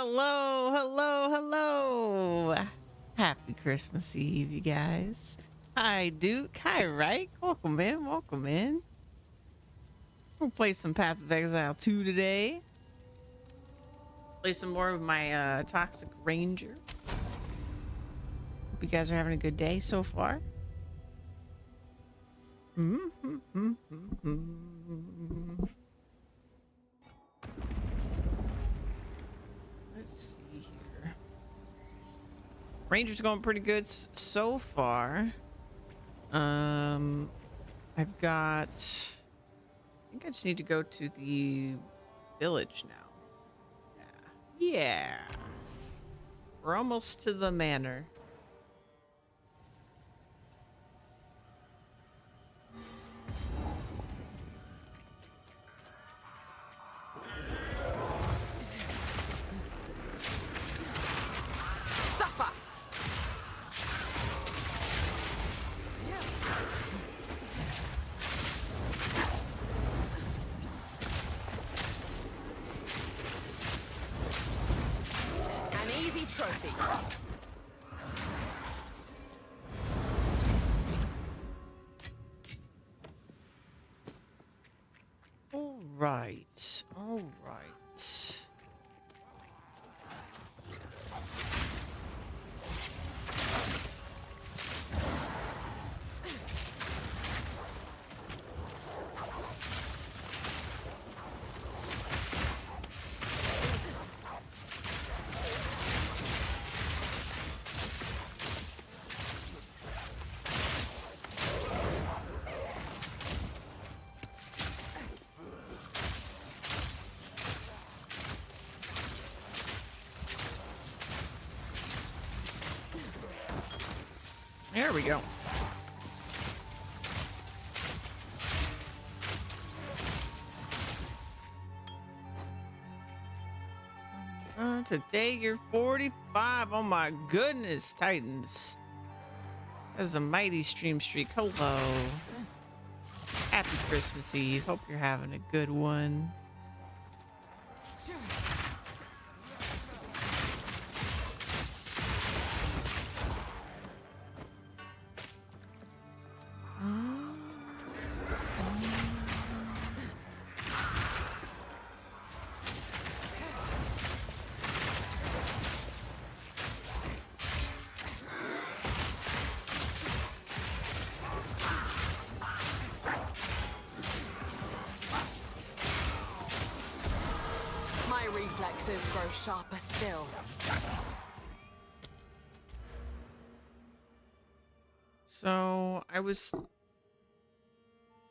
Hello, hello, hello. Happy Christmas Eve, you guys. Hi, Duke. Hi, Reich. Welcome in. Welcome in. We'll play some Path of Exile 2 today. Play some more of my Toxic Ranger. Hope you guys are having a good day so far. Let's see here. Ranger's going pretty good so far. I've got... I think I just need to go to the village now. Yeah. We're almost to the manor. Suffer! An easy trophy. All right. All right. There we go. Today you're 45. Oh my goodness, Titans. That's a mighty stream streak. Hello. Happy Christmas Eve. Hope you're having a good one. My reflexes grow sharper still. So I was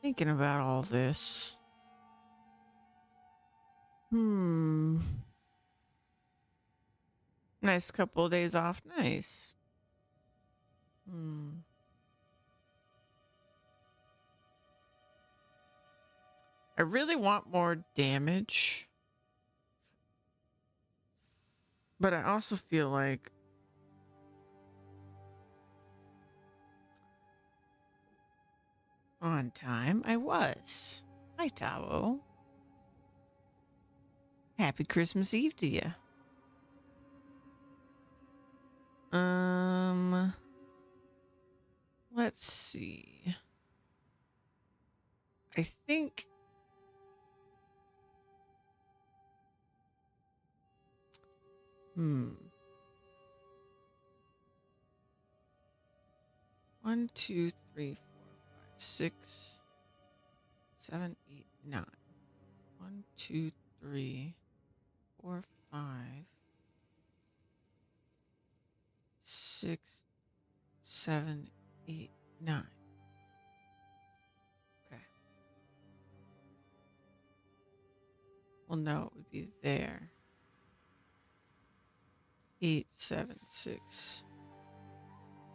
thinking about all this. Nice couple of days off. Nice. I really want more damage. But I also feel like on time I was. Hi, Tao. Happy Christmas Eve to you. Let's see. I think One, two, three, four, five, 6, 7, 8, 9. 1, 2, 3, 4, 5, 6, 7, 8, 9. Okay. Well, no, it would be there. 8, 7, 6,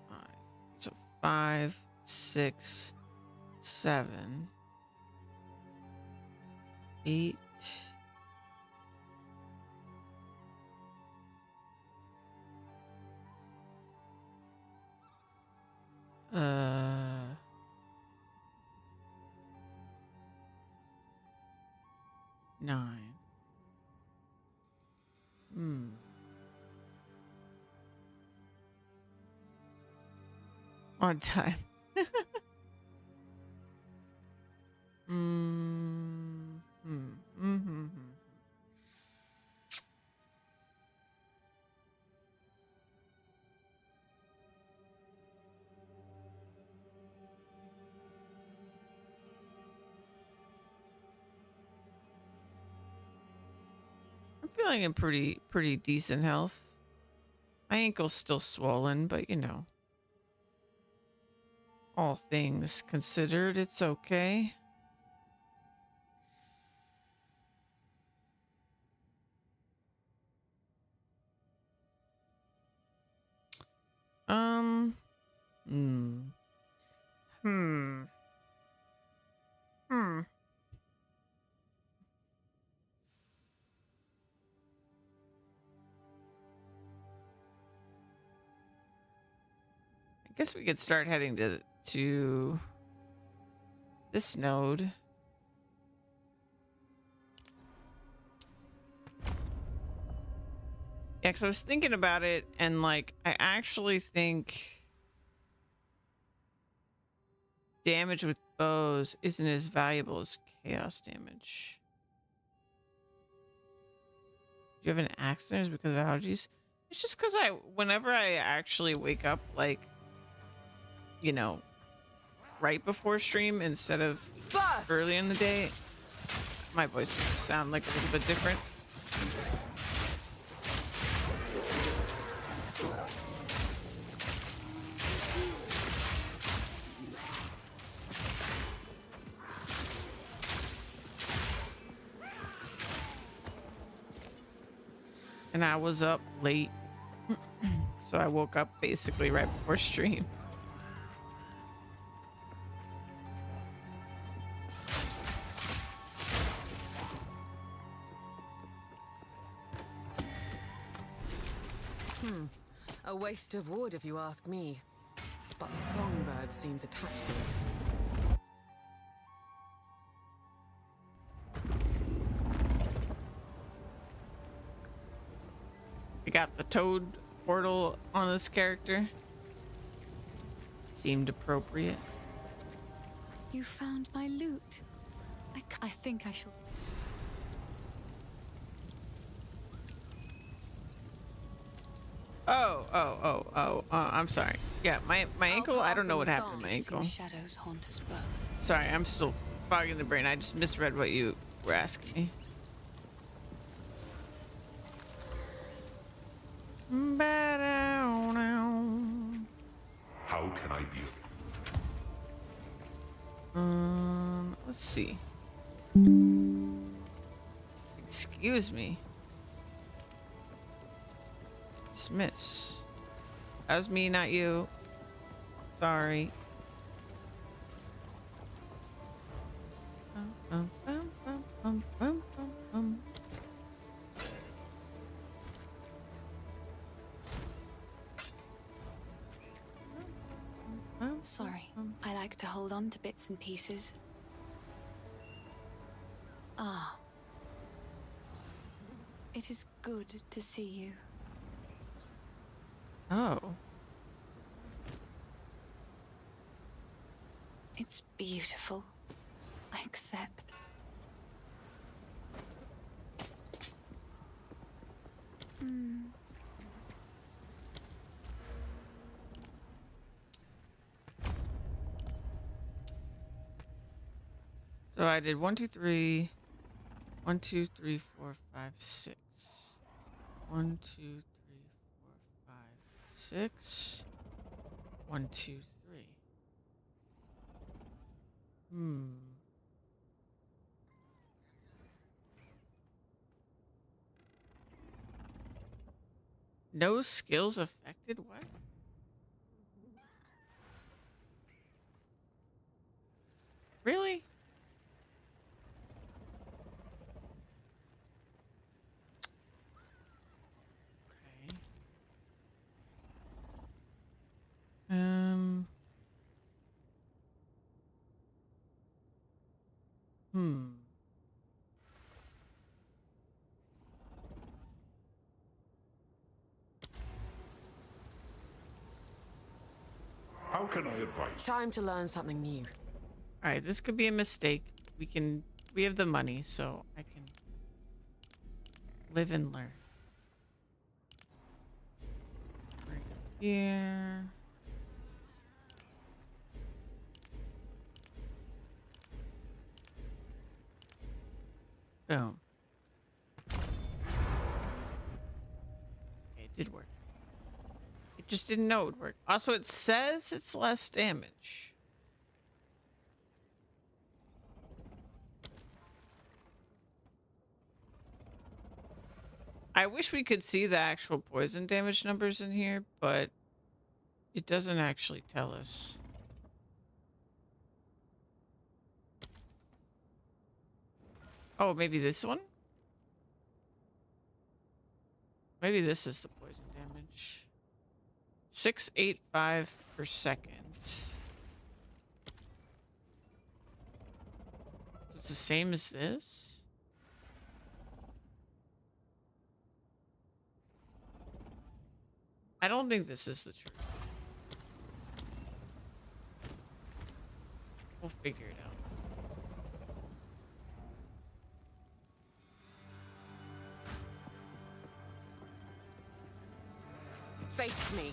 5. So 5, 6, 7, 8. Nine. On time. Mm-hmm. I'm feeling in pretty decent health. My ankle's still swollen, but you know, all things considered, it's okay. Um, hmm. Hmm. Hmm. I guess we could start heading to this node. Yeah, because I was thinking about it, and like, I actually think damage with bows isn't as valuable as chaos damage. Do you have an accident because of allergies? It's just because whenever I actually wake up, like, you know, right before stream instead of Burst! early in the day, my voice will sound like a little bit different. And I was up late, so I woke up basically right before stream. A waste of wood, if you ask me. But the songbird seems attached to it. I got the toad portal on this character. Seemed appropriate. You found my loot. I think I shall. I'm sorry. Yeah, my ankle, I don't know what happened to my ankle. Shadows haunt us both. Sorry, I'm still fogging the brain. I just misread what you were asking me. How can I be? Let's see. Excuse me. Dismiss. That was me, not you. Sorry. Sorry, I like to hold on to bits and pieces. Ah. It is good to see you. Oh. It's beautiful. I accept. So I did 1, 2, 3. 1, 2, 3, 4, 5, 6. 1, 2, 3, 4, 5, 6. 1, 2, 3. No skills affected? What? Really? Okay. Hmm. How can I advise? Time to learn something new. All right, this could be a mistake. We have the money, so I can live and learn. Right here. Boom. Okay, it did work. It just didn't know it would work. Also, it says it's less damage. I wish we could see the actual poison damage numbers in here, but it doesn't actually tell us. Oh, maybe this one? Maybe this is the poison damage. 685 per second. It's the same as this? I don't think this is the truth. We'll figure it out. Face me.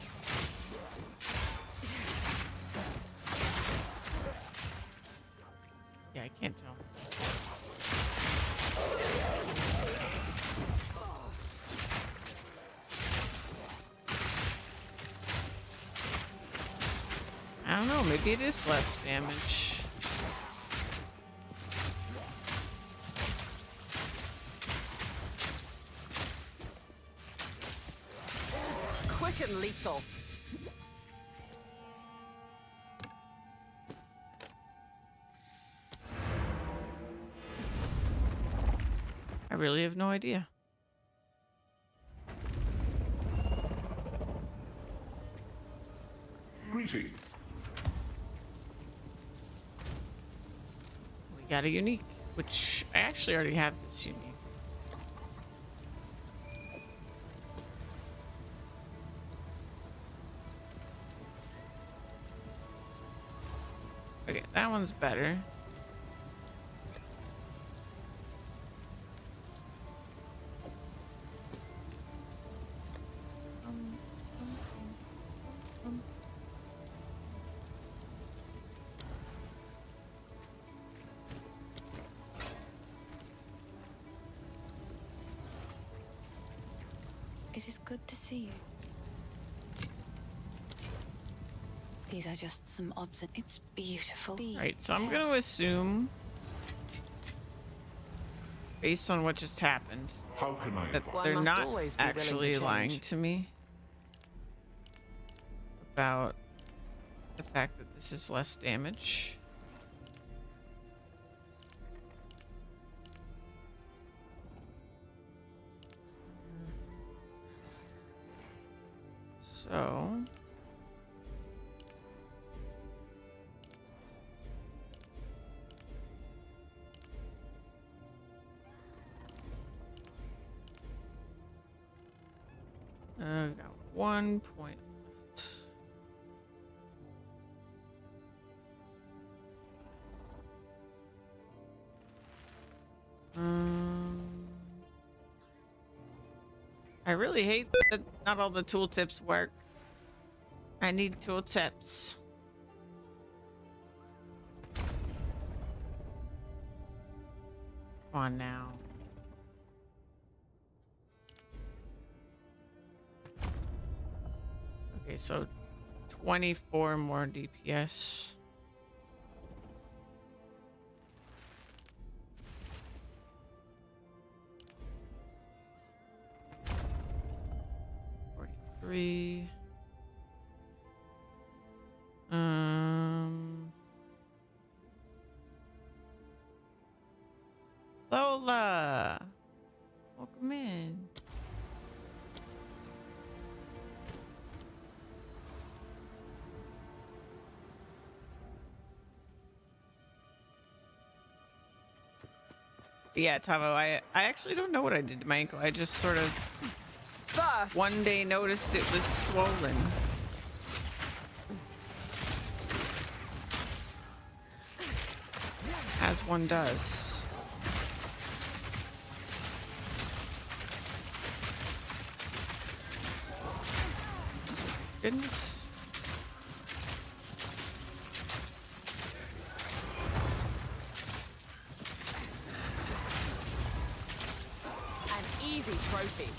Yeah, I can't tell. I don't know, maybe it is less damage. Quick and lethal. I really have no idea. Greetings. We got a unique, which I actually already have this unique. Okay, that one's better. It is good to see you. These are just some odds and it's beautiful. Right, so I'm going to assume, based on what just happened, How can I that advise? One they're must not always be willing to actually lying change. to me about the fact that this is less damage. So got 1 point left. I really hate that not all the tooltips work. I need tooltips. Come on now. Okay, so 24 more DPS. Three. Lola, welcome in. Yeah, Tavo, I actually don't know what I did to my ankle. I just sort of First. one day noticed it was swollen. as one does. Goodness. An easy trophy.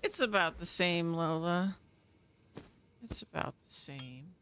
It's about the same, Lola. It's about the same.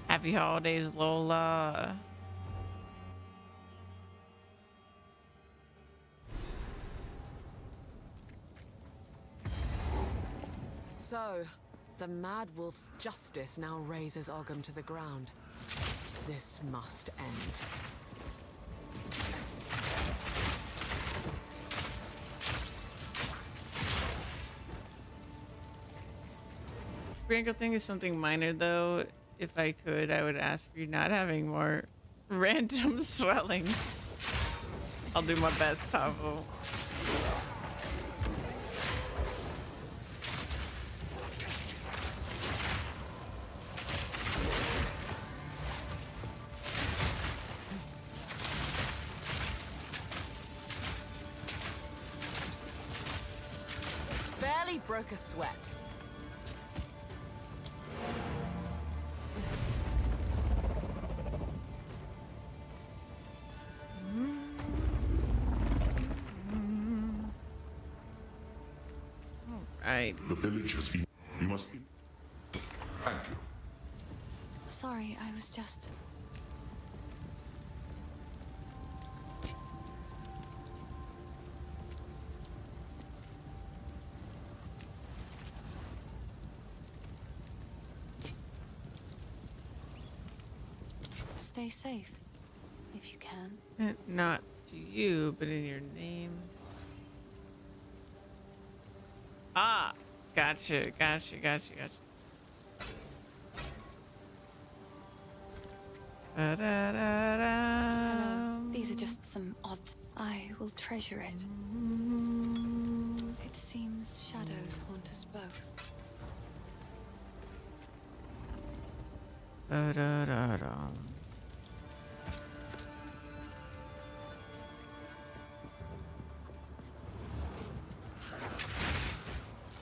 Happy holidays, Lola. So, the Mad Wolf's justice now razes Ogham to the ground. This must end. Sprinkle thing is something minor, though. If I could, I would ask for you not having more random swellings. I'll do my best, Tavo. Barely broke a sweat. Right. The village has been. You must be. Thank you. Sorry, I was just... Stay safe, if you can. Not to you, but in your name. Ah, gotcha. Hello. These are just some odds. I will treasure it. It seems shadows haunt us both.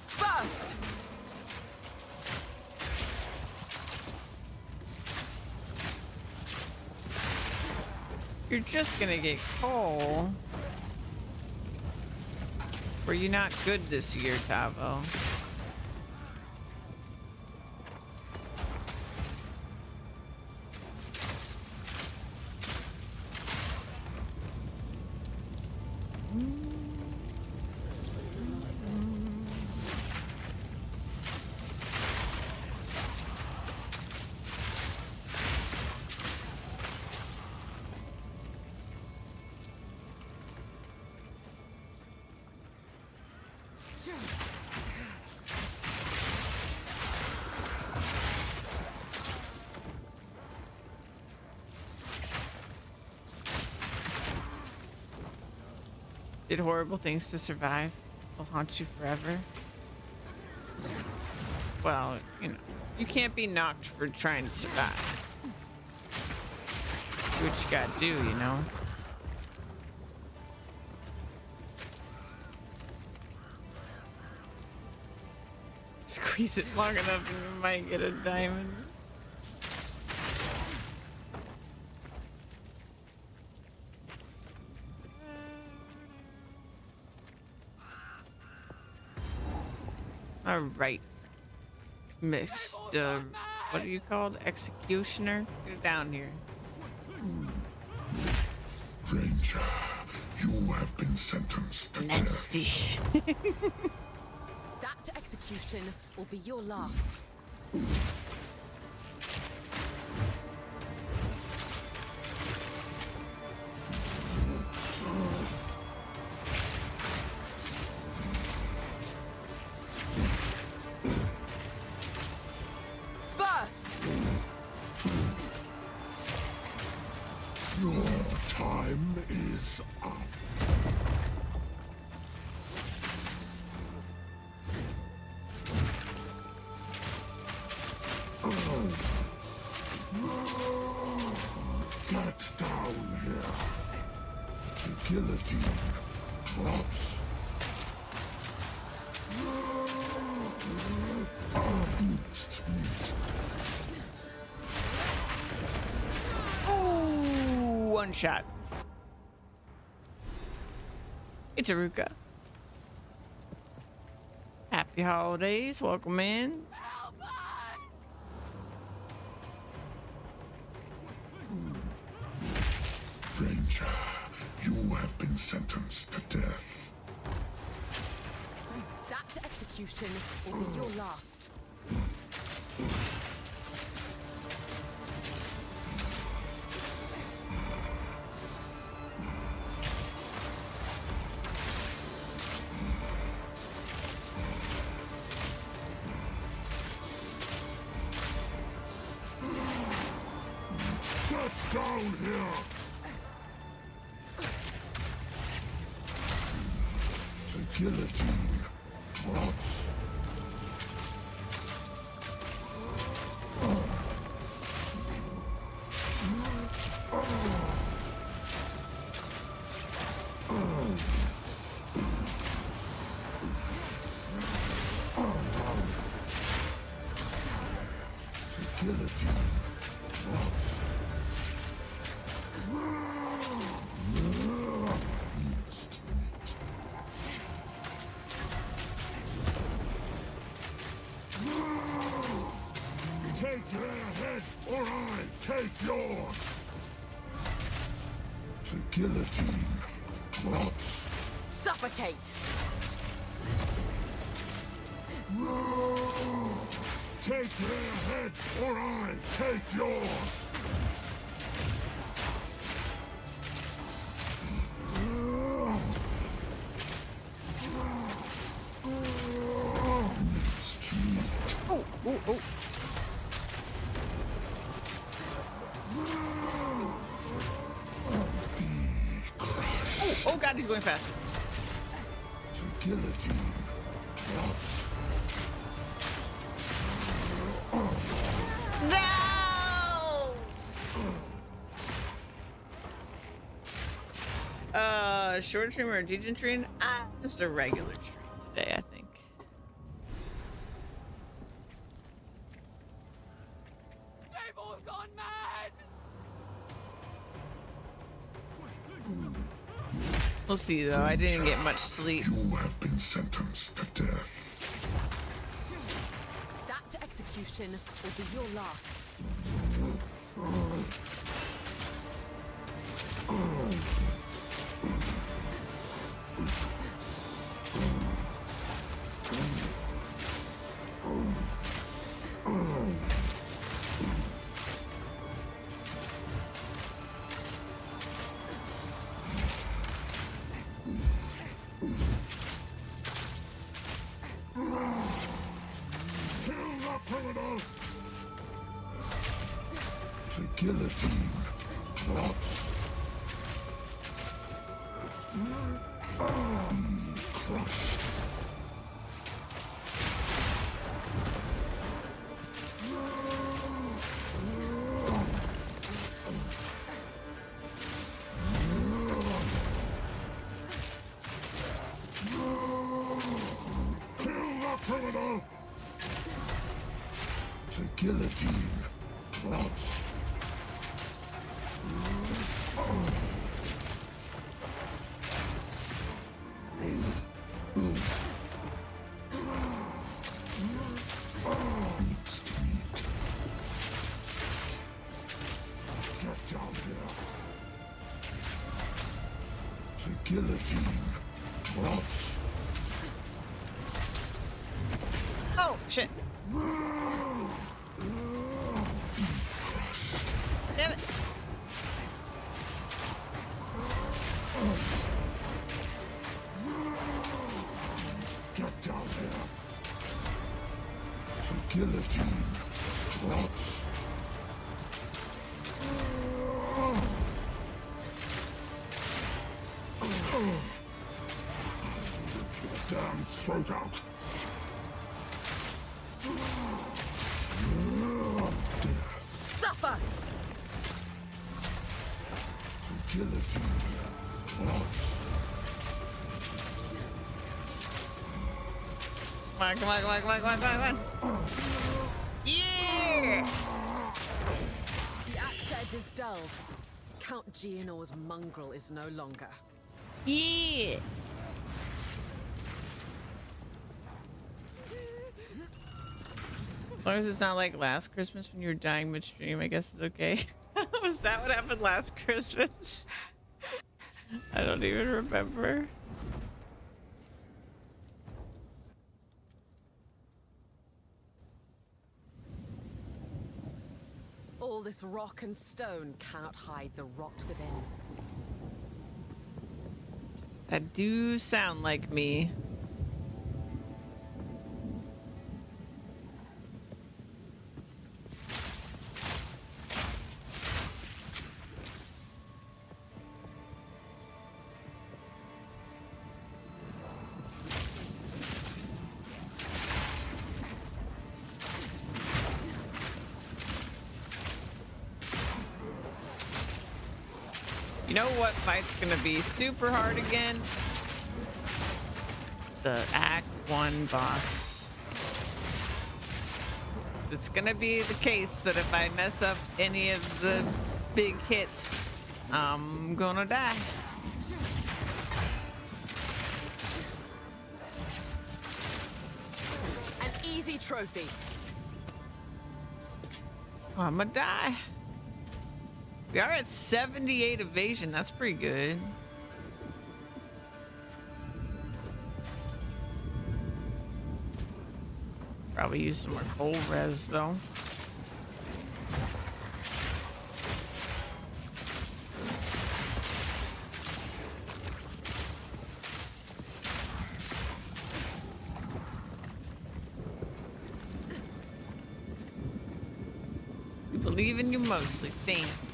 First! You're just gonna get coal. Were you not good this year, Tavo? Did horrible things to survive. Will haunt you forever. Well, you know. You can't be knocked for trying to survive. Do what you gotta do, you know? Squeeze it long enough and you might get a diamond. All right, Mr. What are you called? Executioner? Get down here. Ranger, you have been sentenced to death. Nasty. That execution will be your last. Burst! Your time is up. Get down here. The guillotine drops. Mixed meat. Ooh, one shot. It's Aruka. Happy holidays. Welcome in. Ranger, you have been sentenced to death. That execution will be your last. Get down here! The guillotine drops. The guillotine drops. Minced meat. Take their head, or I take yours. The guillotine drops. Suffocate! Take their head, or I take yours. Minced meat. Oh, oh, oh. Be crushed. Oh, God, he's going faster. The guillotine drops. No! Short stream or a decent stream? Just a regular stream today, I think. They've all gone mad! We'll see, though. I didn't get much sleep. You have been sentenced to death. That execution will be your last. Kill the criminal! The guillotine drops. Be crushed. Guillotine. Clutch. Beast meat. Get down here. The guillotine. Clutch. Oh, shit. Damn it. Get down here. The guillotine. Clutch. Rip your damn throat out. Suffer! The guillotine. Clutch. Come on, come on, come on, come on, come on, come on, come on. Yeah! The axe edge is dulled. Count Geonor's mongrel is no longer. Yeah! As long as it's not like last Christmas when you were dying midstream, I guess it's okay. Was that what happened last Christmas? I don't even remember. All this rock and stone cannot hide the rot within. That do sound like me. You know what fight's gonna be super hard again? The Act 1 boss. It's gonna be the case that if I mess up any of the big hits, I'm gonna die. An easy trophy. I'm gonna die. We are at 78 evasion. That's pretty good. Probably use some more cold res though. We believe in you mostly. Thanks.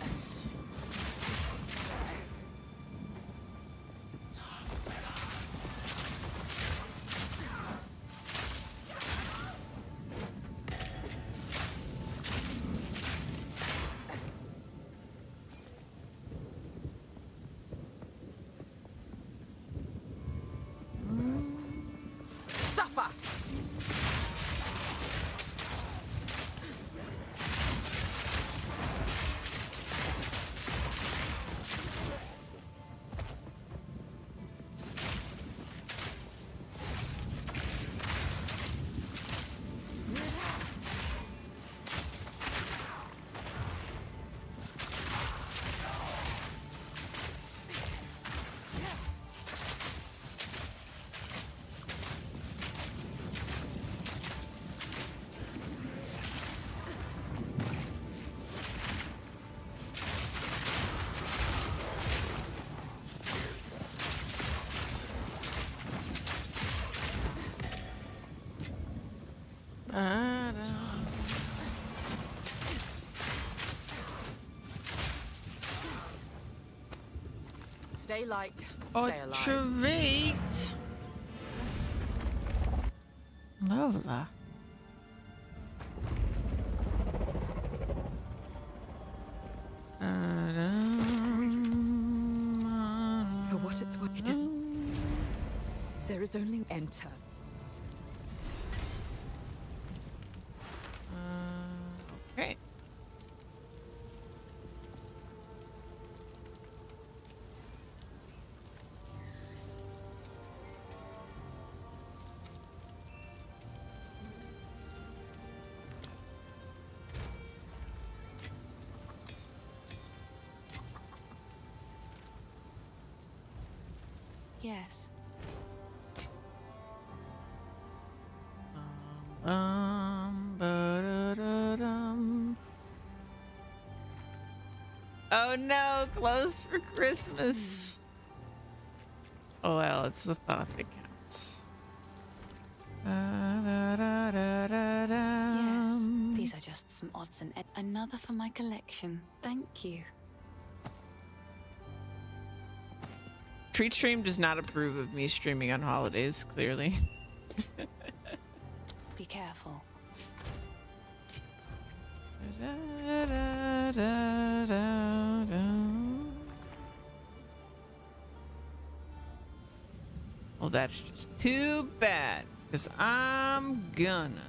Suffer! Stay light, stay alive. Ultravate. Lola. For what it's worth, it isn't. There is only enter. Yes. Ba-da-da-dum. Oh no, closed for Christmas. Oh well, it's the thought that counts. Yes. These are just some odds and another for my collection. Thank you. Treat Stream does not approve of me streaming on holidays, clearly. Be careful. Well, that's just too bad, because I'm gonna.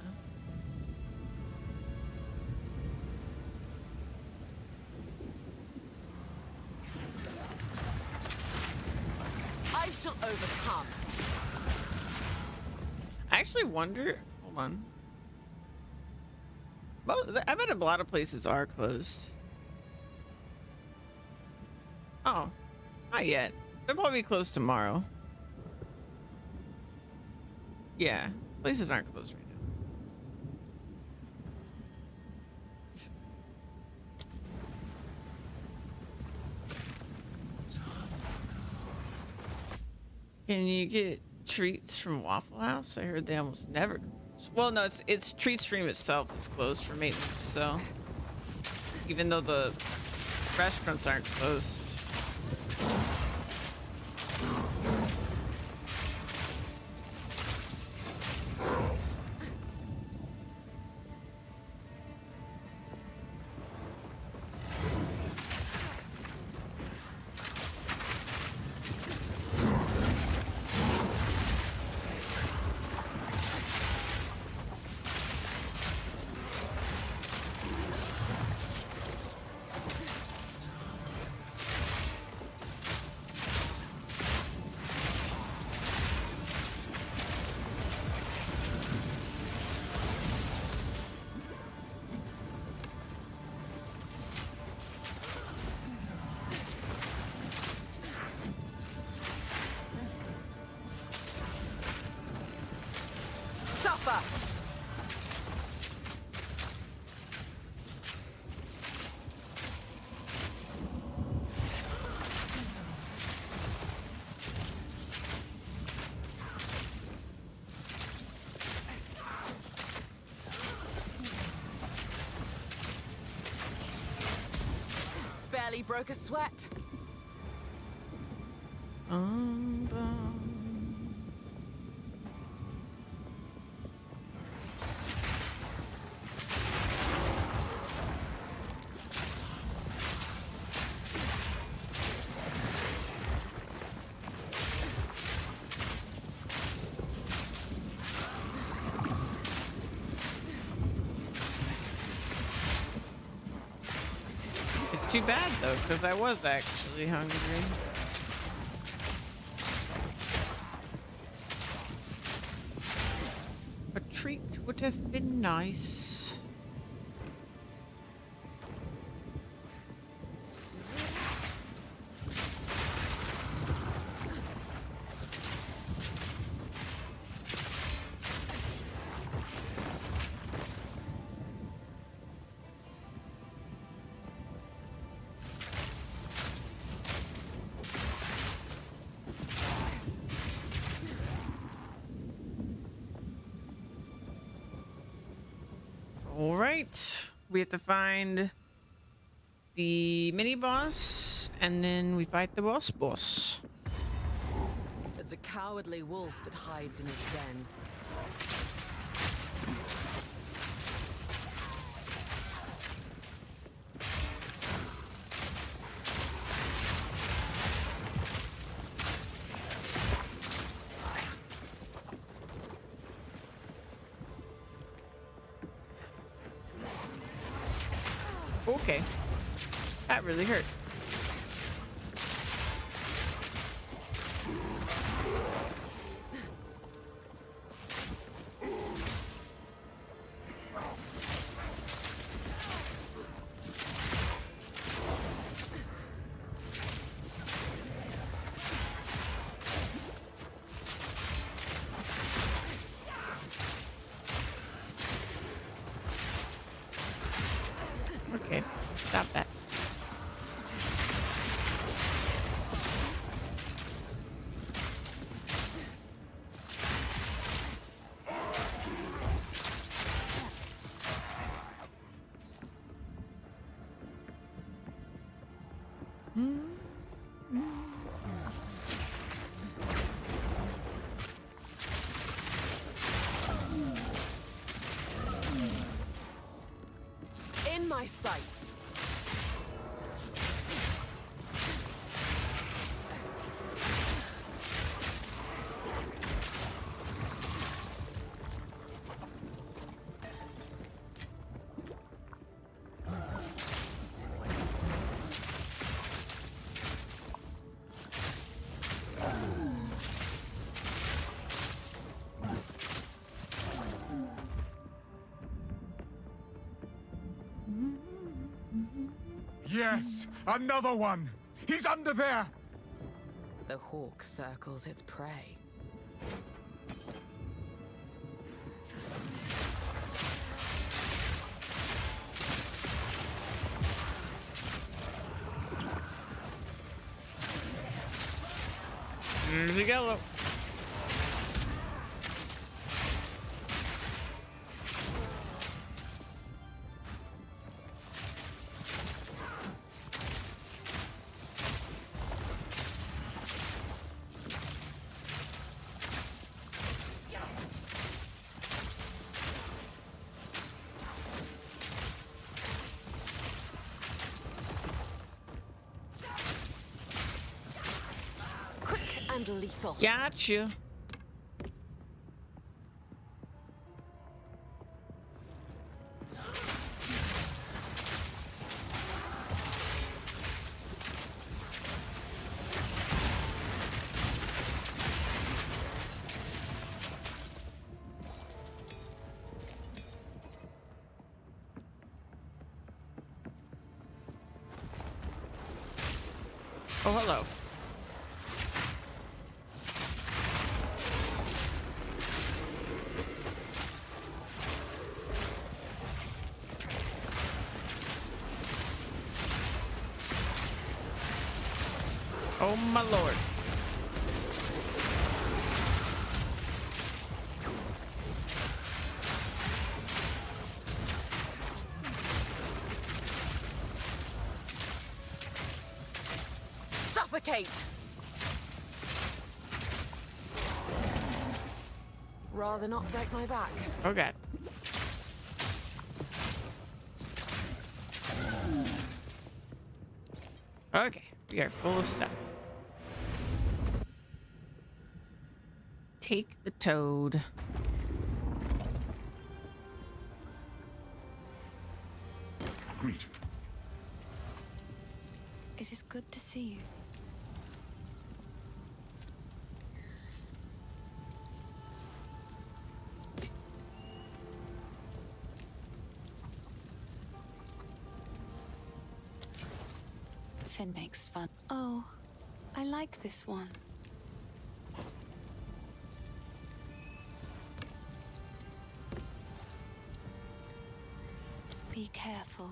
I shall overcome. I actually wonder. Hold on. I bet a lot of places are closed. Oh, not yet. They'll probably close tomorrow. Yeah, places aren't closed right now. Can you get treats from Waffle House? I heard they almost never close. Well, no, it's Treat Stream itself is closed for maintenance, so even though the restaurants aren't closed. Suffer! Barely broke a sweat. Bum. It's too bad though, because I was actually hungry. A treat would have been nice. All right, we have to find the mini boss, and then we fight the boss. It's a cowardly wolf that hides in his den. Okay, that really hurt. Yes, another one. He's under there. The hawk circles its prey. There's a yellow. Quick and lethal. Gotcha. Oh, hello. Oh, my lord. Suffocate! Rather not break my back. Oh, God. Okay, we are full of stuff. Take the toad. Greet. It is good to see you. Finn makes fun. Oh, I like this one. Be careful.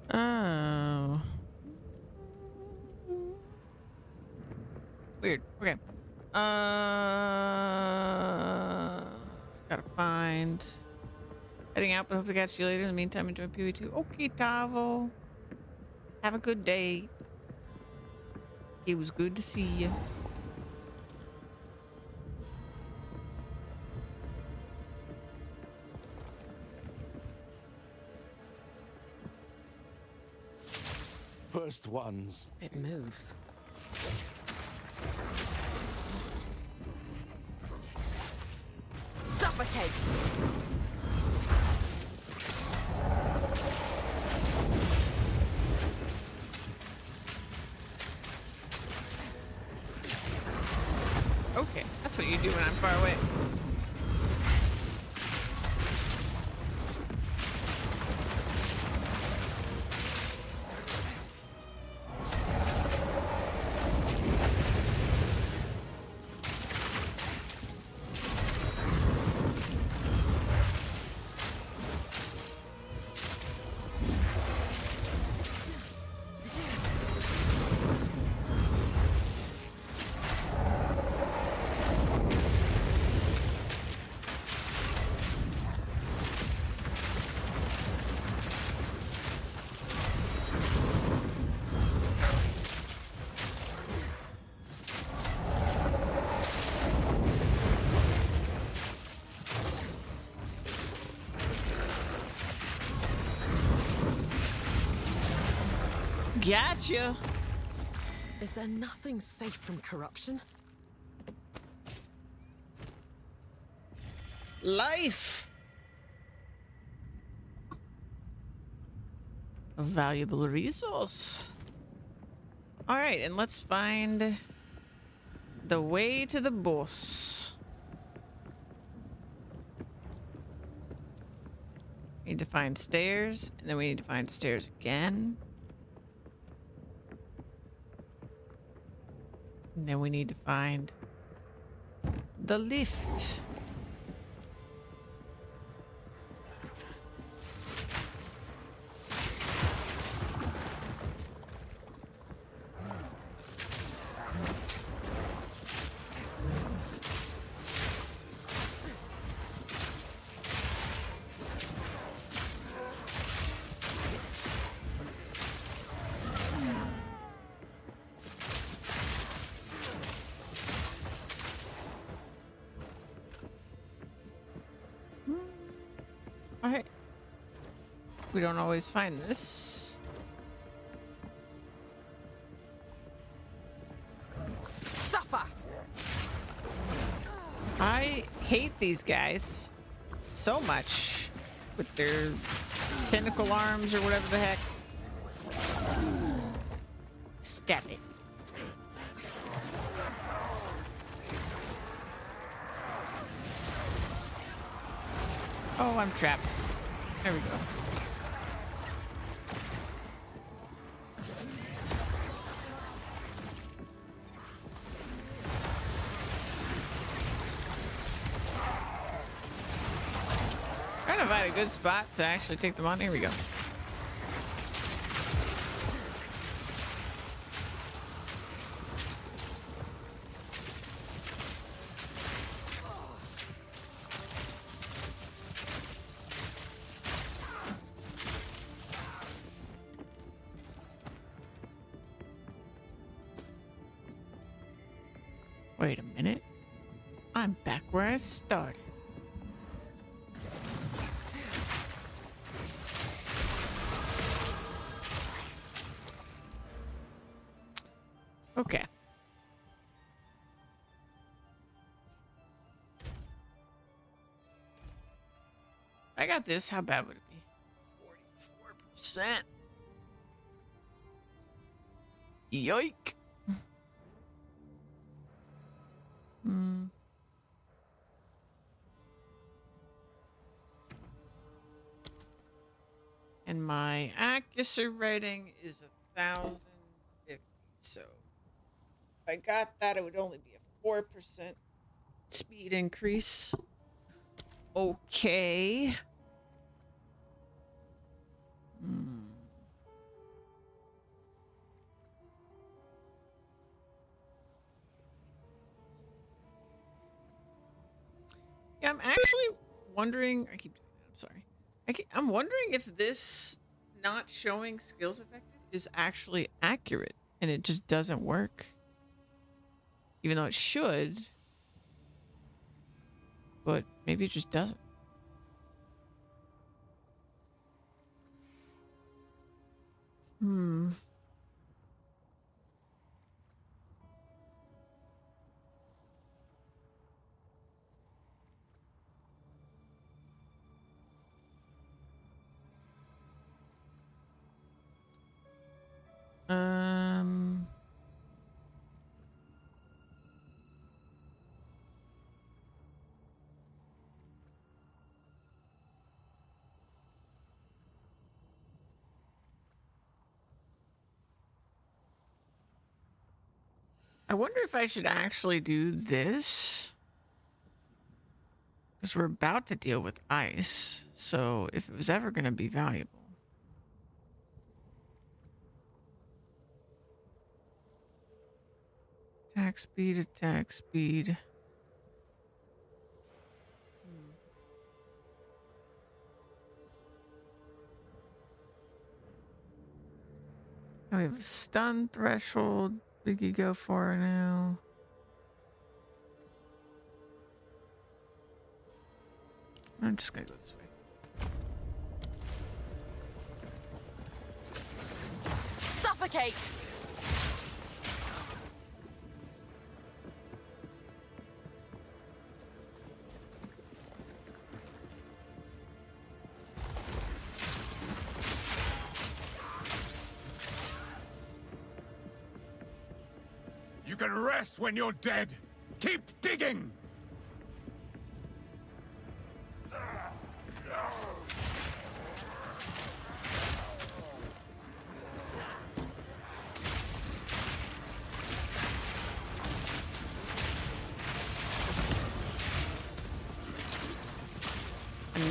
Oh. Weird. Okay. Gotta find. Heading out, but hope to catch you later. In the meantime, enjoy PV2. Okay, Tavo. Have a good day. It was good to see you. First ones. It moves. Suffocate! Okay, that's what you do when I'm far away. Gotcha. Is there nothing safe from corruption? Life! A valuable resource. Alright, and let's find the way to the boss. We need to find stairs, and then we need to find stairs again. And then we need to find the lift. Alright. We don't always find this. Suffer! I hate these guys so much with their tentacle arms or whatever the heck. Stab it. Oh, I'm trapped. There we go. Trying to find a good spot to actually take them on. Here we go. Wait a minute. I'm back where I started. Okay. I got this. How bad would it be? 44%. Yoink. Hmm. And my accuracy rating is 1,050. So if I got that, it would only be a 4% speed increase. Okay. Hmm. Yeah, I'm actually wondering. I keep doing that. I'm sorry. I'm wondering if this not showing skills affected is actually accurate and it just doesn't work. Even though it should. But maybe it just doesn't. Hmm. Um. I wonder if I should actually do this. Because we're about to deal with ice. So if it was ever going to be valuable. Attack speed, attack speed. We have a stun threshold we could go for now. I'm just gonna go this way. Suffocate! can rest when you're dead. Keep digging!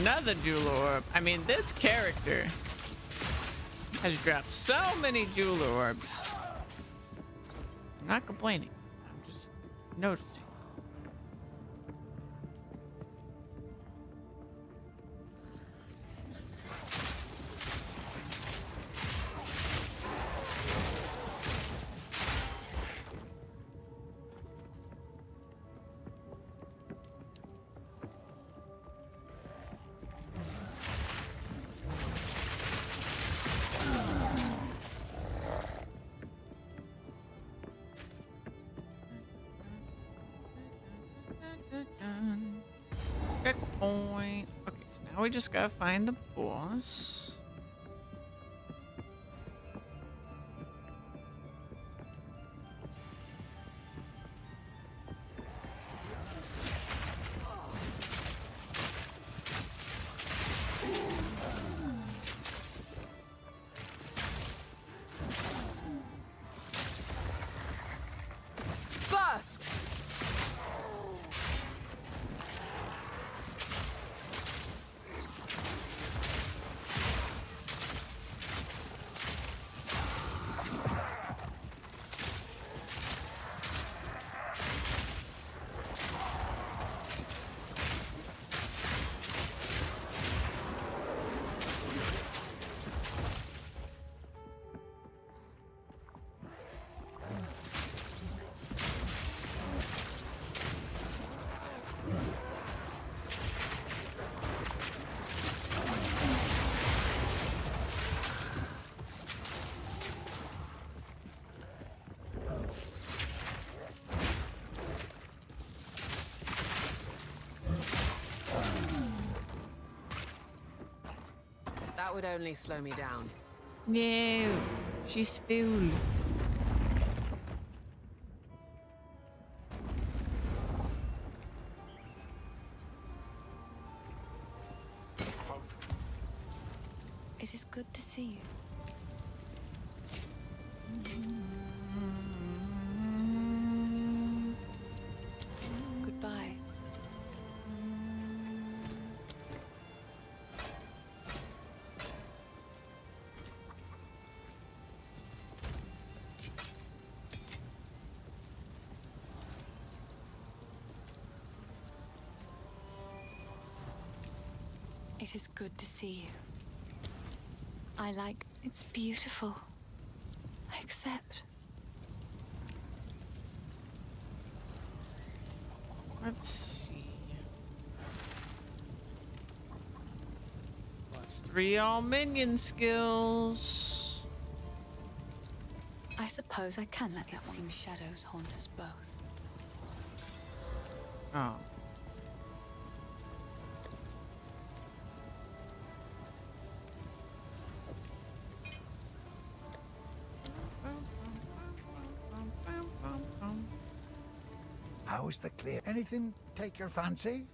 Another jewel orb. I mean, this character has dropped so many jewel orbs. I'm not complaining. I'm just noticing. Checkpoint. Okay, so now we just gotta find the boss. Burst! That would only slow me down. No, she's spilled. It is good to see you. Goodbye. It is good to see you. I like... It's beautiful. I accept. Let's see. +3 all minion skills. I suppose I can let it seem shadows haunt us both. Oh. How is the clear? Anything take your fancy?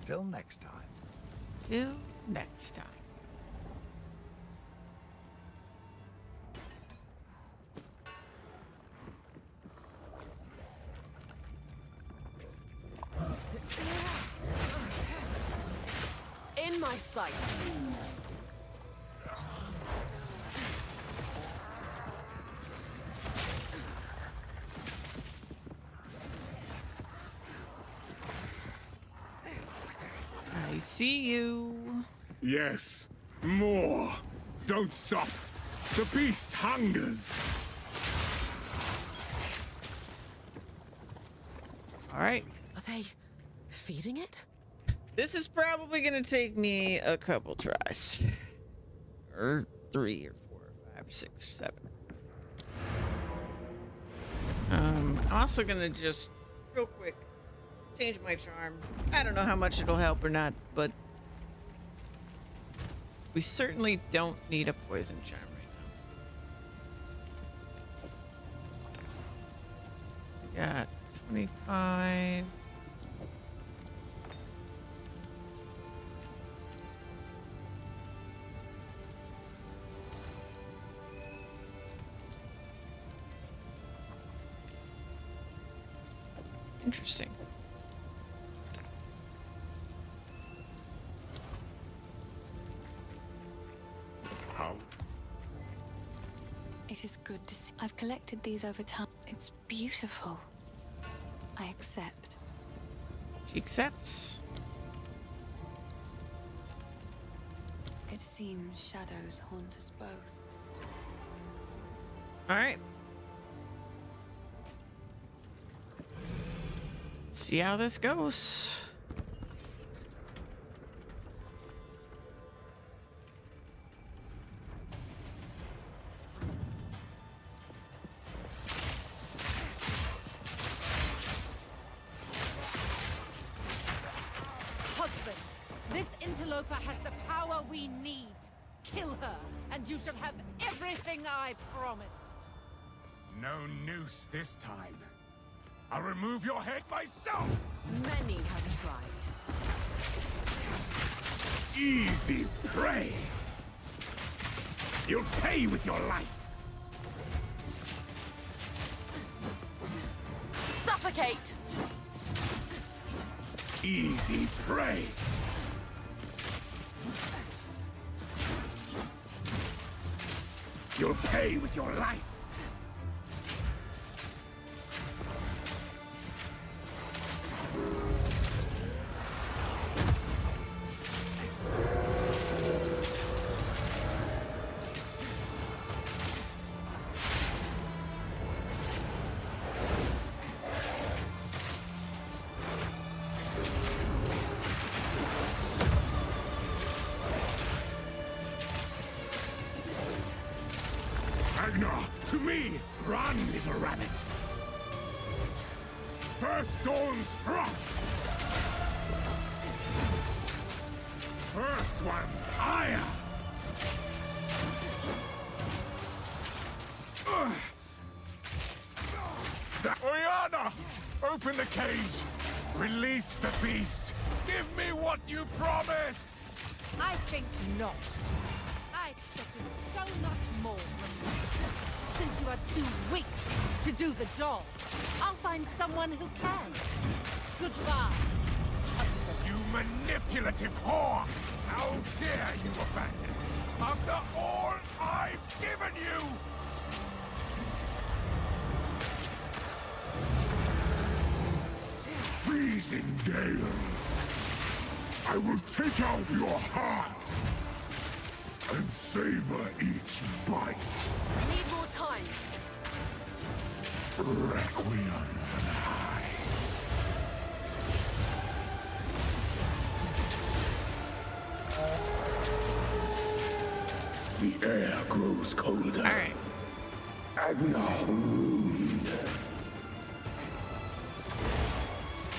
Till next time. Till next time. In my sights. I see you. Yes, more. Don't stop. The beast hungers. All right. Are they feeding it? This is probably gonna take me a couple tries. Or 3 or 4 or 5 or 6 or 7. I'm also gonna just real quick change my charm. I don't know how much it'll help or not, but we certainly don't need a poison charm right now. Got 25. Interesting. How? It is good to see. I've collected these over time. It's beautiful. I accept. She accepts. It seems shadows haunt us both. All right. See how this goes. Husband, this interloper has the power we need. Kill her, and you shall have everything I promised. No noose this time. I'll remove your head myself! Many have tried. Easy prey! You'll pay with your life! Suffocate! Easy prey! You'll pay with your life! Agnar, to me! Run, little rabbit! First dawn's frost! First one's ire! Oriana! Open the cage! Release the beast! Give me what you promised! I think not. I expected so much more from you. Since you are too weak to do the job, I'll find someone who can. Goodbye, husband. You manipulative whore! How dare you abandon me after all I've given you! Freezing gale. I will take out your heart and savor each bite. Need more time. Requiem on high. The air grows colder. All right. Agnar the Ruined.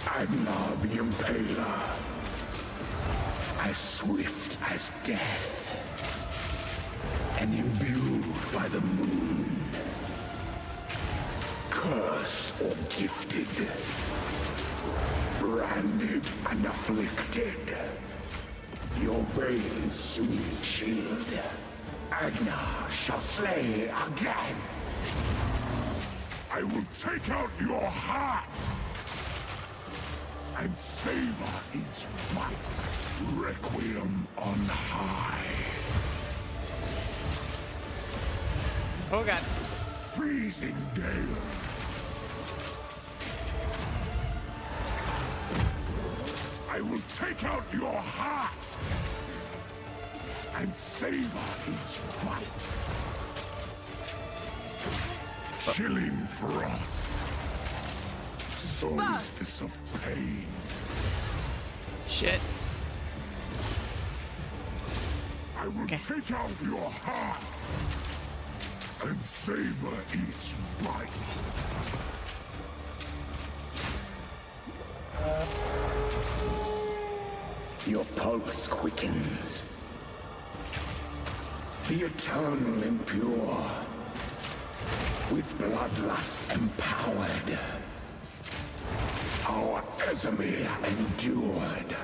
Agnar the Impaler. As swift as death. And imbued by the moon. Cursed or gifted. Branded and afflicted. Your veins soon chilled. Agnar shall slay again. I will take out your heart and savor each bite. Requiem on high. Oh god. Freezing gale. I will take out your heart and savor each bite. Chilling frost. Solstice of pain. Shit. I will take out your heart and savor each bite. Your pulse quickens. The eternal impure, with bloodlust empowered. Our Esme endured,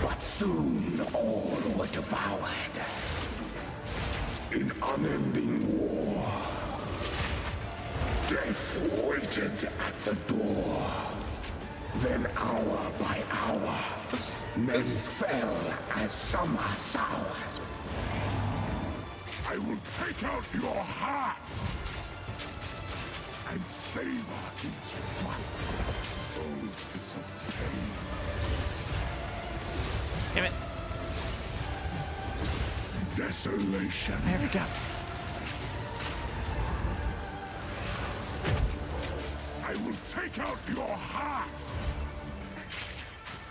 but soon all were devoured. In unending war, death waited at the door. Then hour by hour, men fell as summer soured. I will take out your heart and savor each bite. Solstice of pain. Damn it. Desolation. There we go. I will take out your heart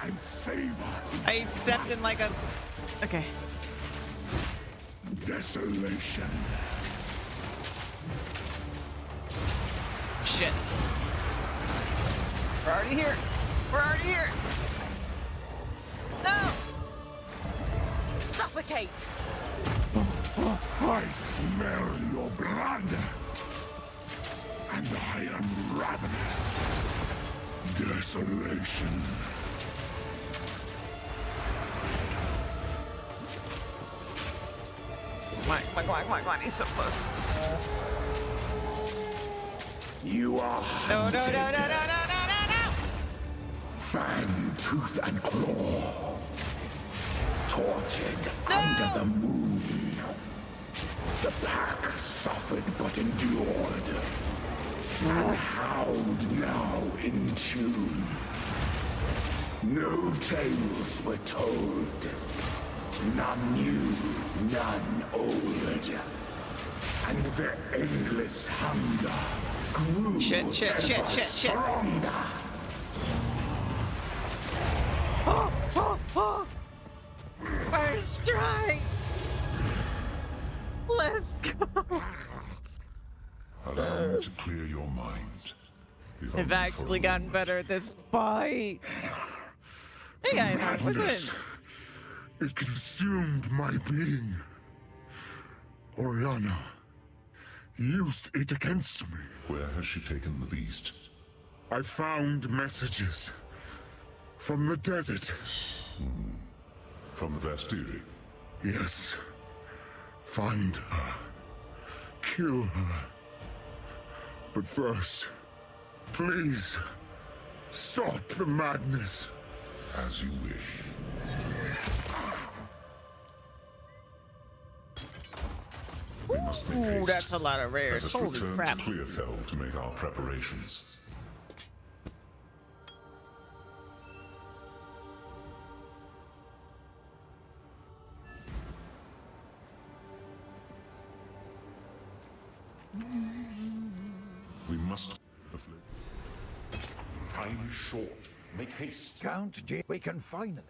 and savor I stepped in like a... Okay. desolation. Shit. We're already here. We're already here. No! Suffocate! I smell your blood, and I am ravenous. Desolation. Come on, he's so close. You are No, no, hunted. no, no, no, no, no, no, no! Fang, tooth, and claw. Tortured under the moon. The pack suffered but endured. And howled now in tune. No tales were told. None new, none old. And their endless hunger grew Shit. ever stronger. First strike! Let's go! Allow me to clear your mind. If I've only for a actually gotten moment. better at this fight. Hey guys, we're good. Madness. It consumed my being. Oriana used it against me. Where has she taken the beast? I found messages from the desert. From the Vastiri? Yes. Find her. Kill her. But first, please, stop the madness. As you wish. We must make Ooh, haste. that's a lot of Let rares. us Holy return crap. to Clearfell to make our preparations. We must... Time is short. Make haste. Count J. We can finally.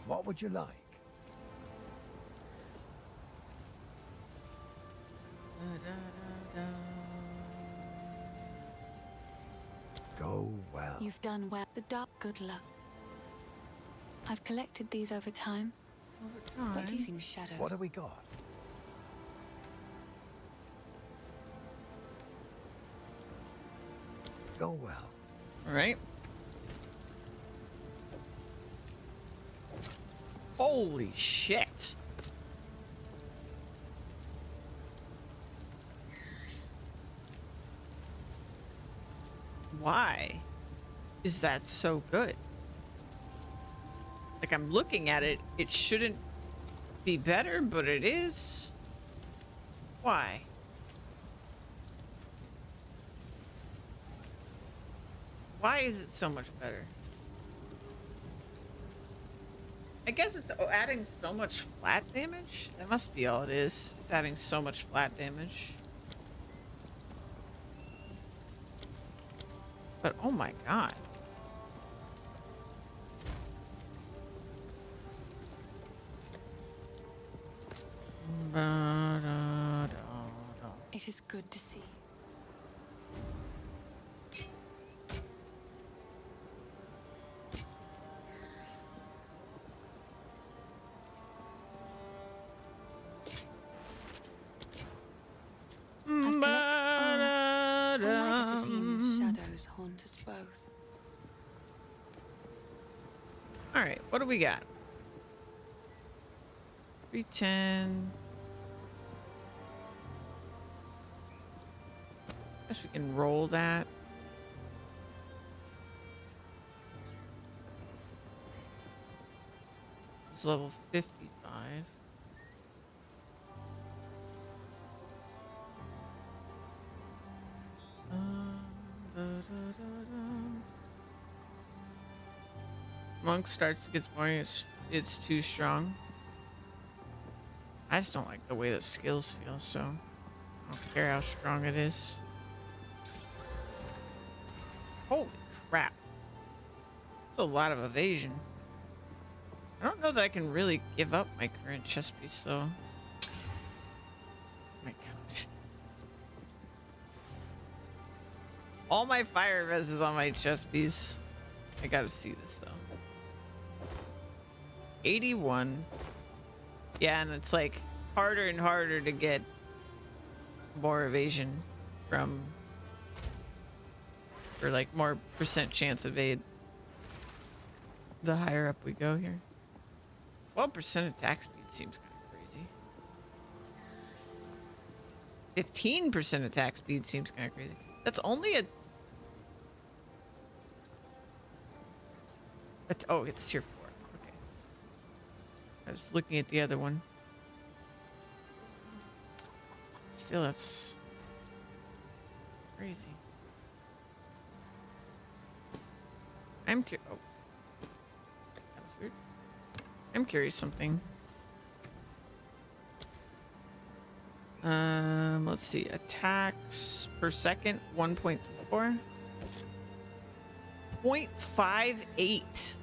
What would you like? Go well. You've done well. The dark good luck. I've collected these over time. But it seems shadows. What have we got? Go well. All right. Holy shit. Why is that so good? Like, I'm looking at it, it shouldn't be better, but it is. Why? Why is it so much better? I guess it's adding so much flat damage. That must be all it is. It's adding so much flat damage. But oh my god. It is good to see. All right, what do we got? 310. Guess we can roll that. It's level 55. Monk starts to get boring. It's too strong. I just don't like the way the skills feel, so I don't care how strong it is. Holy crap. That's a lot of evasion. I don't know that I can really give up my current chest piece, though. My god. All my fire res is on my chest piece. I gotta see this, though. 81. Yeah, and it's like harder and harder to get more evasion from, or like more percent chance evade the higher up we go here. 12% attack speed seems kind of crazy. 15% attack speed seems kind of crazy. That's only a... oh, it's tier 4. Okay. I was looking at the other one. Still, that's crazy. I'm curious. Oh. That was weird. I'm curious something. Let's see. Attacks per second, 1.4. 0.58.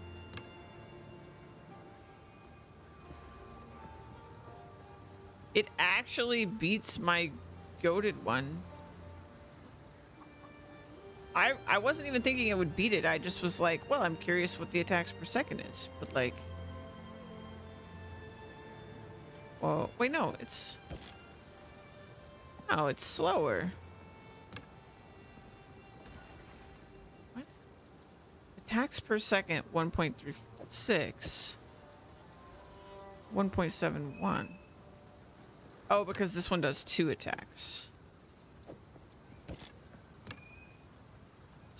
It actually beats my goated one. I wasn't even thinking it would beat it. I just was like, well, I'm curious what the attacks per second is. But like... well, wait, no, it's... no, it's slower. What? Attacks per second, 1.36. 1.71. Oh, because this one does 2 attacks.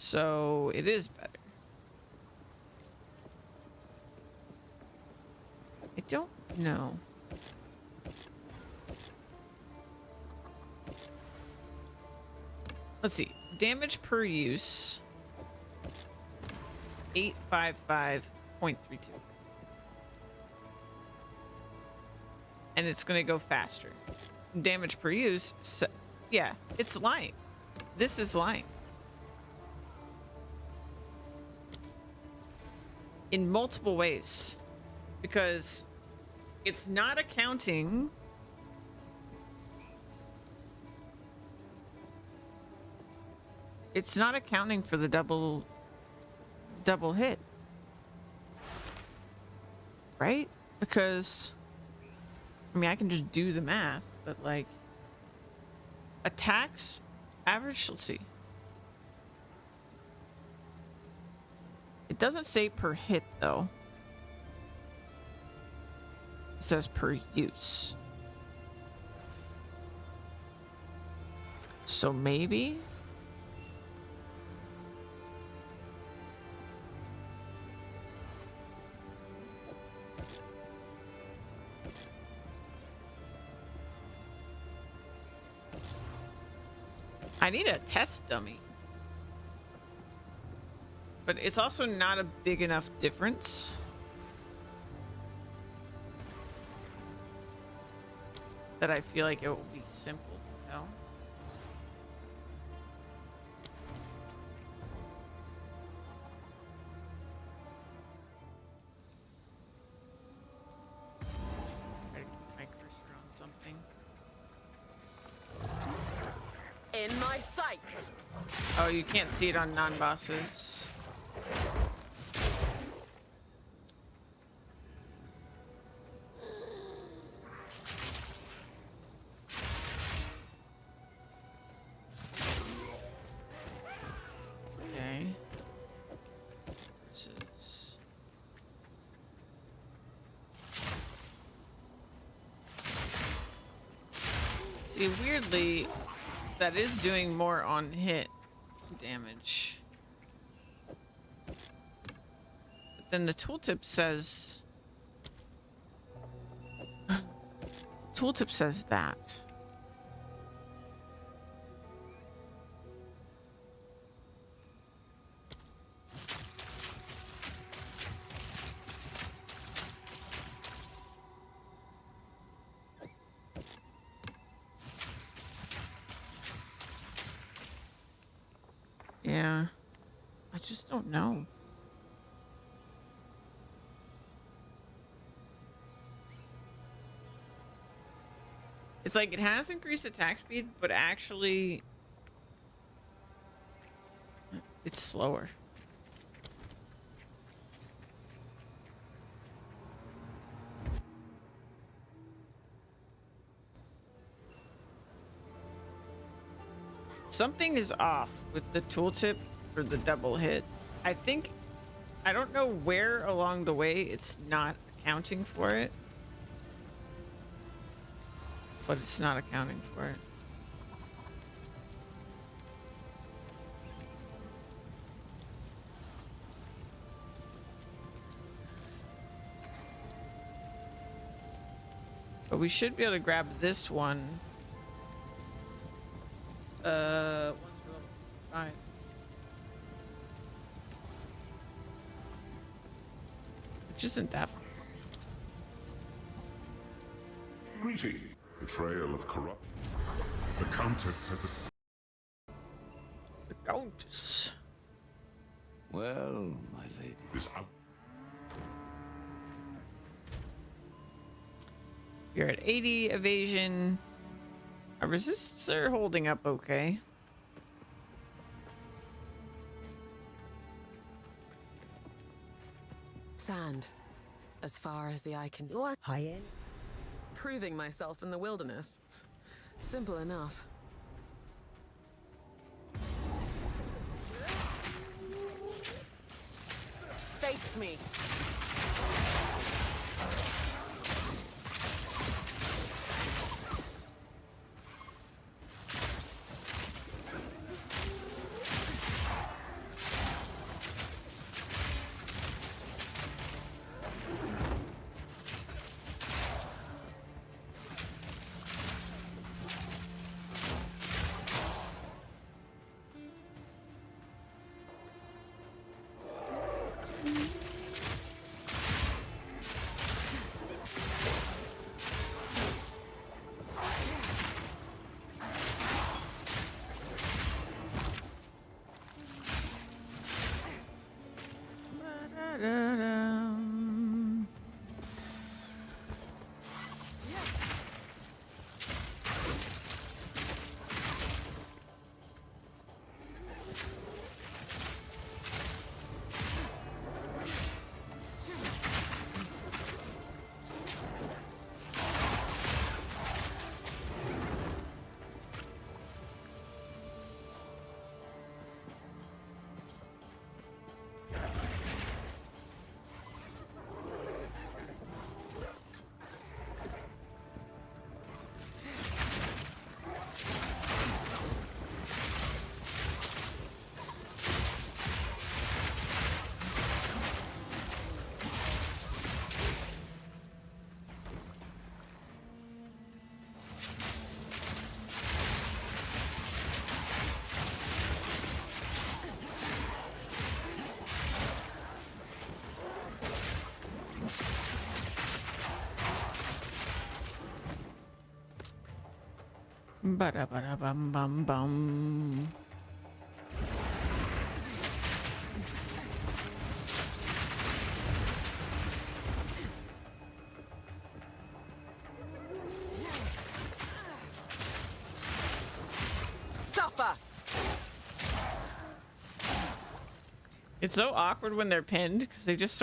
So it is better. I don't know. Let's see. Damage per use. 855.32. And it's going to go faster. Damage per use. Yeah, it's lying. This is lying. In multiple ways. Because it's not accounting... it's not accounting for the double hit. Right? Because... I mean, I can just do the math, but like... attacks? Average? Let's see. It doesn't say per hit, though. It says per use. So maybe... I need a test dummy. But it's also not a big enough difference that I feel like it will be simple to tell. Try to keep my cursor on something. In my sights. Oh, you can't see it on non-bosses. Okay. Versus See, weirdly, that is doing more on hit damage. But then the tooltip says... tooltip says that. Yeah, I just don't know. It's like it has increased attack speed, but actually it's slower. Something is off with the tooltip for the double hit. I think, I don't know where along the way it's not accounting for it, but it's not accounting for it. But we should be able to grab this one. Once we're level 5. Which isn't that far. Greeting. Betrayal of corrupt. The Countess has a... The Countess. Well, my lady. This out... You're at 80 evasion. Our resists are holding up okay. Sand, as far as the eye can see. High-end. Proving myself in the wilderness. Simple enough. Face me. Da-dum. Ba-da-ba-da-bum-bum-bum. Suffer! It's so awkward when they're pinned because they just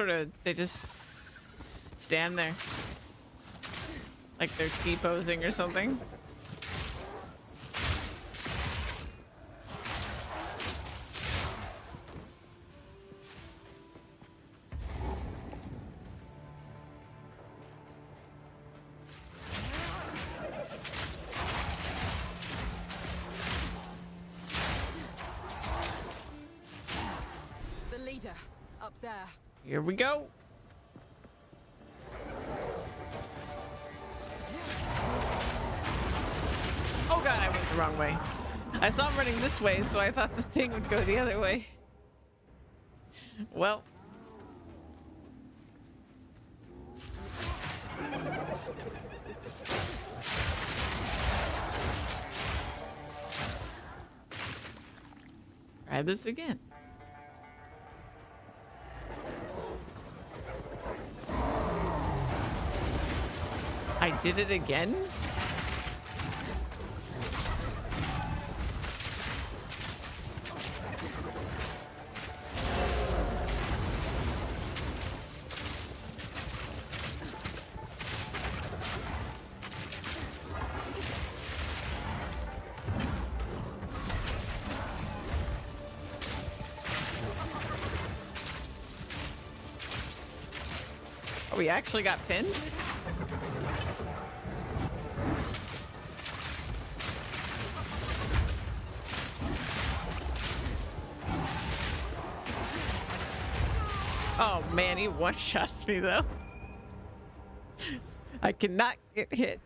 stand there like they're T-posing or something. leader up there. Here we go. Oh god, I went the wrong way. I saw him running this way, so I thought the thing would go the other way. Well. Try this again. I did it again? Oh, we actually got pinned? Oh man, he one-shots me though. I cannot get hit.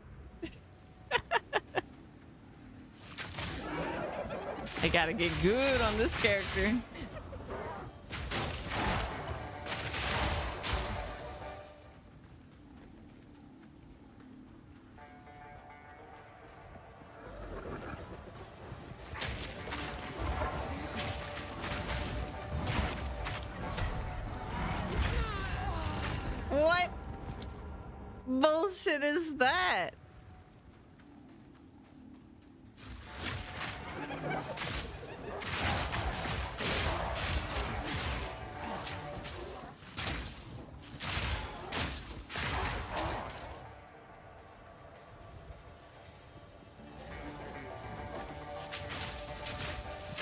I gotta get good on this character. What bullshit is that?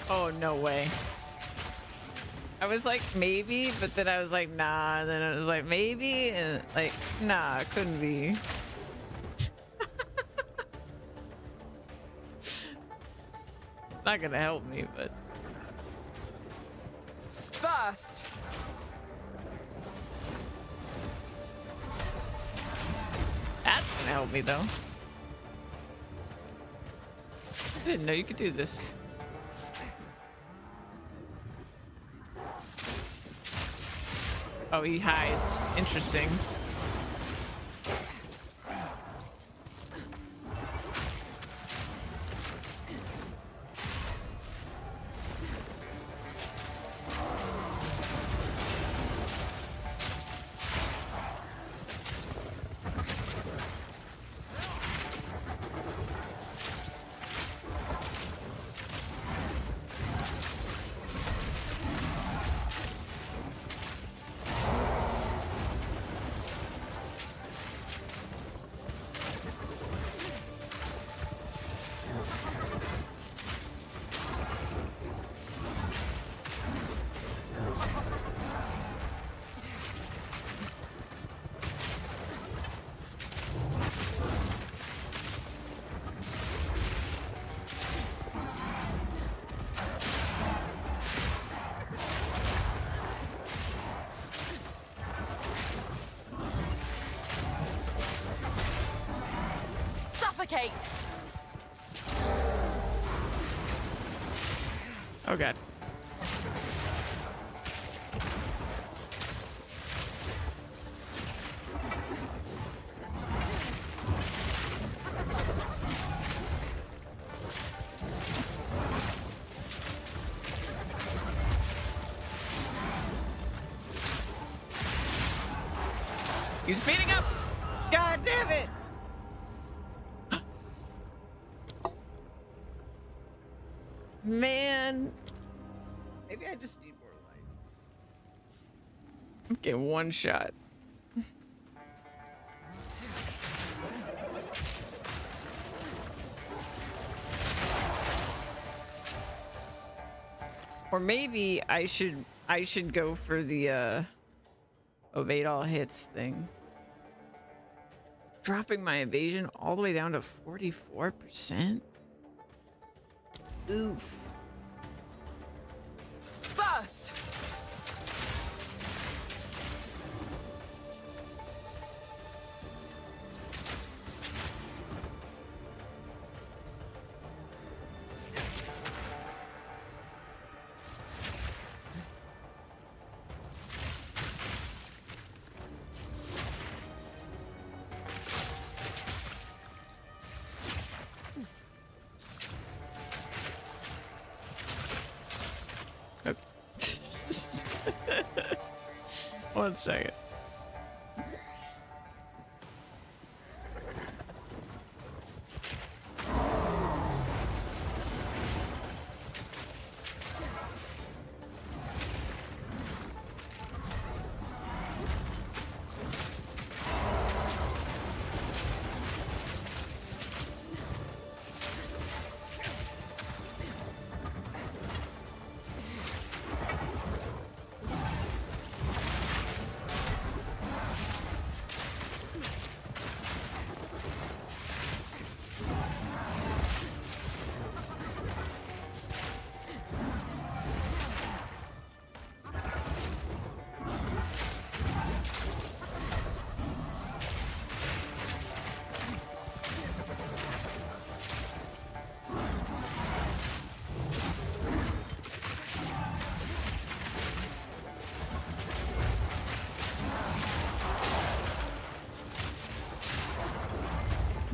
Oh, no way. I was like, maybe, but then I was like, nah. And then I was like, maybe, and like, nah, couldn't be. It's not gonna help me, but. Burst! That's gonna help me, though. I didn't know you could do this. Oh, he hides. Interesting. Suffocate! Oh, God. You speeding up? God damn it! Man, maybe I just need more life. I'm getting one shot. Or maybe I should go for the evade all hits thing. Dropping my evasion all the way down to 44%. Oof. Burst! One second.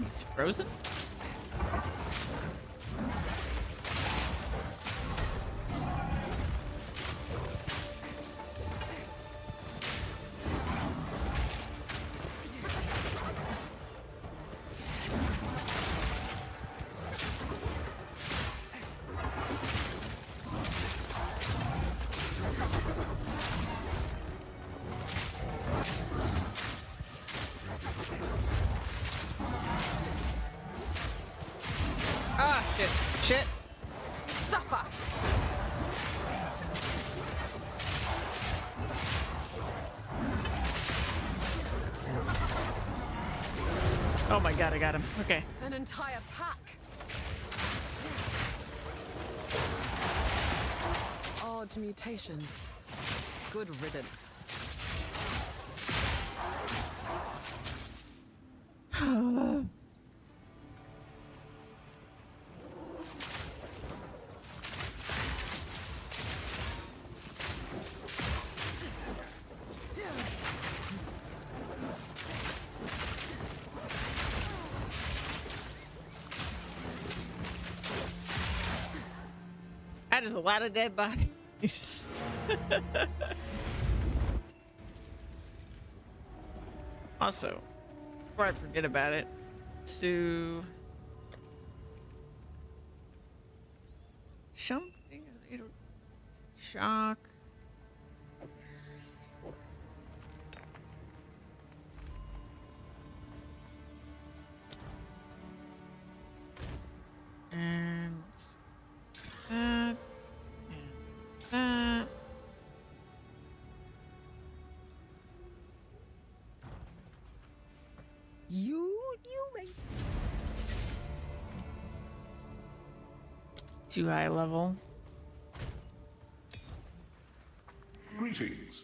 He's frozen? Ah, shit. Shit. Suffer! Oh my god, I got him. Okay. An entire pack! Odd mutations. Good riddance. That is a lot of dead bodies. Also, before I forget about it, let's do something. Shock. And that. And that. You may. Too high level. Greetings.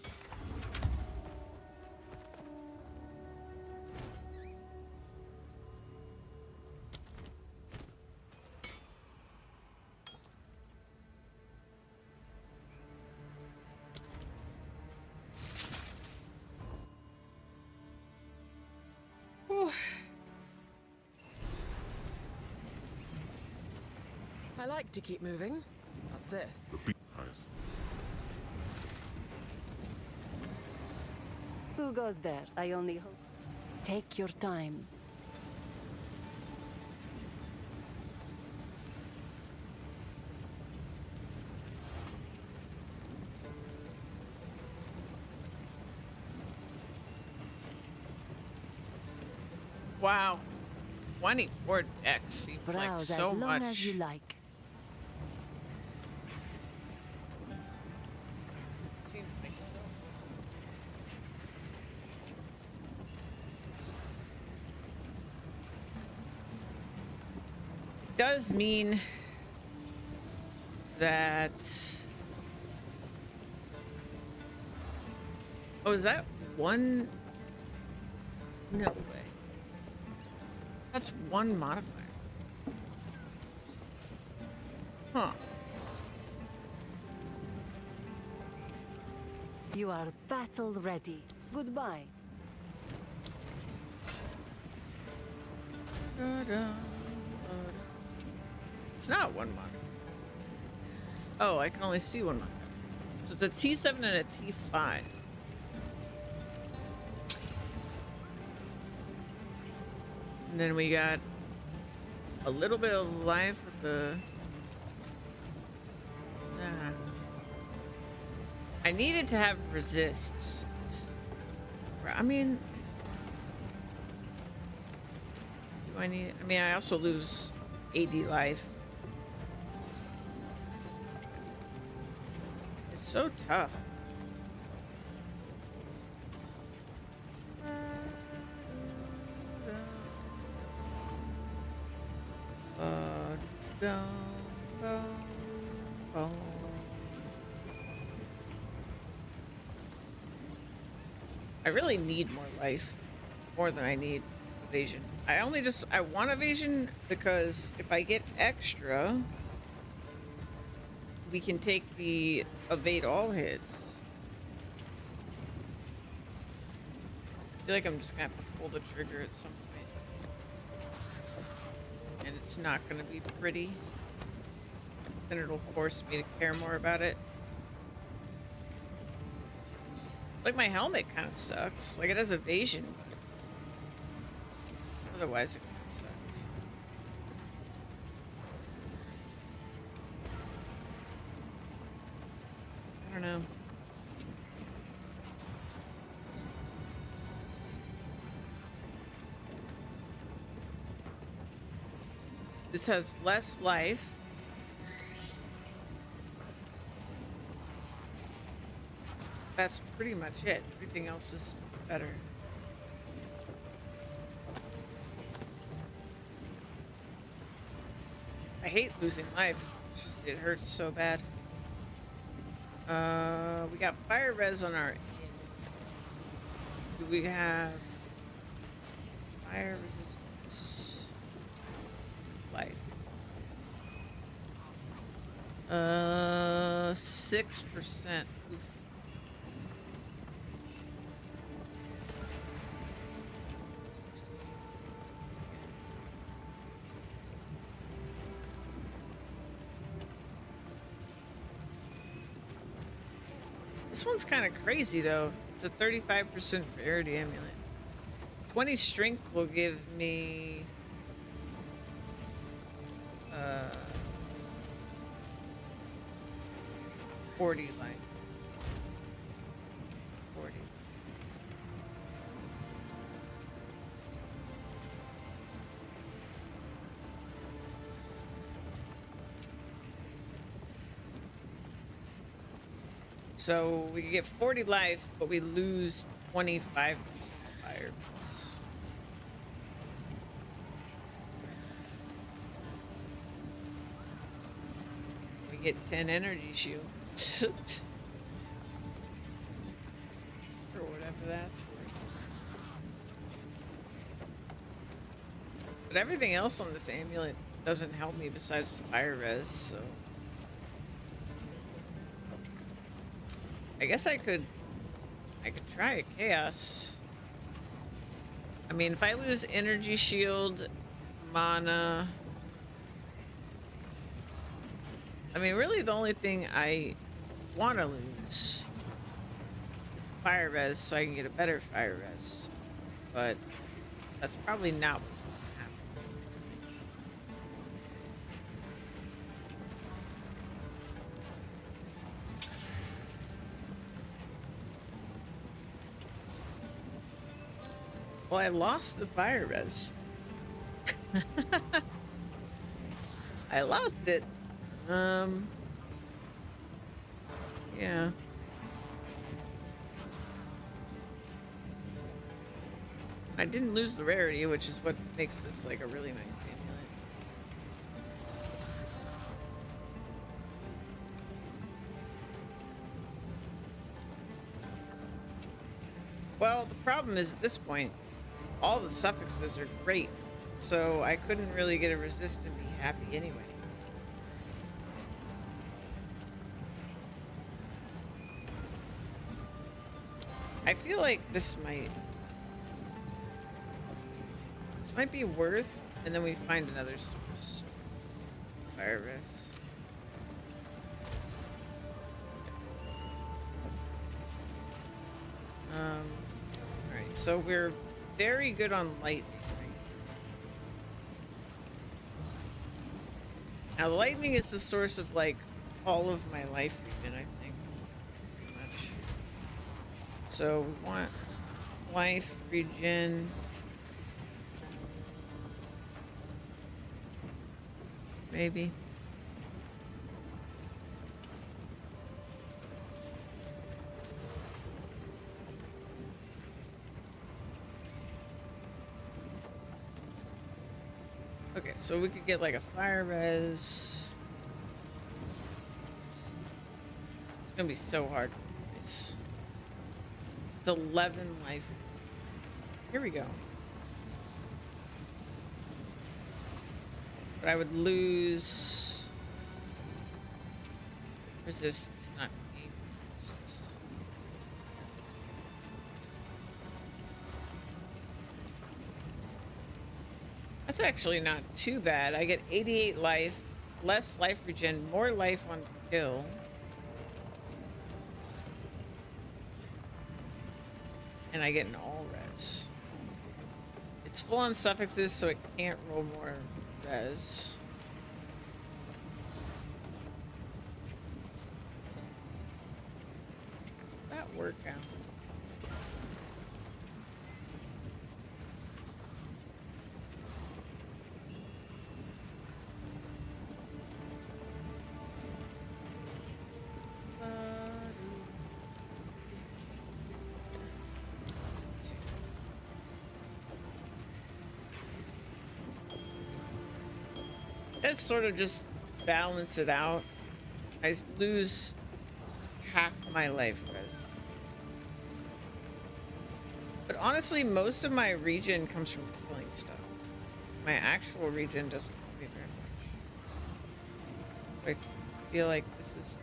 Whew. I like to keep moving, but this... Nice. Who goes there? I only hope. Take your time. Wow. 24 decks seems like Browse so as long much. as you like. Seems like so. Does mean that. Oh, is that one? No way. That's one modifier. Huh. You are battle ready. Goodbye. It's not one modifier. Oh, I can only see one modifier. So it's a T7 and a T5. And then we got a little bit of life with the... I needed to have resists. I mean... Do I need... I mean, I also lose 80 life. It's so tough. I really need more life, more than I need evasion. I want evasion because if I get extra, we can take the evade all hits. I feel like I'm just gonna have to pull the trigger at some point. And it's not gonna be pretty. Then it'll force me to care more about it. Like, my helmet kind of sucks. Like, it has evasion. Otherwise, it kind of sucks. I don't know. This has less life. That's pretty much it. Everything else is better. I hate losing life. It's just, it hurts so bad. We got fire res on our... Do we have fire resistance? Life. 6%. Oof. This one's kind of crazy, though. It's a 35% rarity amulet. 20 strength will give me... 40 life. 40. So we get 40 life, but we lose 25% fire. We get 10 energy shield. Or whatever that's worth. But everything else on this amulet doesn't help me besides fire res, so... I guess I could try a chaos. I mean, if I lose energy shield, mana... I mean, really the only thing I want to lose is the fire res so I can get a better fire res. But that's probably not what's going to happen. Well, I lost the fire res. I lost it. Yeah. I didn't lose the rarity, which is what makes this like a really nice amulet. Well, the problem is at this point, all the suffixes are great, so I couldn't really get a resist and be happy anyway. I feel like this might be worth, and then we find another source. Fire res. All right, so we're very good on lightning. Now, lightning is the source of like all of my life regen, I think. Pretty much. So we want life regen. Maybe. Okay, so we could get like a fire res. It's gonna be so hard. It's 11 life. Here we go. But I would lose resist, not gain resists. That's actually not too bad. I get 88 life, less life regen, more life on kill. And I get an all res. It's full on suffixes, so it can't roll more res. That work out. Let's sort of just balance it out. I lose half my life res. But honestly, most of my regen comes from killing stuff. My actual regen doesn't help me very much. So I feel like this is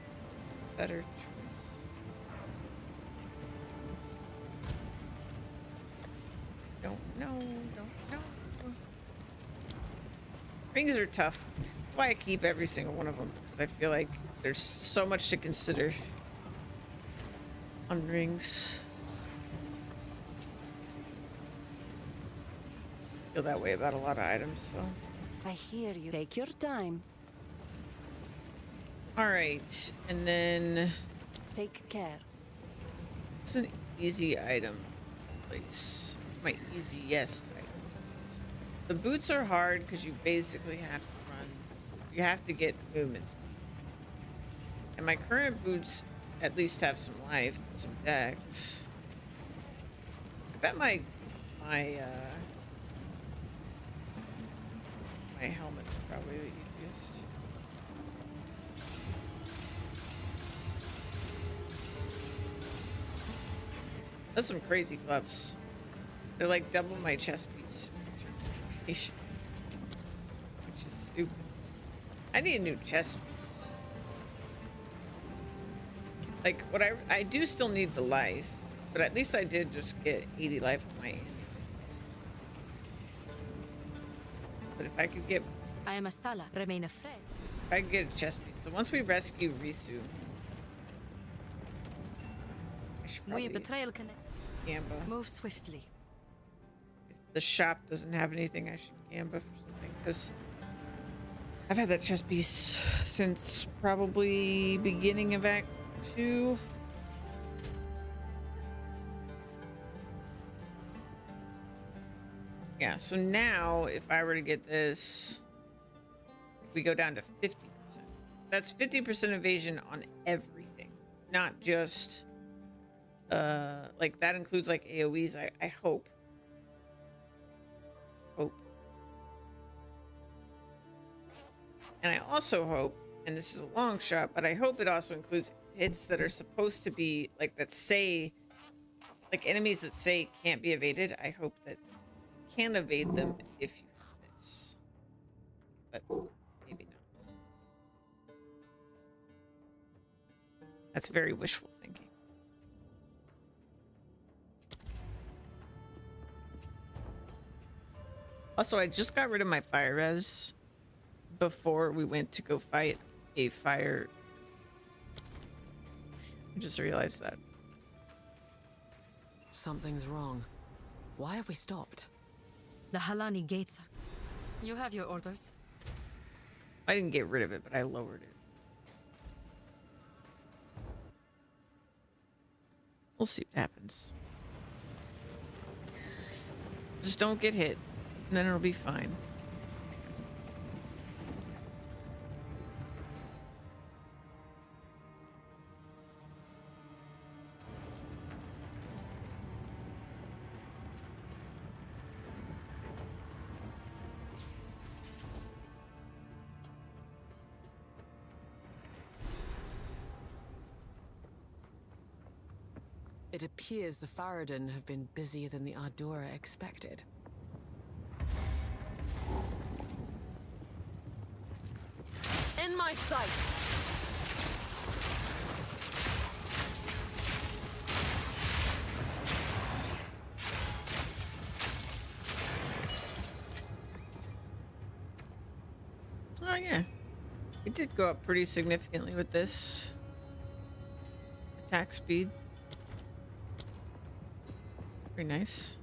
a better choice. Don't know. Rings are tough. That's why I keep every single one of them, because I feel like there's so much to consider on rings. I feel that way about a lot of items, so. I hear you. Take your time. All right, and then Take care. it's an easy item place. It's my easiest item. The boots are hard because you basically have to run. You have to get movement speed. And my current boots at least have some life and some dex. I bet my helmet's probably the easiest. That's some crazy gloves. They're like double my chest piece. Which is stupid. I need a new chest piece. Like, what I do still need the life, but at least I did just get 80 life on my end. But if I could get... I am a Sala. Remain a friend. If I could get a chest piece. So once we rescue Risu... I should We probably betrayal connect. Gamba. Move swiftly. If the shop doesn't have anything, I should Gamba for something, because I've had that chest piece since probably beginning of Act 2. Yeah, so now if I were to get this, we go down to 50%. That's 50% evasion on everything, not just like that includes like AoEs. I hope. And I also hope, and this is a long shot, but I hope it also includes hits that are supposed to be like that say, like enemies that say can't be evaded. I hope that you can evade them if you have this, but maybe not. That's very wishful thinking. Also, I just got rid of my fire res before we went to go fight a fire. I just realized that. something's wrong. Why have we stopped? The Halani gates are... You have your orders. I didn't get rid of it, but I lowered it. We'll see what happens. Just don't get hit, and then it'll be fine. It appears the Farad'n have been busier than the Ardora expected. In my sights! Oh yeah, it did go up pretty significantly with this attack speed. Very nice.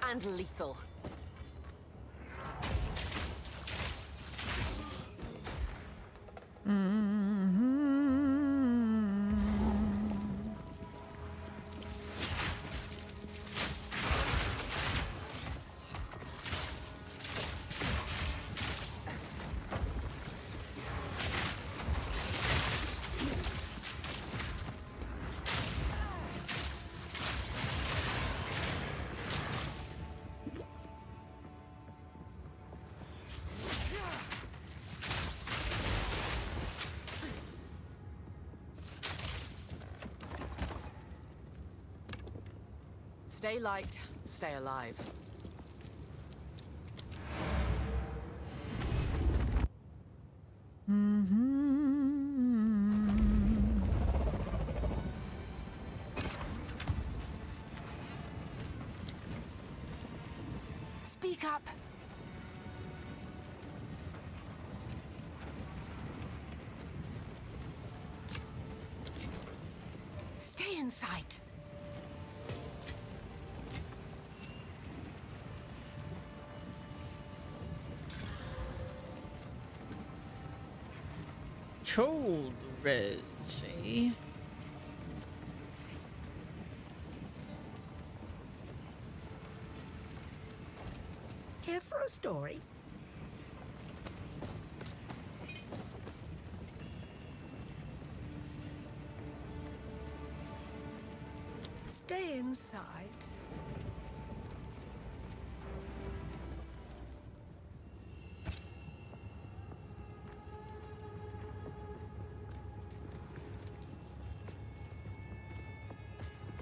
And lethal. Stay light, stay alive. Speak up. Stay in sight. Cold res, eh? Care for a story? Stay inside.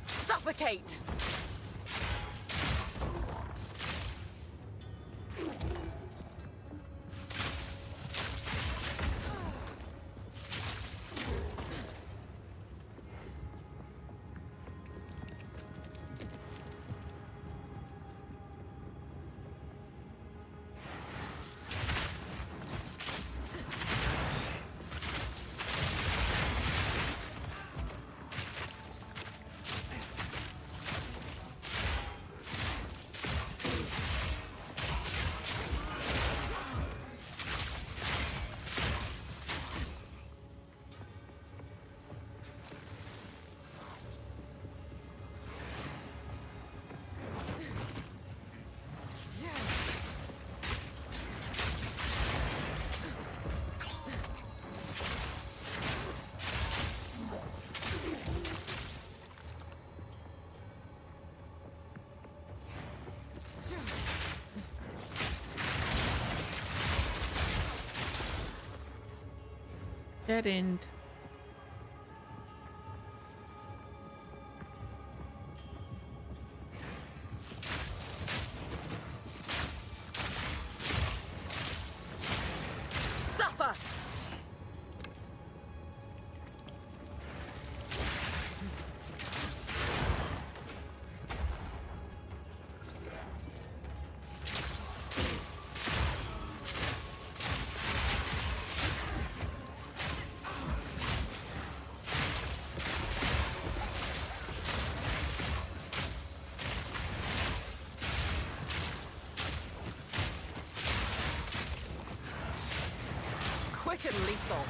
Suffocate! Dead end. Suffer! Quick and lethal.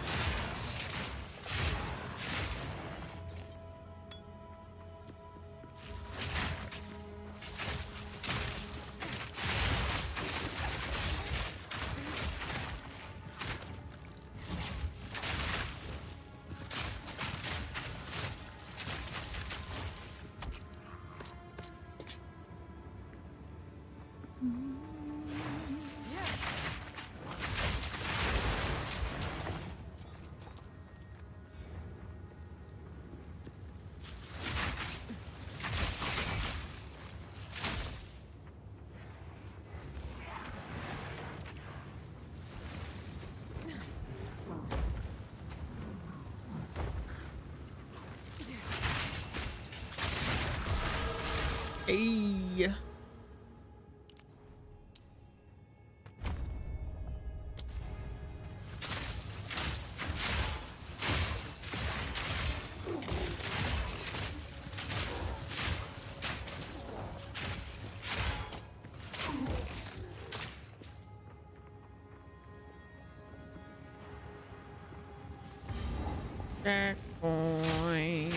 Hey. Checkpoint.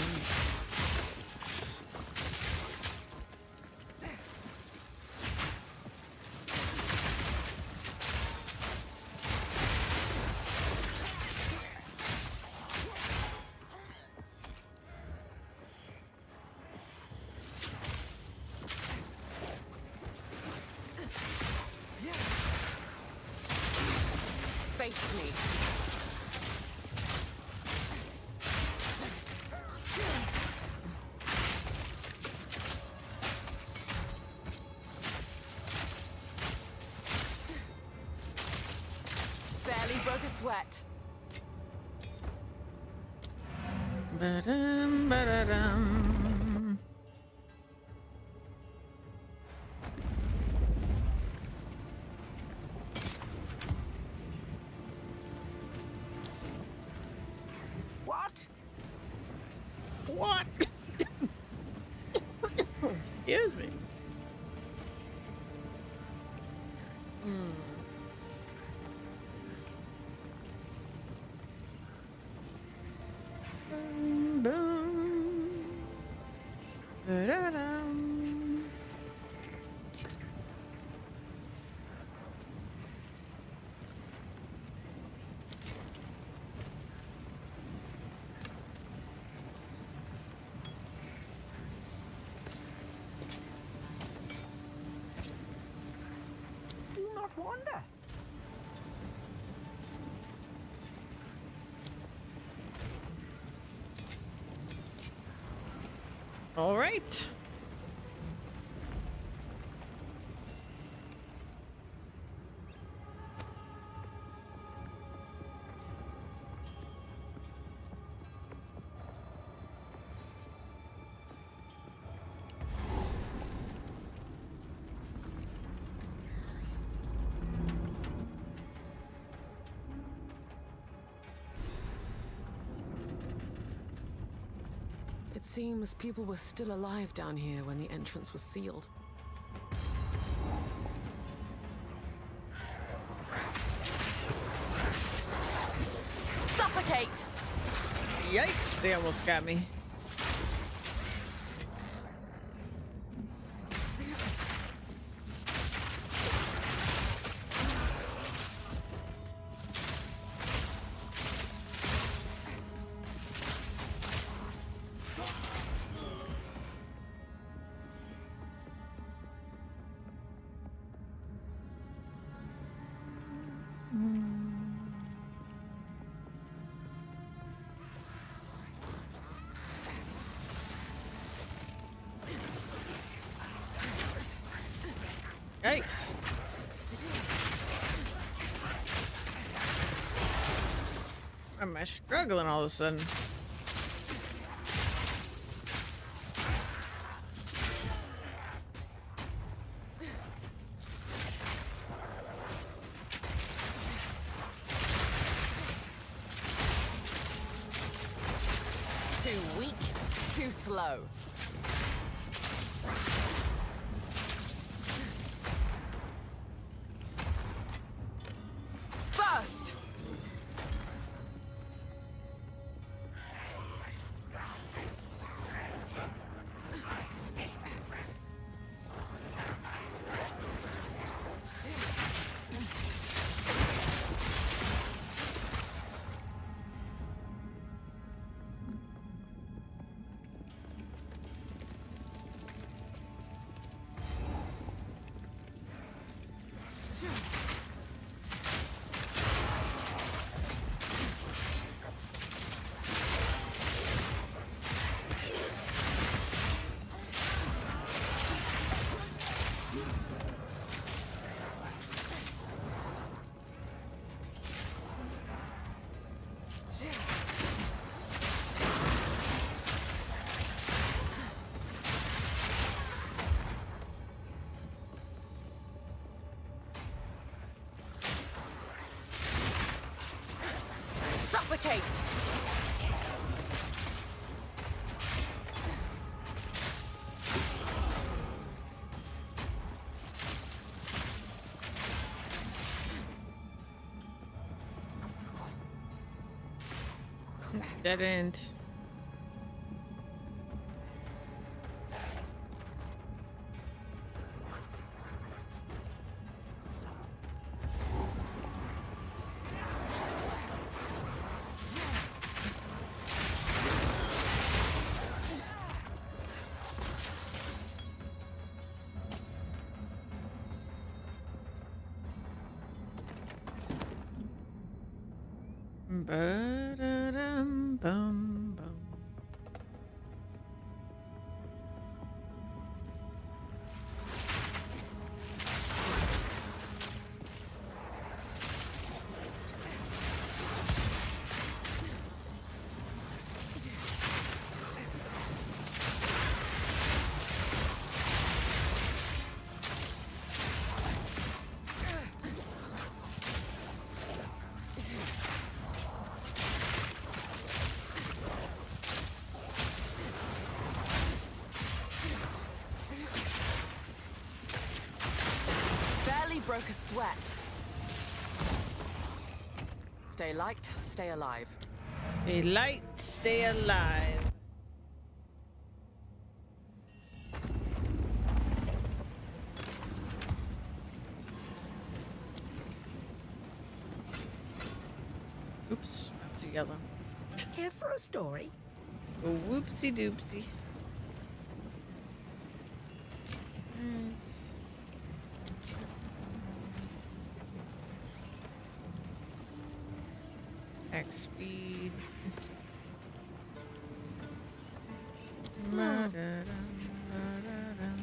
Face me. Barely broke a sweat. Ba-dum, ba-da-dum. What? What? Excuse me. Boom, boom. Ba-da-dum. Do not wander. All right. It seems people were still alive down here when the entrance was sealed. Suffocate! Yikes, they almost got me. Yikes. Why am I struggling all of a sudden? Too weak, too slow. First! Suffocate! Dead end. Ba-da-dum, bum, bum. Barely broke a sweat. Stay light, stay alive. Stay light, stay alive. Oops, that's a yellow. Here for a story? Oh, whoopsie doopsie. X speed. Ba-da-dum, ba-da-dum,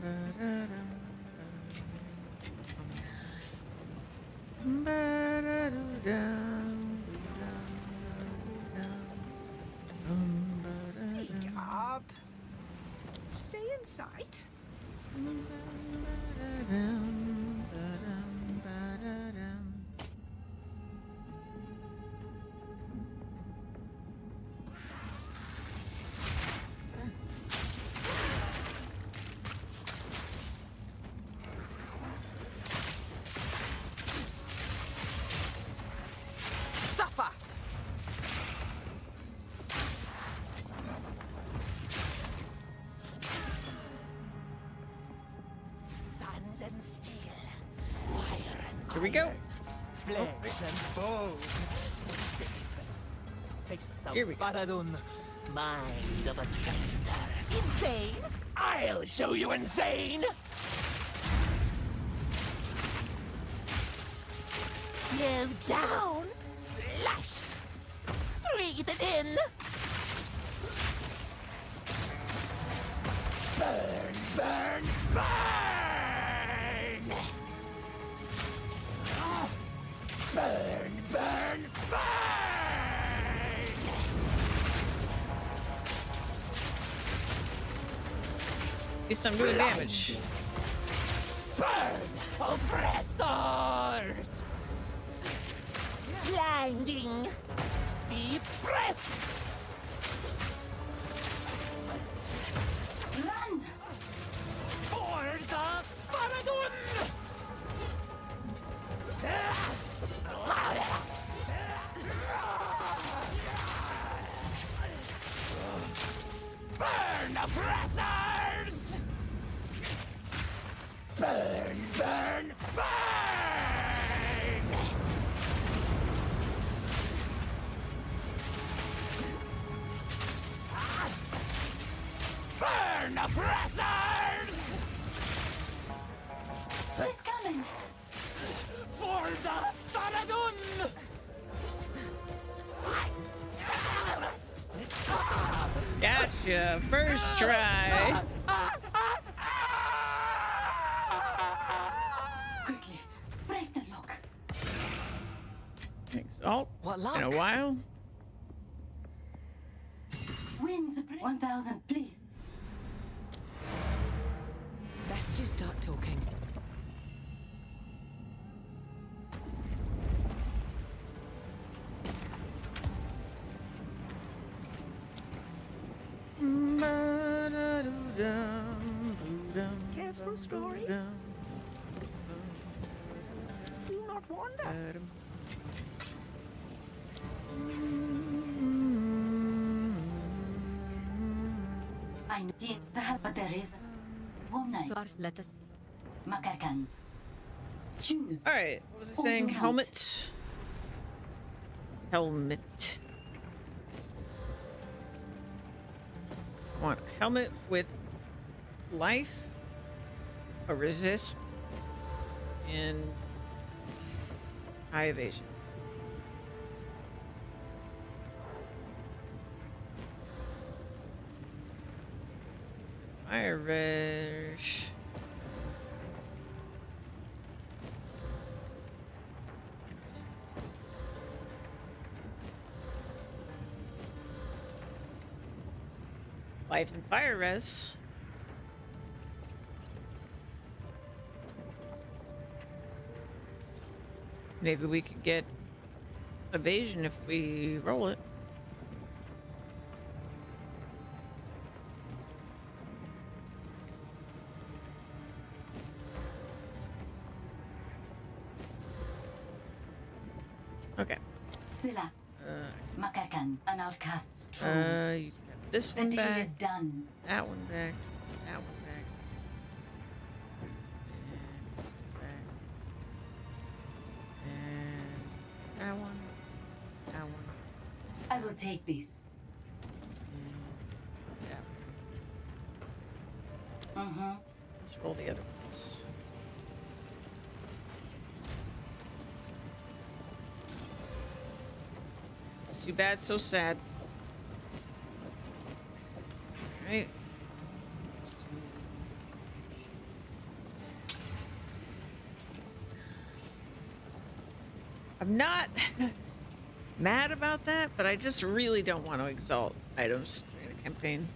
ba-da-dum, ba-da-dum, ba-da-dum, Speak up. Stay in sight. ba-da-dum, ba-dum, ba-da-dum. Suffer! Sand and steel. Fire and Here we go. Flesh and bone. Face of Here we go. Baradun, mind of a traitor. insane. I'll show you insane! Slow down. Flash. Breathe it in. Burn, burn, burn! At least I'm doing damage. Burn, oppressors! Blinding! Be breath! Run! For the Faradun! Burn, oppressors! Burn, burn, burn! Burn, oppressors! It's coming. For the Faradun! Gotcha. First try. Quickly, break the lock. Exalt. What luck? In a while. Winds 1,000, please. Best you start talking. Careful, story. Do not wander. I know the help, but there is one night. Source lettuce. Makarkan. Choose. All right. What was it Or saying? do not. Helmet. Helmet. I want a helmet with life, a resist, and high evasion. Irish. Life and fire res. Maybe we could get evasion if we roll it. Okay. Silla. Makarkan, an outcast's truth. You can have this The one deal back, is done. that one back, that one back, and that one, that one, I will take this. and that one. Mm-hmm. Let's roll the other ones. It's too bad, so sad. Alright. Let's do- I'm not mad about that, but I just really don't want to exalt items during a campaign.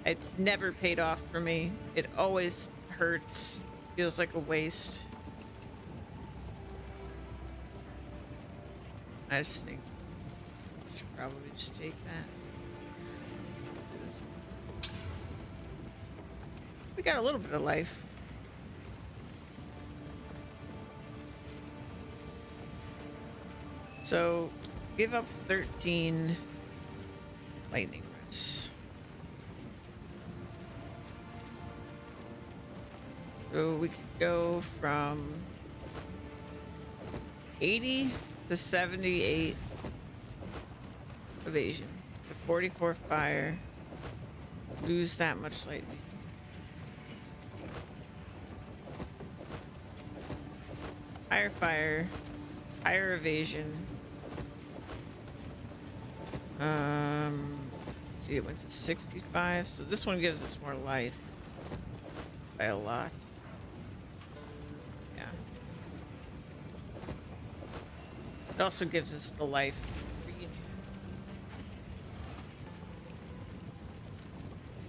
It's never paid off for me. It always hurts. Feels like a waste. I just think I should probably just take that. Do this one. We got a little bit of life. So, give up 13 lightning res. So we could go from 80 to 78 evasion, to 44 fire, lose that much lightning. Higher fire, higher evasion. See, it went to 65, so this one gives us more life by a lot. Yeah. It also gives us the life region.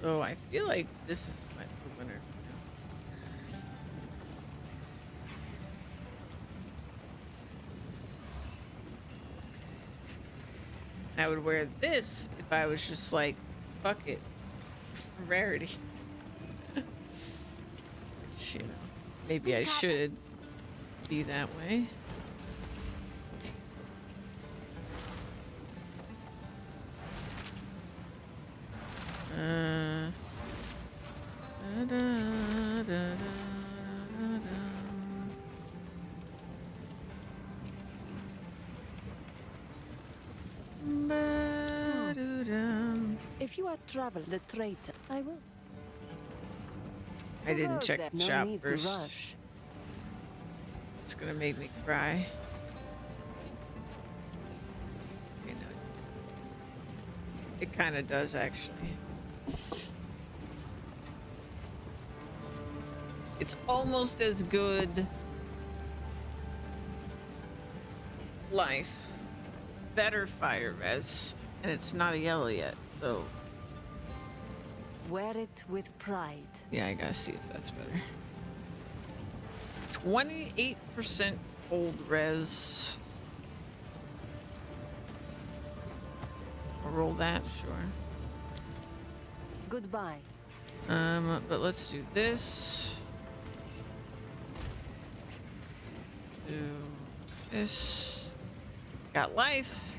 So I feel like this is the winner for now. I would wear this if I was just like, fuck it. Rarity. Which, you know, maybe I should be that way. If you are travel the traitor, I will. I didn't check the shop need first. to rush. It's gonna make me cry. You know, it kind of does actually. It's almost as good life, better fire res, and it's not a yellow yet, so Wear it with pride. yeah, I gotta see if that's better. 28% cold res. I'll roll that, sure. Goodbye. But let's do this. Do this. Got life.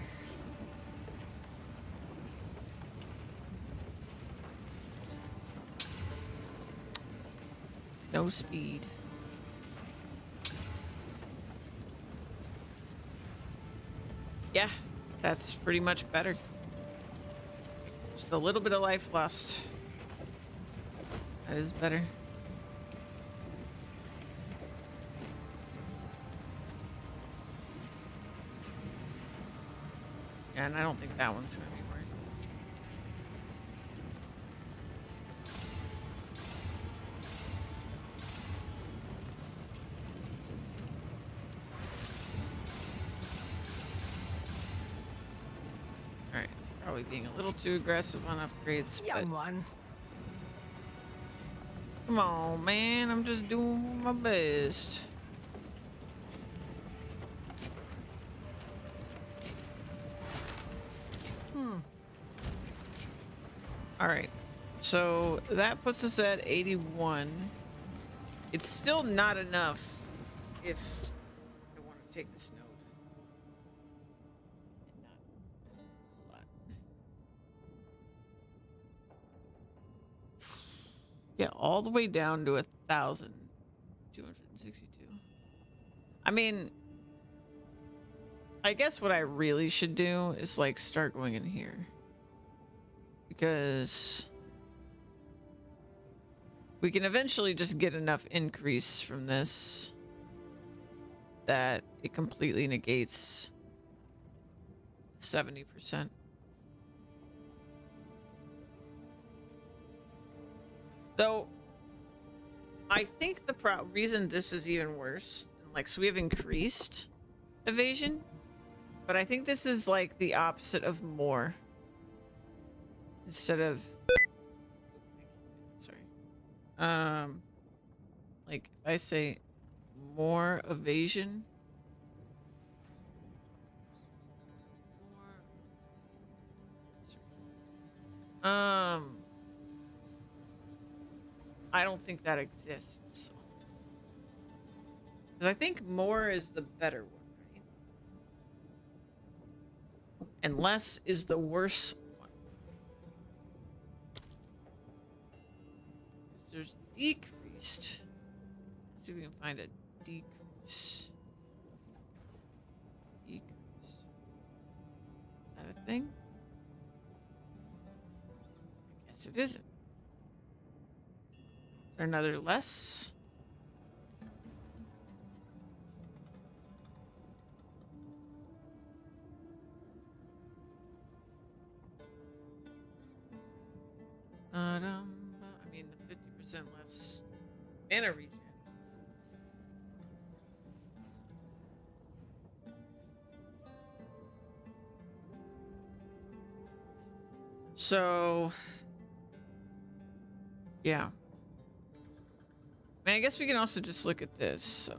No speed. Yeah, that's pretty much better. Just a little bit of life lost. That is better. And I don't think that one's gonna be worse. Alright, probably being a little too aggressive on upgrades, but Young one. come on, man, I'm just doing my best. All right, so that puts us at 81. It's still not enough if I want to take this note. And not a lot. Yeah, all the way down to 1,262. I mean, I guess what I really should do is like start going in here. Because we can eventually just get enough increase from this that it completely negates 70%. Though, I think the reason this is even worse, like, so we have increased evasion, but I think this is like the opposite of more. Instead of, sorry, like if I say more evasion, I don't think that exists. Because I think more is the better one, right? And less is the worse one. Because there's decreased. Let's see if we can find a decrease. Decreased. Is that a thing? I guess it isn't. Is there another less? I mean, the 50% less mana regen. So Yeah. I mean, I guess we can also just look at this. So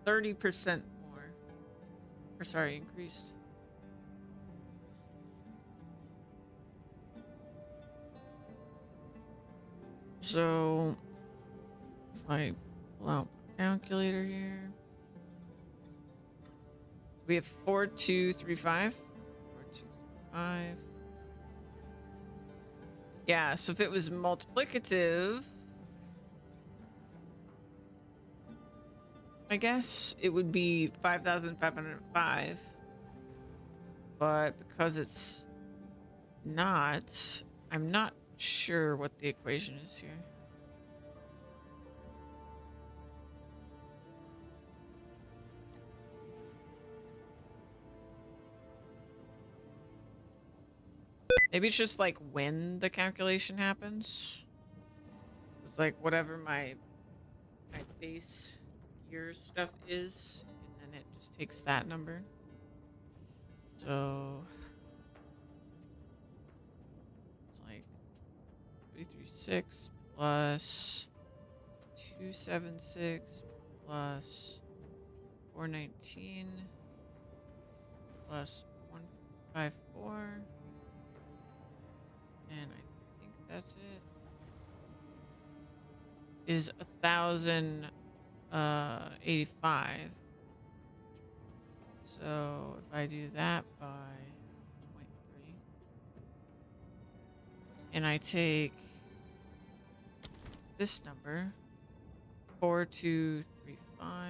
30% more. Or sorry, increased. So if I pull out my calculator here, we have 4235. 4235. Yeah, so if it was multiplicative, I guess it would be 5,505. But because it's not, I'm not sure what the equation is here. Maybe it's just like when the calculation happens. It's like whatever my base year stuff is, and then it just takes that number. So it's like 336 plus 276 plus 419 plus 154. And I think that's it. Is 1,085. So if I do that by 0.3, and I take this number, 4235,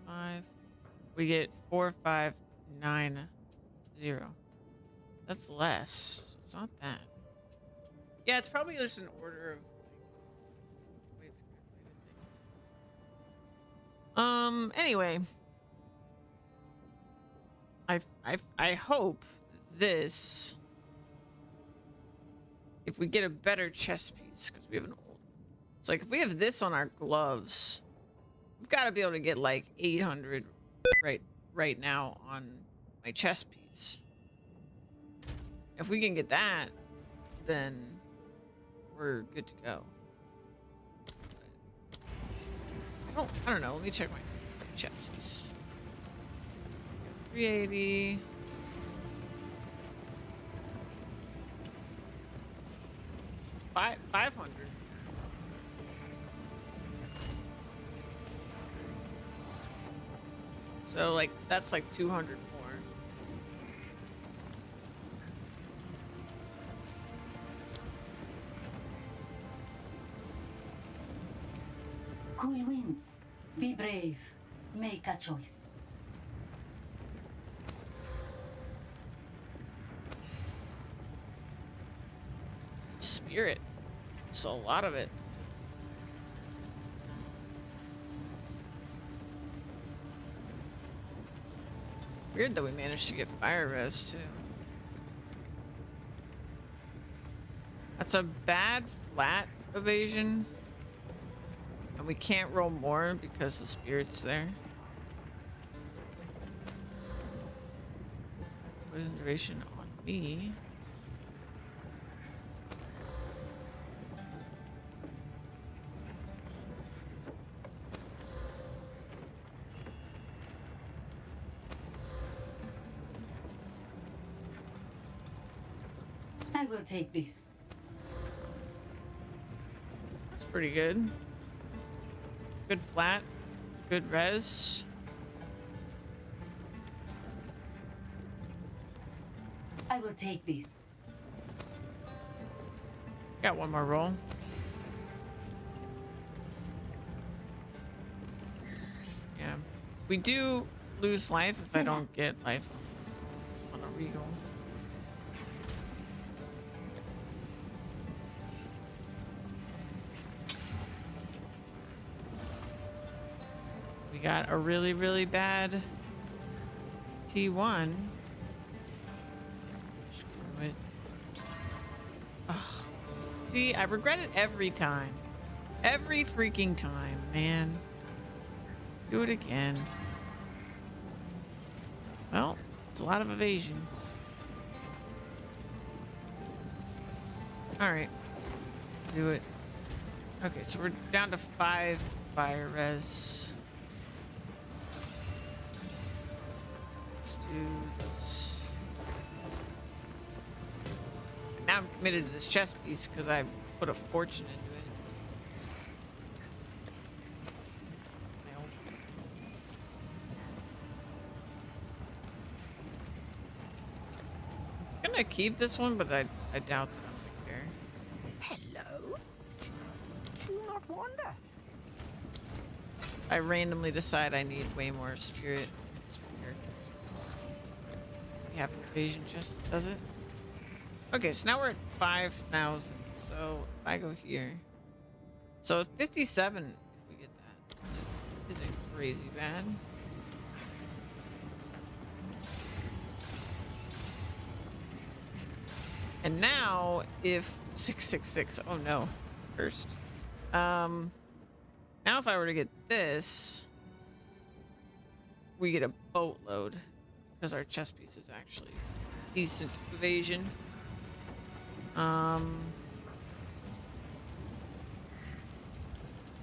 4235, we get 4590. That's less. It's not that. Yeah, it's probably just an order of like way it's calculated thing. Anyway, I hope this, if we get a better chess piece, because we have an old. It's like if we have this on our gloves, we've got to be able to get like 800 right now on my chess piece. If we can get that, then we're good to go. But I don't know. Let me check my chests. 380. $500. So like that's like 200 more. Cool winds. Be brave. Make a choice. Spirit. It's a lot of it. Weird that we managed to get fire res too. That's a bad flat evasion. And we can't roll more because the spirit's there. Poison duration on me. I will take this. That's pretty good. Good flat. Good res. I will take this. Got one more roll. Yeah. We do lose life if I don't get life on a regal. We got a really, really bad T1. Screw it. Ugh. See, I regret it every time. Every freaking time, man. Do it again. Well, it's a lot of evasion. All right. Do it. Okay, so we're down to 5 fire res. Let's do this. Now I'm committed to this chest piece because I put a fortune into it. I'm gonna keep this one, but I doubt that I'm gonna care. Hello? Do not wander. I randomly decide I need way more spirit. We have an evasion chest, does it? Okay, so now we're at 5,000. So if I go here, so 57. If we get that, isn't crazy bad. And now if 666, oh no, first. Now if I were to get this, we get a boatload because our chest piece is actually decent evasion. Yeah,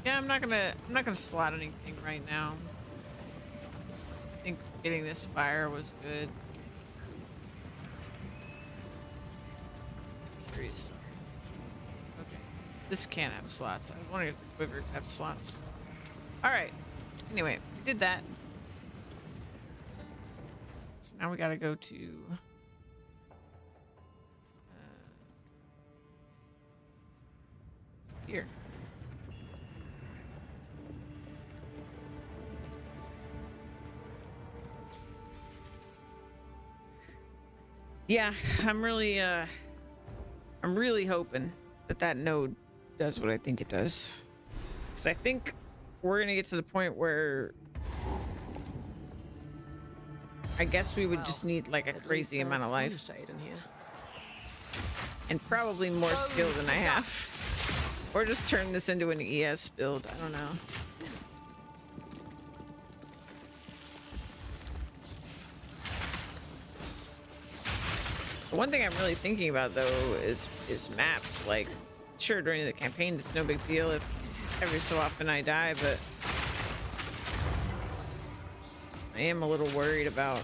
I'm not gonna slot anything right now. I think getting this fire was good. Curious. Okay, this can't have slots. I was wondering if the quiver could have slots. All right. Anyway, we did that. So now we gotta go to here. Yeah, I'm really hoping that that node does what I think it does. Because I think we're gonna get to the point where I guess we would just need like a crazy amount of life. In here. And probably more skill than I have. Or just turn this into an ES build. I don't know. The one thing I'm really thinking about though is maps. Like, sure, during the campaign it's no big deal if every so often I die, but I am a little worried about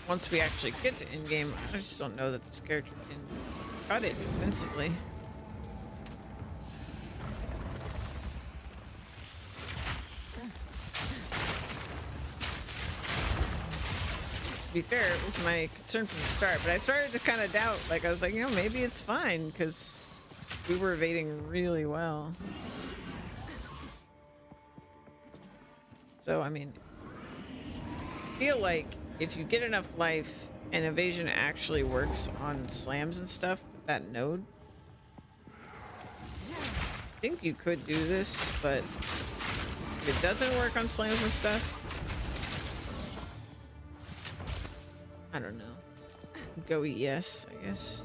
once we actually get to in-game. I just don't know that this character can cut it defensively. To be fair, it was my concern from the start, but I started to kind of doubt. Like, I was like, you know, maybe it's fine because we were evading really well. So, I mean, I feel like if you get enough life and evasion actually works on slams and stuff with that node, I think you could do this, but if it doesn't work on slams and stuff, I don't know. Go ES, I guess.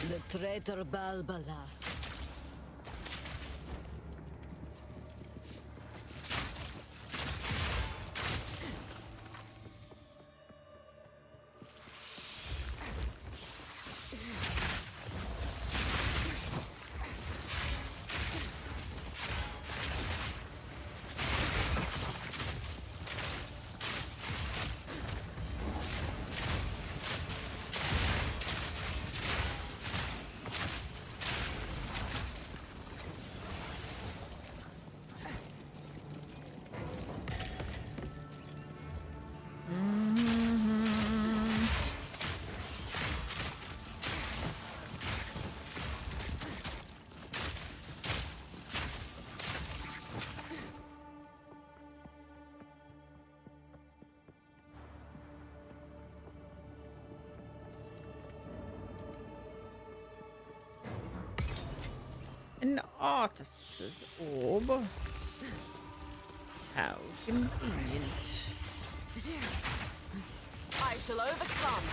The traitor Balbala. An artificer's orb. How convenient. I shall overcome.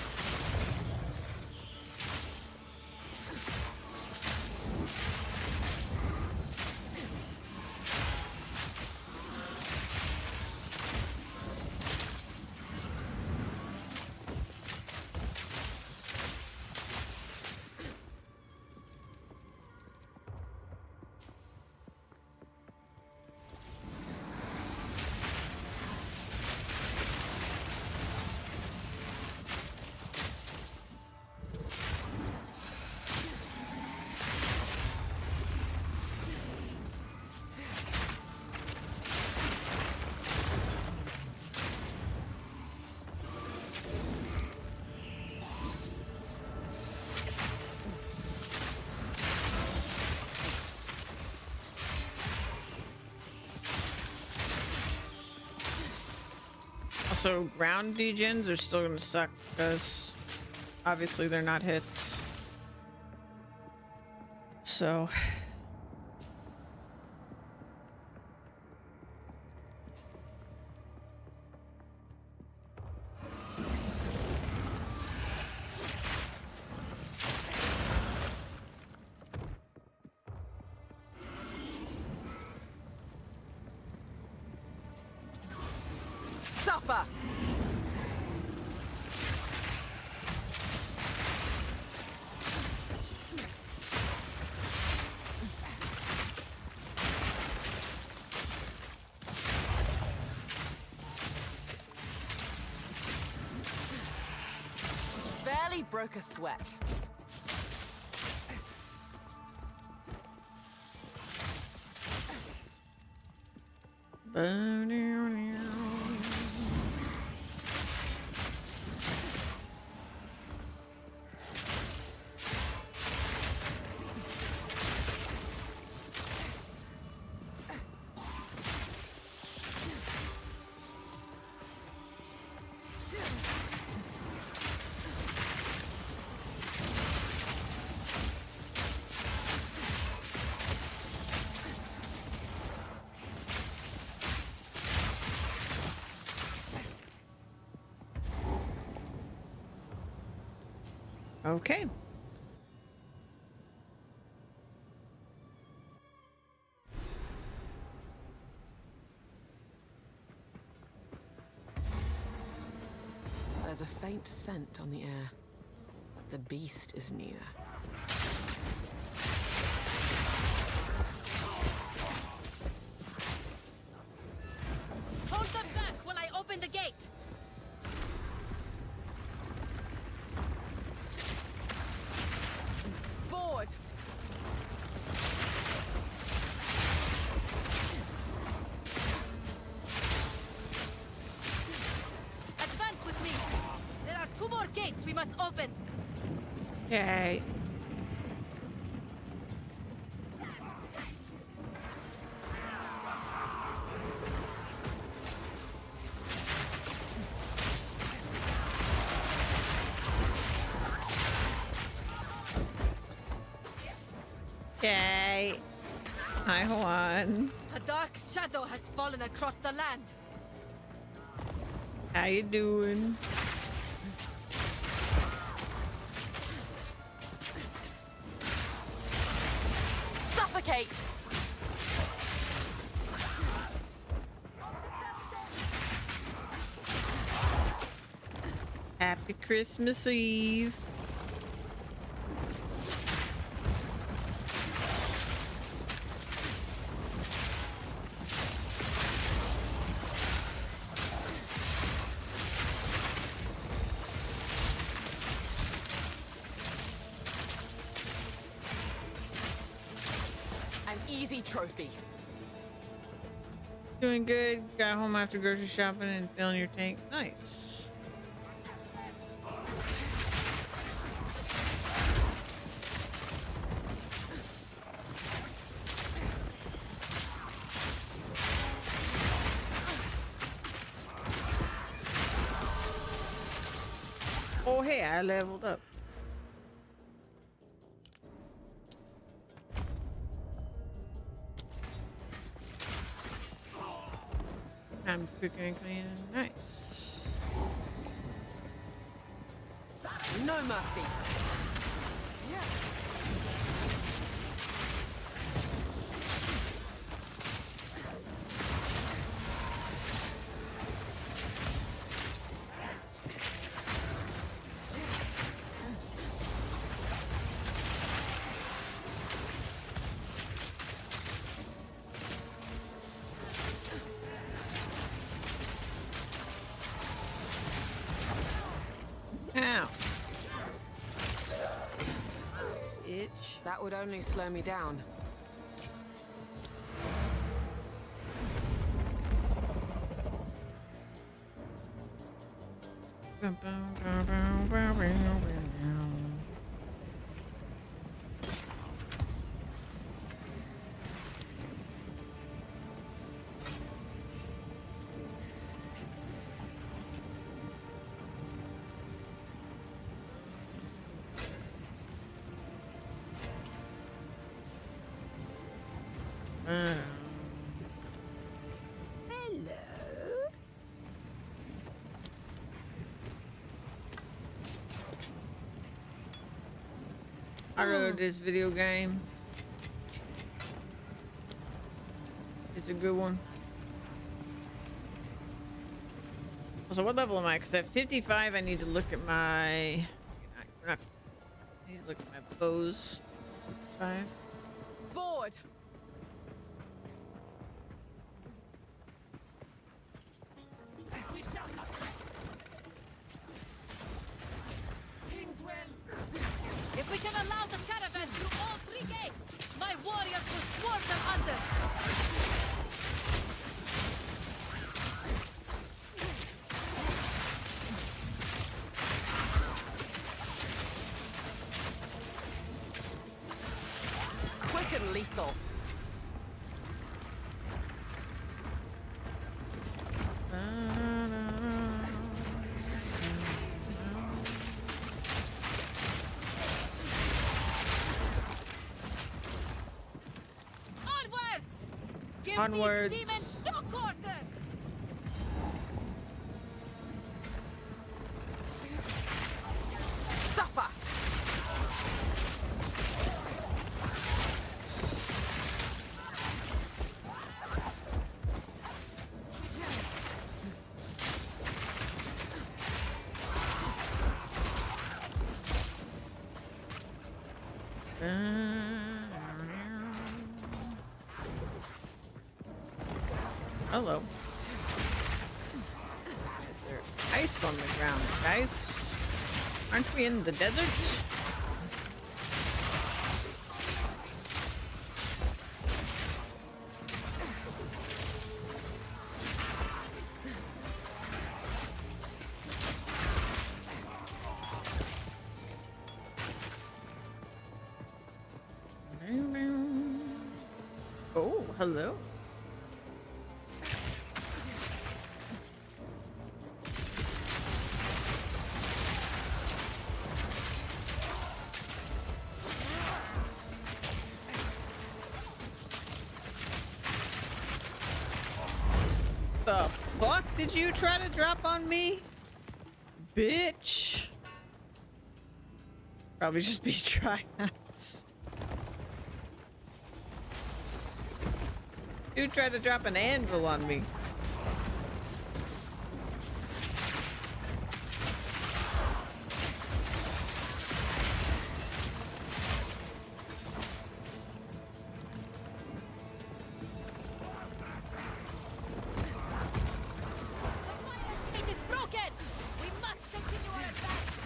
Also, ground degens are still gonna suck because obviously they're not hits. So Supper! Barely broke a sweat. okay. There's a faint scent on the air. The beast is near. Hold them back while I open the gate! Forward! Advance with me! There are 2 more gates we must open! Okay. Okay. Hi, Juan. A dark shadow has fallen across the land. How you doing? Suffocate! Happy Christmas Eve. An easy trophy. Doing good. Got home after grocery shopping and filling your tank. Nice. Oh, hey, I leveled up. I'm cooking and cleaning. Nice. No mercy. Ow. Itch. That would only slow me down. I wrote this video game. It's a good one. So what level am I? Because at 55 I need to look at my... I need to look at my bows. 55. Forward! If we can allow the caravan through all 3 gates, my warriors will swarm them under. Quick and lethal. Onwards! Give Onwards. these demons no quarter! Supper! Hello. Is there ice on the ground, guys? Aren't we in the desert? Oh, hello. The fuck did you try to drop on me? Bitch. Probably just be tryouts. Dude tried to drop an anvil on me. It is broken! We must continue our advance!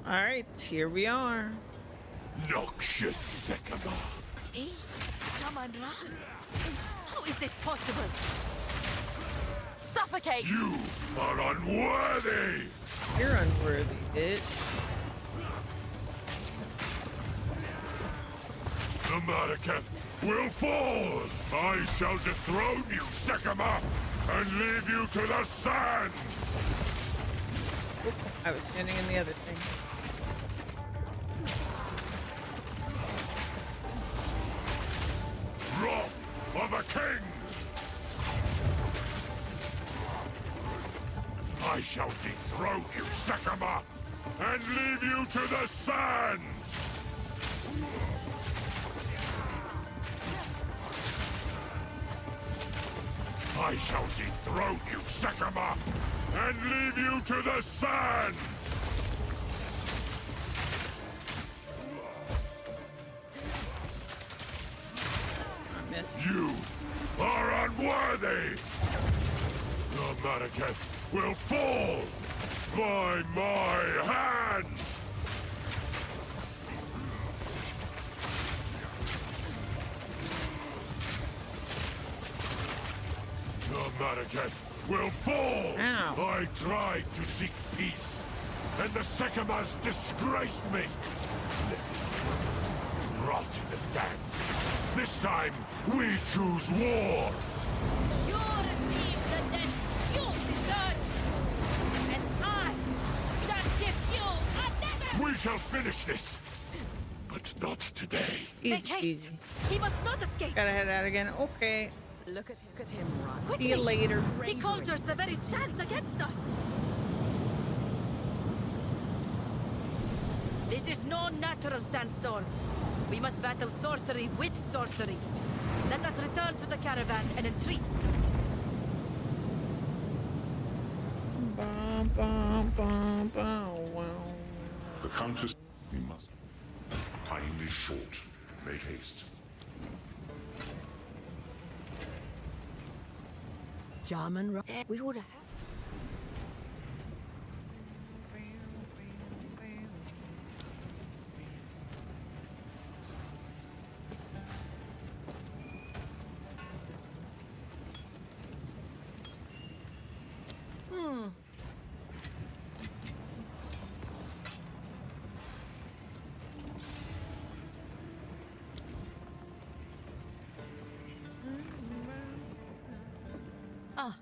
All right, here we are. Noxious Sycamore. Eh? Shaman-Ra? How is this possible? Suffocate! You are unworthy! You're unworthy, bitch. The Maracas will fall! I shall dethrone you, Sycamore, and leave you to the sands! Oop, I was standing in the other thing. Wrath of a king! I shall dethrone you, Sekama, and leave you to the sands! I shall dethrone you, Sekama, and leave you to the sands! I missed. You are unworthy! The Madaketh will fall by my hand! The Madaketh will fall! Ow. I tried to seek peace, and the Sekamas disgraced me! Rot in the sand. This time, we choose war! You receive the death you deserve! And I shall give you another! We shall finish this! But not today. Make Easy, haste! easy. He must not escape! Gotta head out again. Okay. Look at him run. See you later. He conjures the very sands against us! This is no natural sandstorm. We must battle sorcery with sorcery. Let us return to the caravan and entreat them. Bum, bum, bum, bum, wow. The Countess, we must. Time is short. Make haste. Jaman, we would have. Ah,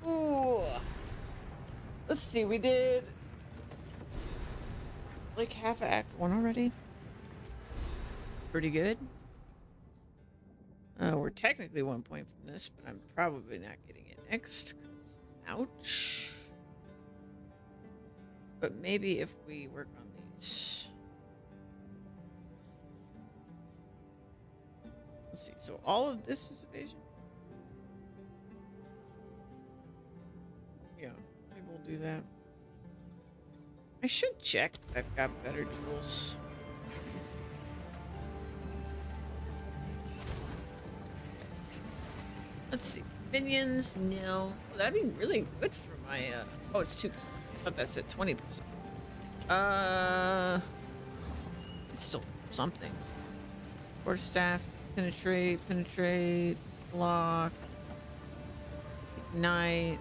Ooh. Let's see, we did like half Act 1 already. Pretty good. We're technically 1 point from this, but I'm probably not getting it next. 'Cause ouch. But maybe if we work on these. Let's see. So all of this is evasion. Yeah, maybe we'll do that. I should check if I've got better tools. Let's see. Minions, no. Well, that'd be really good for my, oh, it's 2%. I thought that said 20%. It's still something. Quarterstaff, penetrate, block, ignite,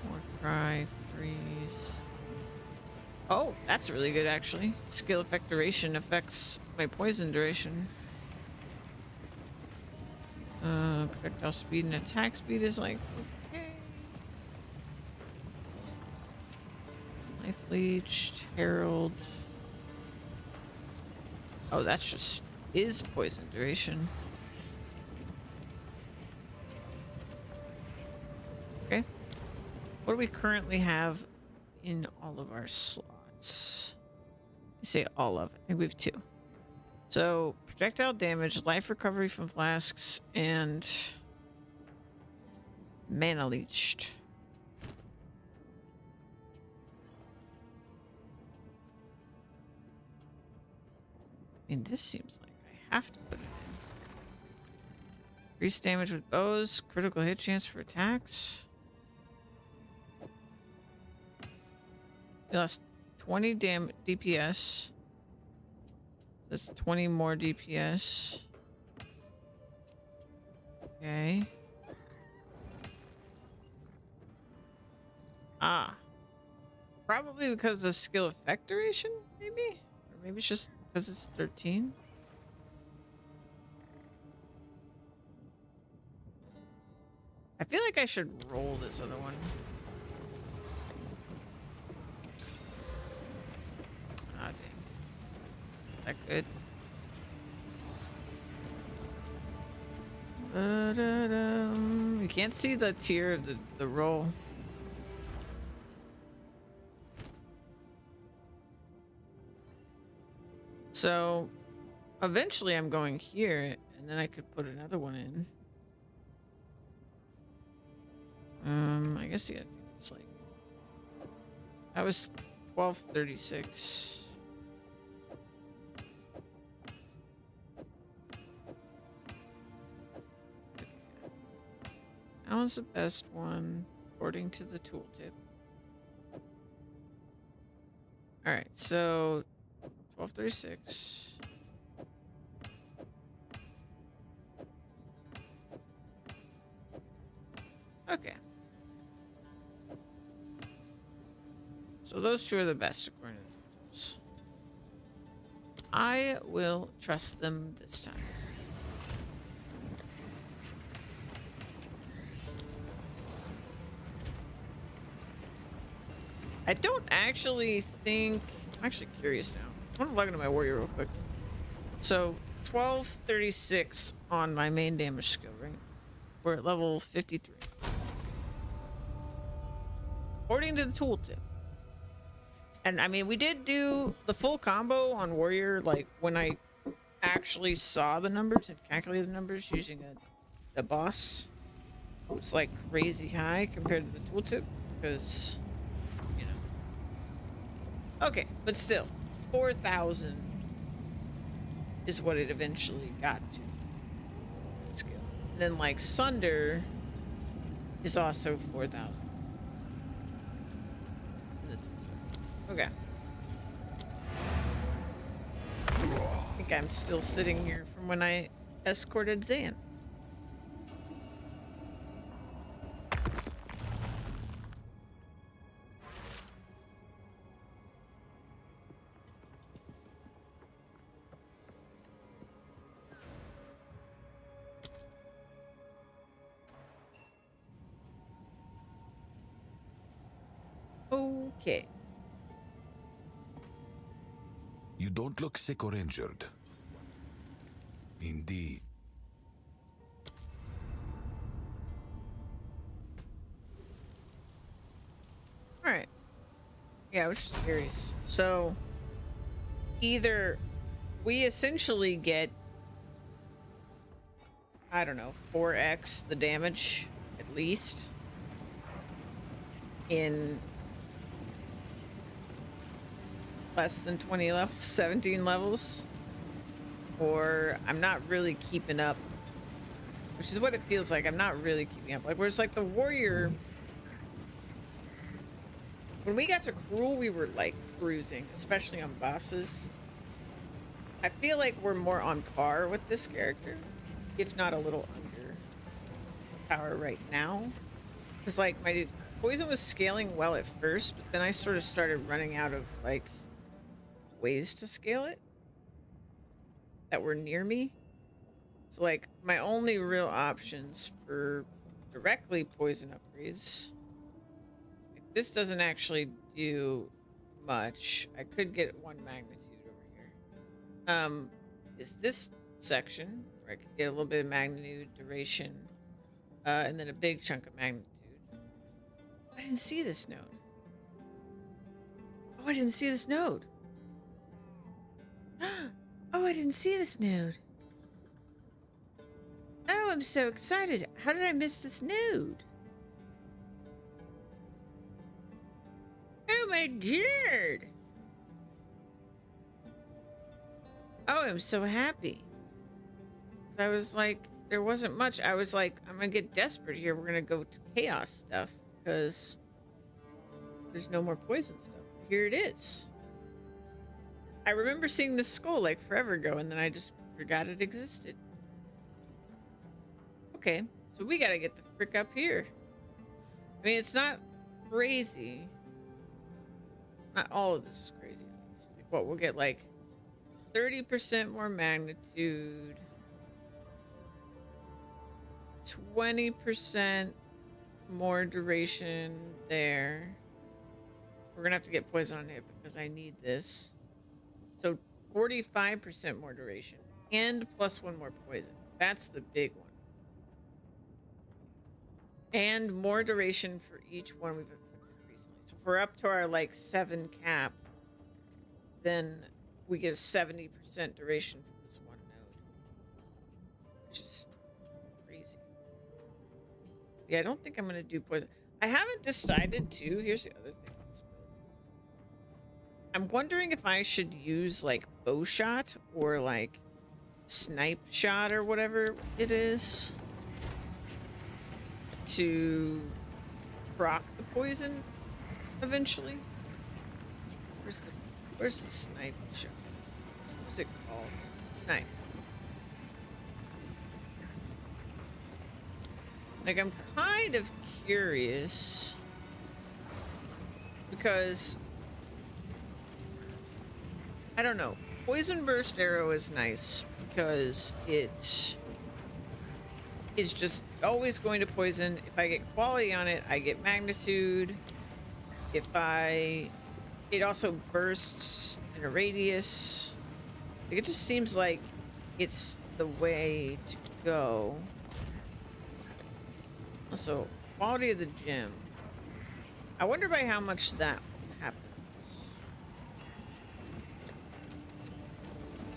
more cry, freeze. Oh, that's really good actually. Skill effect duration affects my poison duration. Projectile speed and attack speed is like, okay. Life leech, herald. Oh, that's just is poison duration. Okay. What do we currently have in all of our slots? I say all of. I think we have 2. So, projectile damage, life recovery from flasks, and mana leached. I mean, this seems like I have to put it in. Increased damage with bows, critical hit chance for attacks. You lost 20 DPS. That's 20 more DPS. Okay. Ah. Probably because of skill effect duration, maybe? Or maybe it's just because it's 13. I feel like I should roll this other one. Ah, dang. Is that good? You can't see the tier of the roll. So eventually I'm going here, and then I could put another one in. I guess yeah, it's like that was 1236. That was the best one according to the tooltip. All right, so 1236. Okay. So those two are the best according to the tooltips. I will trust them this time. I don't actually think... I'm actually curious now. I want to log into my warrior real quick. So 1236 on my main damage skill, right? We're at level 53. According to the tooltip. And I mean, we did do the full combo on warrior, like when I actually saw the numbers and calculated the numbers using a boss. It was like crazy high compared to the tooltip because, you know. Okay, but still, 4,000 is what it eventually got to. Skill. And then like Sunder is also 4,000. Okay. I think I'm still sitting here from when I escorted Zan. Okay. You don't look sick or injured. Indeed. All right. Yeah, I was just curious. So, either we essentially get, I don't know, 4x the damage, at least, in less than 20 levels, 17 levels, or I'm not really keeping up, which is what it feels like. I'm not really keeping up. Like, whereas like the warrior, when we got to Cruel, we were like cruising, especially on bosses. I feel like we're more on par with this character, if not a little under power right now. Because like my poison was scaling well at first, but then I sort of started running out of like ways to scale it that were near me. So like my only real options for directly poison upgrades, like, this doesn't actually do much. I could get one magnitude over here. Is this section where I could get a little bit of magnitude, duration, and then a big chunk of magnitude. I didn't see this node. Oh, I didn't see this node. Oh, I didn't see this node. Oh, I'm so excited. How did I miss this node? Oh my god. Oh, I'm so happy. I was like, there wasn't much. I was like, I'm gonna get desperate here. We're gonna go to chaos stuff because there's no more poison stuff. Here it is. I remember seeing this skull like forever ago, and then I just forgot it existed. Okay, so we gotta get the frick up here. I mean, it's not crazy. Not all of this is crazy. Like, what, we'll get like 30% more magnitude, 20% more duration there. We're gonna have to get poison on it because I need this. So 45% more duration and plus 1 more poison. That's the big one. And more duration for each one we've inflicted recently. So if we're up to our like 7 cap, then we get a 70% duration from this one node, which is crazy. Yeah, I don't think I'm gonna do poison. I haven't decided to. Here's the other thing with this build. I'm wondering if I should use like bow shot or like snipe shot or whatever it is to proc the poison eventually. Where's the snipe shot? What's it called? Snipe. Like, I'm kind of curious because I don't know. Poison burst arrow is nice because it is just always going to poison. If I get quality on it, I get magnitude. It also bursts in a radius. Like, it just seems like it's the way to go. Also, quality of the gem. I wonder by how much that happens.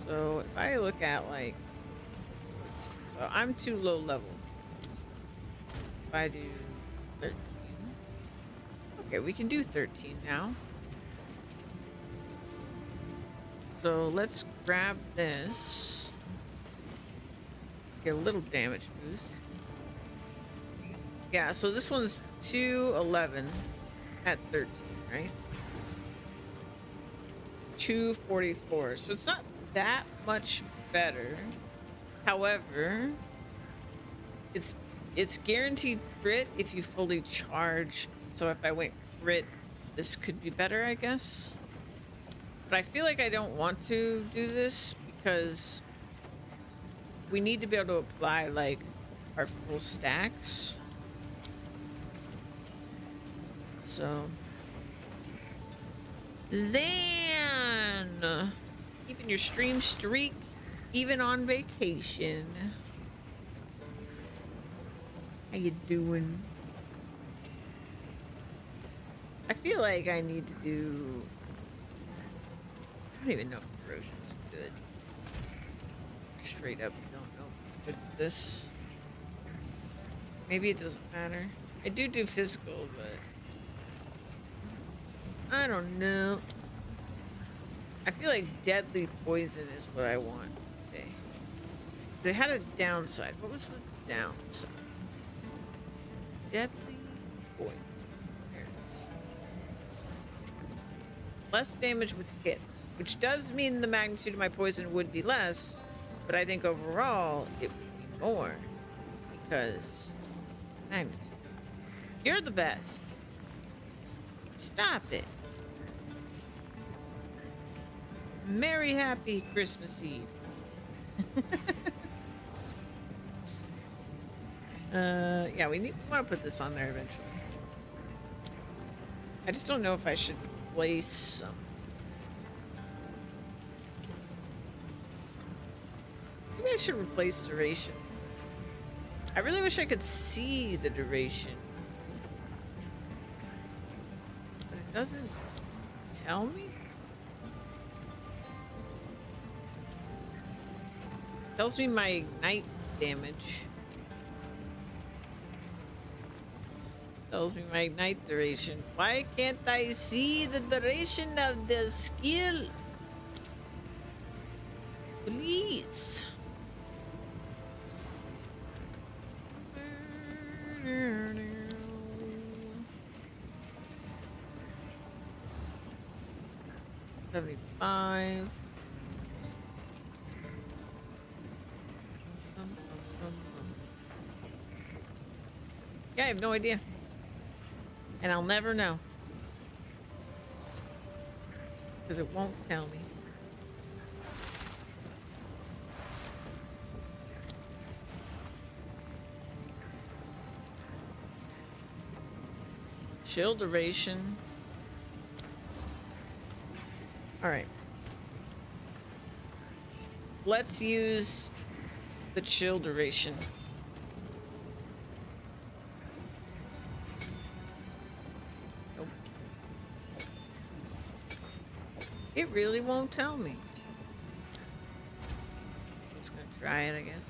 So if I look at like, so I'm too low level. If I do 13. Okay, we can do 13 now. So let's grab this. Get a little damage boost. Yeah, so this one's 211 at 13, right? 244. So it's not that much better. However, it's guaranteed crit if you fully charge. So if I went crit, this could be better, I guess. But I feel like I don't want to do this because we need to be able to apply like our full stacks. So Zan, keeping your stream streak even on vacation. How you doing? I feel like I need to do, I don't even know if corrosion is good. Straight up, don't know if it's good for this. Maybe it doesn't matter. I do physical, but I don't know. I feel like deadly poison is what I want today. But it had a downside. What was the downside? Deadly poison. There it is. Less damage with hits, which does mean the magnitude of my poison would be less, but I think overall it would be more because magnitude. You're the best. Stop it. Merry happy Christmas Eve. Yeah, we want to put this on there eventually. I just don't know if I should place some. Maybe I should replace duration. I really wish I could see the duration. But it doesn't tell me. It tells me my ignite damage. Tells me my ignite duration. Why can't I see the duration of the skill? Please. $75. Yeah, I have no idea. And I'll never know. Because it won't tell me. Chill duration. All right. Let's use the chill duration. Nope. It really won't tell me. I'm just gonna try it, I guess.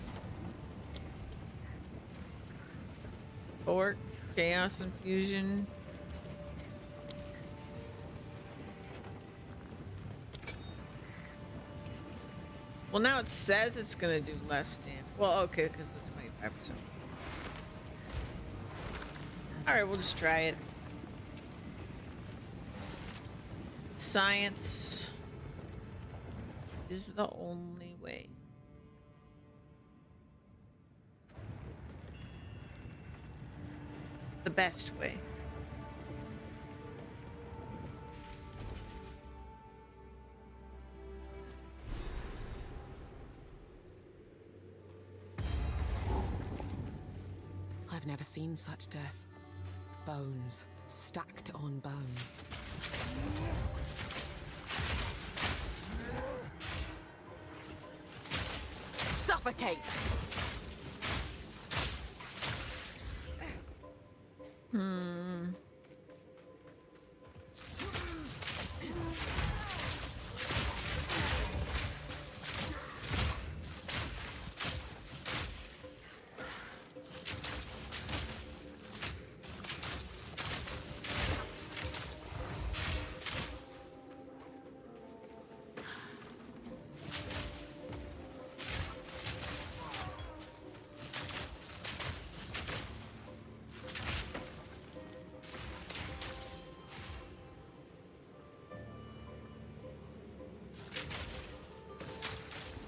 Orc, Chaos Infusion. Well, now it says it's gonna do less damage. Well, okay, because it's 25%. Alright, we'll just try it. Science is the only way. It's the best way. I've never seen such death. Bones, stacked on bones. Suffocate!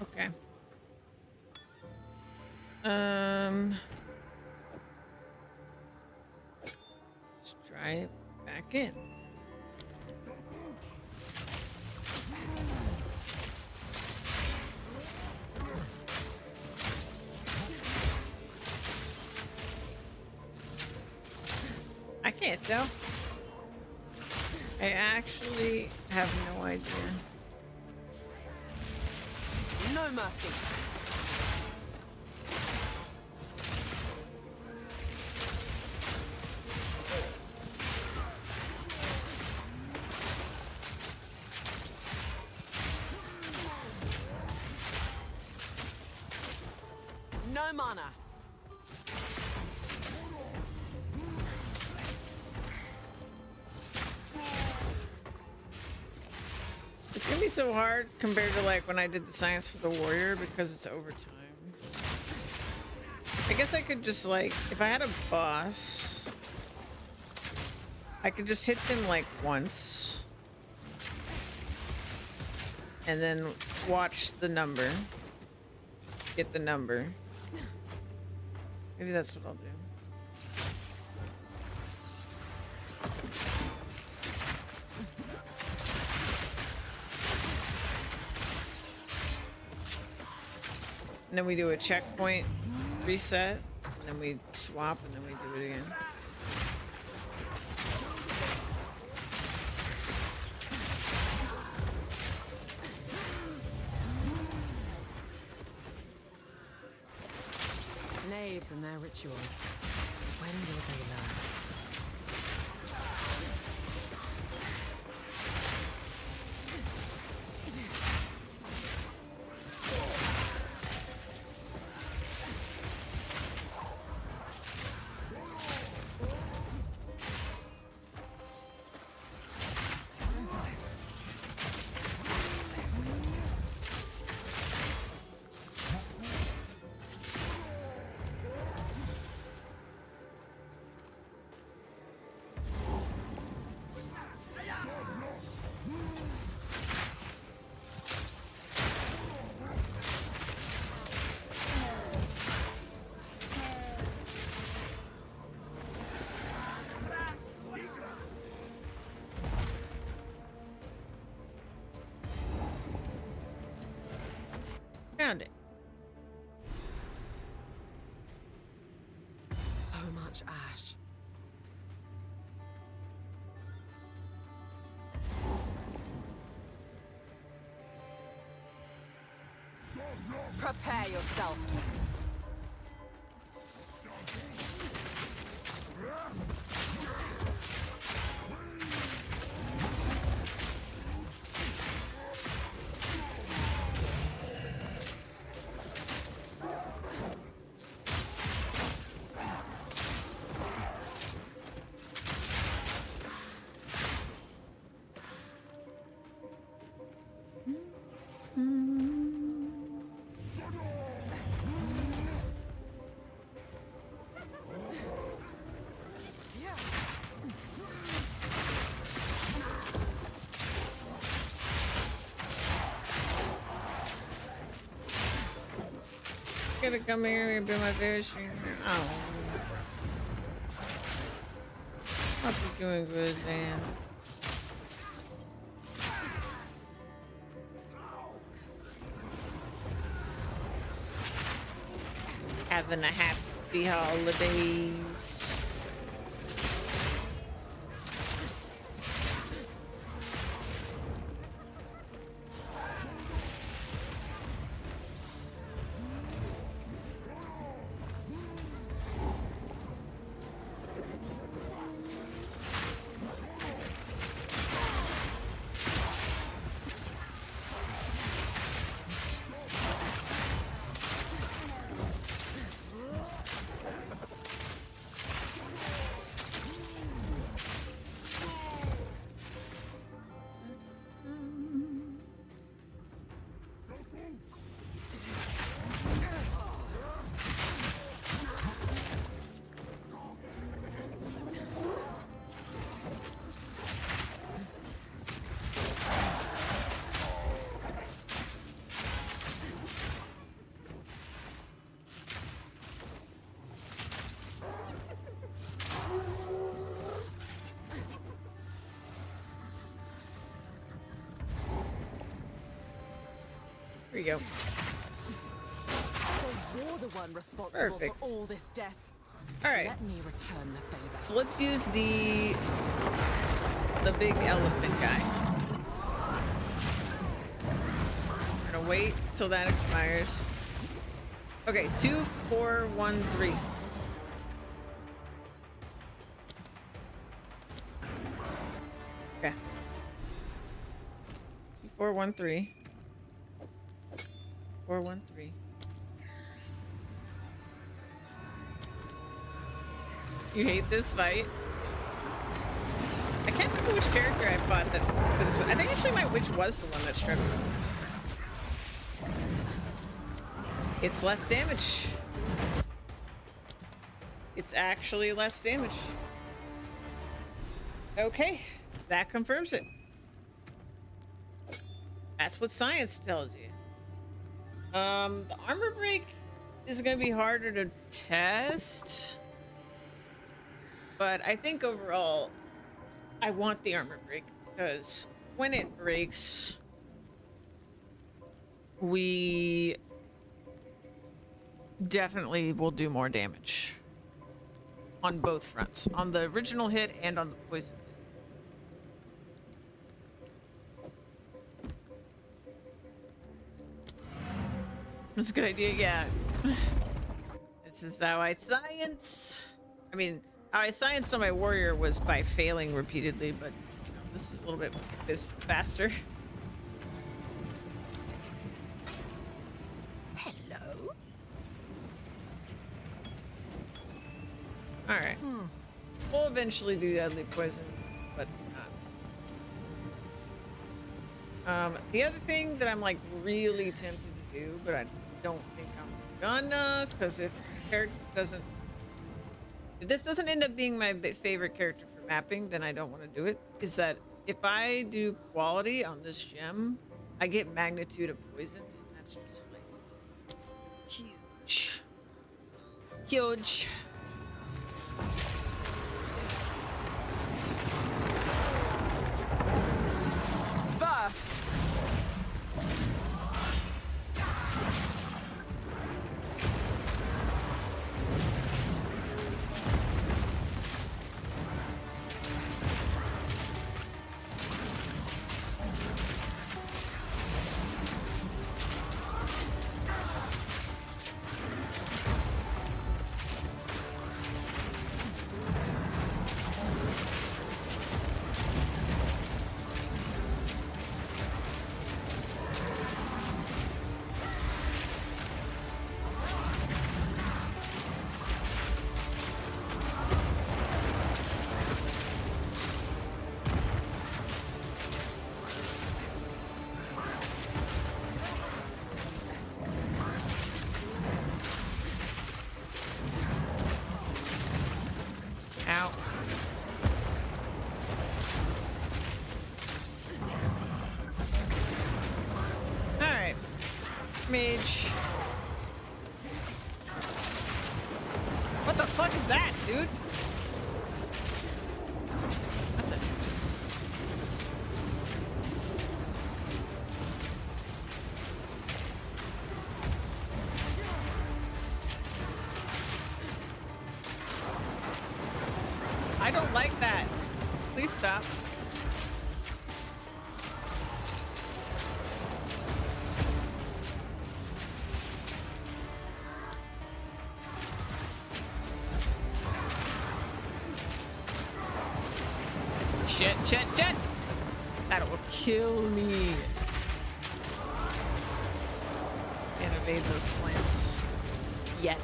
Okay. Let's try it back in. I can't tell. I actually have no idea. No mercy. No mana. It's gonna be so hard compared to like when I did the science for the warrior because it's over time. I guess I could just like, if I had a boss, I could just hit them like once and then watch the number, get the number. Maybe that's what I'll do. And then we do a checkpoint reset, and then we swap, and then we do it again. Knaves and their rituals. When will they learn? Found it. So much ash. Prepare yourself. Gonna come here and be my favorite streamer. Oh. Hope you're doing good, Zan. Having a happy holidays. Here we go. So you're the one responsible Perfect. for all this death. All right. Let me return the favor. So let's use the big elephant guy. We're gonna wait till that expires. Okay, 2, 4, 1, 3. Okay. 2, 4, 1, 3. 4, 1, 3. You hate this fight? I can't remember which character I fought that for this one. I think actually my witch was the one that struck us. It's less damage. It's actually less damage. Okay, that confirms it. That's what science tells you. The armor break is gonna be harder to test. But I think overall, I want the armor break because when it breaks, we definitely will do more damage on both fronts, on the original hit and on the poison hit. That's a good idea, yeah. This is how I science. I mean, how I scienced on my warrior was by failing repeatedly, but you know, this is a little bit faster. Hello? Alright. We'll eventually do deadly poison, but not. The other thing that I'm like really tempted to do, but I don't think I'm gonna, because if this character doesn't, if this doesn't end up being my favorite character for mapping, then I don't want to do it, is that if I do quality on this gem, I get magnitude of poison, and that's just like huge. Huge. Burst! is that, dude? That's it. I don't like that. Please stop. Shit, shit, shit! That will kill me. Can't evade those slams. Yet.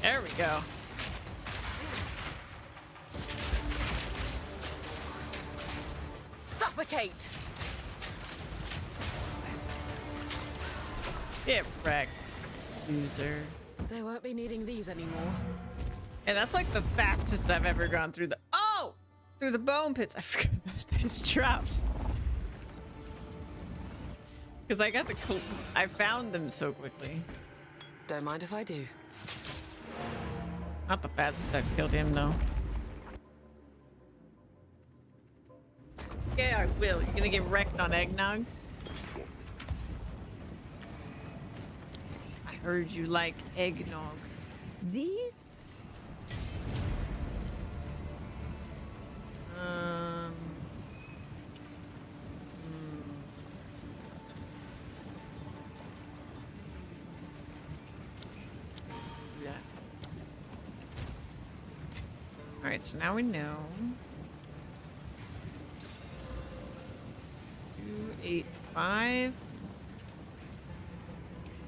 There we go. Suffocate! Get wrecked, loser. They won't be needing these anymore. And that's like the fastest I've ever gone through the— oh! Through the bone pits. I forgot about these traps. Because I got the— I found them so quickly. Don't mind if I do. Not the fastest I've killed him, though. Yeah, I will. You're gonna get wrecked on eggnog? I heard you like eggnog. These? Yeah. Alright, so now we know. 285.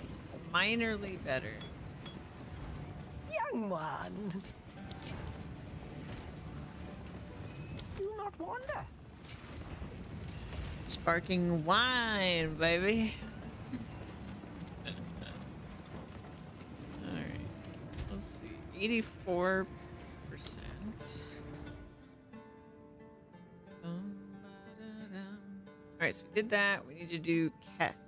It's minorly better. Young one. Do not wander. Sparking wine, baby. Alright. Let's see. 84%. Alright, so we did that. We need to do Keth.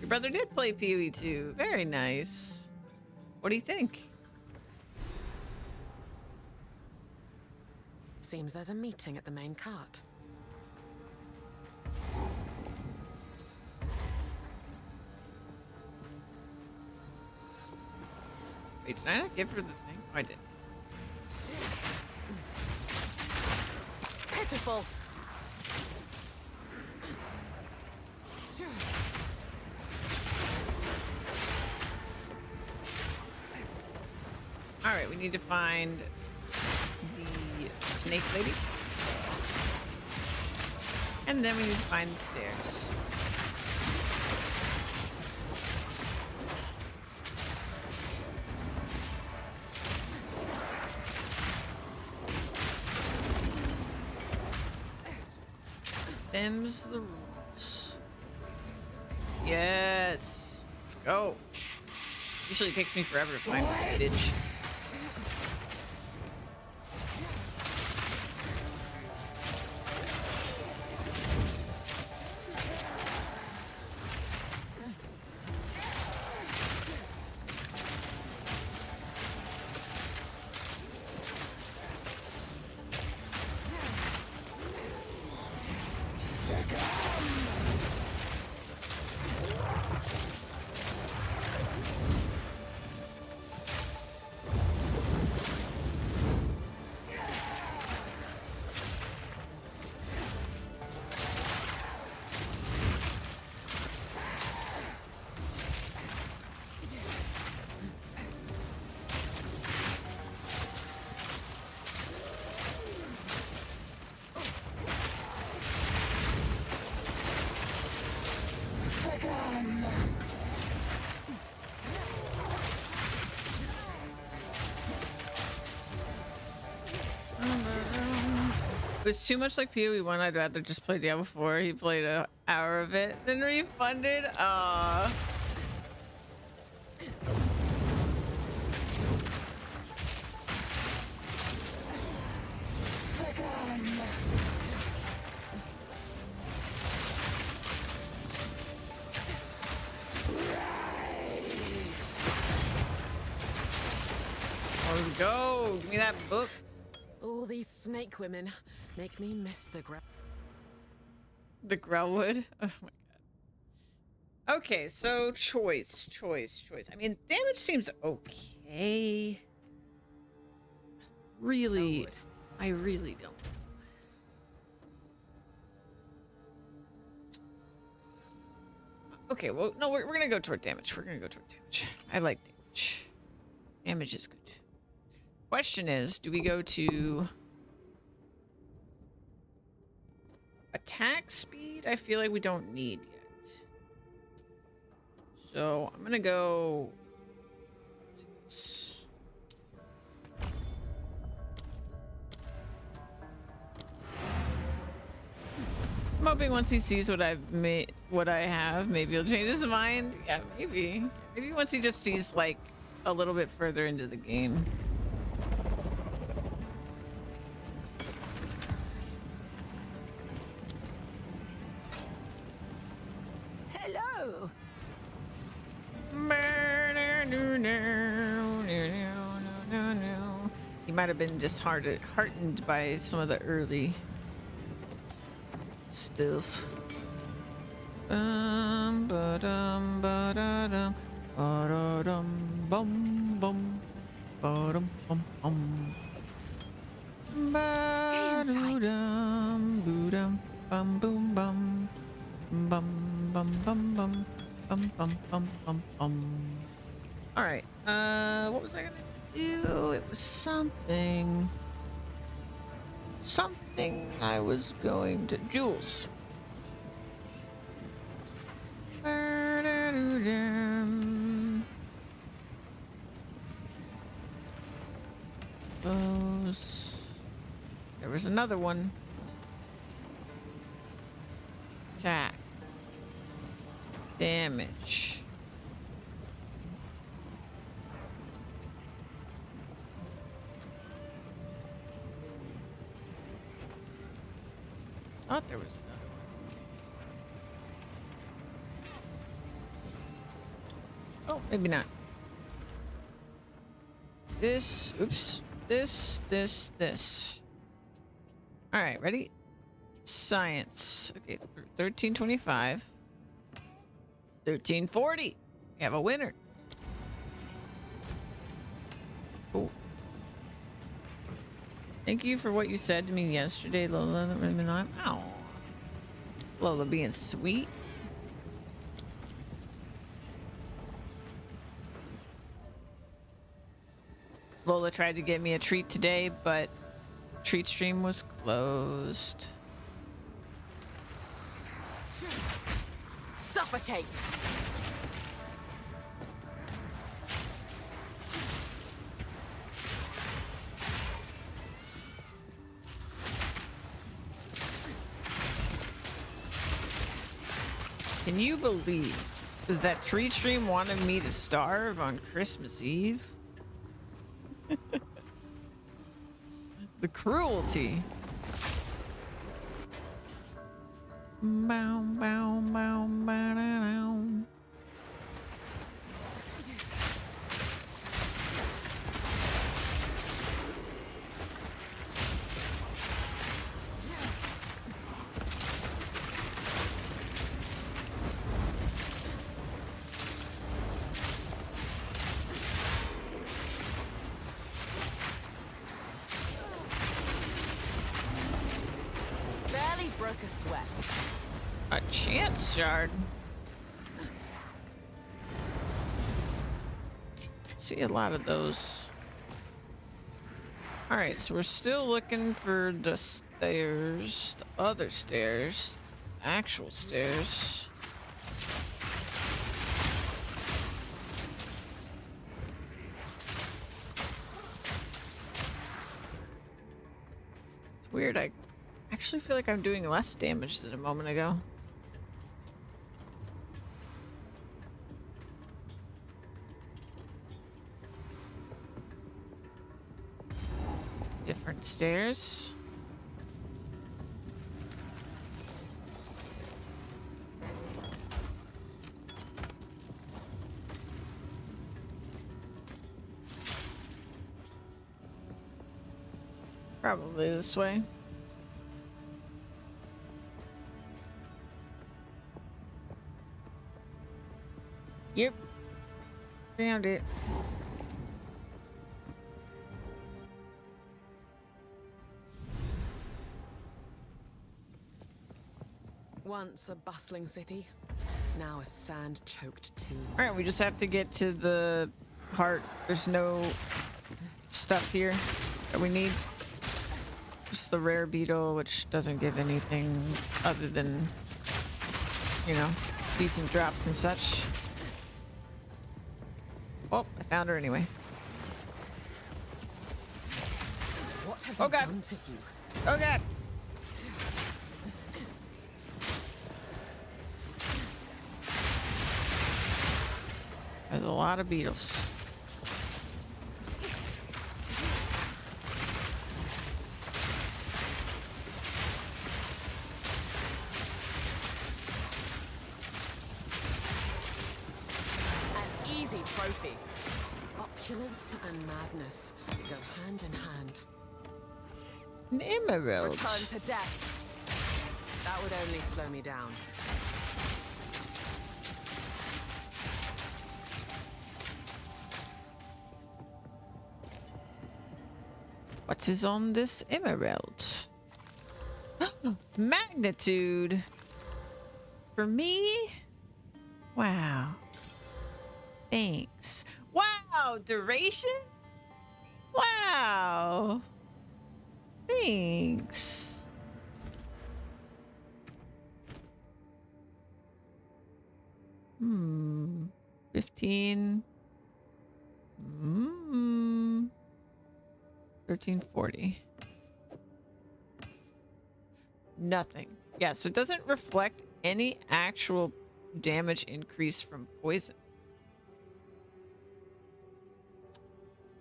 Your brother did play PoE too. Very nice. What do you think? Seems there's a meeting at the main cart. Wait, did I not give her the thing? Oh, I did. Pitiful! Alright, we need to find the snake lady. And then we need to find the stairs. Them's the rules. Yes. Let's go. Usually it takes me forever to find this bitch. It was too much like PoE1. I'd rather just play Diablo 4. He played an hour of it, then refunded. Let's go. Give me that book. All these snake women make me miss the ground. The Grellwood. Oh my god. Okay, so choice. I mean, damage seems okay. Really, I really don't. Okay, well, no, we're gonna go toward damage. I like damage. Damage is good. Question is, do we go to attack speed? I feel like we don't need yet. So I'm gonna go. I'm hoping once he sees what I've made, what I have, maybe he'll change his mind. Yeah, maybe. Maybe once he just sees like a little bit further into the game. Hello. He might have been disheartened by some of the early stuff. Ba-dum, ba-da-dum, ba-da-dum, bum, bum, ba-dum, bum, bum. Stay inside. Ba-dum, boo-dum, bum, boom, bum, bum, bum, bum, bum, bum, bum, bum, bum, bum. All right. What was I gonna do? It was something. Something I was going to Jules. Those. There was another one. Attack. Damage. Thought there was another one. Oh, maybe not. This, oops. This. All right, ready? Science. Okay, 1325. 1340. We have a winner. Cool. Thank you for what you said to me yesterday, Lola. Ow. Lola being sweet. Lola tried to get me a treat today, but treat stream was closed. Suffocate! Can you believe that treat stream wanted me to starve on Christmas Eve? The cruelty. Bow, bow, bow, bow, bow. Barely broke a sweat. A chance shard. See a lot of those. All right, so we're still looking for the stairs, the other stairs, actual stairs. It's weird. I actually feel like I'm doing less damage than a moment ago. Different stairs. Probably this way. Yep. Found it. Once a bustling city, now a sand-choked tomb. Alright, we just have to get to the part. There's no stuff here that we need. Just the rare beetle, which doesn't give anything other than, you know, decent drops and such. Oh, I found her anyway. What have Oh you god! done to you? Oh god! There's a lot of beetles. An easy trophy. Opulence and madness go hand in hand. An emerald. Return to death. That would only slow me down. What is on this emerald? Magnitude. For me? Wow. Thanks. Wow, duration? Wow. Thanks. Hmm. 15. 1340. Nothing. Yeah, so it doesn't reflect any actual damage increase from poison.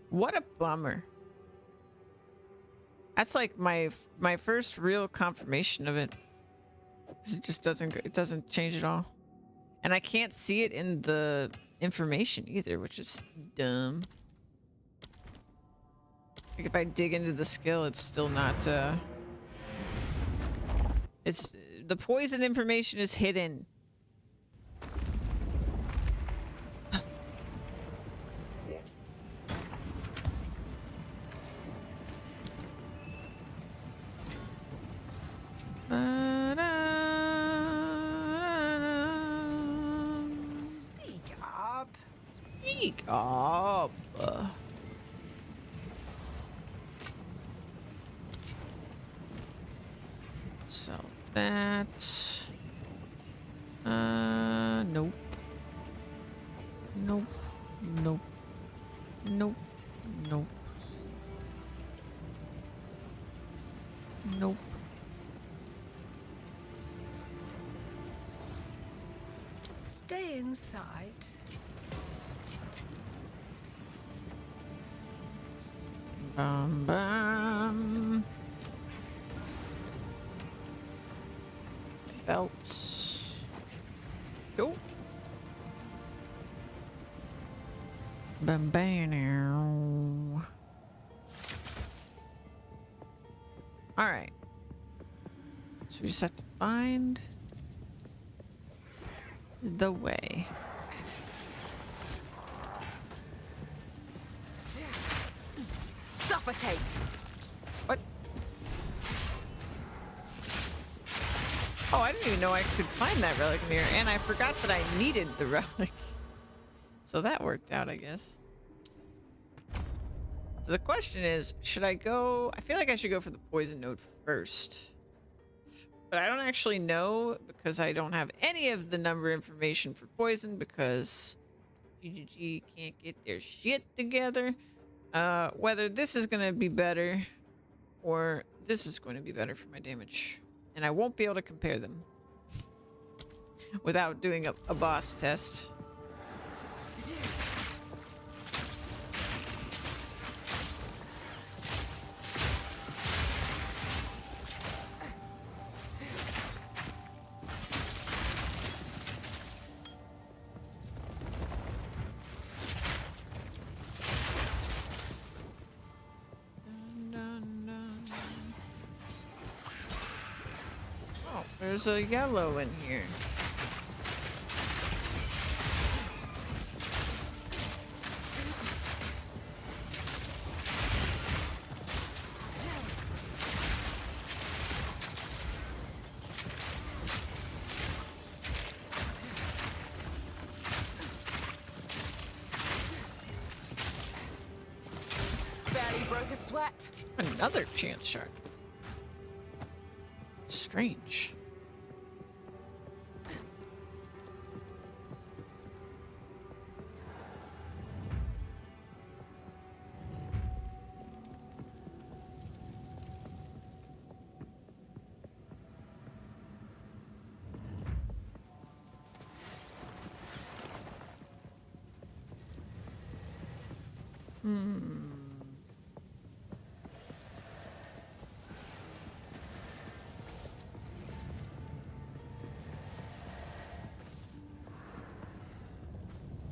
What a bummer. That's like my first real confirmation of it. 'Cause it just doesn't change at all. And I can't see it in the information either, which is dumb. Like if I dig into the skill, it's still not it's the poison information is hidden. Speak up. Speak up. So that nope. Nope. Nope. Nope. Nope. Nope. Stay inside. Bum bum. Belts. Go. Bum bam. All right. So we just have to find the way. Suffocate! What? Oh, I didn't even know I could find that relic mirror, and I forgot that I needed the relic. So that worked out, I guess. So the question is, should I go... I feel like I should go for the poison node first. But I don't actually know because I don't have any of the number information for poison because GGG can't get their shit together. Whether this is going to be better or This is going to be better for my damage. And I won't be able to compare them without doing a boss test. Oh, there's a yellow in here. Barely broke a sweat. Another chance shard. Strange.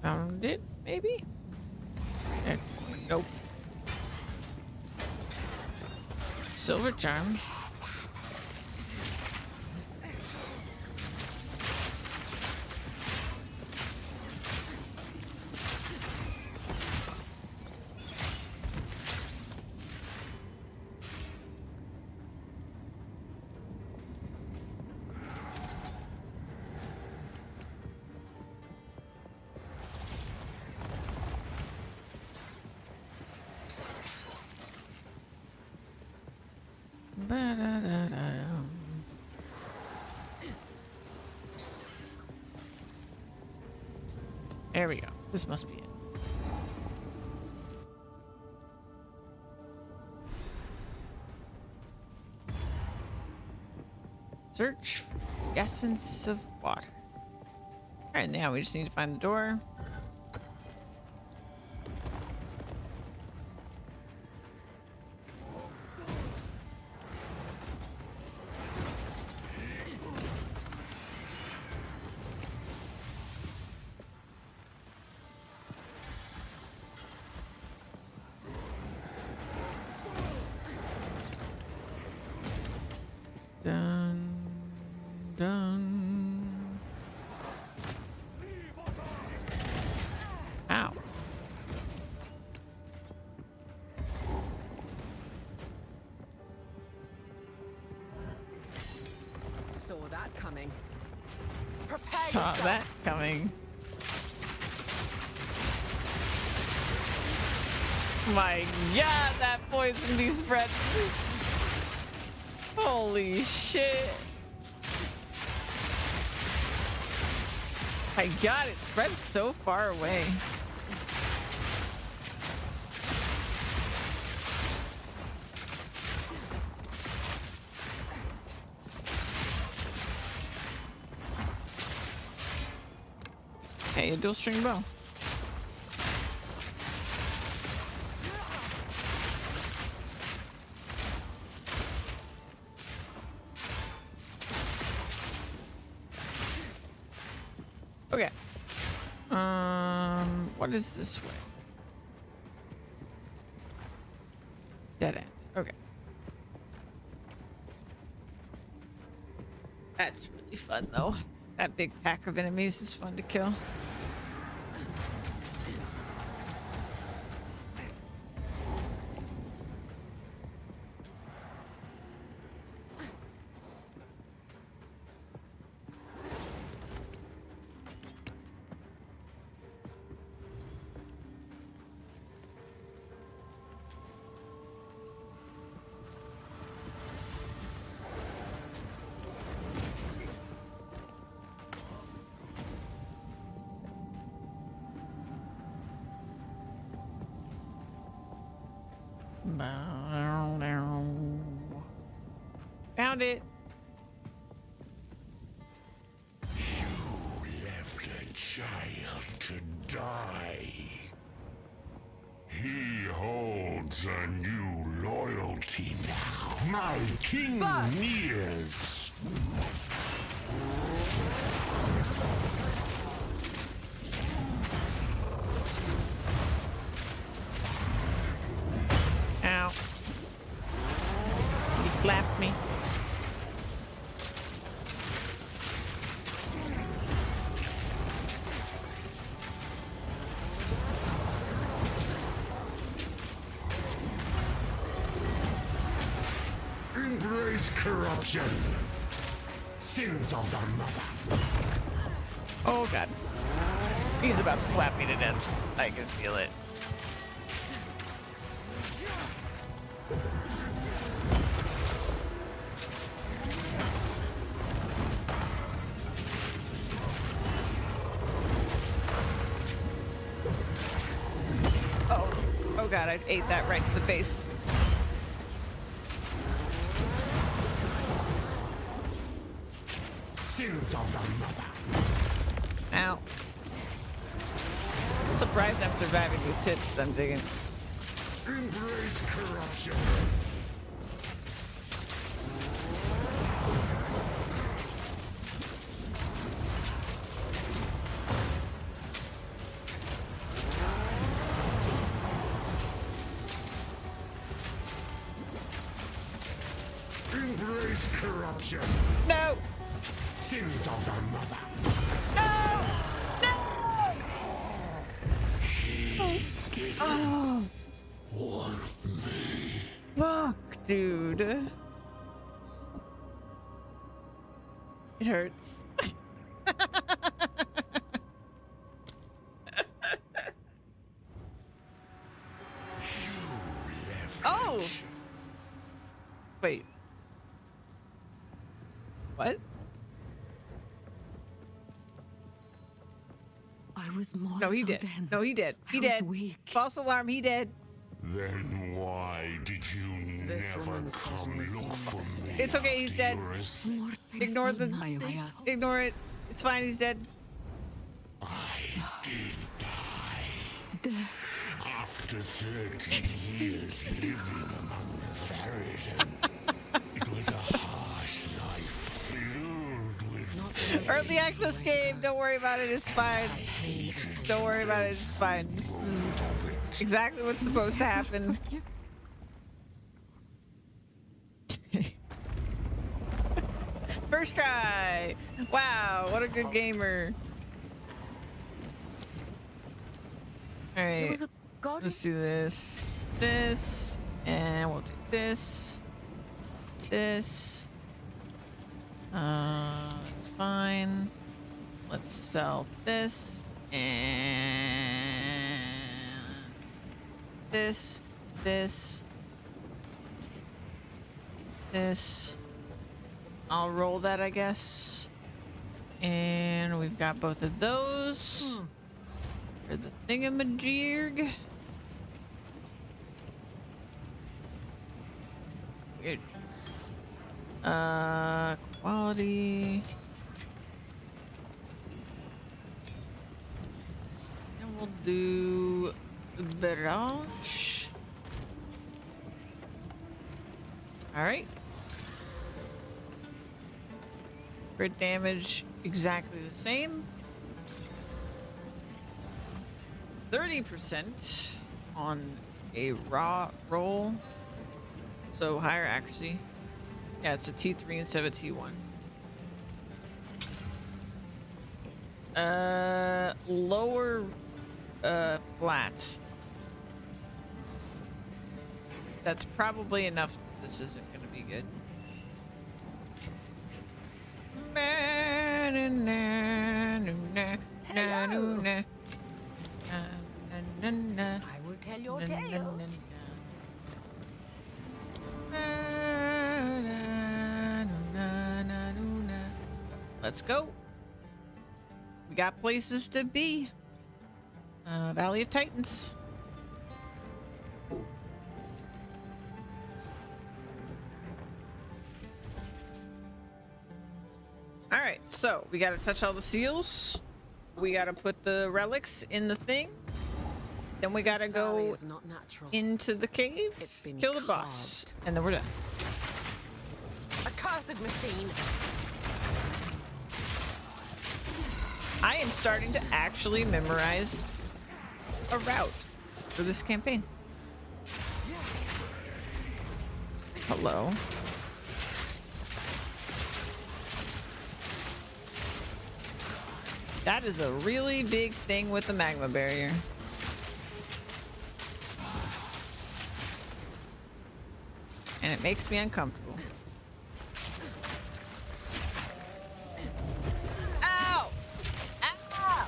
Found it, maybe? Nope. Silver charm. Ba-da-da-da-dum. There we go. This must be it. Search for the essence of water. Alright, now we just need to find the door. Dun, dun. Ow. Saw that coming. Prepare Saw yourself. that coming. My god, that poison be spread. Holy shit. My god, it spreads so far away. Hey, a dual string bow. Okay. What is this way? Dead end. Okay. That's really fun though. That big pack of enemies is fun to kill. found it. You left a child to die. He holds a new loyalty now. My king nears. Ow. He clapped me. Embrace corruption. Sins of the mother. Oh god. He's about to clap me to death. I can feel it. Oh god, I ate that right to the face. Sins of the mother. Ow. I'm surprised I'm surviving these hits I'm digging. Embrace corruption. Embrace corruption. No! Sins of the mother. No! No! He didn't want me. Fuck, dude. It hurts. Oh! Wait. What? I was more. No, he did. Then. No, he did. He I was did. weak. False alarm, he did. Then why did you This never woman come certainly look seems for me? It's okay, he's dead. after yours? More Ignore the. painful than I asked. Ignore it. It's fine, he's dead. I did die. The After 30 years living among the Farrington, it was a harsh life filled with Early access game. Don't worry about it. It's fine. Don't worry about it. It's fine. This is exactly what's supposed to happen. First try. Wow, what a good gamer. All right. Let's do this. This. And we'll do this. This. It's fine. Let's sell this and this, this, this. I'll roll that, I guess. And we've got both of those for the thingamajig. Weird. Quality. And we'll do barrage. All right. Crit damage exactly the same. 30% on a raw roll. So higher accuracy. Yeah, it's a T3 instead of a T1. Lower flat. That's probably enough. This isn't gonna be good. Hello. I will tell your tale. Let's go. We got places to be. Valley of Titans. So we gotta touch all the seals. We gotta put the relics in the thing. Then we gotta go into the cave, kill the boss, and then we're done. Accursed machine. I am starting to actually memorize a route for this campaign. Hello. That is a really big thing with the magma barrier. And it makes me uncomfortable. Ow! Ow!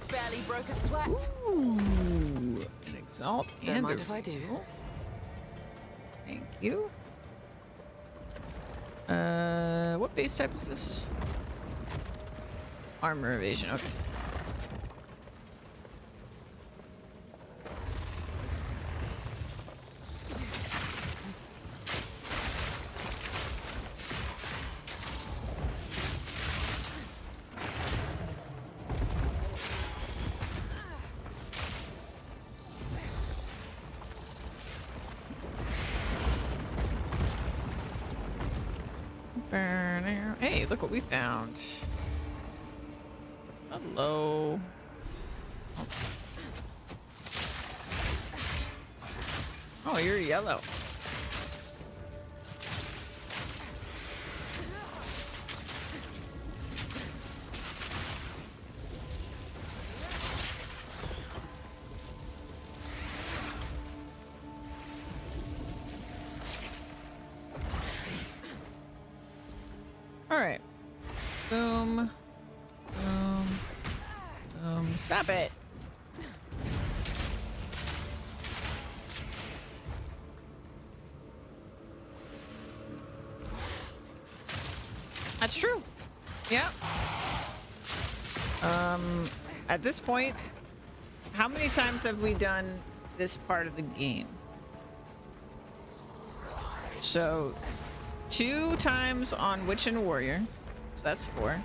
Barely broke a sweat. Ooh, an exalt Don't and mind a if I do. Thank you. What base type is this? Armor evasion, okay. Hey, look what we found. Hello. Oh, you're yellow. All right. Boom. Boom. Boom. Stop it. That's true. Yeah. At this point, how many times have we done this part of the game? So 2 times on Witch and Warrior, so that's 4.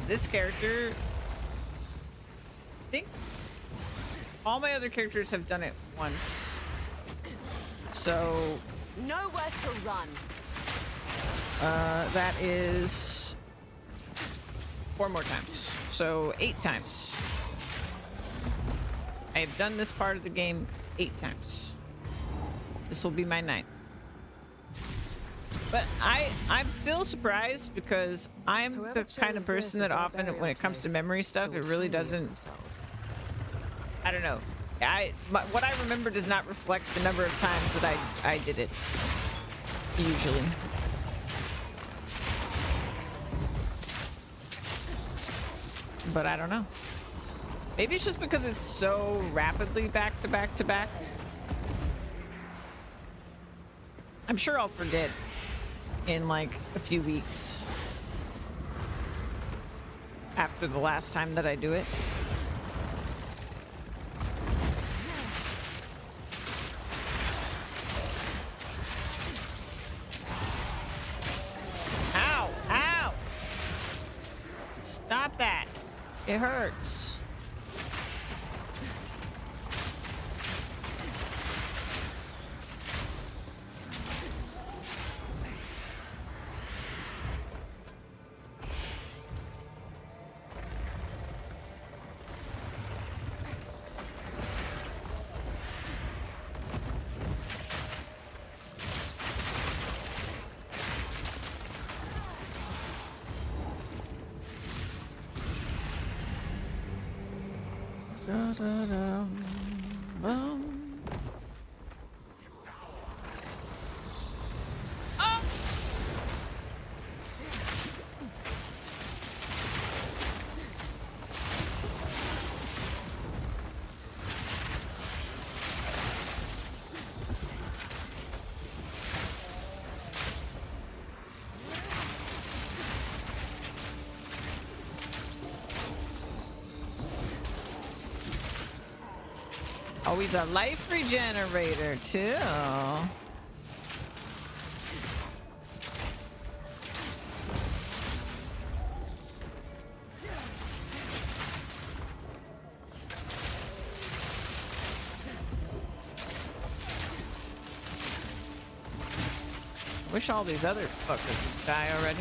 This character, I think all my other characters have done it once. So nowhere to run. That is 4 more times, so 8 times. I have done this part of the game 8 times. This will be my 9th. But I'm still surprised because I'm the kind of person that often, when it comes to memory stuff, it really doesn't. I don't know. What I remember does not reflect the number of times that I did it. Usually. But I don't know. Maybe it's just because it's so rapidly back to back to back. I'm sure I'll forget in like a few weeks after the last time that I do it. Ow! Ow! Stop that! It hurts. Oh, he's a life regenerator too. Wish all these other fuckers would die already.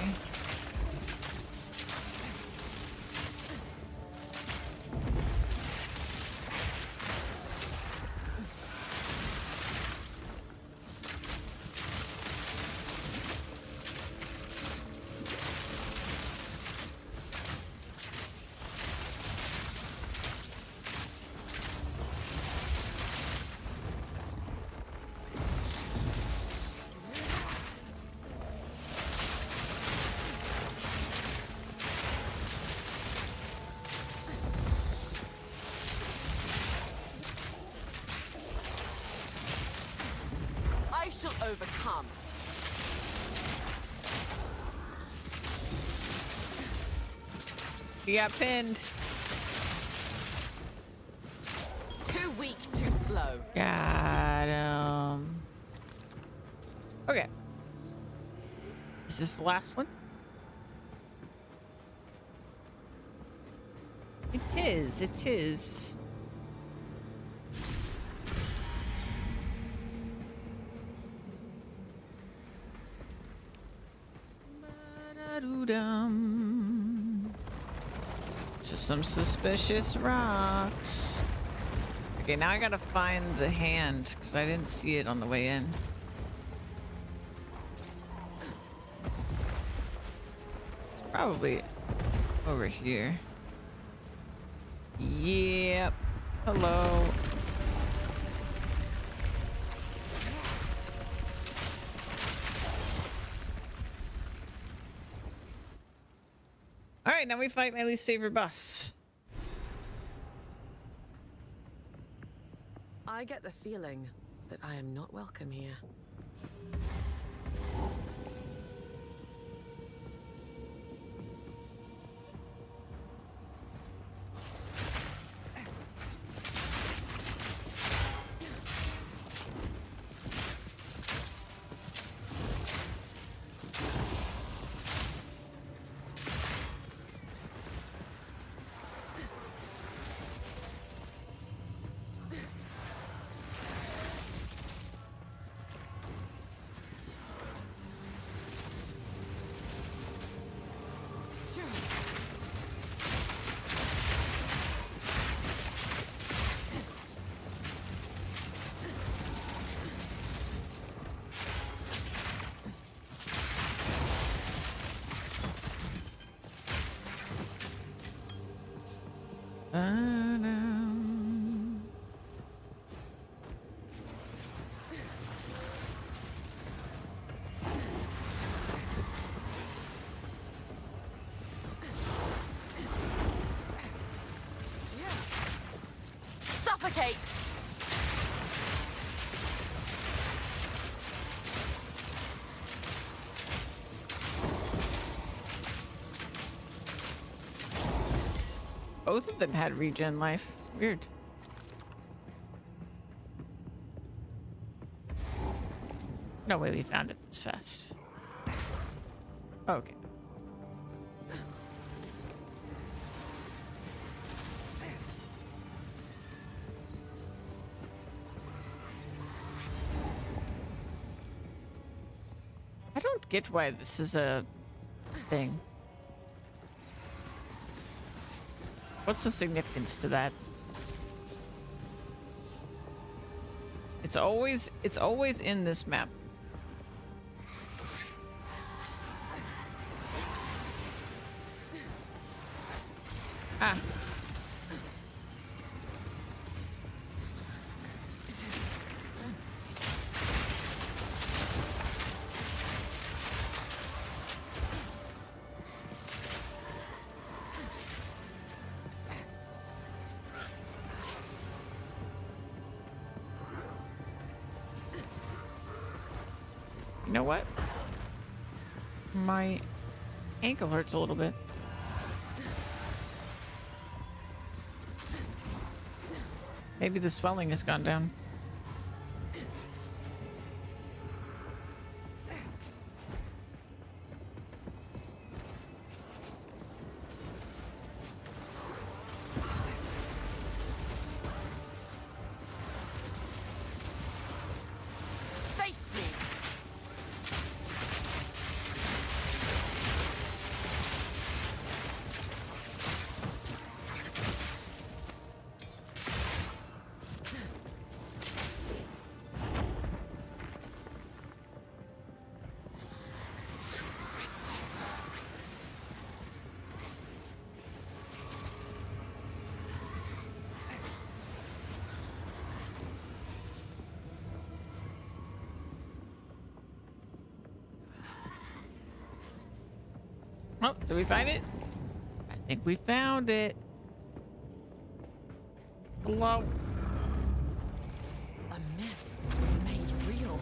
I shall overcome. He got pinned. Too weak, too slow. Got him. Okay. Is this the last one? It is. It is. Ba-da-doo-dum. So some suspicious rocks. Okay, now I gotta find the hand because I didn't see it on the way in. It's probably over here. Yep. Hello. All right, now we fight my least favorite boss. I get the feeling that I am not welcome here. Suffocate! Both of them had regen life. Weird. No way we found it this fast. Okay. I don't get why this is a thing. What's the significance to that? It's always in this map. Ah. You know what? My ankle hurts a little bit. Maybe the swelling has gone down. Face me! Oh, did we find it? I think we found it. Hello. A myth made real.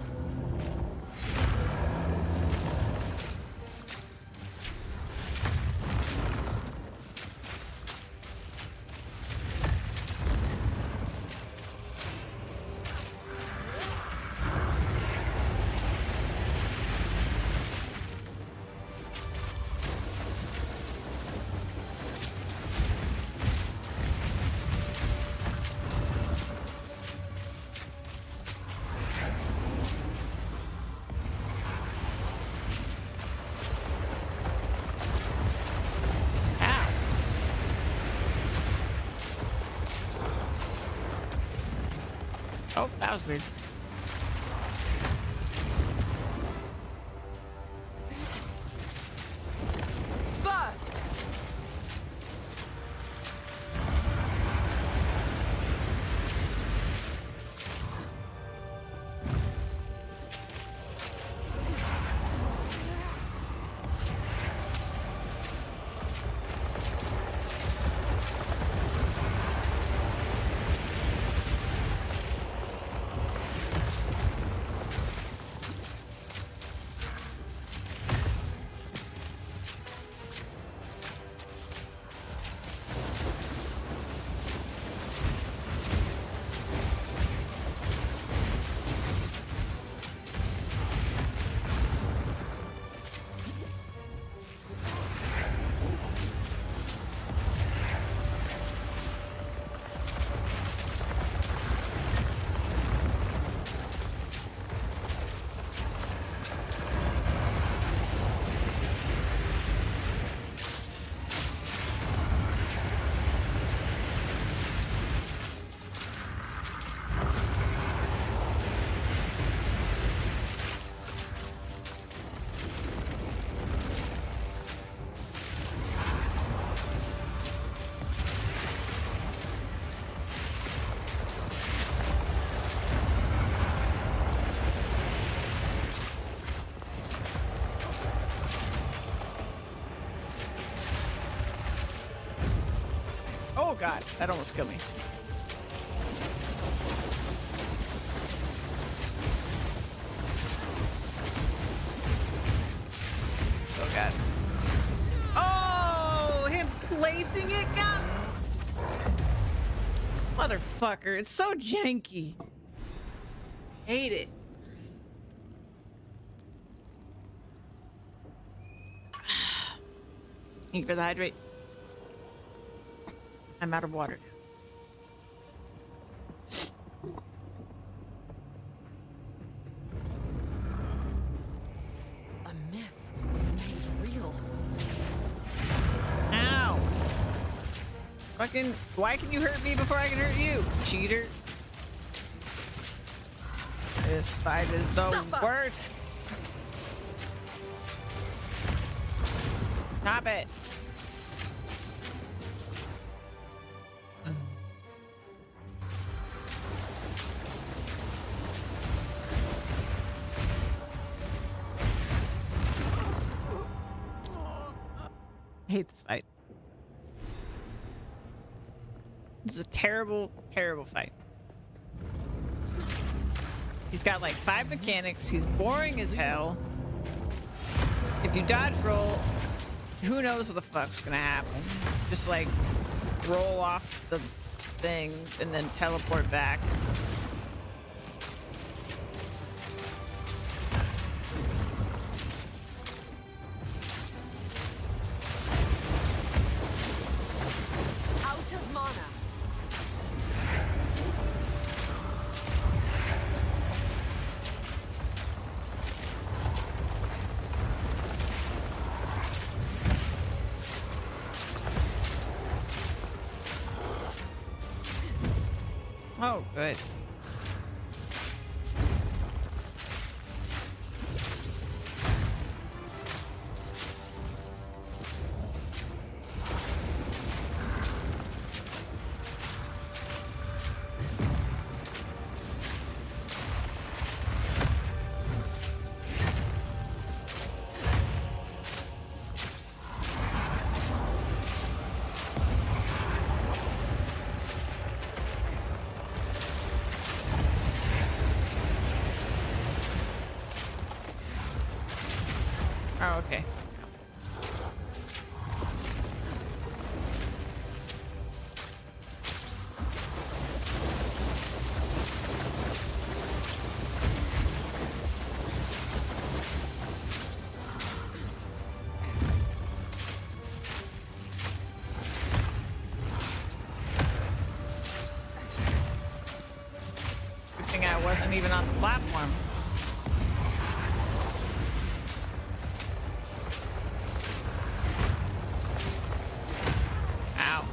Ow. Oh, that was weird. Burst! Oh god, that almost killed me. Oh god. Oh, him placing it got motherfucker. It's so janky. Hate it. Thank you for the hydrate. I'm out of water. A myth made real. Ow! Fucking, why can you hurt me before I can hurt you, cheater? This fight is the Suffer. worst. Stop it. I hate this fight. This is a terrible, terrible fight. He's got like 5 mechanics. He's boring as hell. If you dodge roll, who knows what the fuck's gonna happen. Just like roll off the thing and then teleport back. Out of mana. Oh, good. Oh, okay. Good thing I wasn't even on the platform. Ow.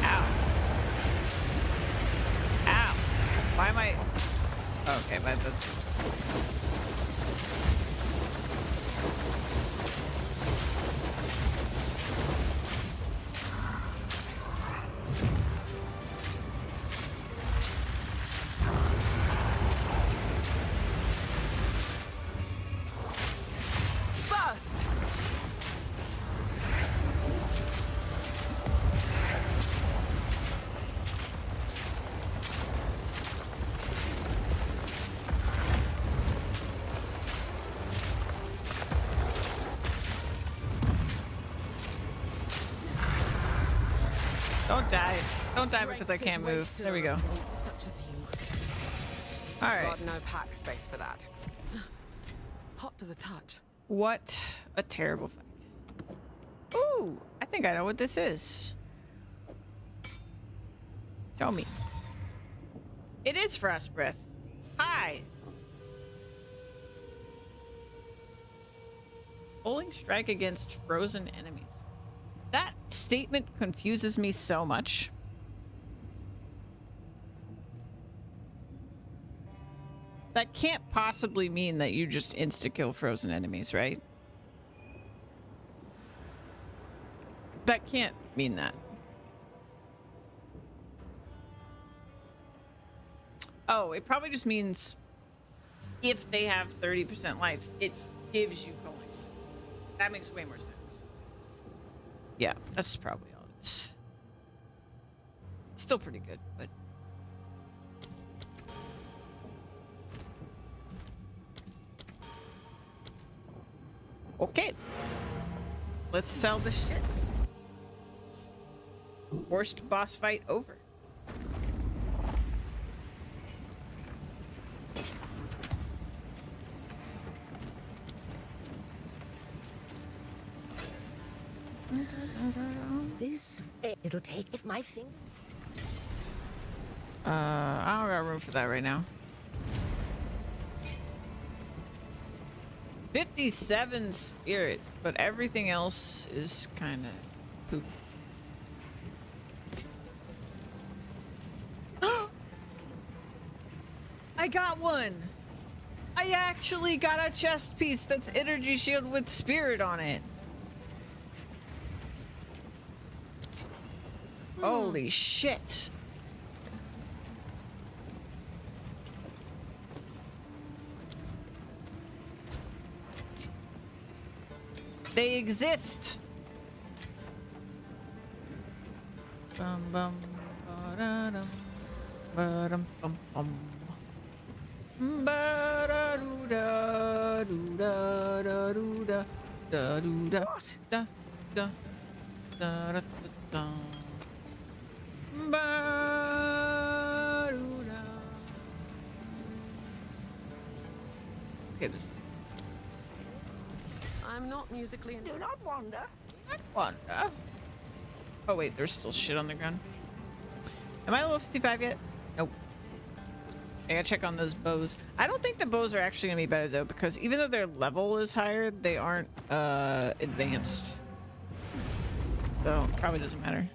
Ow. Ow. Why am I... Okay, but that's... Burst! Don't die. Don't die because I can't move. There we go. Such as you. All right. Got no pack space for that. Hot to the touch. What a terrible fight. Ooh, I think I know what this is. Show me. It is Frost Breath. Hi. Pulling strike against frozen enemies. That statement confuses me so much. That can't possibly mean that you just insta-kill frozen enemies, right? That can't mean that. Oh, it probably just means if they have 30% life, it gives you cooling. That makes way more sense. Yeah, that's probably all it is. Still pretty good, but... Okay. Let's sell this shit. Worst boss fight over. This it'll take if my finger. I don't got room for that right now. 57 spirit, but everything else is kind of poop. I got one! I actually got a chest piece that's energy shield with spirit on it. Holy shit. They exist. Bum bum ba-da-dum, ba-dum bum bum. Ba-da-doo-da-doo-da-da-doo-da, da-doo-da, da, da, da-da-da-da. Ba-doo-da. Okay, there's I'm not musically. Do not wander. wonder. Oh wait, there's still shit on the ground. Am I level 55 yet? Nope. I gotta check on those bows. I don't think the bows are actually gonna be better though, because even though their level is higher, they aren't advanced. So probably doesn't matter.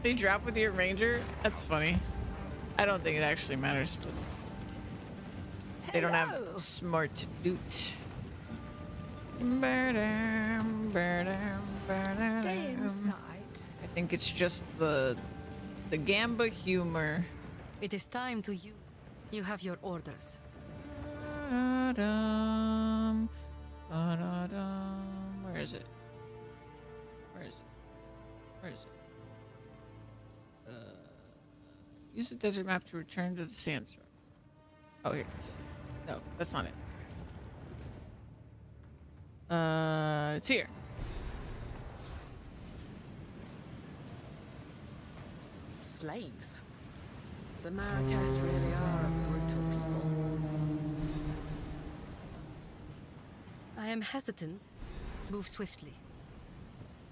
They drop with your ranger? That's funny. I don't think it actually matters, but they don't have smart loot. Stay inside. I think it's just the Gamba humor. It is time to you. You have your orders. Ba-dum, ba-da-dum. Where is it? Where is it? Where is it? Use the desert map to return to the sandstorm. Oh, here it is. No, that's not it. It's here. Slaves? The Marraketh really are a brutal people. I am hesitant. Move swiftly.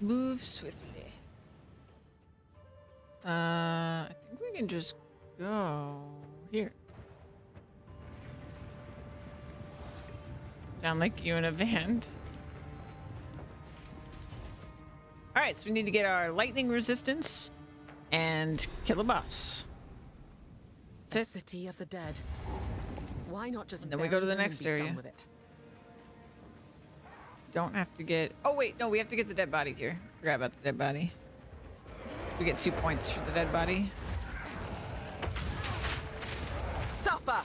Move swiftly. I think we can just go here. Sound like you in a band. Alright, so we need to get our lightning resistance and kill a boss. The That's it. city of the dead. Why not just And then we go to the bury them and next be area. done with it? Don't have to get... Oh wait, no, we have to get the dead body here. Forgot about the dead body. We get 2 points for the dead body. Suffer!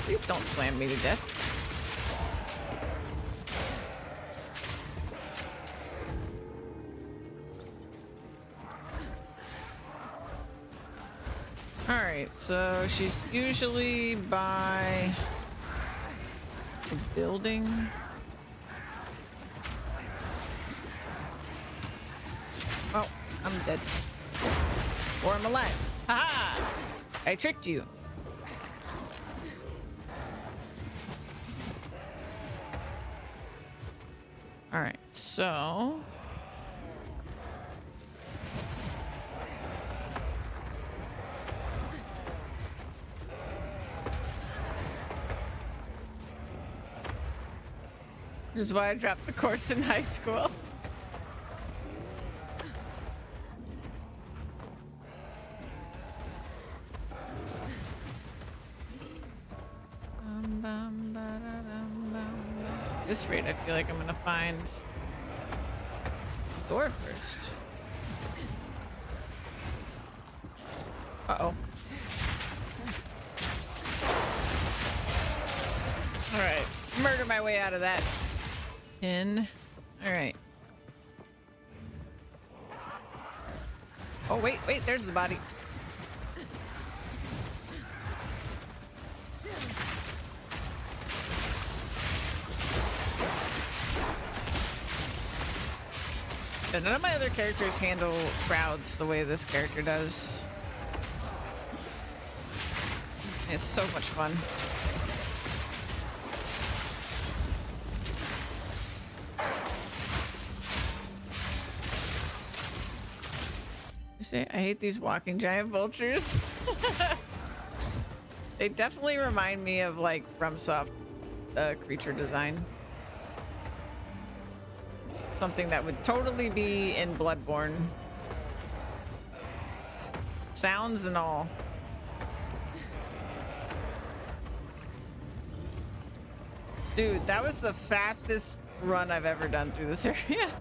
Please don't slam me to death. Alright, so she's usually by a building. Oh, I'm dead. Or I'm alive. Haha! I tricked you. Alright, so... This is why I dropped the course in high school. At this rate, I feel like I'm gonna find the door first. Uh-oh. Alright, murder my way out of that pin. Alright. Oh, wait, there's the body. Yeah, none of my other characters handle crowds the way this character does. It's so much fun. You say, I hate these walking giant vultures. They definitely remind me of like FromSoft creature design. Something that would totally be in Bloodborne. Sounds and all. Dude, that was the fastest run I've ever done through this area.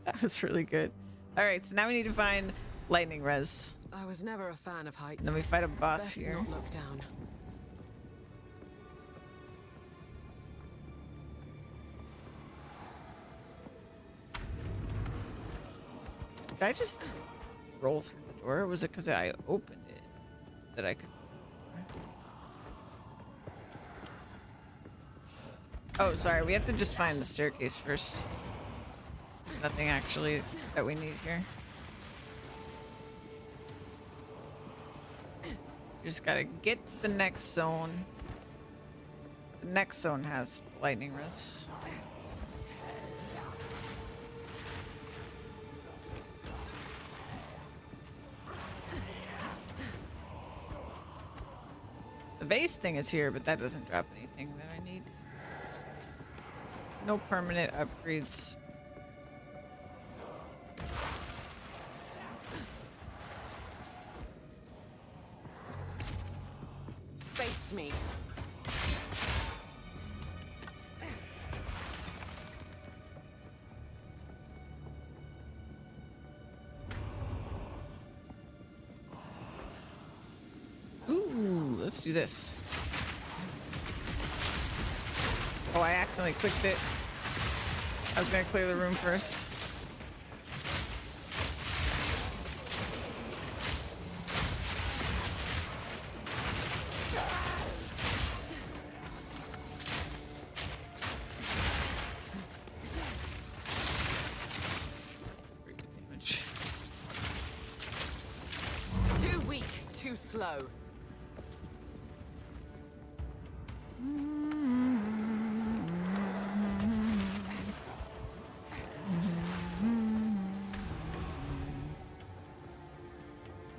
That was really good. All right, so now we need to find lightning res. I was never a fan of heights. And then we fight a boss Best here. not look down. Did I just roll through the door? Or was it because I opened it that I could? Oh, sorry. We have to just find the staircase first. There's nothing actually that we need here. You just gotta get to the next zone. The next zone has lightning res. The base thing is here, but that doesn't drop anything that I need. No permanent upgrades. Face me. Ooh, let's do this. Oh, I accidentally clicked it. I was gonna clear the room first. Pretty good damage. Too weak, too slow.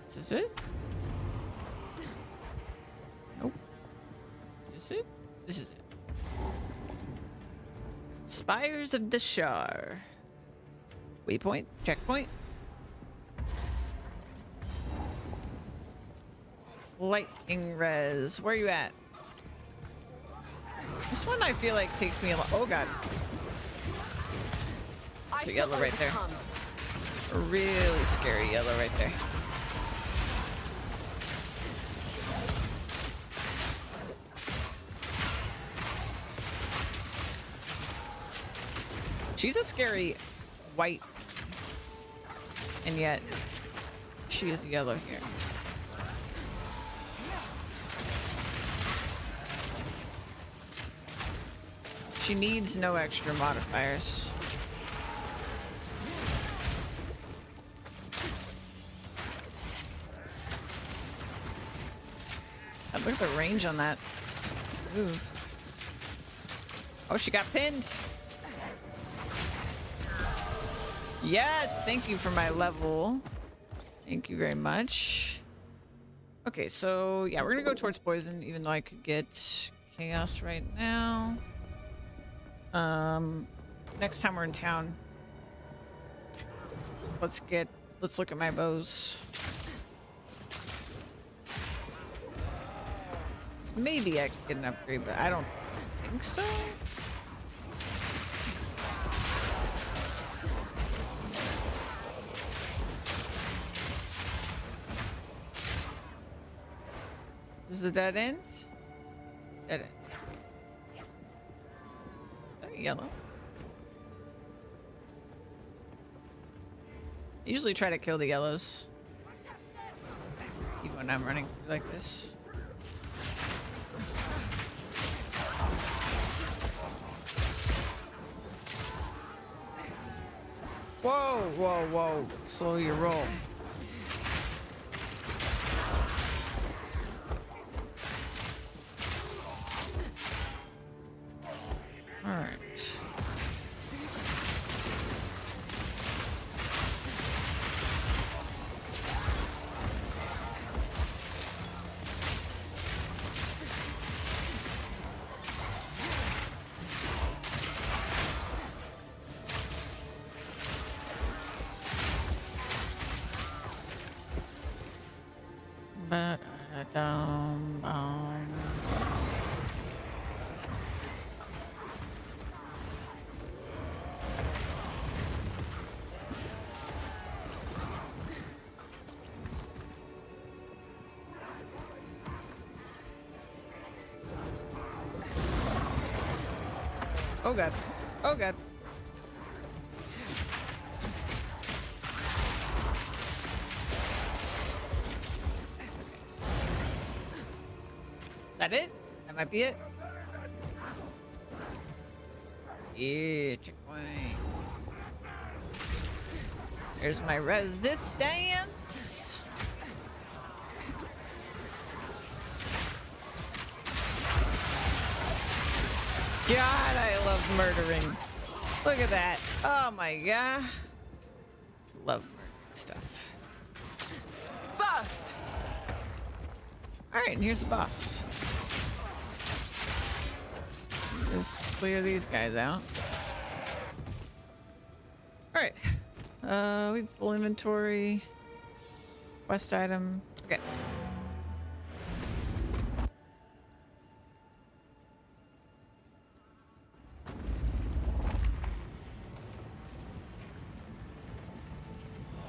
Is this it? Nope. Is this it? This is it. Spires of the Shar. Waypoint. Checkpoint. Lightning res. Where are you at? This one I feel like takes me a lot. Oh god. It's a yellow right there. A really scary yellow right there. She's a scary white, and yet she is yellow here. She needs no extra modifiers. God, look at the range on that move. Oh, she got pinned. Yes, thank you for my level. Thank you very much. Okay, so yeah, we're gonna go towards poison, even though I could get chaos right now. Next time we're in town, let's look at my bows. Maybe I could get an upgrade, but I don't think so. This is a dead end? Dead end. Is that yellow? I usually try to kill the yellows. Even when I'm running through like this. Whoa, whoa, whoa. Slow your roll. Alright. Oh god. Oh god. Is that it? That might be it. Yeah, checkpoint. There's my resistance. God, I love murdering. Look at that. Oh my god. Love murdering stuff. Bust! Alright, and here's the boss. Just clear these guys out. Alright. We have full inventory. Quest item. Okay.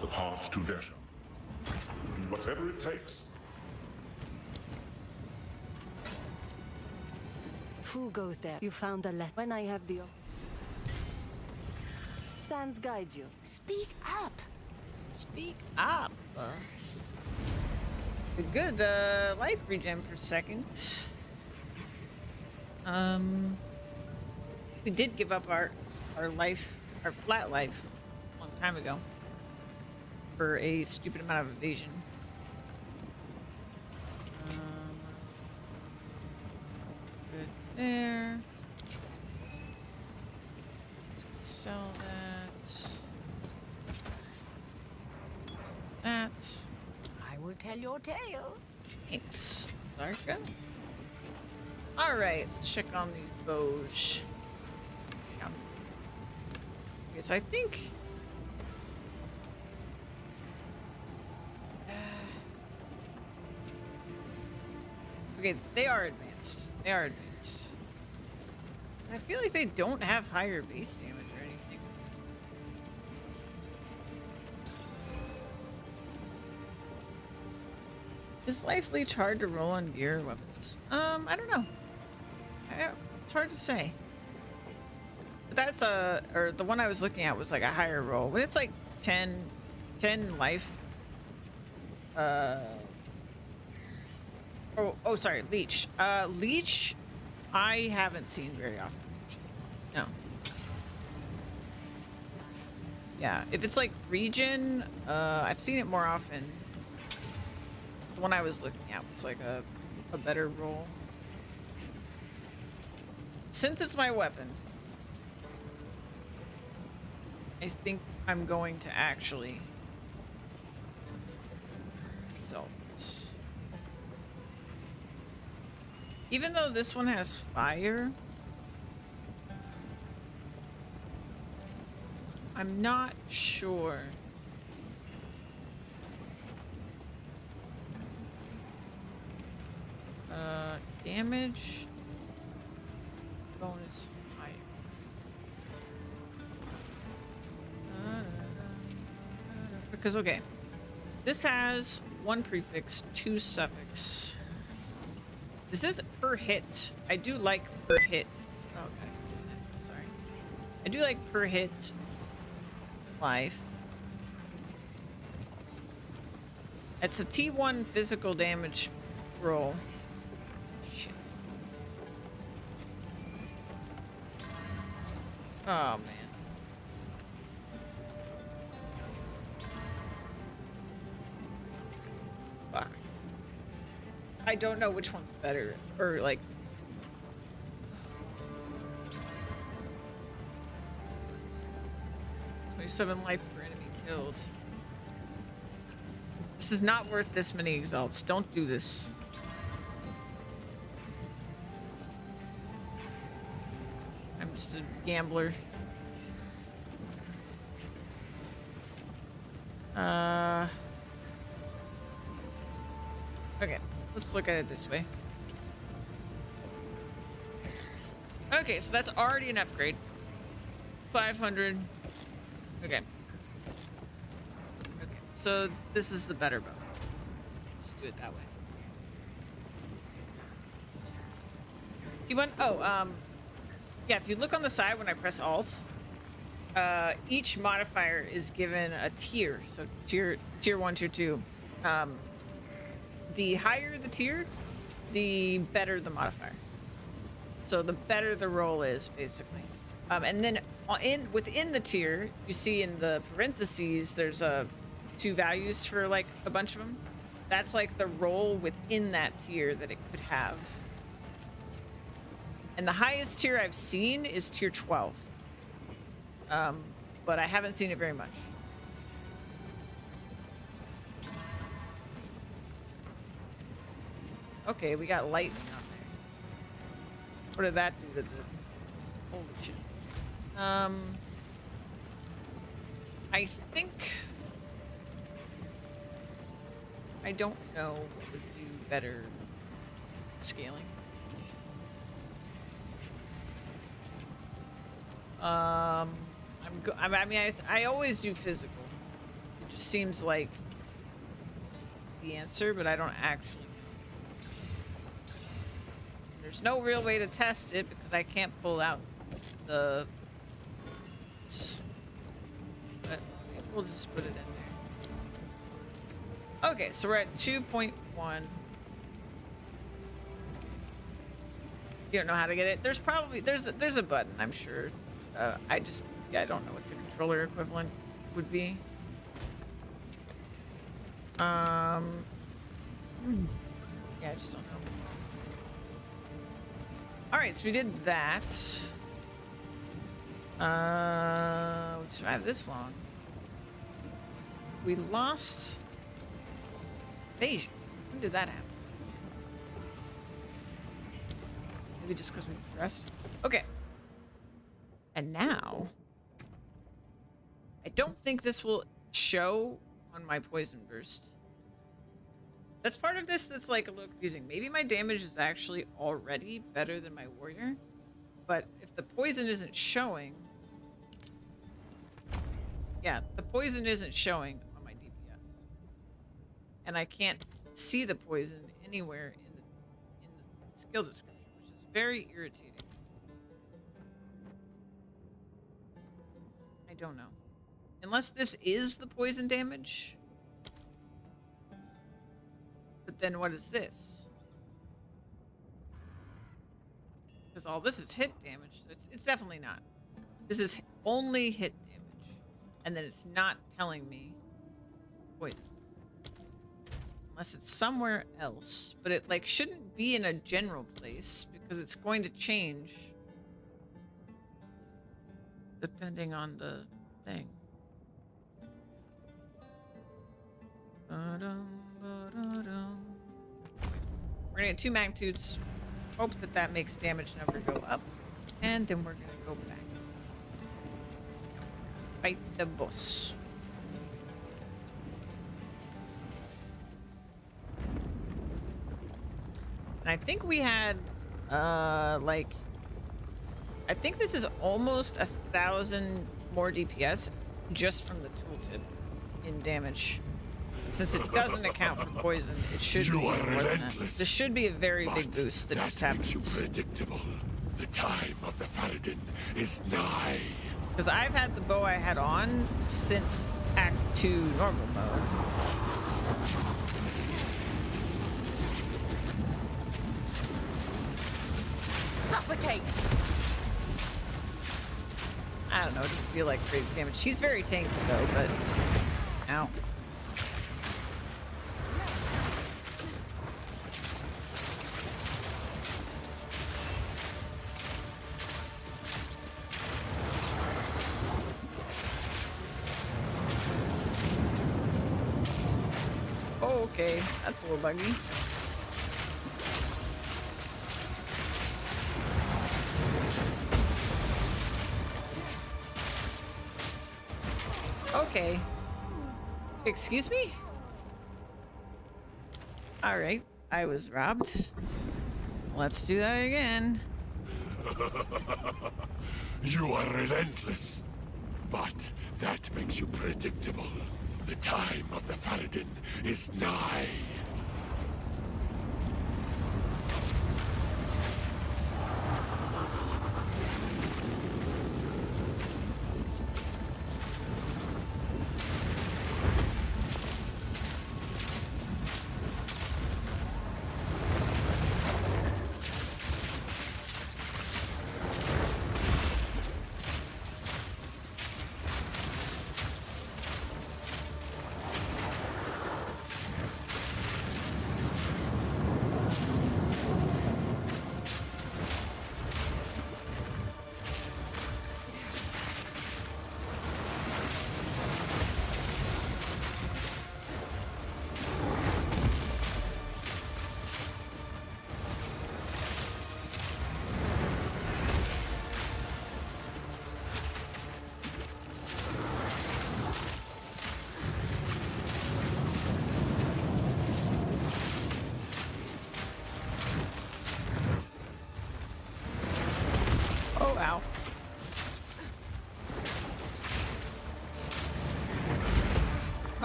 The path to better. Whatever it takes. Who goes there? You found a letter. When I have the... Sans guide you. Speak up. Speak up. A good life regen per second. We did give up our life, our flat life, a long time ago for a stupid amount of evasion. Good there. Let's sell that. That. I will tell your tale. Thanks, Zarka. Alright, let's check on these bows. Okay, so I think... okay, they are advanced. They are advanced. I feel like they don't have higher base damage or anything. Is life leech hard to roll on gear weapons? I don't know. It's hard to say. But that's or the one I was looking at was like a higher roll. When it's like 10 life. Oh, sorry, leech. Leech, I haven't seen very often. No. Yeah, if it's like region, I've seen it more often. The one I was looking at was like a better roll. Since it's my weapon, I think I'm going to actually exalt this. Even though this one has fire, I'm not sure. Damage bonus higher. Because okay, this has 1 prefix, 2 suffix. This is per hit. I do like per hit. Okay, sorry. I do like per hit life. It's a T1 physical damage roll. Shit. Oh, man. Fuck. I don't know which one's better. Or, like... 27 life per enemy killed. This is not worth this many exalts. Don't do this. I'm just a gambler. Okay, let's look at it this way. Okay, so that's already an upgrade. 500. Okay. Okay, so this is the better bow. Let's do it that way. T1? Oh, Yeah, if you look on the side when I press Alt, each modifier is given a tier. So tier 1, tier 2. The higher the tier, the better the modifier. So the better the roll is, basically. And then within the tier, you see in the parentheses, there's two values for like a bunch of them. That's like the roll within that tier that it could have. And the highest tier I've seen is tier 12. But I haven't seen it very much. Okay, we got lightning on there. What did that do to the... Holy shit. I think... I don't know what would do better scaling. I mean, I always do physical. It just seems like the answer, but I don't actually know. There's no real way to test it because I can't pull out the... But we'll just put it in there. Okay, so we're at 2.1. You don't know how to get it? There's probably... There's a button, I'm sure. I don't know what the controller equivalent would be. Yeah, I just don't know. Alright, so we did that. We survived this long. We lost Beijing. When did that happen? Maybe just because we progressed? Okay. And now, I don't think this will show on my poison burst. That's part of this that's like a little confusing. Maybe my damage is actually already better than my warrior, but if the poison isn't showing, yeah, the poison isn't showing on my DPS, and I can't see the poison anywhere in the skill description, which is very irritating. I don't know. Unless this is the poison damage. But then what is this? Because all this is hit damage. It's definitely not. This is only hit damage. And then it's not telling me poison. Unless it's somewhere else. But it like shouldn't be in a general place because it's going to change depending on the thing. We're gonna get 2 magnitudes. Hope that makes damage number go up. And then we're gonna go back. Fight the boss. And I think we had, like... I think this is almost 1,000 more DPS just from the tooltip in damage. Since it doesn't account for poison, it should be more than that. This should be a very big boost that just happens. Makes you predictable. The time of the Faradin is nigh. Because I've had the bow I had on since Act 2 normal mode. Suffocate! I don't know, it doesn't feel like crazy damage. She's very tanky though, but... Ow. Oh, okay. That's a little buggy. Okay. Excuse me? Alright, I was robbed. Let's do that again. You are relentless, but that makes you predictable. The time of the Faradin is nigh.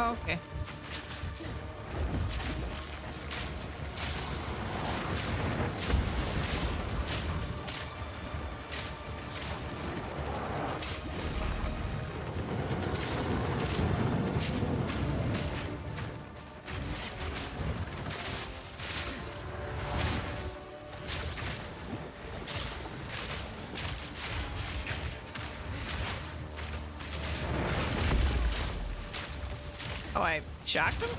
Oh, okay. Oh, I shocked him?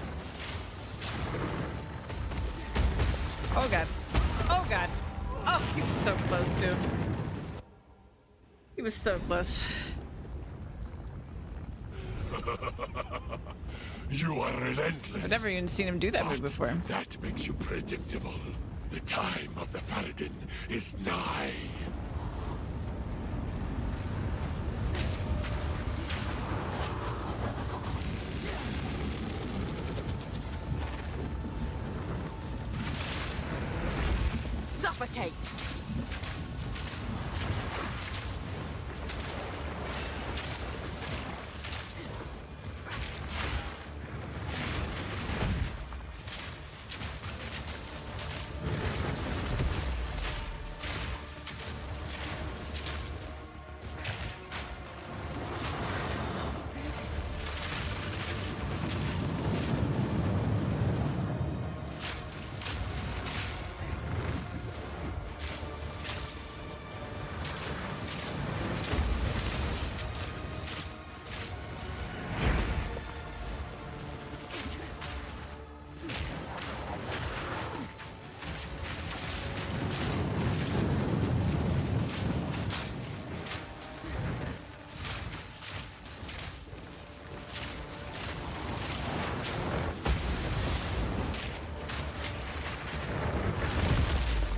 Oh god. Oh god. Oh, he was so close, dude. He was so close. You are relentless. I've never even seen him do that move before. That makes you predictable. The time of the Faradin is nigh. Suffocate!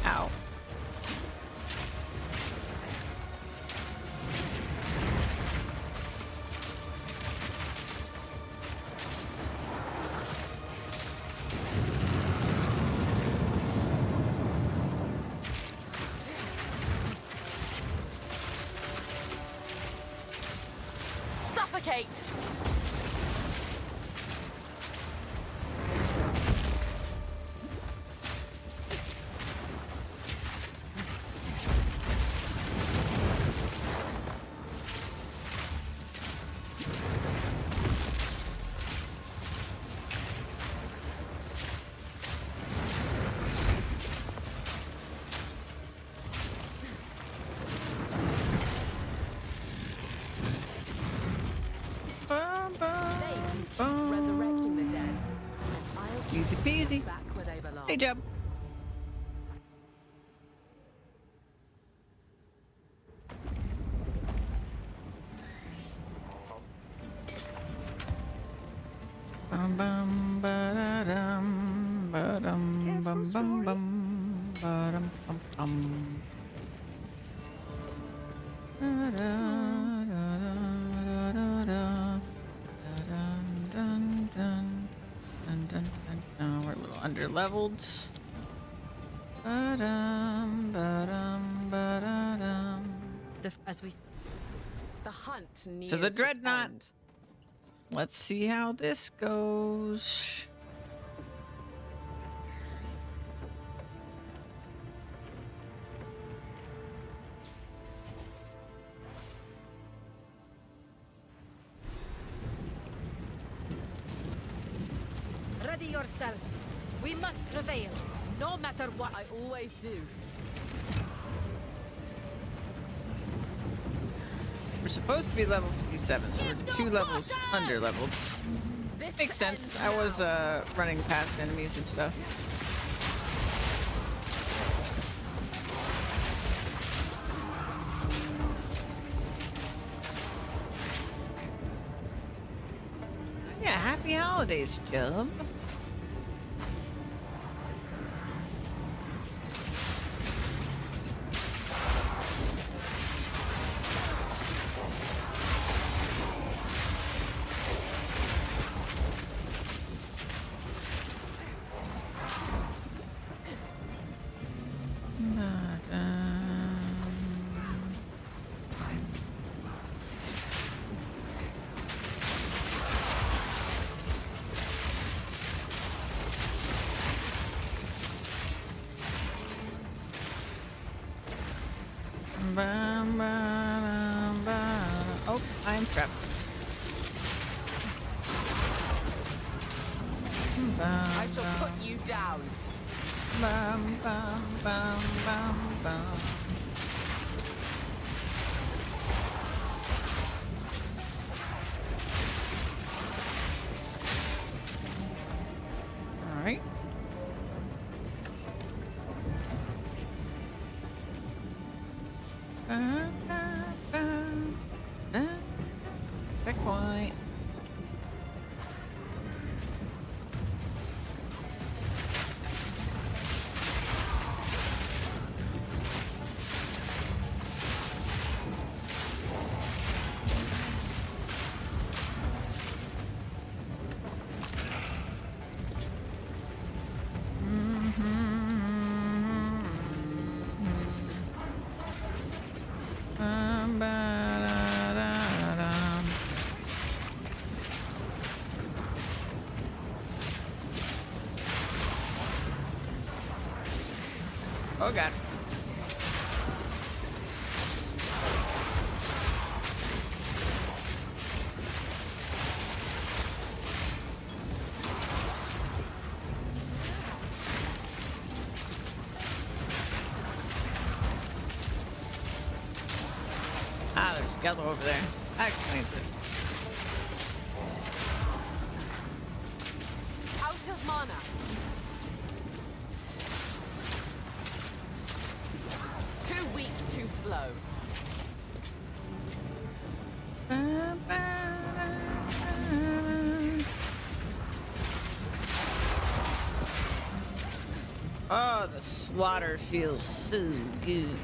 Ow. Suffocate! Bum, bum, They can keep bum. resurrecting the dead. I'll keep Easy peasy. back where they belong. Hey, Jeb. Bum bum ba-da-dum, ba-dum, bum bum bum, ba-dum bum bum. Da-da-da-da-da-da, da-dun, dun, dun, dun, dun, dun, dun. We're a little under-leveled. Ba-dum, ba-dum, ba-da-dum. As we The hunt nears To the its dreadnought. end. Let's see how this goes. ready yourself. We must prevail, no matter what. I always do. We're supposed to be level 57, so we're 2 levels under leveled. This Makes sense. ends I was now. running past enemies and stuff. Yeah, happy holidays, Job. Oh, I'm trapped. I shall put you down. Bum, bum, bum, bum, bum. All right. Checkpoint. Ba-da-da-dum. Oh god. Ah, there's yellow over there. That explains it. Out of mana. Too weak, too slow. Oh, the slaughter feels so good.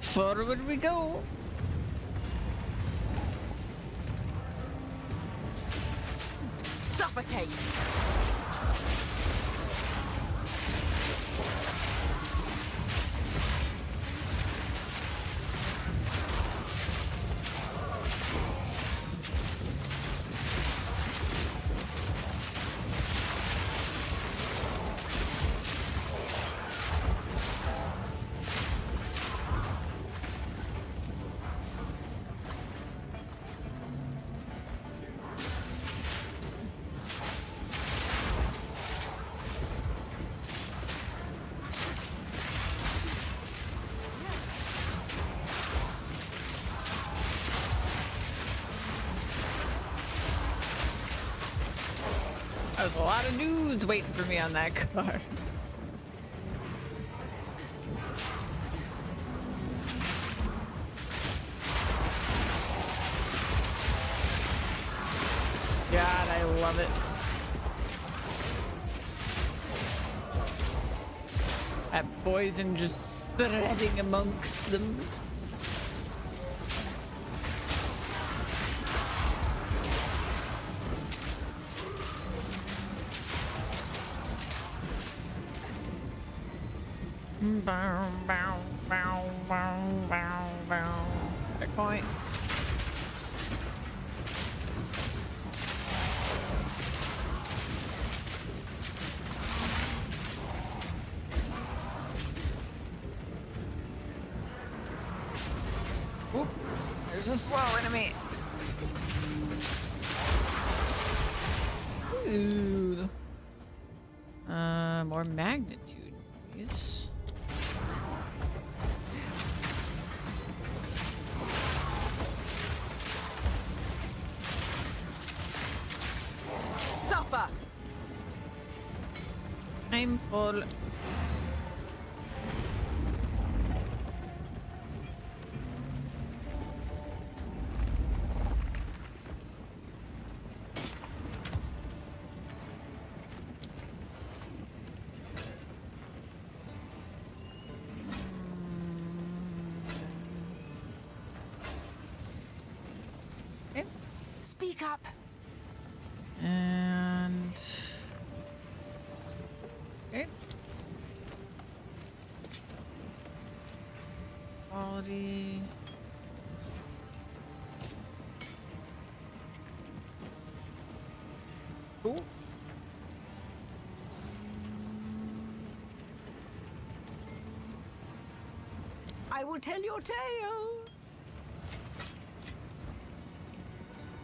Forward we go. Suffocate. There's a lot of dudes waiting for me on that car. God, I love it. That poison just spreading amongst them. Bow, bow, bow, bow, bow, bow. Checkpoint. Oop, there's a slow enemy. Ooh. More magnitude, please. Suffer. I'm full. Speak up. And okay. Quality. Cool. I will tell your tale.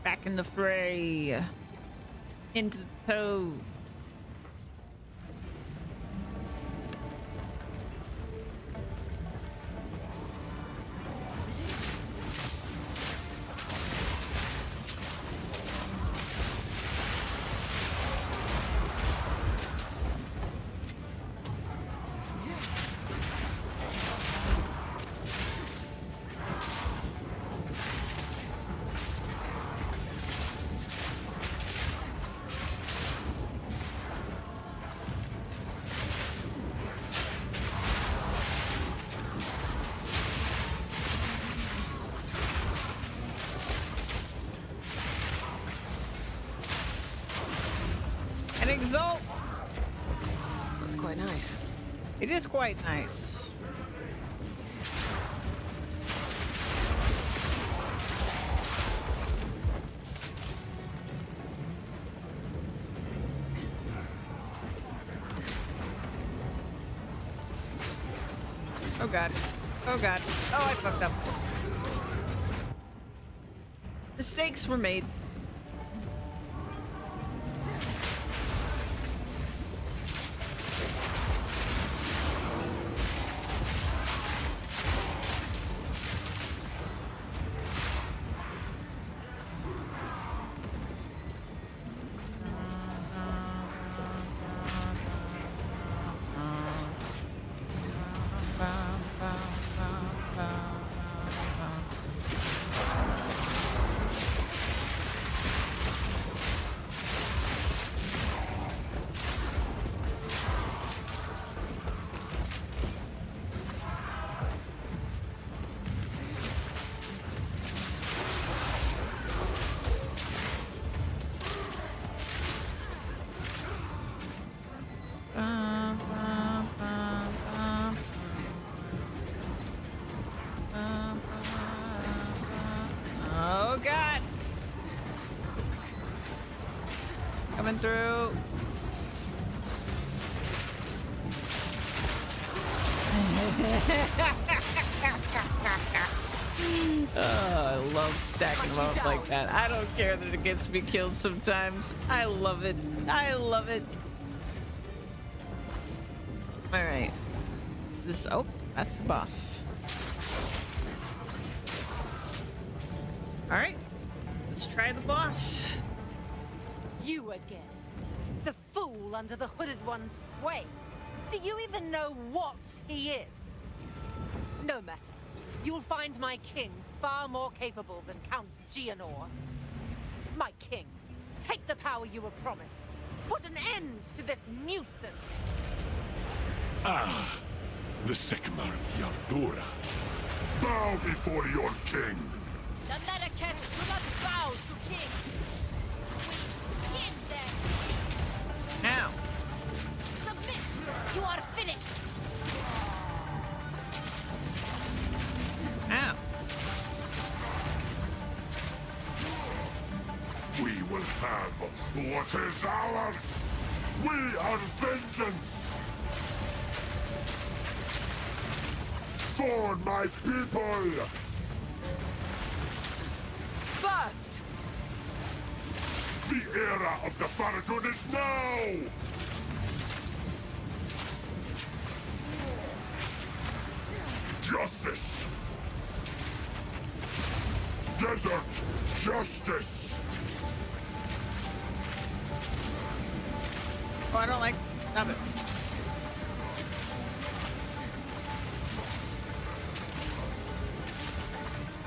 Back in the fray. Into the toe. And exalt. That's quite nice. It is quite nice. Oh god. Oh god. Oh, I fucked up. Mistakes were made. Oh god! Coming through. Oh, I love stacking them up like that. I don't care that it gets me killed sometimes. I love it. I love it. All right. Is this? Oh, that's the boss. All right. Let's try the boss. You again. The fool under the hooded one's sway. Do you even know what he is? No matter. You'll find my king far more capable than Count Gianor. My king, take the power you were promised. Put an end to this nuisance. Ah, the Sekmar of Yardura. Bow before your king. The Medicats do not bow to kings. We skin them. Ow. Submit. You are finished. Ow. We will have what is ours. We are vengeance. For my people. Burst! The era of the Faradun is now! Justice! Desert justice! Oh, I don't like. Stop it.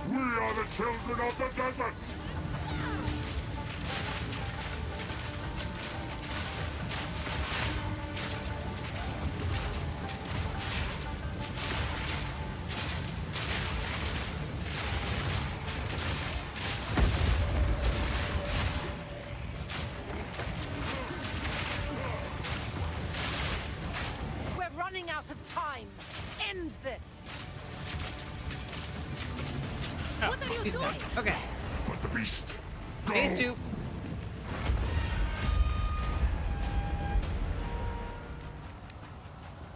We are the children of the desert! Oh, What are you he's doing? done. Okay. Let the beast go. Phase 2.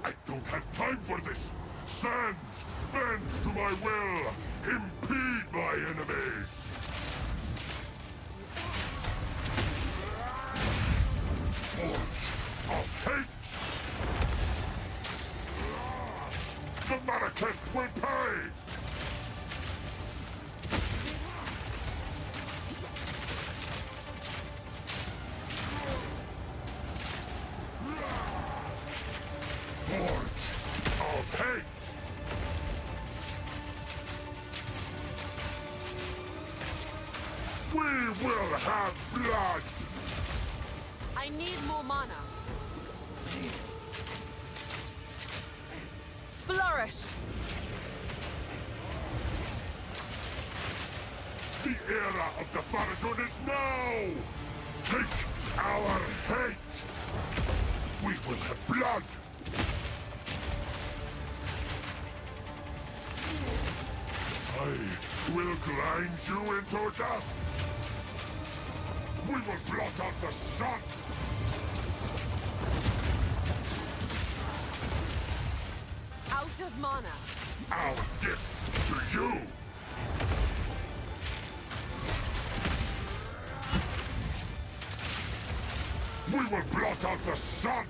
I don't have time for this. Sands, bend to my will. Impede my enemies. Forge of hate. The Marrakech will pay. Forge of hate. We will have blood. I need more mana. Flourish. The era of the Faradun is now! Take our hate! We will have blood! I will grind you into dust! We will blot out the sun! Out of mana. Our gift to you! We will blot out the sun!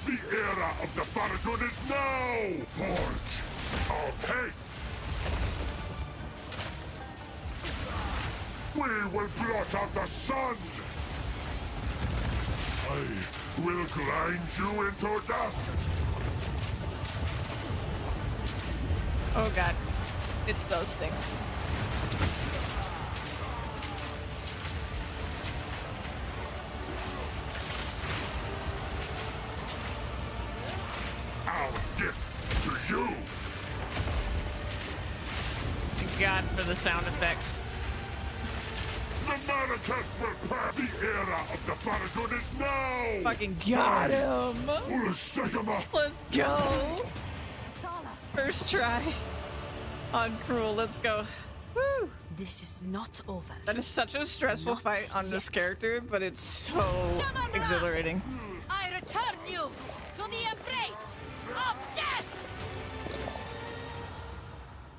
The era of the Faradun is now! Forge of hate! We will blot out the sun! I will grind you into dust! Oh god. It's those things. Our gift to you! Thank God for the sound effects. The Marrakech will pass. The era of the Faradun is now! Fucking got him! Ulasagama! Let's go! Sala, First try on Cruel. Let's go. Woo! this is not over. That is such a stressful Not fight on this yet. character, but it's so Shamara! exhilarating. I return you to the embrace of death!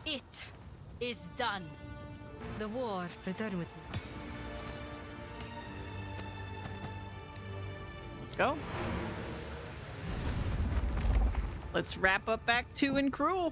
It is done. The war, return with me. Let's go. Let's wrap up Act 2 in Cruel.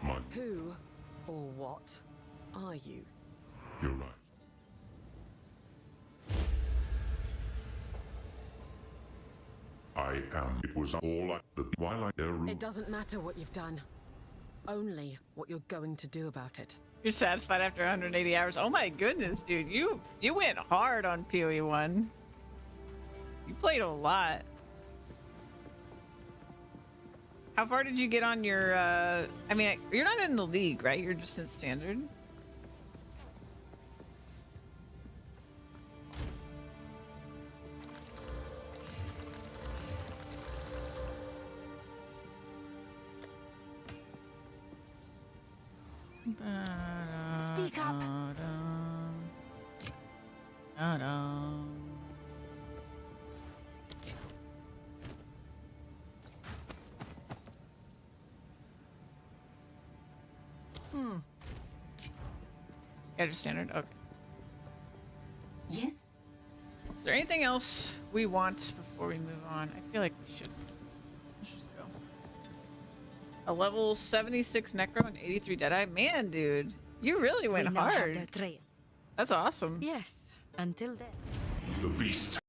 Mine. Who or what are you? You're right. I am. It was all like the Twilight Era. It doesn't matter what you've done. Only what you're going to do about it. You're satisfied after 180 hours. Oh my goodness, dude. You went hard on PoE 1. You played a lot. How far did you get on your, I mean, you're not in the league, right? You're just in standard? Speak up. Yeah, just standard. Okay. Yes? Is there anything else we want before we move on? I feel like we should. Let's just go. A level 76 Necro and 83 Deadeye? Man, dude. You really went We now have hard. their trail. That's awesome. Yes, until then. The beast.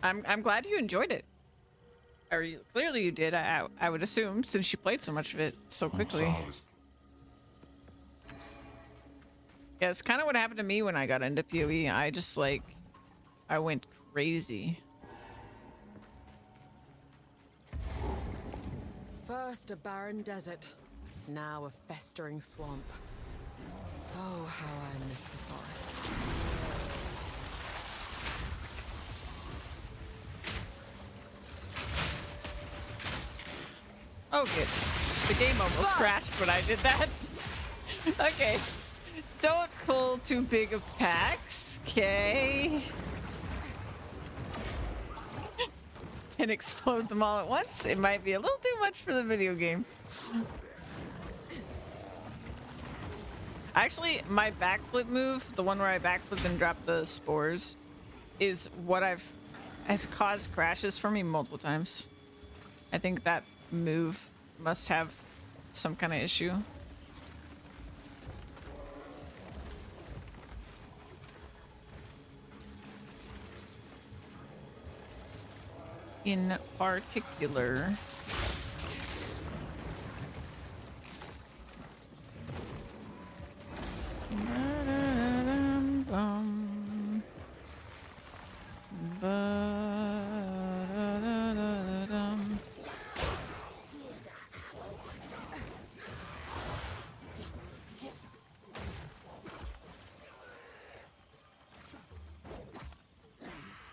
I'm glad you enjoyed it. Clearly you did. I would assume, since you played so much of it so quickly. Yeah, it's kind of what happened to me when I got into PoE. I just like, I went crazy. First a barren desert, now a festering swamp. Oh, how I miss the forest. Oh, good. The game almost crashed when I did that. Okay. Don't pull too big of packs, okay? And explode them all at once. It might be a little too much for the video game. Actually, my backflip move, the one where I backflip and drop the spores, is what has caused crashes for me multiple times. I think that move must have some kind of issue. In particular.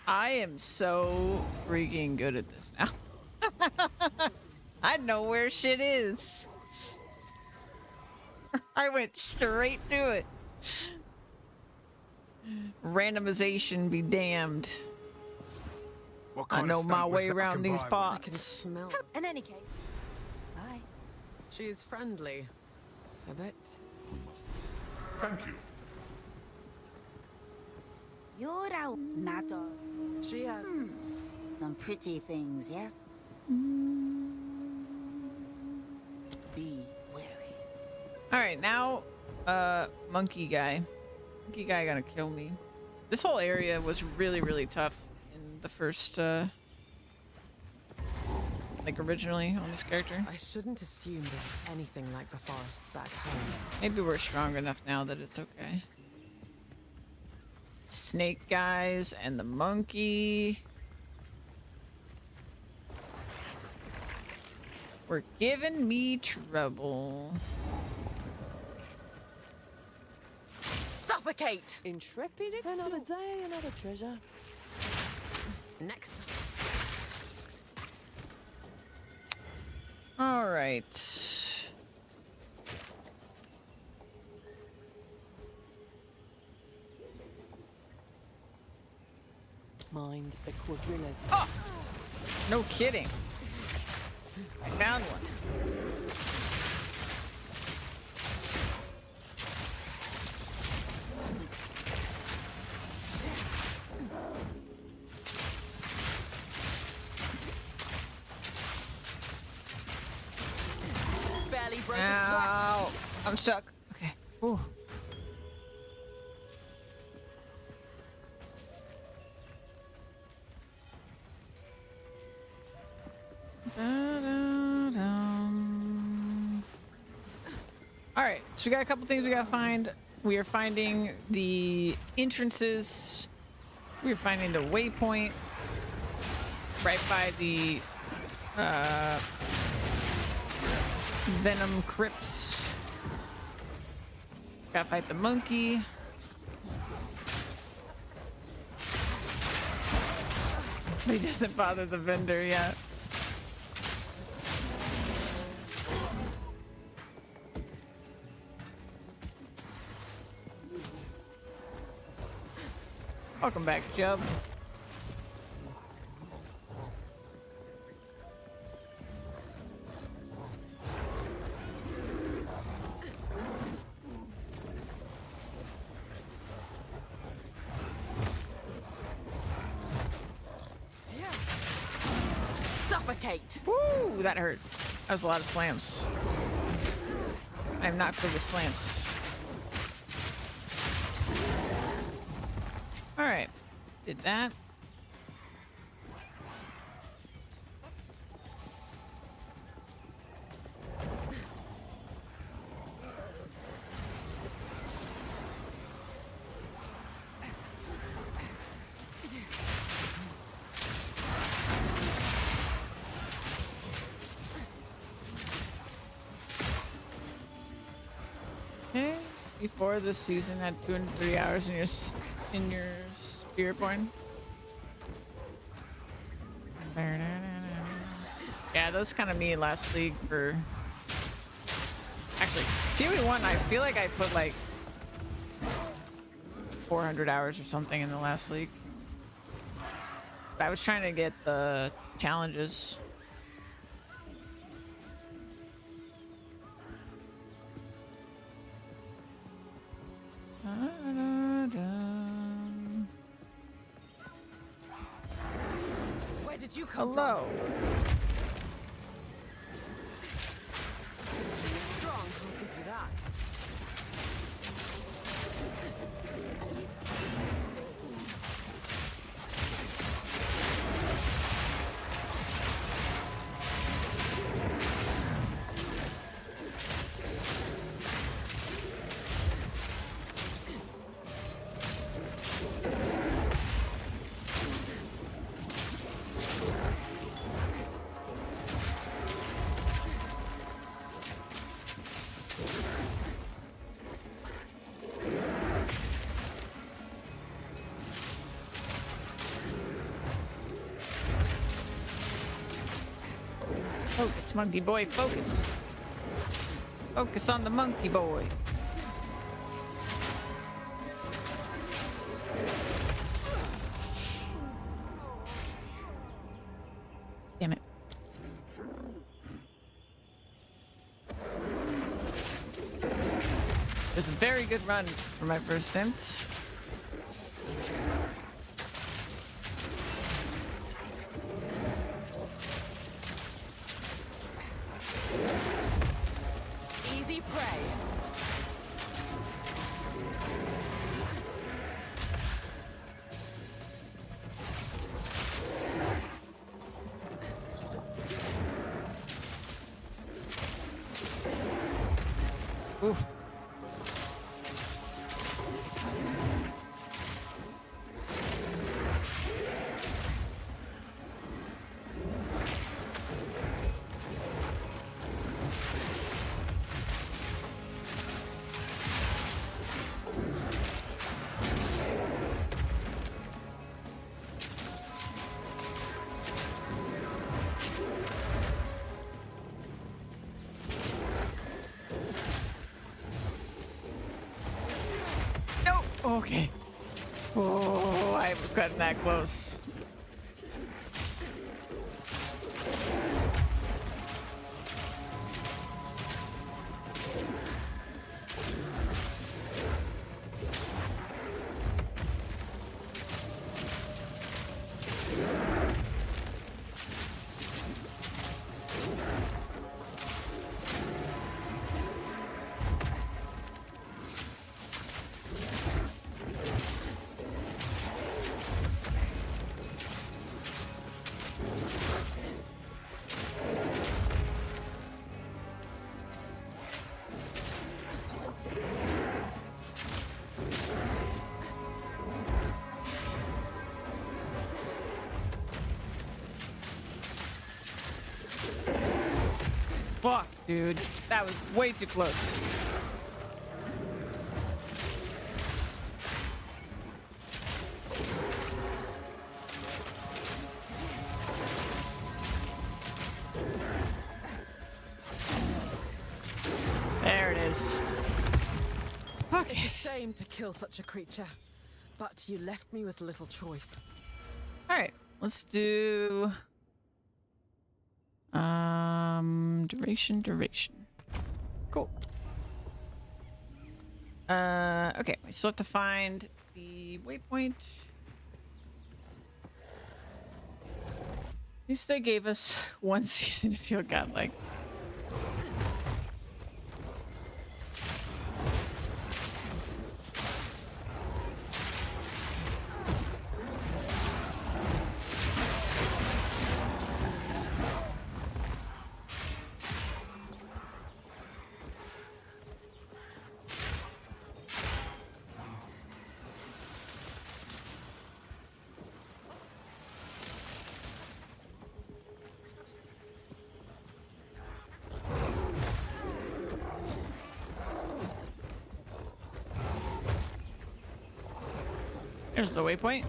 I am so freaking good at this now. I know where shit is. I went straight to it. Randomization be damned. I know my way around these I can pots. smell. In any case, bye. She's friendly. A bit. Thank you. You're out, Nato. She has. Some pretty things, yes? Be wary. All right, now, monkey guy. Monkey guy gonna kill me. This whole area was really, really tough in the first, like originally on this character. I shouldn't assume there's anything like the forests back home. Maybe we're strong enough now that it's okay. Snake guys and the monkey. Were giving me trouble. Suffocate! Intrepid explorer. Another day, another treasure. Next. All right. Mind the quadrillas. Oh! No kidding. I found one. Barely broke a Ow. I'm stuck. Okay. Ooh. Alright, so we got a couple things we gotta find. We are finding the entrances. We are finding the waypoint right by the venom crypts. Gotta fight the monkey. He doesn't bother the vendor yet. Welcome back, Jub. Suffocate! Woo, that hurt. That was a lot of slams. I'm not good with slams. Alright. Did that. before this season had 203 hours in your spirit born. Yeah, that was kind of me last league for. Actually, PoE1, I feel like I put like 400 hours or something in the last league. I was trying to get the challenges. Where did you come Hello. Strong, I'll give you that. Focus, monkey boy, focus. Focus on the monkey boy. Damn it. It was a very good run for my first attempt. Easy prey. Oof. No. Okay. Oh, I've gotten that close. Fuck, dude. That was way too close. There it is. Okay. It's a shame to kill such a creature, but you left me with little choice. All right, let's do duration. Cool. Okay, we still have to find the waypoint. At least they gave us one season to feel godlike. There's the waypoint.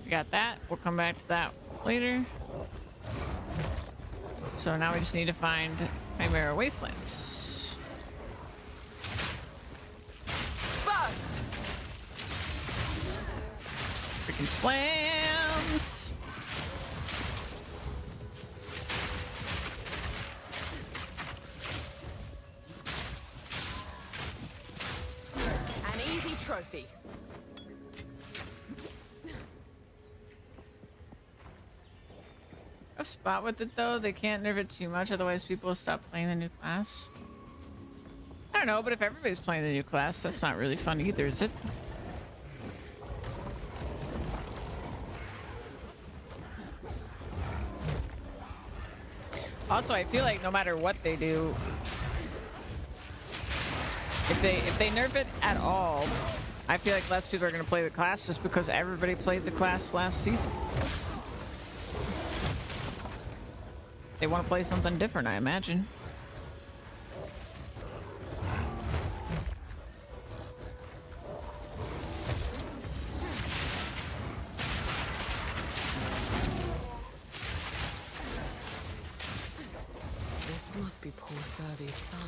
We got that. We'll come back to that later. So now we just need to find Chimera Wastelands. Burst! Freaking slams! An easy trophy. Rough spot with it though. They can't nerf it too much, otherwise people will stop playing the new class. I don't know, but if everybody's playing the new class, that's not really fun either, is it? Also, I feel like no matter what they do, if they nerf it at all, I feel like less people are going to play the class just because everybody played the class last season. They want to play something different, I imagine. This must be poor Survey's son.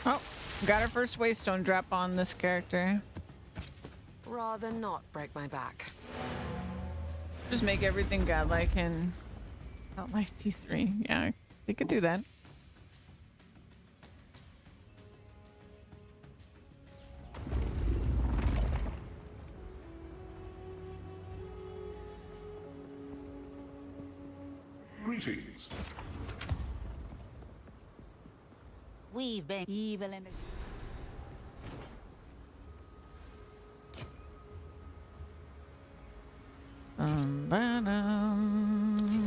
Oh, got our first waystone drop on this character. Rather not break my back. Just make everything godlike and not like T3. Yeah, they could do that. Greetings. We've been evil in the...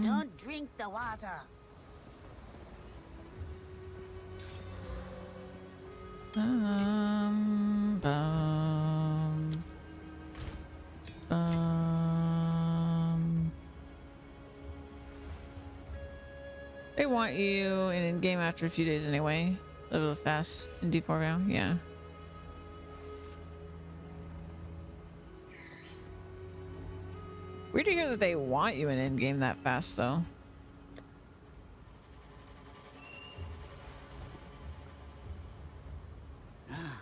Don't drink the water. They want you in game after a few days anyway. Level fast in D4 round, yeah. Weird to hear that they want you in in-game that fast, though.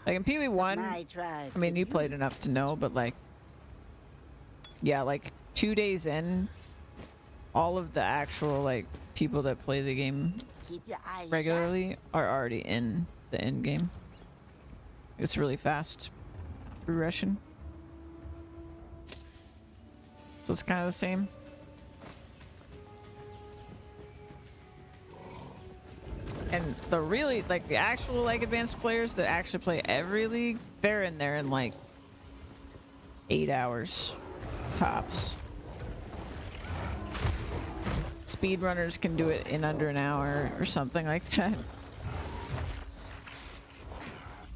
Like in PV1, I mean, you played enough to know, but like, yeah, like 2 days in, all of the actual like people that play the game regularly are already in the end game. It's really fast progression. So it's kind of the same. And the really, like the actual like advanced players that actually play every league, they're in there in like 8 hours tops. Speedrunners can do it in under an hour or something like that.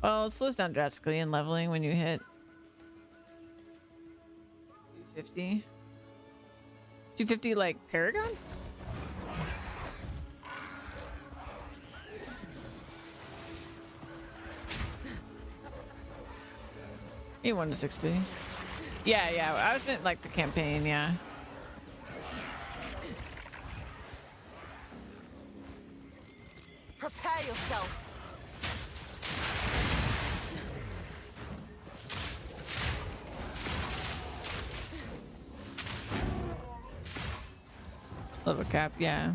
Well, it slows down drastically in leveling when you hit 250. 250 like Paragon? Maybe 1 to 60. Yeah, I was meant like the campaign, yeah. Prepare yourself. Level cap, yeah.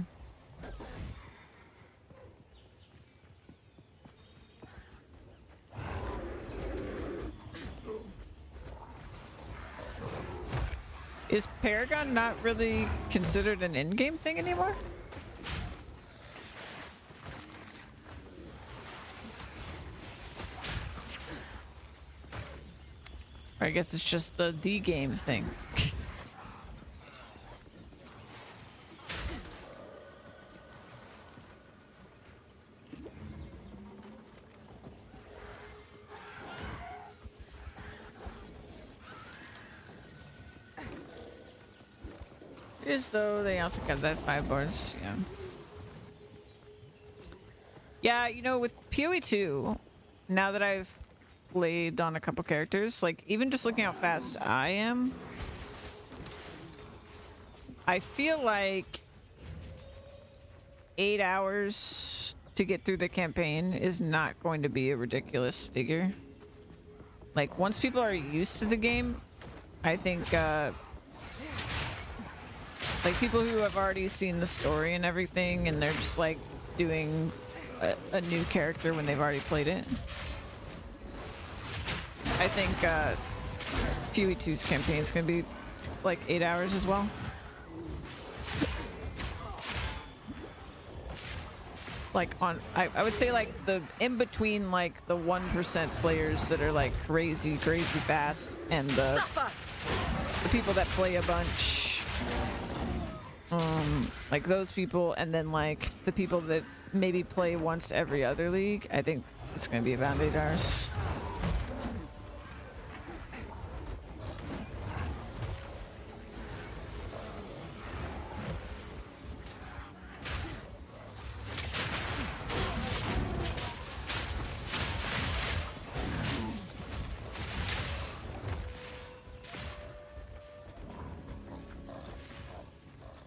Is Paragon not really considered an in-game thing anymore? Or I guess it's just the game thing. Is though they also got that 5 bars, yeah. Yeah, you know, with PoE 2, now that I've played on a couple characters, like even just looking how fast I am, I feel like 8 hours to get through the campaign is not going to be a ridiculous figure. Like once people are used to the game, I think like people who have already seen the story and everything and they're just like doing a new character when they've already played it. I think PoE 2's campaign is going to be like 8 hours as well. Like on, I would say like the in between like the 1% players that are like crazy fast and the people that play a bunch, like those people, and then like the people that maybe play once every other league. I think it's going to be about 8 hours.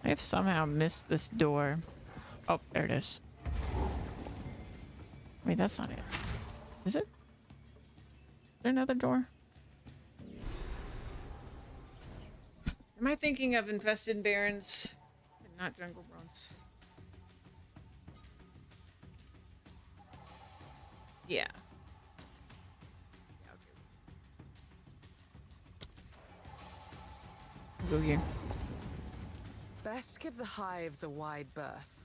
I have somehow missed this door. Oh, there it is. Wait, that's not it. Is it? Is there another door? Am I thinking of Infested Barrens and not Jungle Bronze? Yeah. Go here. Best give the hives a wide berth.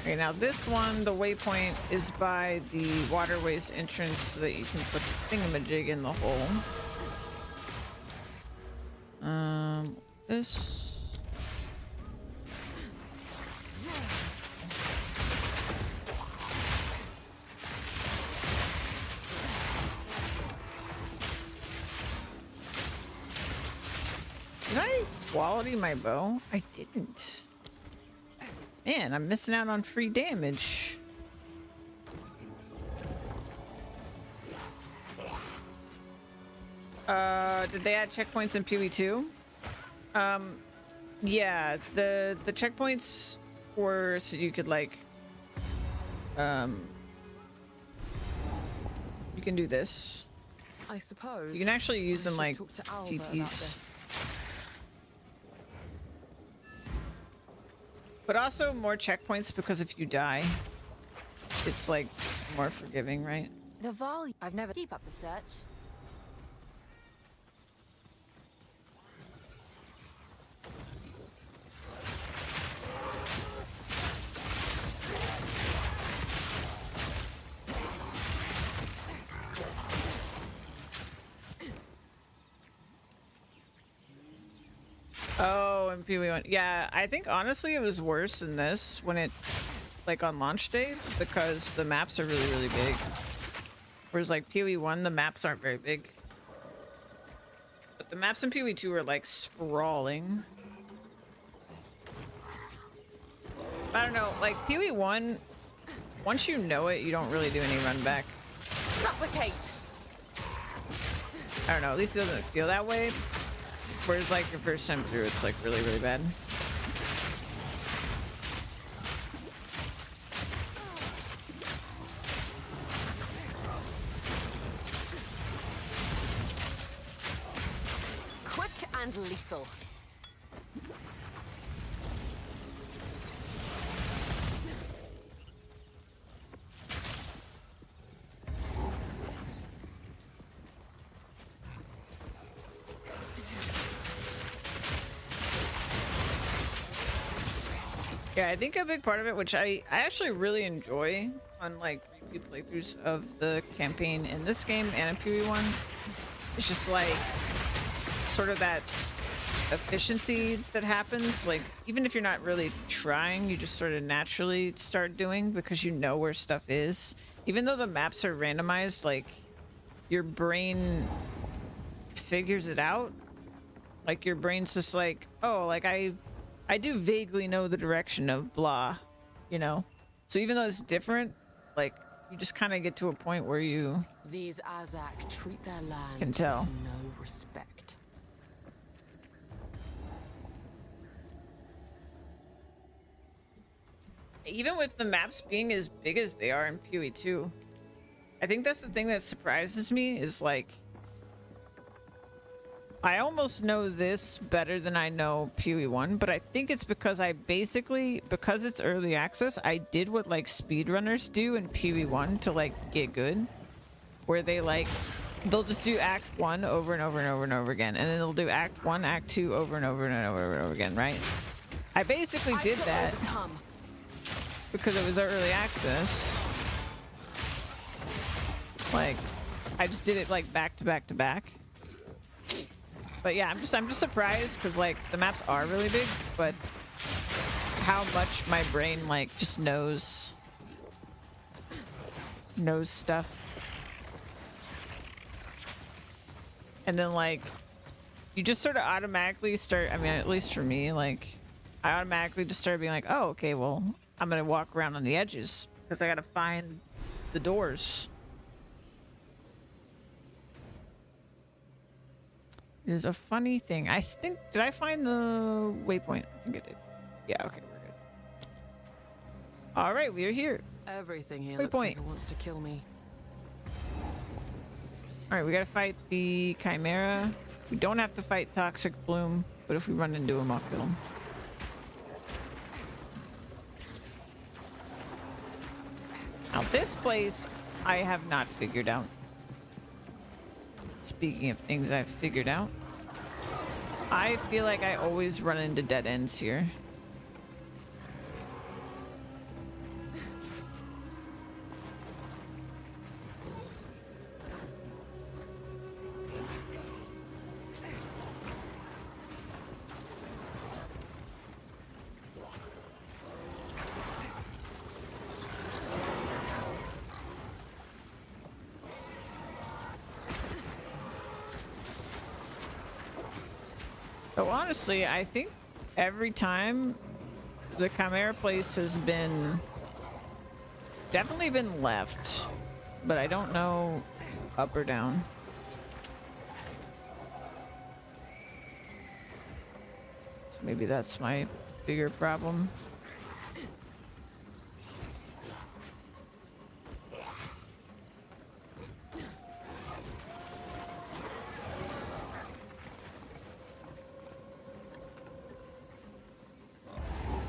Okay, now this one, the waypoint is by the waterways entrance so that you can put the thingamajig in the hole. This... Did I quality my bow? I didn't. Man, I'm missing out on free damage. Did they add checkpoints in PoE 2? Yeah, the checkpoints were so you could like you can do this. I suppose You can actually use I them should like talk to Alva about TPs. this. But also more checkpoints because if you die, it's like more forgiving, right? The volume. I've never keep up the search. Oh, and PoE1. Yeah, I think honestly it was worse in this when it, like on launch day, because the maps are really, really big. Whereas like PoE1, the maps aren't very big. But the maps in PoE2 are like sprawling. I don't know, like PoE1, once you know it, you don't really do any run back. Suffocate! I don't know, at least it doesn't feel that way. Whereas like your first time through, it's like really, really bad. Quick and lethal. Yeah, I think a big part of it, which I actually really enjoy on like repeat playthroughs of the campaign in this game and in PoE1, it's just like sort of that efficiency that happens. Like, even if you're not really trying, you just sort of naturally start doing because you know where stuff is. Even though the maps are randomized, like, your brain figures it out. Like, your brain's just like, oh, like, I do vaguely know the direction of blah, you know? So even though it's different, like, you just kind of get to a point where you These Azak treat their land can tell. with no respect. Even with the maps being as big as they are in PoE 2, I think that's the thing that surprises me is like, I almost know this better than I know PoE 1, but I think it's because I basically, because it's early access, I did what like speedrunners do in PoE 1 to like get good, where they like, they'll just do Act 1 over and over and over and over again, and then they'll do Act 1, Act 2 over and over and over and over again, right? I basically did that because it was early access. Like, I just did it like back to back to back. But yeah, I'm just surprised because like the maps are really big, but how much my brain like just knows stuff. And then like you just sort of automatically start, I mean, at least for me, like I automatically just started being like, oh, okay, well, I'm gonna walk around on the edges because I gotta find the doors. It is a funny thing. I think, did I find the waypoint? I think I did. Yeah, okay, we're good. All right, we are here. Everything here looks like it wants to kill me. All right, we gotta fight the Chimera. We don't have to fight Toxic Bloom, but if we run into him, I'll kill him. Now this place, I have not figured out. Speaking of things I've figured out, I feel like I always run into dead ends here. So honestly, I think every time the Chimera place has been definitely been left, but I don't know up or down. So maybe that's my bigger problem.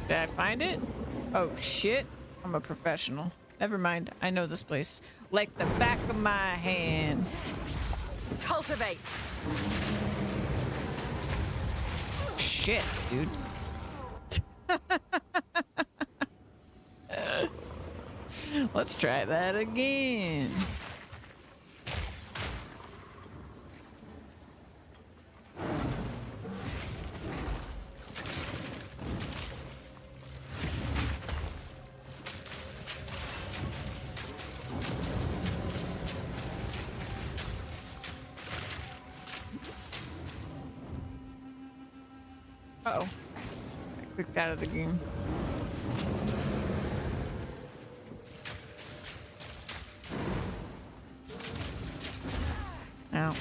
Did I find it? Oh shit, I'm a professional. Never mind, I know this place like the back of my hand. Cultivate. Shit, dude. Let's try that again. Uh-oh. I clicked out of the game. Ow.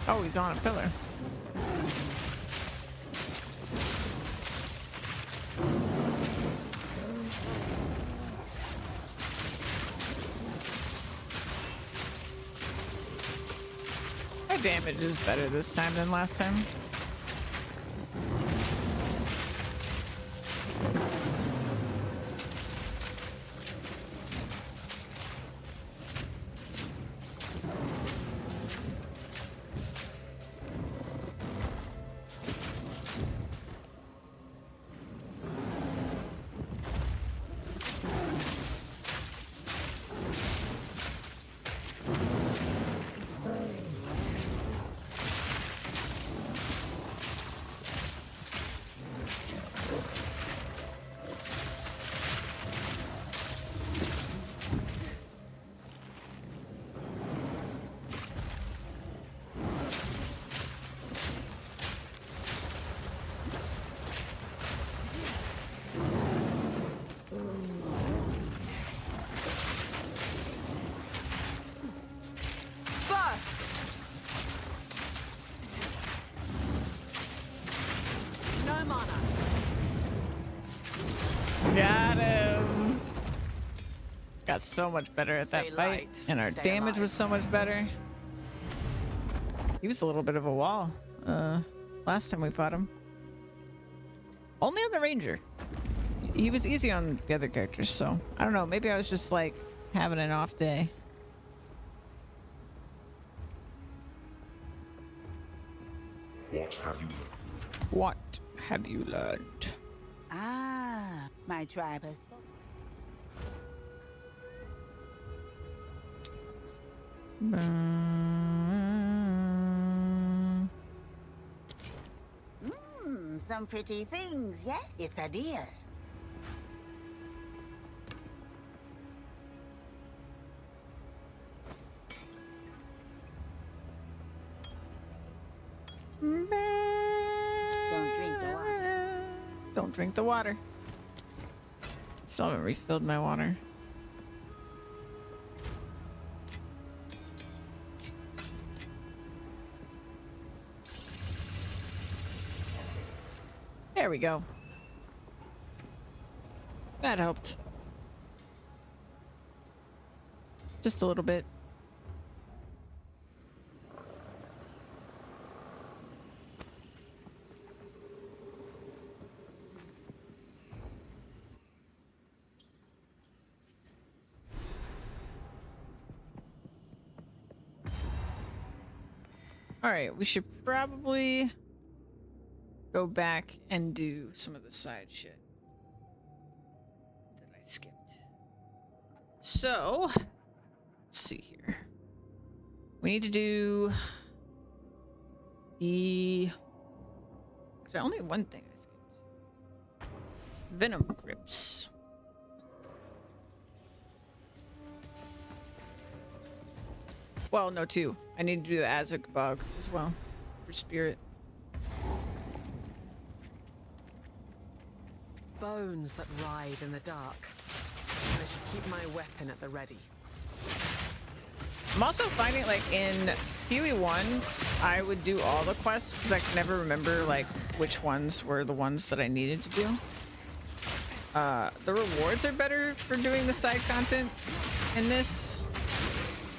Oh, he's on a pillar. My damage is better this time than last time. Got so much better at that Stay fight, light, and our stay damage alive. was so much better. He was a little bit of a wall. Last time we fought him. Only on the ranger. He was easy on the other characters, so I don't know. Maybe I was just like having an off day. What have you? What have you learned? Ah, my tribe has spoken. Some pretty things, yes? It's a deal. Don't drink the water. Don't drink the water. Still haven't refilled my water. There we go. That helped. Just a little bit. All right, we should probably go back and do some of the side shit that I skipped. So, let's see here. We need to do the... There's only one thing I skipped. Venom grips. Well, no, two. I need to do the Azuk bug as well for spirit. Bones that writhe in the dark. I should keep my weapon at the ready. I'm also finding, like, in PoE1, I would do all the quests because I could never remember, like, which ones were the ones that I needed to do. The rewards are better for doing the side content in this.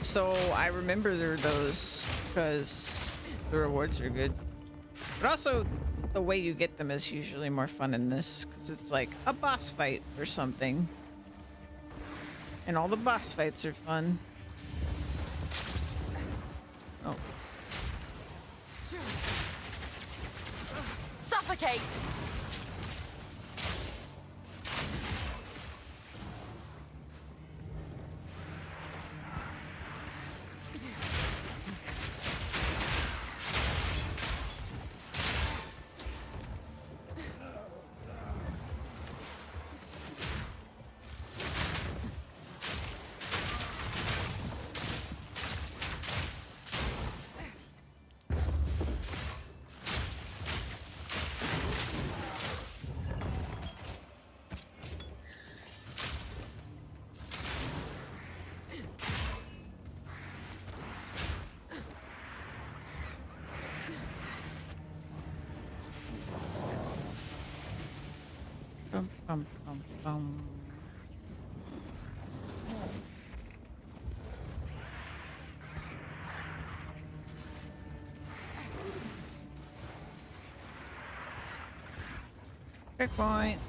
So I remember those because the rewards are good. But also, the way you get them is usually more fun in this because it's like a boss fight or something. And all the boss fights are fun. Oh. Suffocate! Bum, bum, bum, bum. Checkpoint.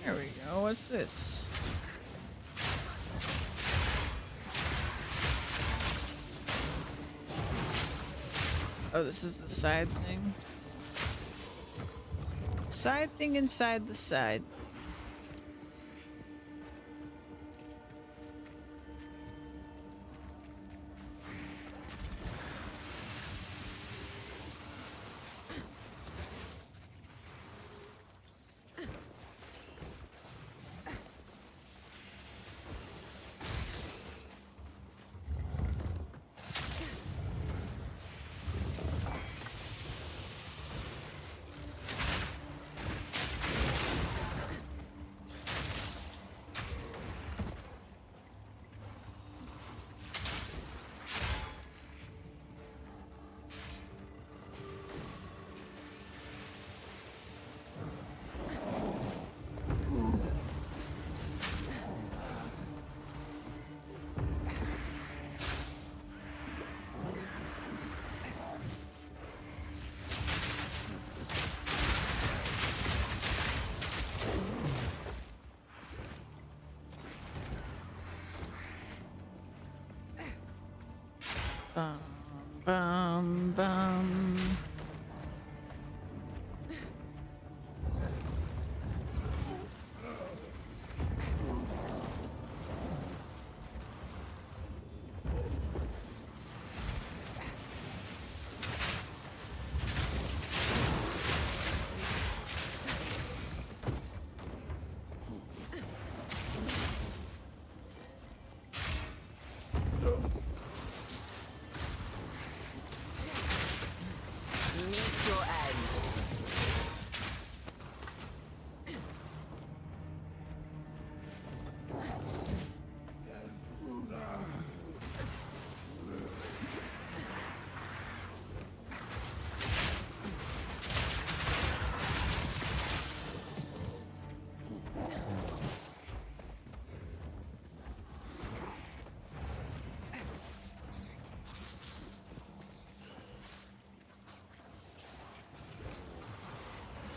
There we go. What's this? Oh, this is the side thing. Side thing inside the side.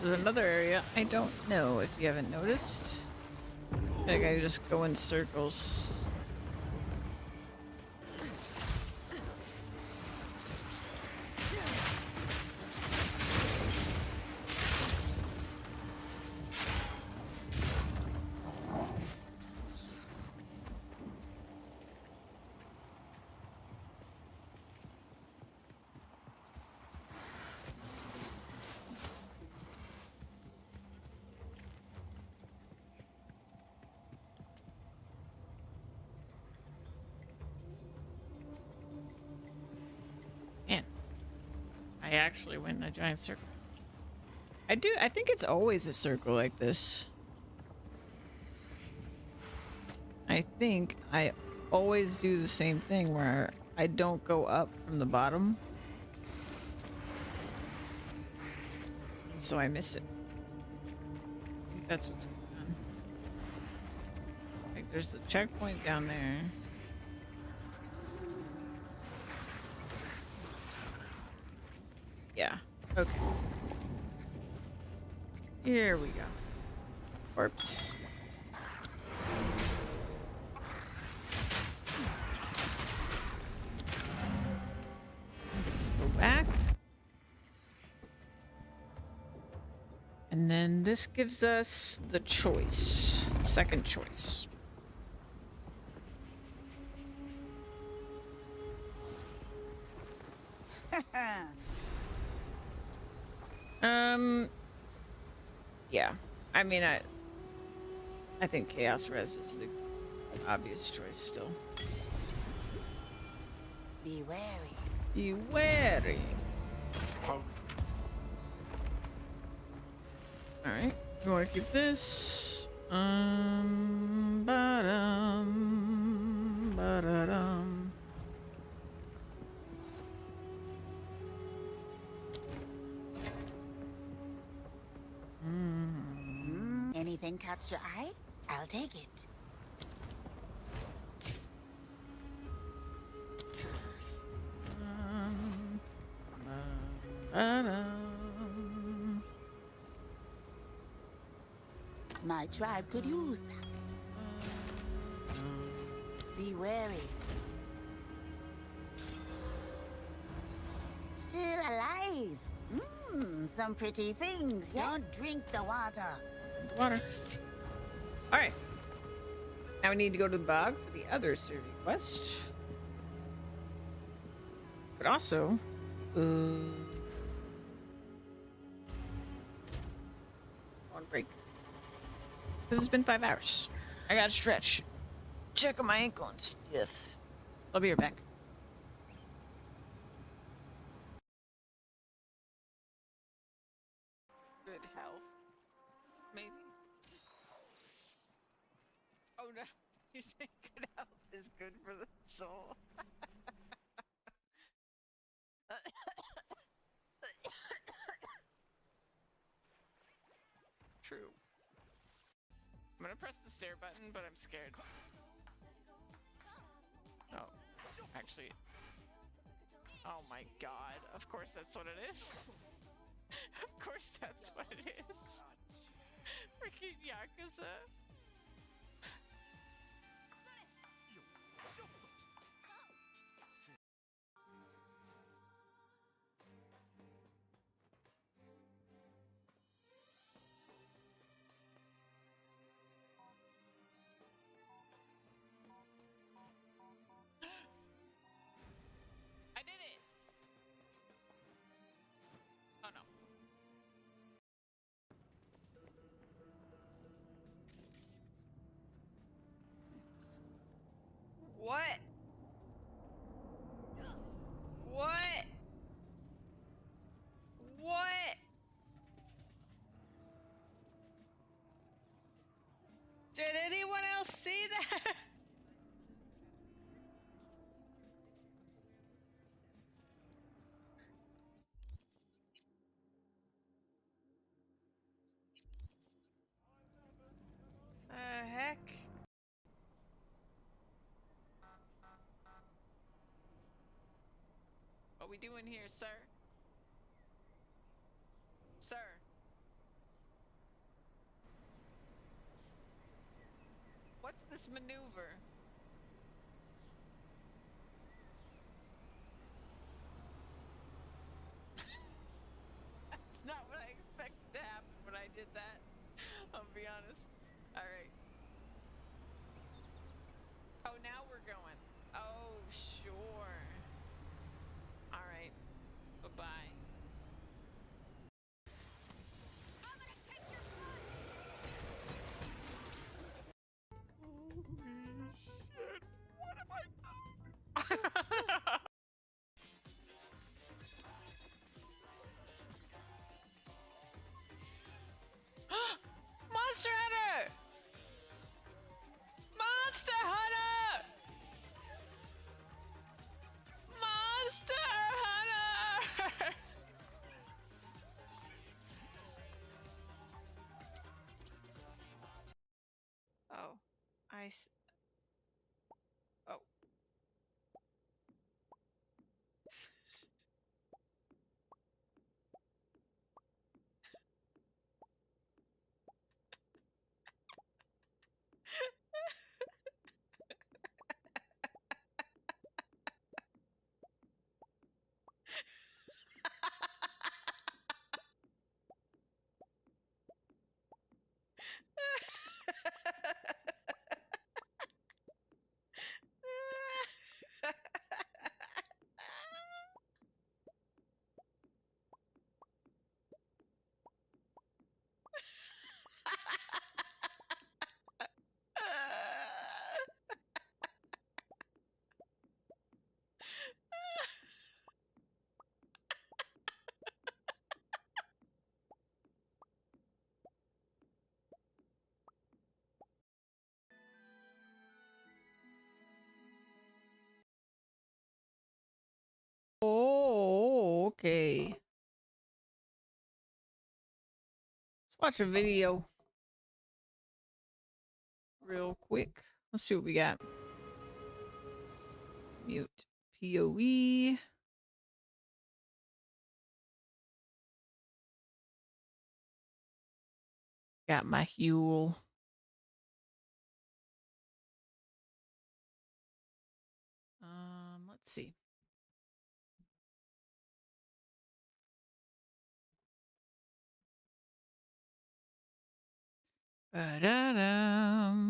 This is another area I don't know if you haven't noticed. Like I just go in circles. Man, I actually went in a giant circle. I think it's always a circle like this. I think I always do the same thing where I don't go up from the bottom. So I miss it. I think that's what's going on. Like there's the checkpoint down there. Yeah. Okay. Here we go. Corpse. Go back. And then this gives us the choice. Second choice. Yeah. I mean, I think Chaos Res is the obvious choice still. Be wary. Be wary. Alright. You want to keep this? Ba-dum. Anything catch your eye? I'll take it. My tribe could use that. Be wary. Still alive. Some pretty things. Yes? Don't drink the water. The water. Alright. Now we need to go to the bog for the other Survey quest. But also, on break. Because it's been 5 hours. I gotta stretch. Check on my ankle and stiff. I'll be right back. Good health. Maybe. Oh no. You say good health is good for the soul. True. I'm gonna press the stare button, but I'm scared. Oh, actually. Oh my god. Of course that's what it is. Of course that's what it is. Freaking Yakuza. I did it! Oh no. What? What? What? Did anyone else see that? Heck? What we doing here, sir? Sir? What's this maneuver? That's not what I expected to happen when I did that. I'll be honest. All right. Oh, now we're going. Oh, sure. All right. Bye-bye. Holy shit! What have I Monster Hunter! Monster Hunter! Monster Hunter! Oh, oh. Oh, okay. Let's watch a video real quick. Let's see what we got. Mute POE. Got my Huel. Let's see. Ba-da-dum.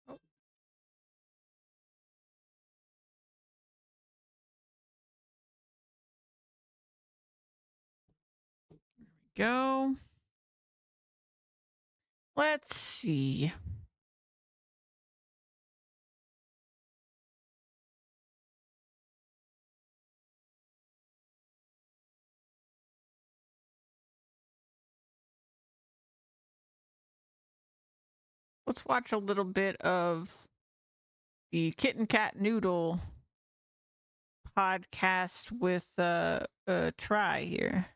Oh. There we go. Let's see. Let's watch a little bit of the Kitten Cat Noodle podcast with Try here.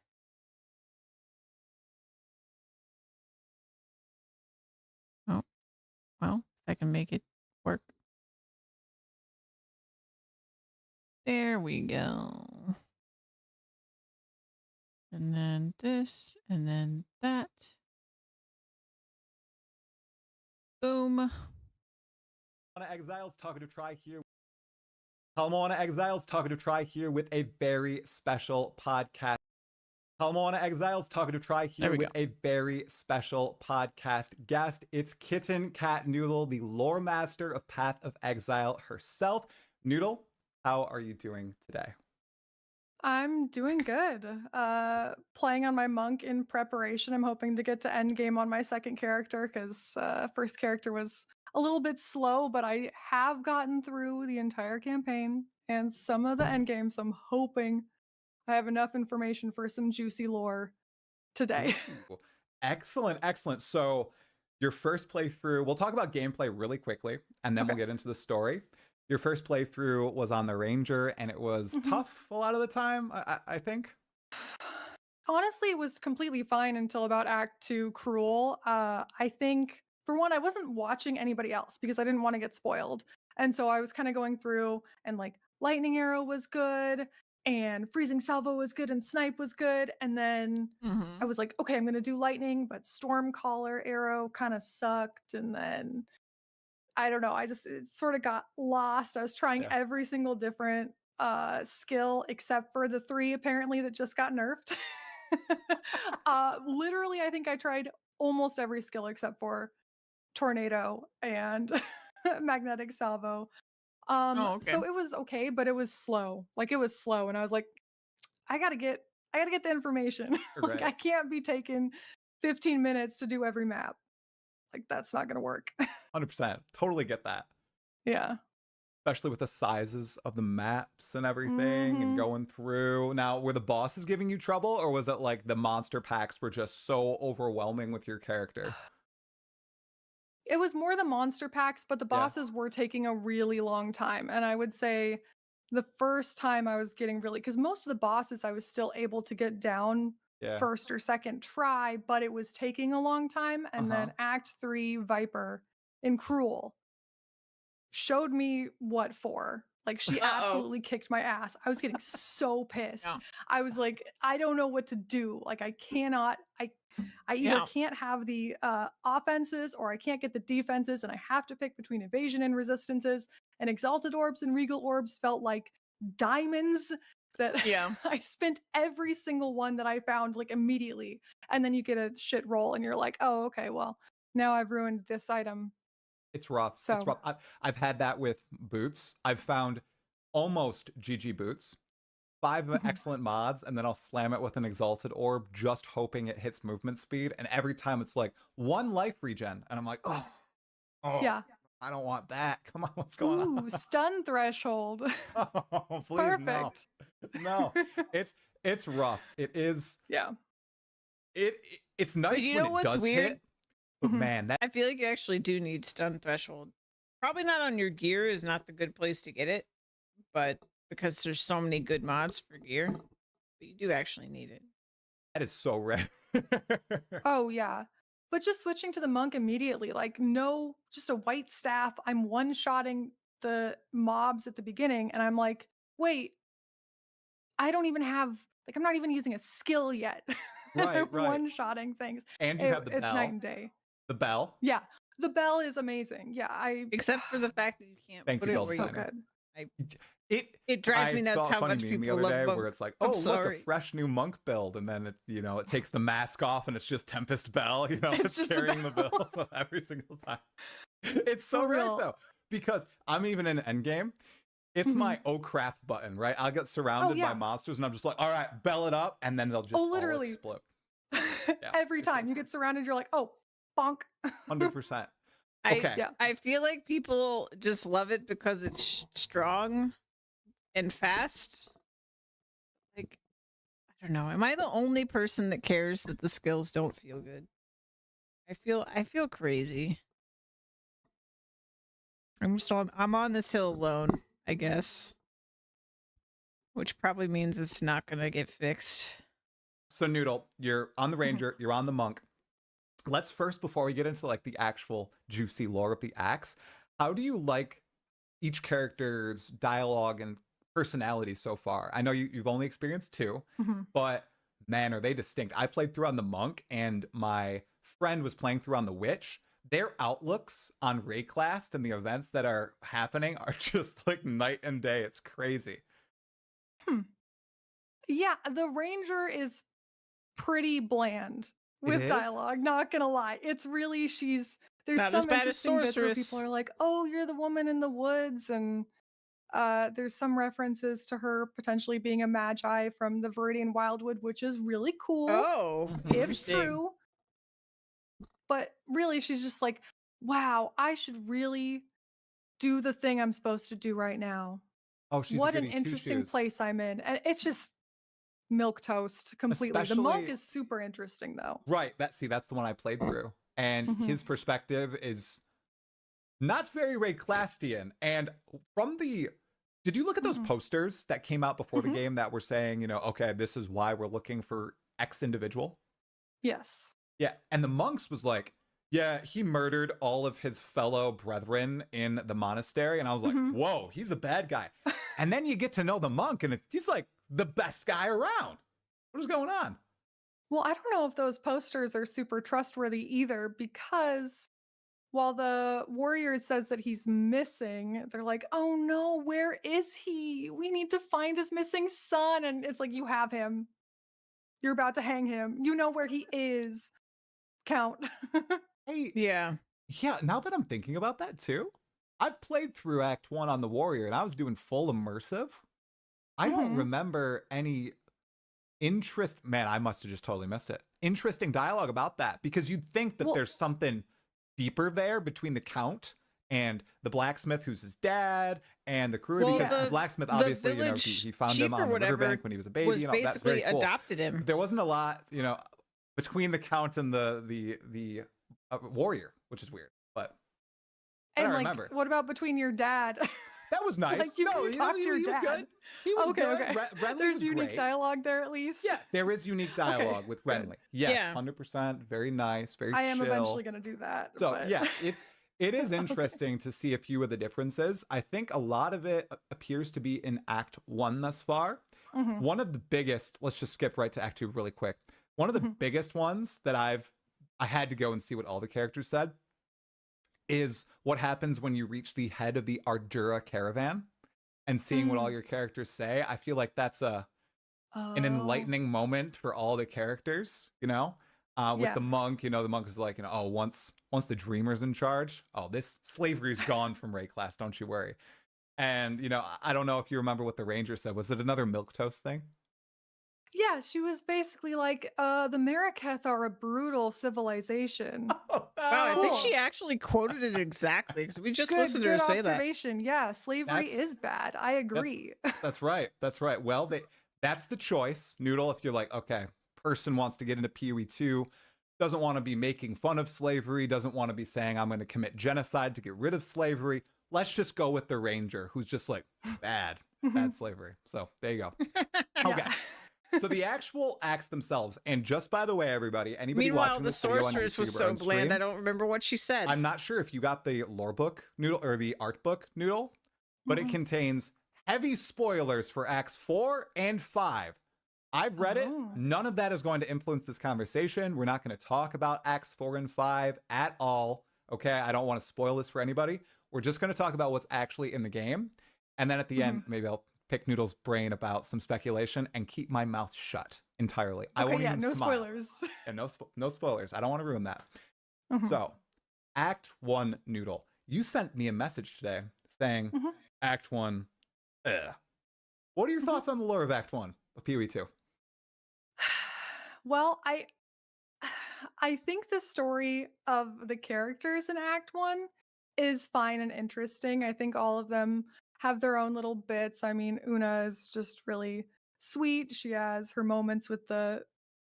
Oh, well, if I can make it work. There we go. And then this, and then that. Boom. Exile's talking to Try here. Moana Exile's talking to Try here with a very special podcast. Moana Exile's talking to Try here with a very special podcast guest. It's Kitten Cat Noodle, the lore master of Path of Exile herself. Noodle, how are you doing today? I'm doing good. Playing on my monk in preparation. I'm hoping to get to end game on my second character because first character was a little bit slow, but I have gotten through the entire campaign and some of the end games. So I'm hoping I have enough information for some juicy lore today. Ooh, excellent, excellent. So your first playthrough, we'll talk about gameplay really quickly, and then we'll get into the story. Your first playthrough was on the Ranger, and it was tough a lot of the time, I think. Honestly, it was completely fine until about Act 2 Cruel. I think for one, I wasn't watching anybody else because I didn't want to get spoiled. And so I was kind of going through and like lightning arrow was good and freezing salvo was good and snipe was good. And then I was like, okay, I'm going to do lightning, but storm caller arrow kind of sucked. And then I don't know, it sort of got lost. I was trying every single different skill except for the 3 apparently that just got nerfed. Literally, I think I tried almost every skill except for tornado and magnetic salvo. So it was okay, but it was slow. Like it was slow, and I was like, I gotta get the information. Like I can't be taking 15 minutes to do every map. Like that's not gonna work. 100%. Totally get that. Yeah. Especially with the sizes of the maps and everything and going through. Now, were the bosses giving you trouble, or was it like the monster packs were just so overwhelming with your character? It was more the monster packs, but the bosses were taking a really long time. And I would say the first time I was getting really, because most of the bosses I was still able to get down first or second try, but it was taking a long time. And then Act 3 Viper in Cruel showed me what for. Like she absolutely kicked my ass. I was getting so pissed. I was like, I don't know what to do. Like I cannot, I either can't have the offenses or I can't get the defenses, and I have to pick between evasion and resistances. And exalted orbs and regal orbs felt like diamonds that I spent every single one that I found like immediately. And then you get a shit roll and you're like, oh, okay, well, now I've ruined this item. It's rough. So, it's rough. I've had that with boots. I've found almost GG boots, 5 excellent mods, and then I'll slam it with an exalted orb, just hoping it hits movement speed. And every time it's like 1 life regen, and I'm like, oh, yeah, I don't want that. Come on, what's going on? Stun threshold. Oh, please, perfect. No, it's rough. It is. Yeah. It's nice but you when know it what's does weird? hit. But man, I feel like you actually do need stun threshold. Probably not on your gear is not the good place to get it, but because there's so many good mods for gear, but you do actually need it. That is so rare. Oh yeah. But just switching to the monk immediately, like no, just a white staff. I'm one-shotting the mobs at the beginning, and I'm like, wait, I don't even have, like, I'm not even using a skill yet. Right. One-shotting things. And you have the it's bell. night and day. The bell? Yeah. The bell is amazing. Yeah, except for the fact that you can't Thank put you, it Bell where Designer. It drives me nuts saw a how funny much meme people the other love day monk. where it's like, I'm oh, look, sorry. a fresh new monk build, and then it takes the mask off and it's just Tempest Bell, it's just carrying the bell every single time. It's so right though, because I'm even in endgame. It's my oh crap button, right? I'll get surrounded by monsters and I'm just like, all right, bell it up, and then they'll just all explode. Every time you get surrounded, you're like, oh, bonk. 100%. Okay. I feel like people just love it because it's strong and fast. Like, I don't know. Am I the only person that cares that the skills don't feel good? I feel crazy. I'm on this hill alone, I guess. Which probably means it's not gonna get fixed. So Noodle, you're on the Ranger, you're on the Monk. Let's first, before we get into like the actual juicy lore of the axe, how do you like each character's dialogue and personality so far? I know you've only experienced 2, but man, are they distinct. I played through on the Monk, and my friend was playing through on the Witch. Their outlooks on Rayclast and the events that are happening are just like night and day. It's crazy. Yeah, the Ranger is pretty bland with dialogue, not gonna lie. It's really, there's not some as bad as interesting bits where Sorceress. people are like, oh, you're the woman in the woods, and there's some references to her potentially being a magi from the Viridian Wildwood, which is really cool. Oh, if interesting. true. But really, she's just like, wow, I should really do the thing I'm supposed to do right now. Oh, she's what an interesting place I'm in. And it's just milk toast completely. The monk is super interesting though. Right. That's the one I played through. And his perspective is not very Rayclastian. And from did you look at those posters that came out before the game that were saying, okay, this is why we're looking for X individual? Yes. Yeah. And the monks was like, Yeah, he murdered all of his fellow brethren in the monastery, and I was like, whoa, he's a bad guy. And then you get to know the monk, and he's like the best guy around. What is going on? Well, I don't know if those posters are super trustworthy either, because while the warrior says that he's missing, they're like, oh no, where is he? We need to find his missing son. And it's like, you have him. You're about to hang him. You know where he is. Count. Hey, Yeah. Yeah, now that I'm thinking about that too, I've played through Act 1 on the Warrior, and I was doing full immersive. I don't remember any interest. Man, I must have just totally missed it. Interesting dialogue about that, because you'd think that there's something deeper there between the Count and the blacksmith who's his dad and the crew, because the blacksmith obviously, you know, he found him on the riverbank when he was a baby. Was basically cool. adopted him. There wasn't a lot, you know, between the Count and the warrior, which is weird, but I don't remember. What about between your dad? That was nice. Like, you no, talked to your he was dad. good. He was good. Okay. Renly There's was unique great. dialogue there at least. Yeah, there is unique dialogue with Renly. Yes, Yeah. 100%. Very nice. Very chill. I am eventually going to do that. So but... yeah, it is interesting to see a few of the differences. I think a lot of it appears to be in Act 1 thus far. One of the biggest, let's just skip right to Act 2 really quick. One of the biggest ones that I had to go and see what all the characters said is what happens when you reach the head of the Ardura caravan and seeing what all your characters say. I feel like that's an enlightening moment for all the characters, you know? With the monk, you know, the monk is like, you know, oh, once the dreamer's in charge, oh, this slavery's gone from Ray class, don't you worry. And, you know, I don't know if you remember what the ranger said. Was it another milquetoast thing? Yeah, she was basically like, the Marraketh are a brutal civilization. Wow, I think she actually quoted it exactly, because we just listened to her say that. Good observation. Yeah, slavery is bad. I agree. That's right. That's right. Well, that's the choice, Noodle. If you're like, okay, person wants to get into PoE 2, doesn't want to be making fun of slavery, doesn't want to be saying I'm going to commit genocide to get rid of slavery. Let's just go with the ranger, who's just like, bad slavery. So there you go. Okay. So the actual acts themselves, and just by the way, everybody, anybody watching this video on YouTube sorceress was so bland, I don't remember what she said. I'm not sure if you got the lore book, Noodle, or the art book, Noodle, but it contains heavy spoilers for Acts 4 and 5. I've read it. None of that is going to influence this conversation. We're not going to talk about Acts 4 and 5 at all. Okay, I don't want to spoil this for anybody. We're just going to talk about what's actually in the game. And then at the end, maybe I'll pick Noodle's brain about some speculation and keep my mouth shut entirely. I won't even no smile. Spoilers. And no spoilers. I don't want to ruin that. So, Act 1, Noodle. You sent me a message today saying, Act 1, What are your thoughts on the lore of Act 1 of PoE 2? Well, I think the story of the characters in Act 1 is fine and interesting. I think all of them have their own little bits. I mean, Una is just really sweet. She has her moments with the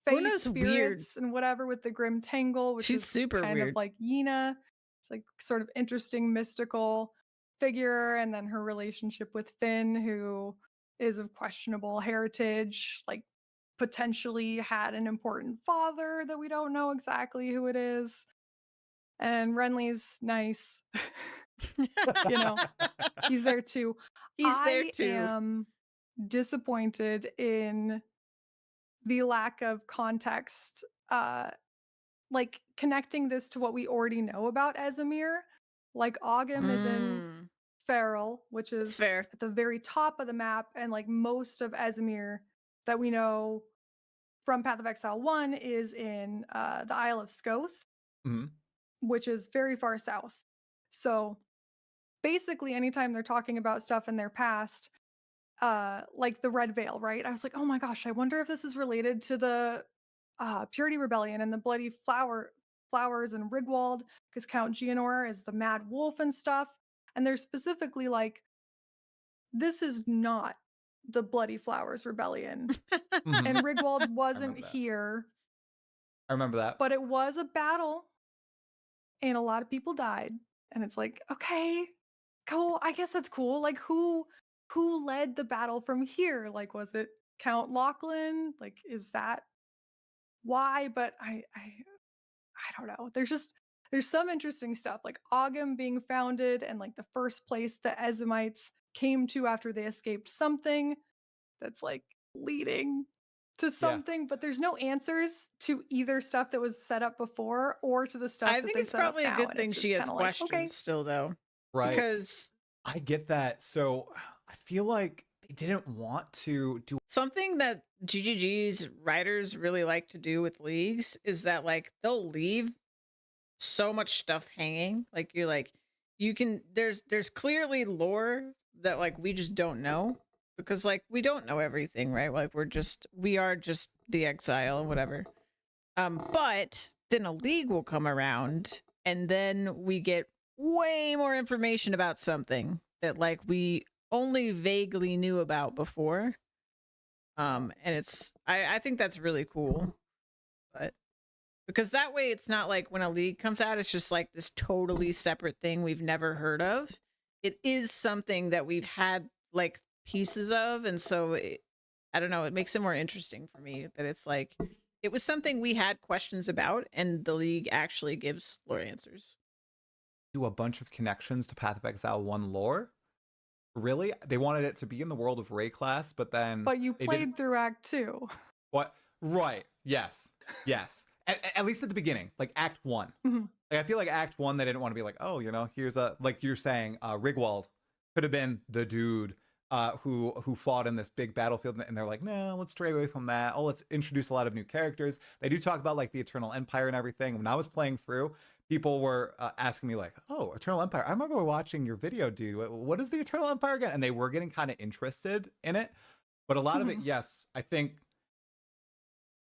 face Una's spirits and whatever with the Grim Tangle, which She's is super kind weird. of like Yina. It's like sort of interesting mystical figure, and then her relationship with Finn, who is of questionable heritage, like potentially had an important father that we don't know exactly who it is. And Renly's nice. You know, he's there too. There too. I am disappointed in the lack of context, like connecting this to what we already know about Esamir. Like Ogum is in Feral, which is fair. at the very top of the map, and like most of Esamir that we know from Path of Exile 1 is in the Isle of Scoth, which is very far south. So basically, anytime they're talking about stuff in their past, like the Red Veil, right? I was like, oh my gosh, I wonder if this is related to the Purity Rebellion and the Bloody Flowers and Rigwald, because Count Geonor is the Mad Wolf and stuff. And they're specifically like, this is not the Bloody Flowers Rebellion. And Rigwald wasn't here. I remember that. But it was a battle, and a lot of people died. And it's like, okay, cool. I guess that's cool. Like, who led the battle from here? Like, was it Count Lachlan? Like, is that why? But I don't know. There's there's some interesting stuff like Ogham being founded and like the first place the Ezamites came to after they escaped something that's like leading to Yeah. something, but there's no answers to either stuff that was set up before or to the stuff I that think they it's set up probably a now. good And thing it's she just has kind of like, questions okay. still, though. Right. Because I get that. So I feel like they didn't want to do something that GGG's writers really like to do with leagues is that like they'll leave so much stuff hanging. Like you're like, you can there's clearly lore that like we just don't know because like we don't know everything, right? Like we are just the Exile and whatever. But then a league will come around and then we get way more information about something that like we only vaguely knew about before. And it's I think that's really cool. But because that way it's not like when a league comes out, it's just like this totally separate thing we've never heard of. It is something that we've had like pieces of, and so I don't know, it makes it more interesting for me that it's like it was something we had questions about and the league actually gives lore answers. a bunch of connections to Path of Exile 1 lore. Really? They wanted it to be in the world of Rayclass, but then But you they played didn't... through Act 2. What? Right. Yes. Yes. At least at the beginning, like Act 1. Mhm. Like, I feel like Act 1, they didn't want to be like, oh, you know, here's a, like you're saying, Rigwald could have been the dude who fought in this big battlefield, and they're like, no, let's stray away from that. Oh, let's introduce a lot of new characters. They do talk about like the Eternal Empire and everything. When I was playing through, people were asking me like, oh, Eternal Empire. I remember watching your video, dude. What is the Eternal Empire again? And they were getting kind of interested in it. But a lot of it, yes, I think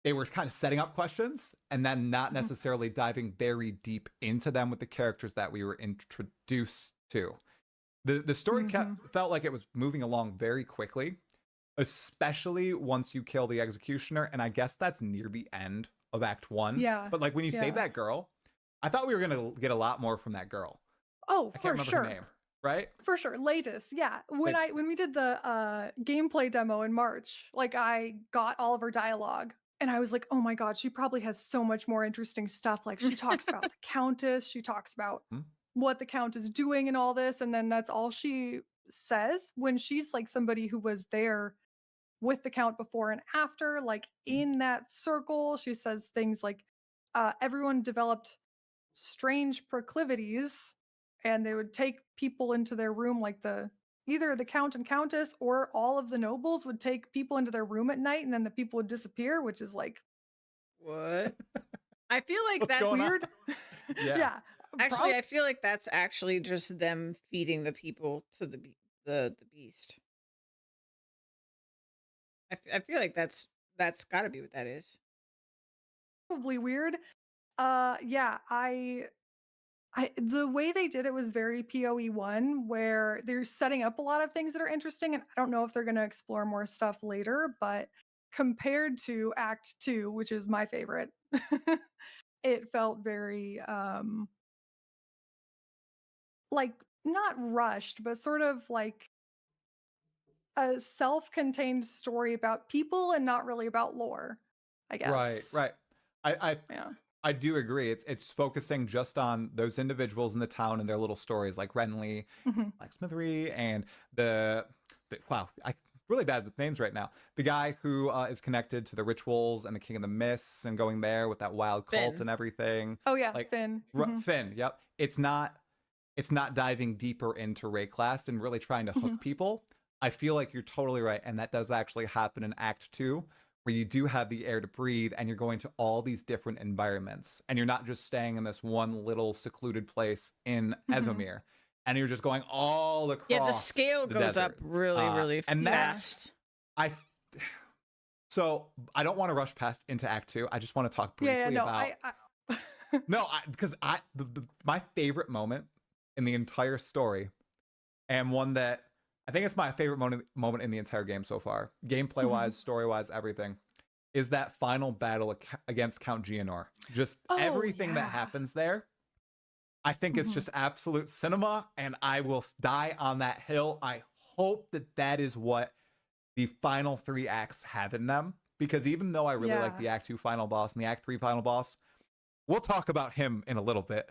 they were kind of setting up questions and then not necessarily diving very deep into them with the characters that we were introduced to. The story felt like it was moving along very quickly, especially once you kill the Executioner. And I guess that's near the end of Act 1. Yeah. But like when you save that girl, I thought we were going to get a lot more from that girl. Oh, I can't for remember sure. her name, right? For sure. Latest. Yeah. When we did the gameplay demo in March, like I got all of her dialogue and I was like, oh my God, she probably has so much more interesting stuff. Like she talks about the Countess, she talks about what the Count is doing and all this. And then that's all she says when she's like somebody who was there with the Count before and after, like in that circle. She says things like everyone developed strange proclivities and they would take people into their room, like either the Count and Countess or all of the nobles would take people into their room at night and then the people would disappear, which is like what? I feel like What's that's going on? weird. Yeah. Actually, I feel like that's actually just them feeding the people to the beast. I feel like that's got to be what that is. Probably weird. Yeah, I the way they did it was very PoE1, where they're setting up a lot of things that are interesting, and I don't know if they're going to explore more stuff later, but compared to Act 2, which is my favorite, it felt very like not rushed, but sort of like a self-contained story about people and not really about lore, I guess. Right. I do agree. It's focusing just on those individuals in the town and their little stories, like Renly, Blacksmithery, and wow, I'm really bad with names right now. The guy who is connected to the rituals and the King of the Mists and going there with that wild cult Finn. and everything. Oh yeah, like Finn. Finn. Yep. It's not diving deeper into Rayclass and really trying to hook people. I feel like you're totally right, and that does actually happen in Act 2. Where you do have the air to breathe and you're going to all these different environments and you're not just staying in this one little secluded place in Ezomir and you're just going all across. Yeah, the scale goes up really and fast. So I don't want to rush past into Act 2. I just want to talk briefly about no, because my favorite moment in the entire story, and one that I think it's my favorite moment in the entire game so far, gameplay wise, story wise, everything, is that final battle against Count Geonor. Just everything that happens there. I think it's just absolute cinema, and I will die on that hill. I hope that is what the final 3 acts have in them, because even though I really like the Act 2 final boss and the Act 3 final boss, we'll talk about him in a little bit.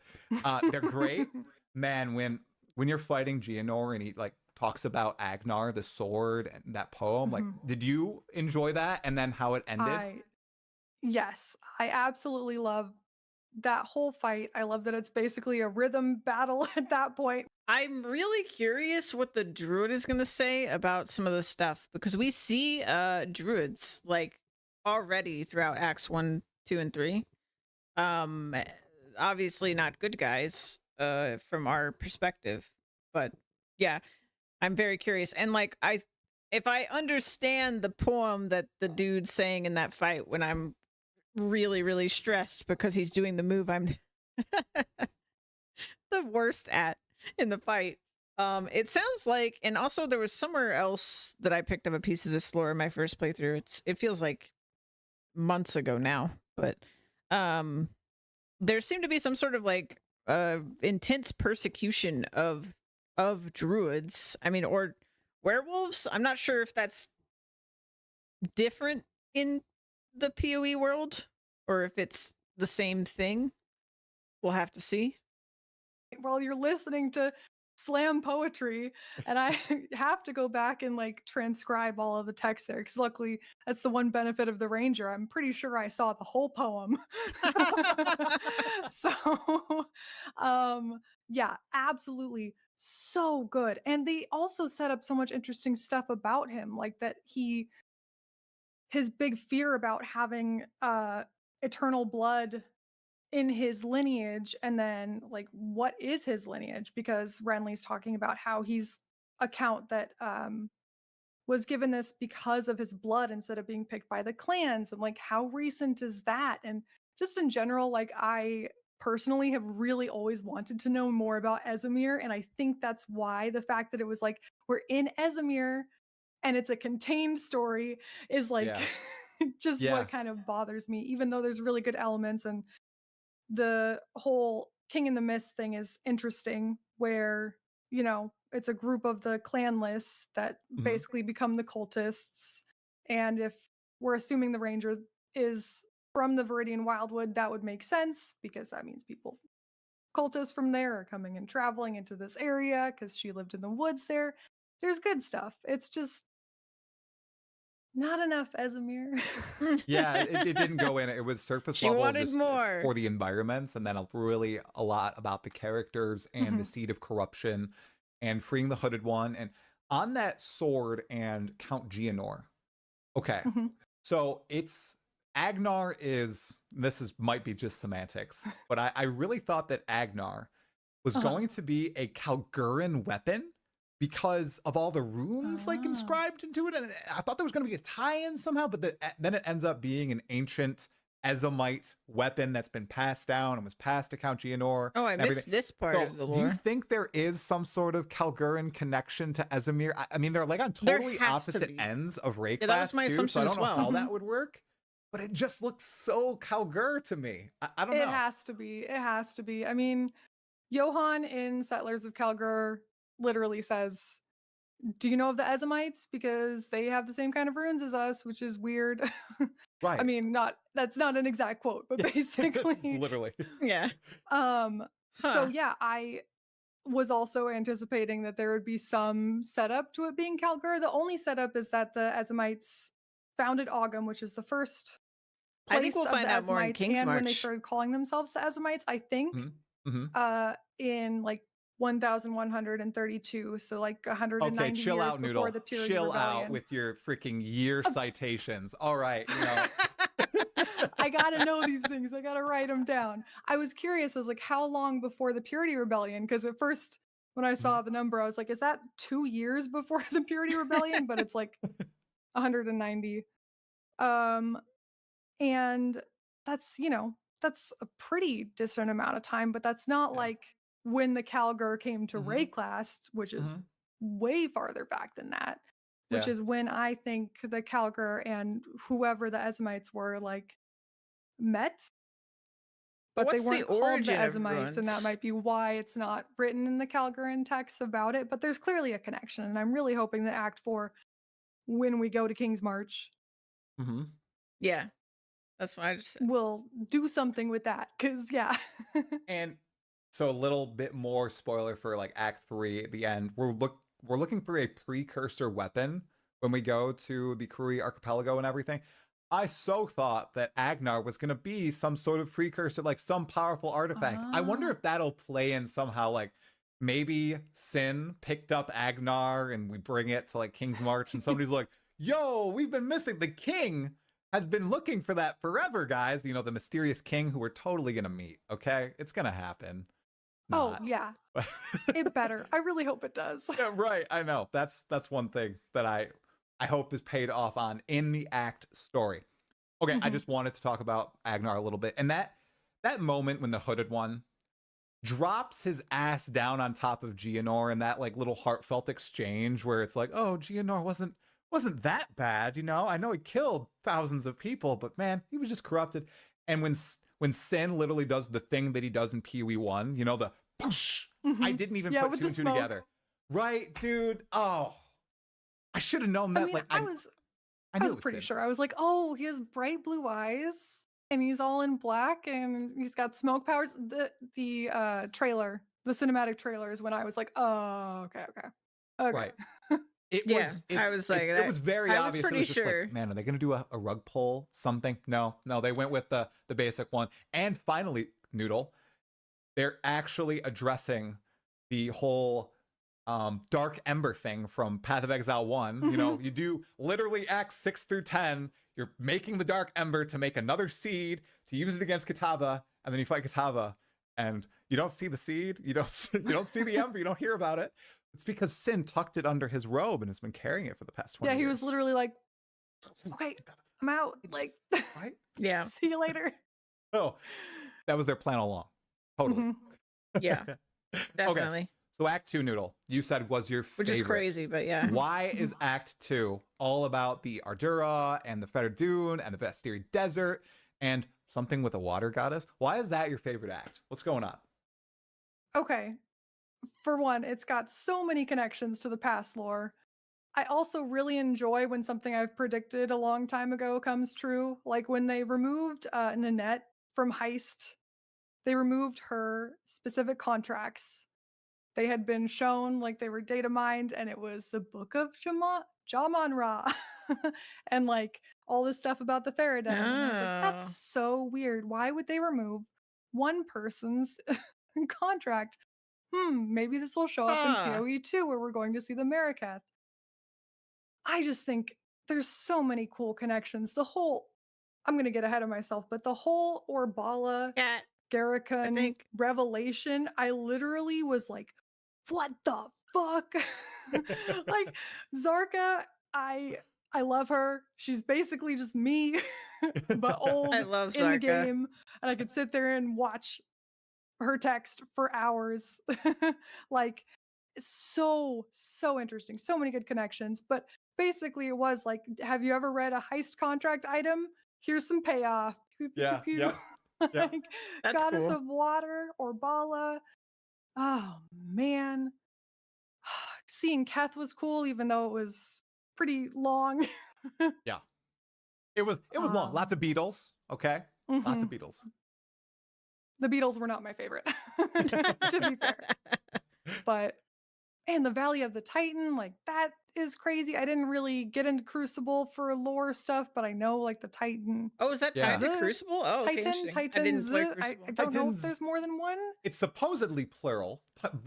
They're great. Man, when you're fighting Geonor and he like talks about Agnar, the sword, and that poem, like, did you enjoy that? And then how it ended? Yes, I absolutely love that whole fight. I love that it's basically a rhythm battle at that point. I'm really curious what the druid is going to say about some of the stuff, because we see druids like already throughout acts 1, 2, and 3. Obviously not good guys from our perspective, but yeah, I'm very curious. And like if I understand the poem that the dude's saying in that fight when I'm really, really stressed because he's doing the move I'm the worst at in the fight. It sounds like, and also there was somewhere else that I picked up a piece of this lore in my first playthrough. It feels like months ago now, but there seemed to be some sort of like intense persecution of druids. I mean, or werewolves. I'm not sure if that's different in the PoE world or if it's the same thing. We'll have to see. While you're listening to slam poetry, and I have to go back and like transcribe all of the text there, because luckily that's the one benefit of the ranger. I'm pretty sure I saw the whole poem. So yeah, absolutely so good. And they also set up so much interesting stuff about him, like that his big fear about having eternal blood in his lineage, and then like what is his lineage, because Renly's talking about how he's a count that was given this because of his blood instead of being picked by the clans, and like how recent is that. And just in general, like I personally have really always wanted to know more about Esamir, and I think that's why the fact that it was like we're in Esamir and it's a contained story is like just what kind of bothers me, even though there's really good elements. And the whole King in the Mist thing is interesting, where, you know, it's a group of the clanless that basically become the cultists. And if we're assuming the ranger is from the Viridian Wildwood, that would make sense, because that means cultists from there are coming and traveling into this area because she lived in the woods there. There's good stuff. It's just not enough Esamir. Yeah, it didn't go in. It was surface she level wanted just more for the environments, and then really a lot about the characters and the seed of corruption and freeing the hooded one. And on that sword and Count Geonor. Okay. So it's Agnar might be just semantics, but I really thought that Agnar was going to be a Kalguran weapon because of all the runes like inscribed into it. And I thought there was going to be a tie-in somehow, but then it ends up being an ancient Ezomite weapon that's been passed down and was passed to Count Geonor. Oh, I missed this part of the lore. Do you think there is some sort of Kalguran connection to Esamir? I mean, they're like on totally opposite ends of Rayclass, that was my assumption, so I don't know how well. that would work. But it just looks so Kalgur to me. I don't know. It has to be. It has to be. I mean, Johan in Settlers of Kalgur literally says, do you know of the Ezomites? Because they have the same kind of runes as us, which is weird. Right. I mean, that's not an exact quote, but basically. Literally. Yeah. So yeah, I was also anticipating that there would be some setup to it being Kalgur. The only setup is that the Ezomites founded Ogham, which is the first place I think we'll of find the out more in Ezomites, King's and when they March. started calling themselves the Ezomites, I think in like 1132, so like 190 okay, chill years out, before Noodle. the Purity Chill Rebellion. out with your freaking year citations. All right, you know. I gotta know these things. I gotta write them down. I was curious. I was like, how long before the Purity Rebellion? Because at first, when I saw the number, I was like, is that 2 years before the Purity Rebellion? But it's like 190. And that's, you know, that's a pretty distant amount of time, but that's not like when the Kalgur came to Rayclast, which is way farther back than that, which is when I think the Kalgur and whoever the Ezomites were like met. But they weren't called the Ezomites, and that might be why it's not written in the Kalguran texts about it. But there's clearly a connection, and I'm really hoping that Act 4, when we go to King's March, yeah, That's why I just said. We'll do something with that, because yeah. And so a little bit more spoiler for like Act 3 at the end. We're looking for a precursor weapon when we go to the Kuri archipelago and everything. I so thought that Agnar was going to be some sort of precursor, like some powerful artifact. I wonder if that'll play in somehow, like maybe Sin picked up Agnar and we bring it to like King's March and somebody's like, yo, we've been missing. The king has been looking for that forever, guys. You know, the mysterious king who we're totally going to meet. Okay. It's going to happen. Not. Oh, yeah. It better. I really hope it does. Yeah, right. I know. That's one thing that I hope is paid off on in the Act story. Okay, I just wanted to talk about Agnar a little bit. And that moment when the Hooded One drops his ass down on top of Geonor in that like little heartfelt exchange where it's like, oh, Geonor wasn't that bad, you know? I know he killed thousands of people, but man, he was just corrupted. And when Sin literally does the thing that he does in PoE 1, you know, the push, I didn't even put two and two together. Right, dude? Oh, I should have known that. I mean, I was pretty sure. I was like, oh, he has bright blue eyes and he's all in black and he's got smoke powers. The trailer, the cinematic trailer is when I was like, oh, okay. Right. I was like, it was very obvious. I was pretty sure. Like, man, are they going to do a rug pull something? No, they went with the basic one. And finally, Noodle, they're actually addressing the whole Dark Ember thing from Path of Exile 1. You know, you do literally acts 6 through 10. You're making the Dark Ember to make another seed to use it against Kitava, and then you fight Kitava, and you don't see the seed. You don't see the Ember. You don't hear about it. It's because Sin tucked it under his robe and has been carrying it for the past 20 years. Yeah, he was literally like, okay, I'm out. Like, right? Yeah. See you later. Oh, that was their plan all along. Totally. Yeah, definitely. Okay. So Act 2, Noodle, you said was your favorite. Which is crazy, but yeah. Why is Act 2 all about the Ardura and the Fetter Dune and the Vestiri Desert and something with a water goddess? Why is that your favorite act? What's going on? Okay. For one, it's got so many connections to the past lore. I also really enjoy when something I've predicted a long time ago comes true. Like when they removed Nanette from Heist, they removed her specific contracts. They had been shown like they were data mined, and it was the Book of Jaman-Ra and like all this stuff about the Faradayn. And I was like, that's so weird. Why would they remove one person's contract? Maybe this will show up in PoE 2 where we're going to see the Marikath. I just think there's so many cool connections. I'm going to get ahead of myself, but the whole Orbala, Garrican revelation, I literally was like, what the fuck? Like, Zarka, I love her. She's basically just me, but old I love in the Zarka. game. And I could sit there and watch her text for hours. Like, it's so interesting. So many good connections. But basically it was like, have you ever read a heist contract item? Here's some payoff. Yeah. Like, That's Goddess cool. of Water, Orbala. Oh man. Seeing Keth was cool, even though it was pretty long. Yeah. It was long. Lots of Beatles. Okay. Lots of Beatles. The Beatles were not my favorite, to be fair. But, and the Valley of the Titan, like that is crazy. I didn't really get into Crucible for lore stuff, but I know like the Titan. Oh, is that tied to Crucible? Oh, okay, Titan, I didn't play I Crucible. don't know if there's more than one. It's supposedly plural.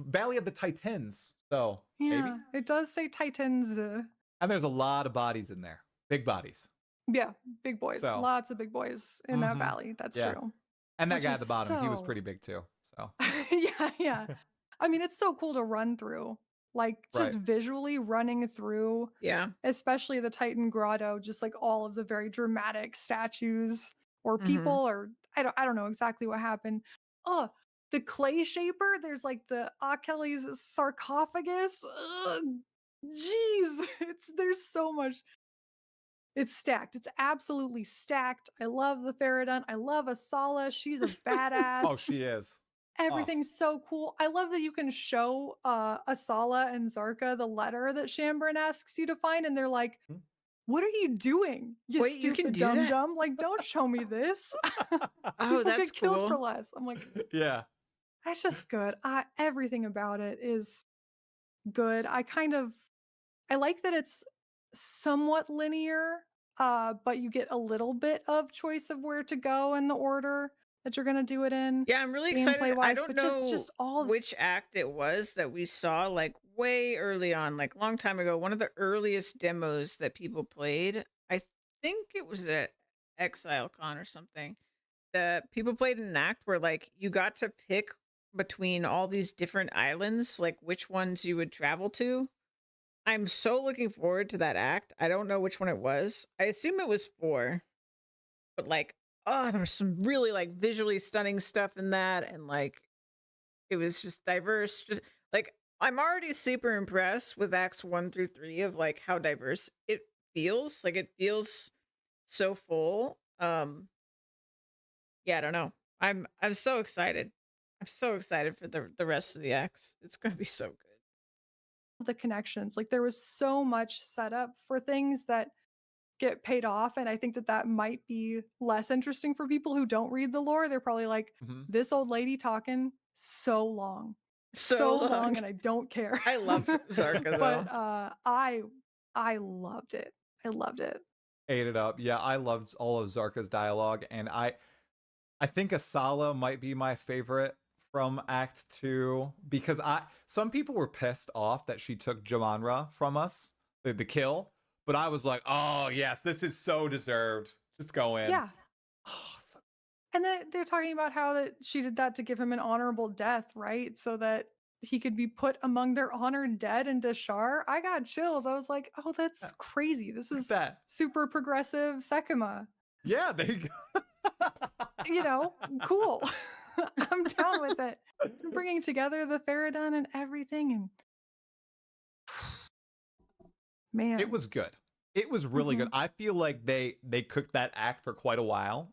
Valley of the Titans. So maybe. It does say Titans. And there's a lot of bodies in there. Big bodies. Yeah, big boys. So. Lots of big boys in that valley. That's true. And that guy at the bottom, he was pretty big too. So yeah. I mean, it's so cool to run through. Like just visually running through. Yeah. Especially the Titan Grotto, just like all of the very dramatic statues or people or I don't know exactly what happened. Oh, the clay shaper, there's like the Achilles sarcophagus. Jeez. There's so much. It's stacked. It's absolutely stacked. I love the Faradayn. I love Asala. She's a badass. Oh, she is. Everything's so cool. I love that you can show Asala and Zarka the letter that Shambrin asks you to find, and they're like, what are you doing? You Wait, you can stupid do dum that? dum. Like, don't show me this. Oh, People that's get killed for cool. less. I'm like, Yeah. that's just good. Everything about it is good. I like that it's somewhat linear, but you get a little bit of choice of where to go in the order that you're gonna do it in, Yeah, I'm really excited. gameplay I wise. don't But know just all of which act it was that we saw like way early on, like long time ago. One of the earliest demos that people played. I think it was at Exile Con or something. That people played an act where like you got to pick between all these different islands, like which ones you would travel to. I'm so looking forward to that act. I don't know which one it was. I assume it was 4. But like, oh, there was some really like visually stunning stuff in that, and like it was just diverse. Just like I'm already super impressed with acts 1 through 3 of like how diverse it feels. Like it feels so full. Yeah, I don't know. I'm so excited. I'm so excited for the rest of the acts. It's gonna be so good. the connections. Like, there was so much setup for things that get paid off, and I think that that might be less interesting for people who don't read the lore. They're probably like, Mhm. this old lady talking so long, So so long, long. and I don't care. I love Zarka But though. I loved it. I loved it. Ate it up. Yeah, I loved all of Zarka's dialogue, and I think Asala might be my favorite from Act 2 because some people were pissed off that she took Jamanra from us, the kill, but I was like, oh yes, this is so deserved. Just go in. Yeah. Oh, And then they're talking about how that she did that to give him an honorable death, right? So that he could be put among their honored dead in Dashar. I got chills. I was like, oh, that's crazy. This look at is that. super progressive Sekima. Yeah, there you go. You know, cool. I'm down with it. And bringing together the Faradun and everything, and man, It was good. It was really good. I feel like they cooked that act for quite a while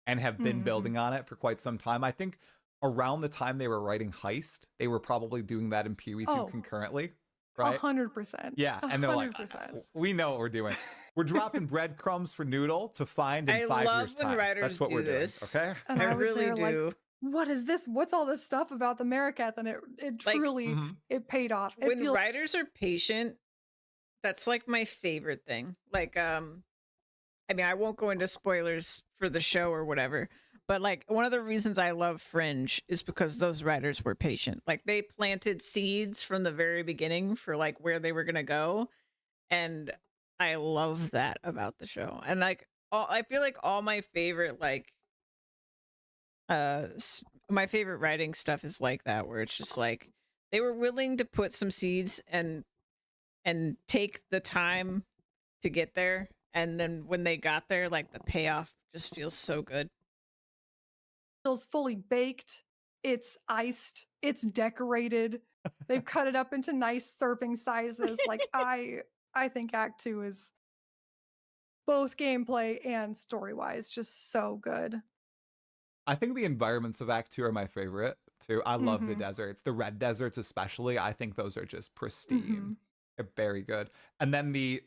and have been building on it for quite some time. I think around the time they were writing Heist, they were probably doing that in PoE 2 concurrently, right? 100%. Yeah, and they're like, 100%. we know what we're doing. We're dropping breadcrumbs for Noodle to find in 5 love years' when time. writers That's what do we're this. doing. Okay. And I was really there do. like, what is this? What's all this stuff about the Marikath? And it Like, truly it paid off. It When feels writers are patient, that's like my favorite thing. Like, I mean, I won't go into spoilers for the show or whatever, but like one of the reasons I love Fringe is because those writers were patient. Like they planted seeds from the very beginning for like where they were gonna go, and I love that about the show. And like, I feel like all my favorite like, my favorite writing stuff is like that, where it's just like they were willing to put some seeds and take the time to get there, and then when they got there, like the payoff just feels so good. fully baked. It's iced. It's decorated. They've cut it up into nice serving sizes. Like I think Act 2 is both gameplay and story-wise just so good. I think the environments of Act 2 are my favorite too. I love the deserts, the red deserts especially. I think those are just pristine. They're very good. And then the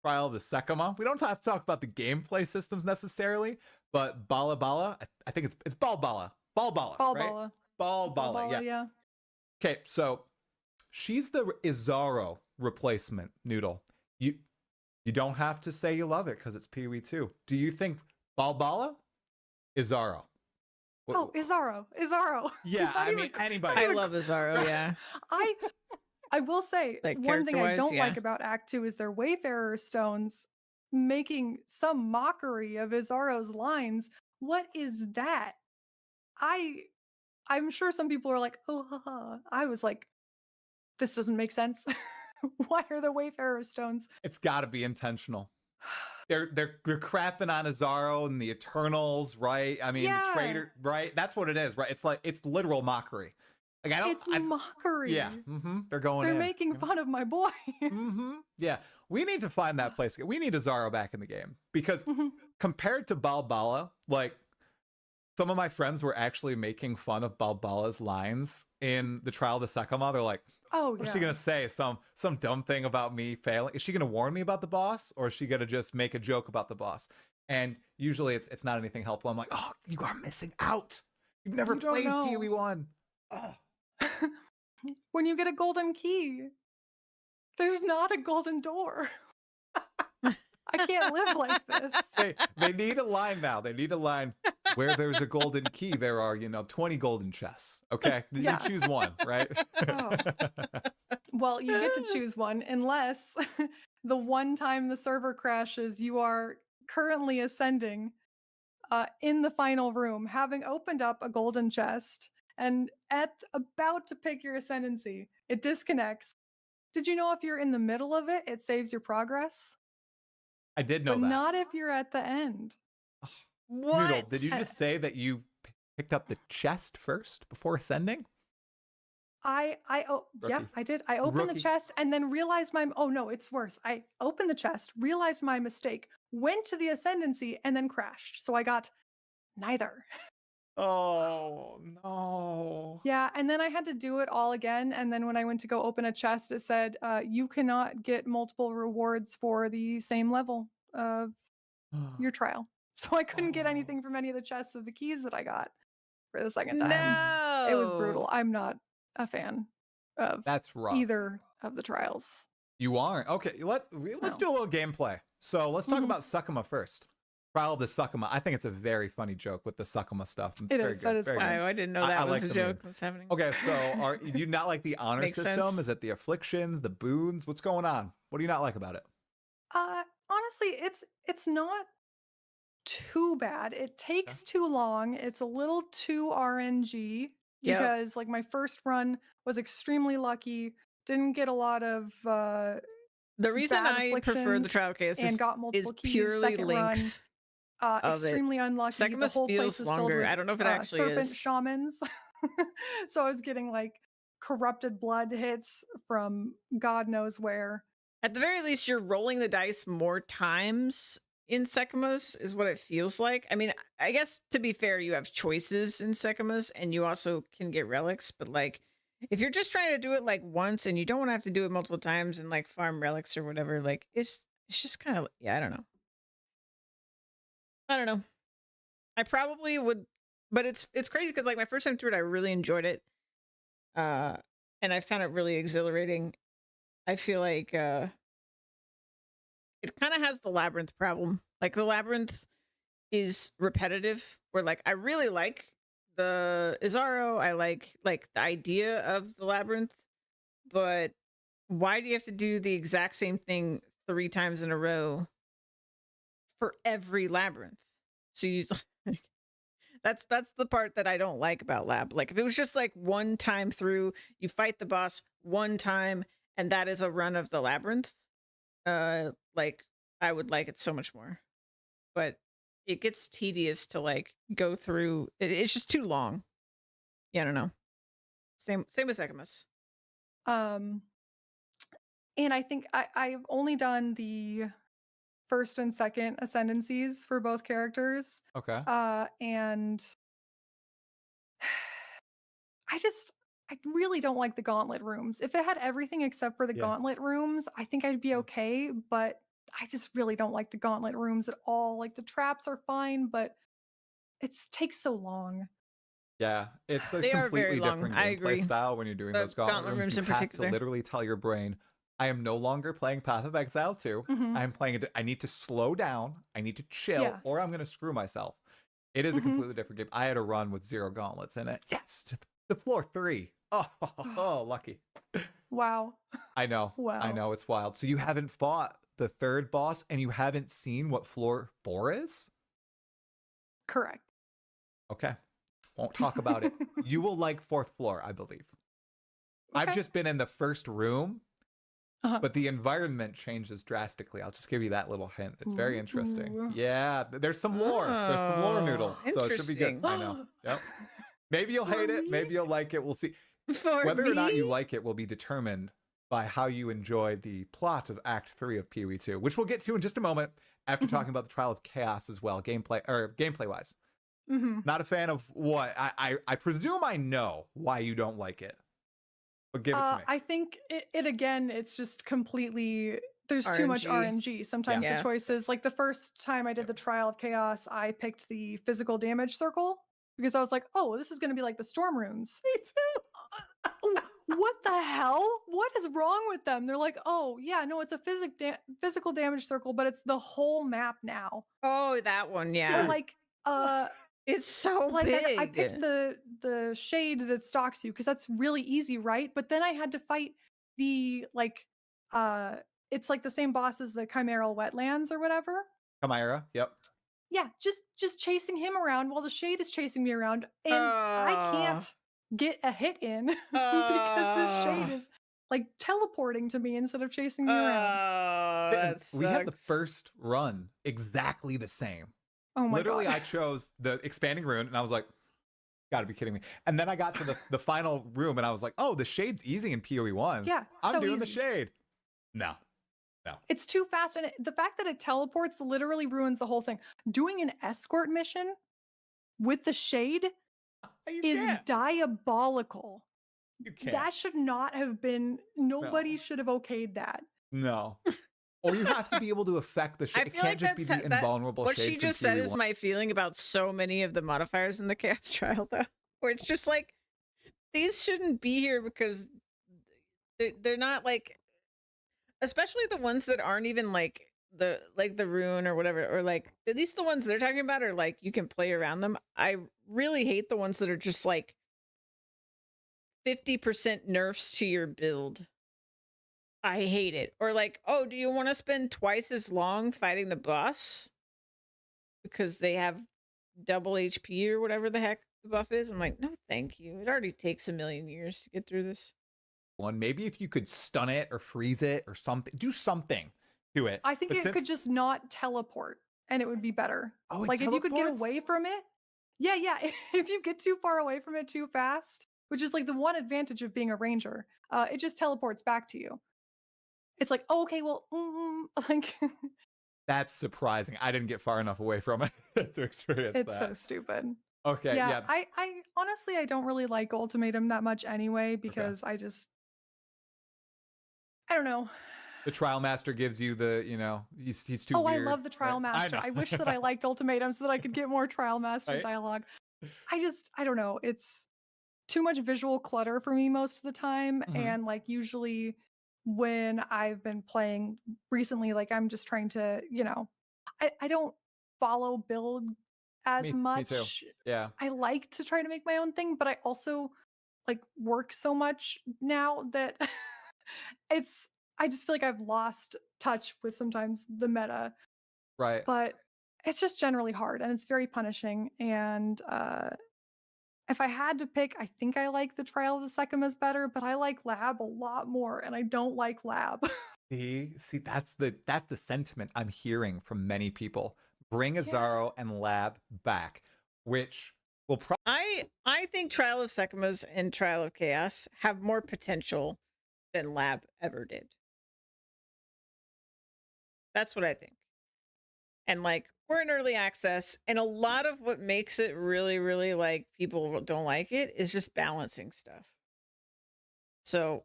Trial of the Sekima. We don't have to talk about the gameplay systems necessarily, but Bala Bala, I think it's Balbala. Balbala, right? Balbala, yeah. Okay, so she's the Izaro replacement, Noodle. You don't have to say you love it because it's PoE 2. Do you think Balbala? Izaro? Oh, Izaro. Yeah, I mean, anybody. I love Izaro, yeah. I will say, like, one thing I don't yeah. like about Act 2 is their Wayfarer stones making some mockery of Izaro's lines. What is that? I'm sure some people are like, oh, haha. I was like, this doesn't make sense. Why are the Wayfarer stones? It's got to be intentional. They're crapping on Izaro and the Eternals, right? I mean, the traitor, right? That's what it is, right? It's like it's literal mockery. Like It's mockery. Yeah, they're going. They're making fun of my boy. Yeah, we need to find that place. We need Izaro back in the game because compared to Balbala, like some of my friends were actually making fun of Balbala's lines in the Trial of the Sekima. They're like, Oh, What's yeah. she gonna say? Some dumb thing about me failing? Is she gonna warn me about the boss, or is she gonna just make a joke about the boss? And usually it's not anything helpful. I'm like, oh, you are missing out. You've never You don't played know. Pee-wee 1. Oh. When you get a golden key, there's not a golden door. I can't live like this. They need a line now. They need a line where there's a golden key. There are 20 golden chests. Okay, Yeah. you choose one, right? Oh. Well, you get to choose one unless the one time the server crashes, you are currently ascending in the final room, having opened up a golden chest, and about to pick your ascendancy, it disconnects. Did you know if you're in the middle of it, it saves your progress? I did know But that. not if you're at the end. Noodle, did you just say that you picked up the chest first before ascending? Yeah, I did. I opened the chest and then realized oh no, it's worse. I opened the chest, realized my mistake, went to the ascendancy, and then crashed. So I got neither. Oh no. Yeah, and then I had to do it all again. And then when I went to go open a chest, it said, you cannot get multiple rewards for the same level of your trial. So I couldn't get anything from any of the chests of the keys that I got for the second time. No. It was brutal. I'm not a fan of That's rough. either of the trials. You aren't? Okay, let's do a little gameplay. So let's talk about Sakuma first. Trial of the Sakuma. I think it's a very funny joke with the Sakuma stuff. It is. That is funny. I didn't know that was a joke that's happening. Okay, so do you not like the honor Makes system? sense. Is it the afflictions, the boons? What's going on? What do you not like about it? Honestly, it's not too bad. It takes too long. It's a little too RNG because like my first run was extremely lucky. Didn't get a lot of the reason I prefer the trial case and got multiple keys. Purely Second links. run, extremely unlucky. Sakuma the whole feels place is longer. filled with, I don't know if it actually serpent is. shamans. So I was getting like corrupted blood hits from God knows where. At the very least, you're rolling the dice more times in Sekumas, is what it feels like. I mean, I guess to be fair, you have choices in Sekumas, and you also can get relics. But like, if you're just trying to do it like once, and you don't want to have to do it multiple times and like farm relics or whatever, like it's just kind of I don't know. I don't know. I probably would, but it's crazy because like my first time through it, I really enjoyed it, and I found it really exhilarating. I feel like it kind of has the labyrinth problem. Like the labyrinth is repetitive, where like I really like the Izaro, I like the idea of the labyrinth, but why do you have to do the exact same thing 3 times in a row for every labyrinth? So you that's the part that I don't like about lab. Like if it was just like one time through, you fight the boss one time and that is a run of the labyrinth, like I would like it so much more. But it gets tedious to like go through. It's just too long. Yeah, I don't know. Same with Sekumas. And I think I've only done the first and second ascendancies for both characters. Okay. And I really don't like the gauntlet rooms. If it had everything except for the gauntlet rooms, I think I'd be okay, but I just really don't like the gauntlet rooms at all. Like the traps are fine, but it takes so long. Yeah, it's a They are completely very long. different I gameplay agree. style when you're doing The those gauntlet rooms. in You have particular. to literally tell your brain, I am no longer playing Path of Exile 2. I am playing it. I need to slow down. I need to chill, or I'm going to screw myself. It is a completely different game. I had a run with 0 gauntlets in it. Yes, to floor 3. Oh, lucky. Wow. I know. Wow. I know, it's wild. So you haven't fought the 3rd boss, and you haven't seen what floor 4 is? Correct. Okay. Won't talk about it. You will like 4th floor, I believe. I've just been in the first room, but the environment changes drastically. I'll just give you that little hint. It's very interesting. Yeah, there's some lore. There's some lore, Noodle. So it should be good. I know. Yep. Maybe you'll hate it. Maybe you'll like it. We'll see. Whether or not you like it will be determined by how you enjoy the plot of Act 3 of Pee-wee 2, which we'll get to in just a moment after talking about the Trial of Chaos as well, gameplay-wise. Not a fan of what? I presume I know why you don't like it. But give it to me. I think it again, it's just completely there's too much RNG. Sometimes Yeah. the choices, like the first time I did the Trial of Chaos, I picked the physical damage circle because I was like, oh, this is going to be like the storm runes. Me too. What the hell? What is wrong with them? They're like, oh yeah, no, it's a physical damage circle, but it's the whole map now. Oh, that one, yeah. Or like, it's so like big. I picked the shade that stalks you because that's really easy, right? But then I had to fight the like, it's like the same boss as the Chimeral Wetlands or whatever. Chimera, yep. Yeah, just chasing him around while the shade is chasing me around, and I can't get a hit in because the shade is like teleporting to me instead of chasing me around. That We had the sucks. first run exactly the same. Oh my Literally, God. I chose the expanding rune, and I was like, "Gotta be kidding me!" And then I got to the final room, and I was like, "Oh, the shade's easy in PoE 1. Yeah, I'm so doing the easy. shade." No. It's too fast, and the fact that it teleports literally ruins the whole thing. Doing an escort mission with the shade is diabolical. You can't. That should not have been. Nobody should have okayed that. No. Or you have to be able to affect the shade. It can't just be the invulnerable what shade. she just said is my feeling about so many of the modifiers in the Chaos Trial, though, where it's just like these shouldn't be here because they're not like, especially the ones that aren't even like the rune or whatever, or like at least the ones they're talking about are like you can play around them. I really hate the ones that are just like 50% nerfs to your build. I hate it. Or like, oh, do you want to spend twice as long fighting the boss because they have double HP or whatever the heck the buff is? I'm like, no, thank you. It already takes a million years to get through this. One, maybe if you could stun it or freeze it or something, do something to it. I think it could just not teleport, and it would be better. Oh, it like if you could get teleports? away from it. Yeah. If you get too far away from it too fast, which is like the one advantage of being a ranger, it just teleports back to you. It's like, oh, okay, well, like That's surprising. I didn't get far enough away from it to experience it's that. so stupid. Okay, yeah. I honestly I don't really like Ultimatum that much anyway because I don't know. The Trial Master gives you the, he's too Oh, weird. I love the Trial Master. I wish that I liked Ultimatum so that I could get more Trial Master dialogue. I don't know. It's too much visual clutter for me most of the time. And like usually when I've been playing recently, like I'm just trying to, I don't follow build as much. Me too. Yeah. I like to try to make my own thing, but I also like work so much now that I just feel like I've lost touch with sometimes the meta. Right. But it's just generally hard and it's very punishing. And if I had to pick, I think I like the Trial of the Sekimas better, but I like Lab a lot more, and I don't like Lab. See, that's the sentiment I'm hearing from many people. Bring Azaro and Lab back, which will probably. I think Trial of Sekimas and Trial of Chaos have more potential than Lab ever did. That's what I think. And like, we're in early access, and a lot of what makes it really, really like people don't like it is just balancing stuff. So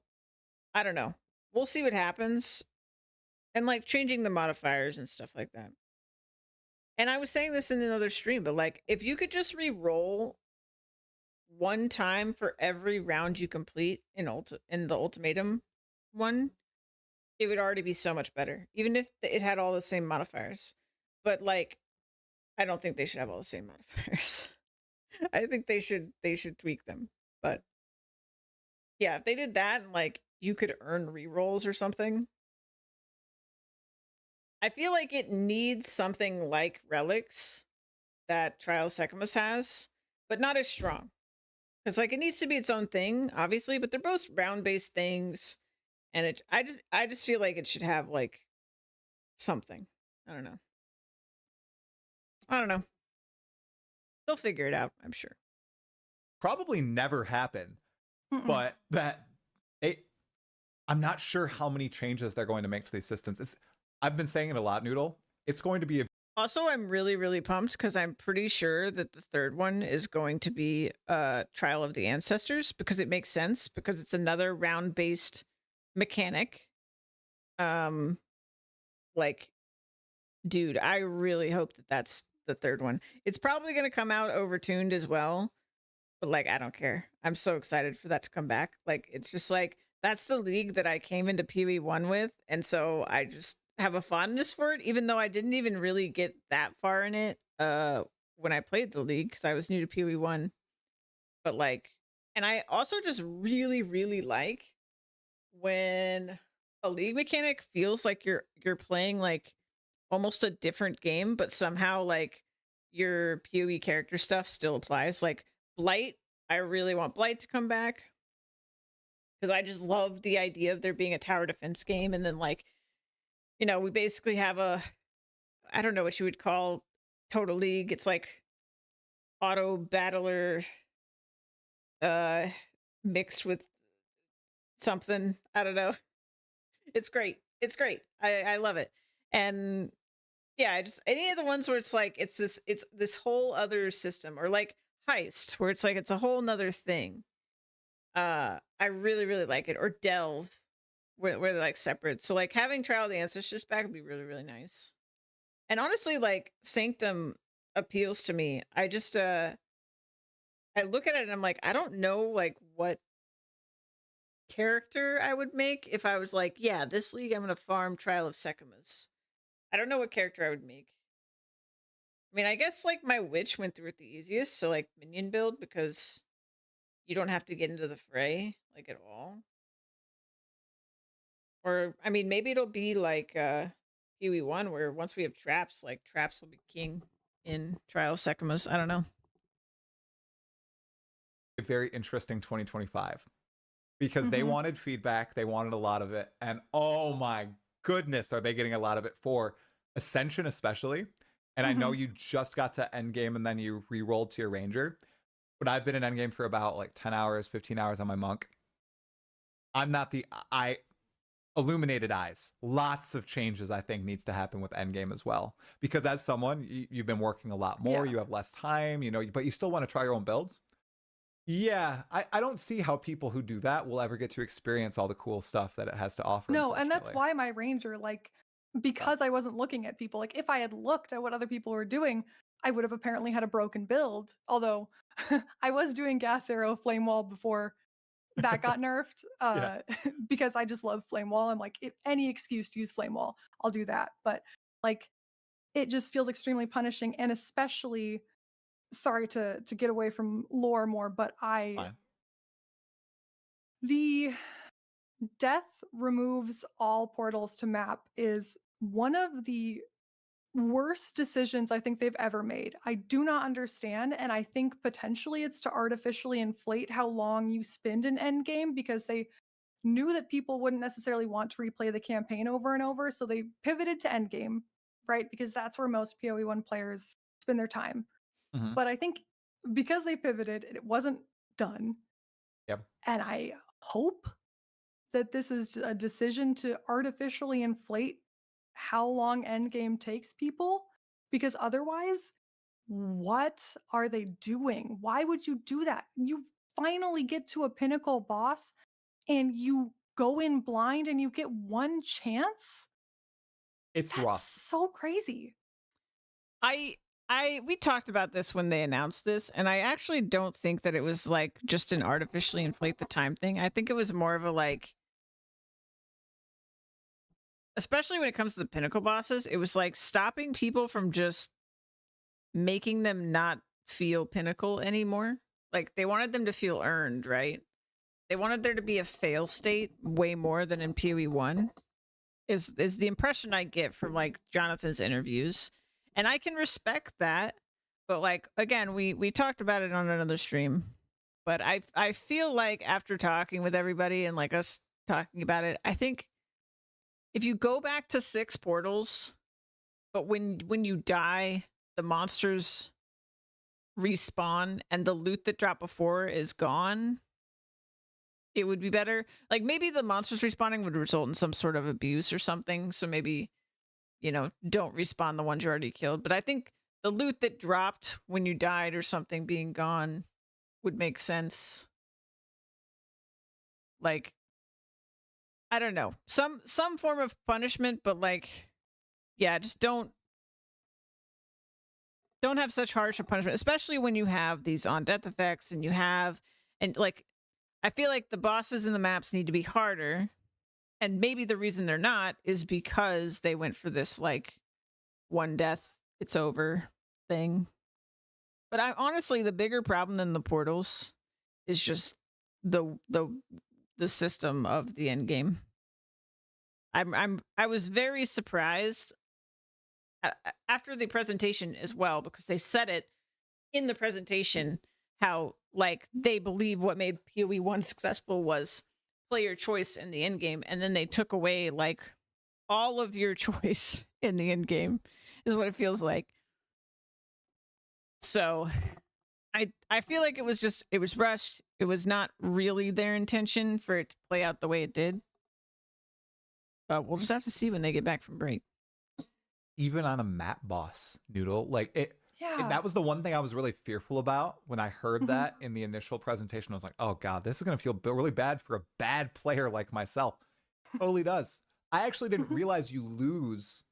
I don't know. We'll see what happens. And like changing the modifiers and stuff like that. And I was saying this in another stream, but like if you could just re-roll one time for every round you complete in the Ultimatum one, it would already be so much better. Even if it had all the same modifiers. But like, I don't think they should have all the same modifiers. I think they should tweak them. But yeah, if they did that and like you could earn rerolls or something. I feel like it needs something like relics that Trial of Sekimas has, but not as strong. It's like it needs to be its own thing, obviously, but they're both round-based things. And I just feel like it should have like something. I don't know. They'll figure it out, I'm sure. Probably never happen, but I'm not sure how many changes they're going to make to these systems. I've been saying it a lot, Noodle. It's going to be a Also, I'm really, really pumped because I'm pretty sure that the third one is going to be Trial of the Ancestors, because it makes sense, because it's another round-based mechanic. Like, dude, I really hope that that's the third one. It's probably going to come out overtuned as well, but like, I don't care. I'm so excited for that to come back. Like, it's just like, that's the league that I came into PoE1 with, and so I just have a fondness for it, even though I didn't even really get that far in it when I played the league, because I was new to PoE1. But like, and I also just really, really like when a league mechanic feels like you're playing like almost a different game, but somehow like your PoE character stuff still applies. Like Blight, I really want Blight to come back, because I just love the idea of there being a tower defense game, and then like, you know, we basically have a, I don't know what you would call Total League. It's like auto battler mixed with something. I don't know. It's great. It's great. I love it. And yeah, I just, any of the ones where it's like it's this whole other system, or like Heist, where it's like it's a whole nother thing. I really, really like it. Or Delve, where they're like separate. So like having Trial of the Ancestors back would be really, really nice. And honestly, like Sanctum appeals to me. I just I look at it and I'm like, I don't know like what character I would make if I was like, yeah, this league I'm gonna farm Trial of Sekhmet. I don't know what character I would make. I mean, I guess like my witch went through it the easiest, so like minion build, because you don't have to get into the fray like at all. Or I mean, maybe it'll be like PoE1, where once we have traps, like traps will be king in Trial of Sekhmet. I don't know. A very interesting 2025, because they wanted feedback, they wanted a lot of it, and oh my goodness, are they getting a lot of it for Ascension especially. And I know you just got to endgame and then you re-rolled to your ranger, but I've been in endgame for about like 10 hours, 15 hours on my monk. I'm not the illuminated eyes. Lots of changes I think needs to happen with endgame as well, because as someone, you've been working a lot more, you have less time, you know, but you still want to try your own builds. Yeah, I don't see how people who do that will ever get to experience all the cool stuff that it has to offer. No, and that's why my ranger, like, because I wasn't looking at people, like if I had looked at what other people were doing, I would have apparently had a broken build. Although I was doing gas arrow flame wall before that got nerfed, because I just love flame wall. I'm like, if any excuse to use flame wall, I'll do that. But like, it just feels extremely punishing, and especially, sorry to get away from lore more, but the death removes all portals to map is one of the worst decisions I think they've ever made. I do not understand, and I think potentially it's to artificially inflate how long you spend in endgame, because they knew that people wouldn't necessarily want to replay the campaign over and over, so they pivoted to endgame, right? Because that's where most PoE1 players spend their time. But I think because they pivoted, it wasn't done. Yep. And I hope that this is a decision to artificially inflate how long endgame takes people, because otherwise, what are they doing? Why would you do that? You finally get to a pinnacle boss and you go in blind and you get one chance? It's rough. So crazy. We talked about this when they announced this, and I actually don't think that it was like just an artificially inflate the time thing. I think it was more of a like, especially when it comes to the pinnacle bosses, it was like stopping people from just making them not feel pinnacle anymore. Like they wanted them to feel earned, right? They wanted there to be a fail state way more than in PoE1 is the impression I get from like Jonathan's interviews. And I can respect that, but like again, we talked about it on another stream. But I feel like after talking with everybody and like us talking about it, I think if you go back to 6 portals, but when you die, the monsters respawn and the loot that dropped before is gone, it would be better. Like maybe the monsters respawning would result in some sort of abuse or something. So maybe, you know, don't respawn the ones you already killed. But I think the loot that dropped when you died or something being gone would make sense. Like, I don't know, some form of punishment, but like, yeah, just don't have such harsh a punishment, especially when you have these on death effects and you have, and like, I feel like the bosses in the maps need to be harder. And maybe the reason they're not is because they went for this like one death, it's over thing. But I honestly, the bigger problem than the portals is just the system of the end game. I was very surprised after the presentation as well, because they said it in the presentation how like they believe what made PoE 1 successful was player choice in the end game, and then they took away like all of your choice in the end game is what it feels like. So I feel like it was rushed. It was not really their intention for it to play out the way it did. But we'll just have to see when they get back from break. Even on a map boss, Noodle, like it. Yeah. That was the one thing I was really fearful about when I heard that in the initial presentation. I was like, oh God, this is going to feel really bad for a bad player like myself. Totally does. I actually didn't realize you lose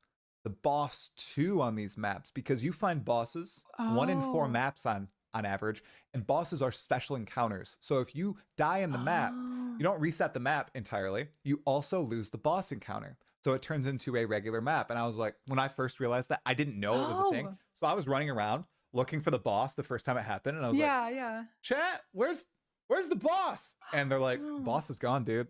the boss 2 on these maps, because you find bosses 1 in 4 maps on average, and bosses are special encounters. So if you die in the map, you don't reset the map entirely. You also lose the boss encounter. So it turns into a regular map. And I was like, when I first realized that, I didn't know it was a thing. So I was running around looking for the boss the first time it happened. And I was like, chat, where's the boss? And they're like, boss is gone, dude.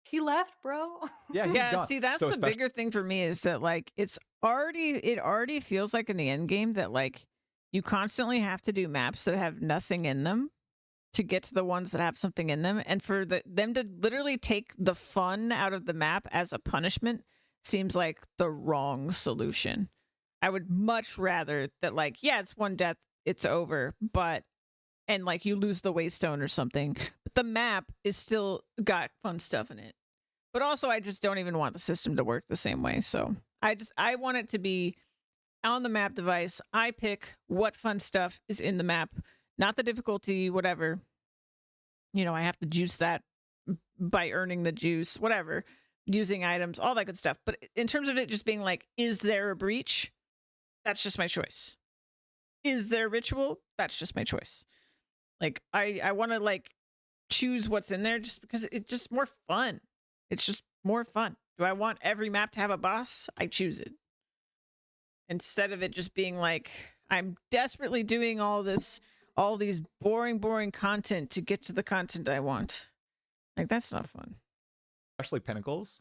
He left, bro. Yeah, he's gone. See, that's the bigger thing for me, is that like it already feels like in the end game that like you constantly have to do maps that have nothing in them to get to the ones that have something in them, and for them to literally take the fun out of the map as a punishment seems like the wrong solution. I would much rather that, like, yeah, it's one death, it's over, but and like you lose the waystone or something, but the map is still got fun stuff in it. But also, I just don't even want the system to work the same way. So I want it to be on the map device. I pick what fun stuff is in the map, not the difficulty, whatever. You know, I have to juice that by earning the juice, whatever, using items, all that good stuff. But in terms of it just being like, is there a breach? That's just my choice. Is there ritual? That's just my choice. Like, I want to like choose what's in there just because it's just more fun. It's just more fun. Do I want every map to have a boss? I choose it. Instead of it just being like, I'm desperately doing all these boring content to get to the content I want. Like, that's not fun. Especially Pinnacles.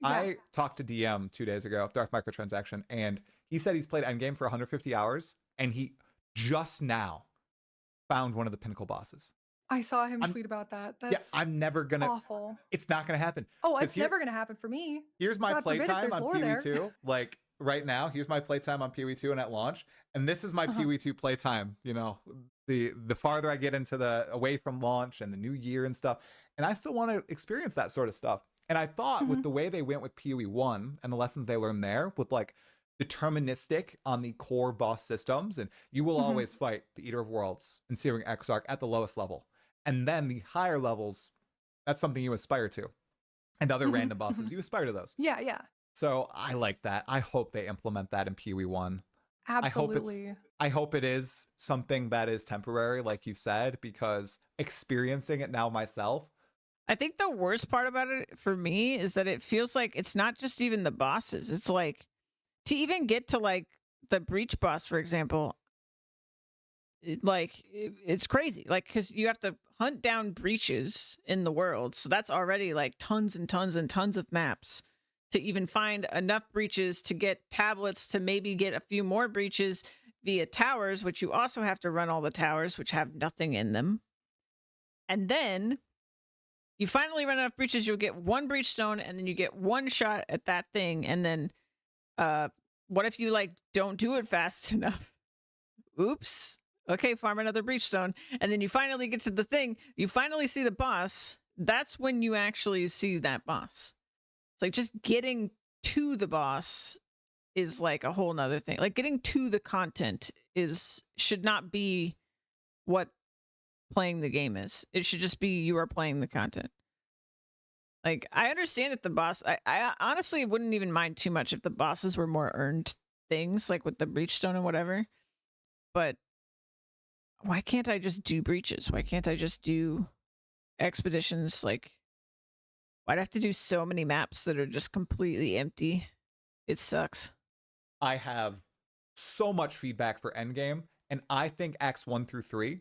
Yeah. I talked to DM 2 days ago, Darth Microtransaction, and he said he's played Endgame for 150 hours, and he just now found one of the Pinnacle bosses. I saw him tweet about that. That's I'm never gonna. Awful. It's not gonna happen. Oh, it's never gonna happen for me. Here's my God forbid if playtime there's on lore PoE there. 2. Like right now, here's my playtime on PoE 2 and at launch, and this is my PoE 2 playtime. You know, the farther I get into the away from launch and the new year and stuff, and I still want to experience that sort of stuff. And I thought with the way they went with PoE 1 and the lessons they learned there, with like deterministic on the core boss systems, and you will always fight the Eater of Worlds and Searing Exarch at the lowest level. And then the higher levels, that's something you aspire to. And other random bosses, you aspire to those. Yeah, yeah. So I like that. I hope they implement that in PoE 1. Absolutely. I hope it is something that is temporary, like you said, because experiencing it now myself. I think the worst part about it for me is that it feels like it's not just even the bosses. It's like, to even get to like the breach boss, for example, it's crazy. Like, because you have to hunt down breaches in the world. So that's already like tons and tons and tons of maps to even find enough breaches to get tablets to maybe get a few more breaches via towers, which you also have to run all the towers, which have nothing in them. And then you finally run enough breaches, you'll get one breach stone, and then you get one shot at that thing. And then what if you like don't do it fast enough? Oops. Okay, farm another breach stone. And then you finally get to the thing. You finally see the boss. That's when you actually see that boss. It's like just getting to the boss is like a whole nother thing. Like getting to the content should not be what playing the game is. It should just be you are playing the content. Like, I understand if the boss, I honestly wouldn't even mind too much if the bosses were more earned things, like with the breachstone and whatever. But why can't I just do breaches? Why can't I just do expeditions? Like, why'd I have to do so many maps that are just completely empty? It sucks. I have so much feedback for Endgame, and I think acts 1 through 3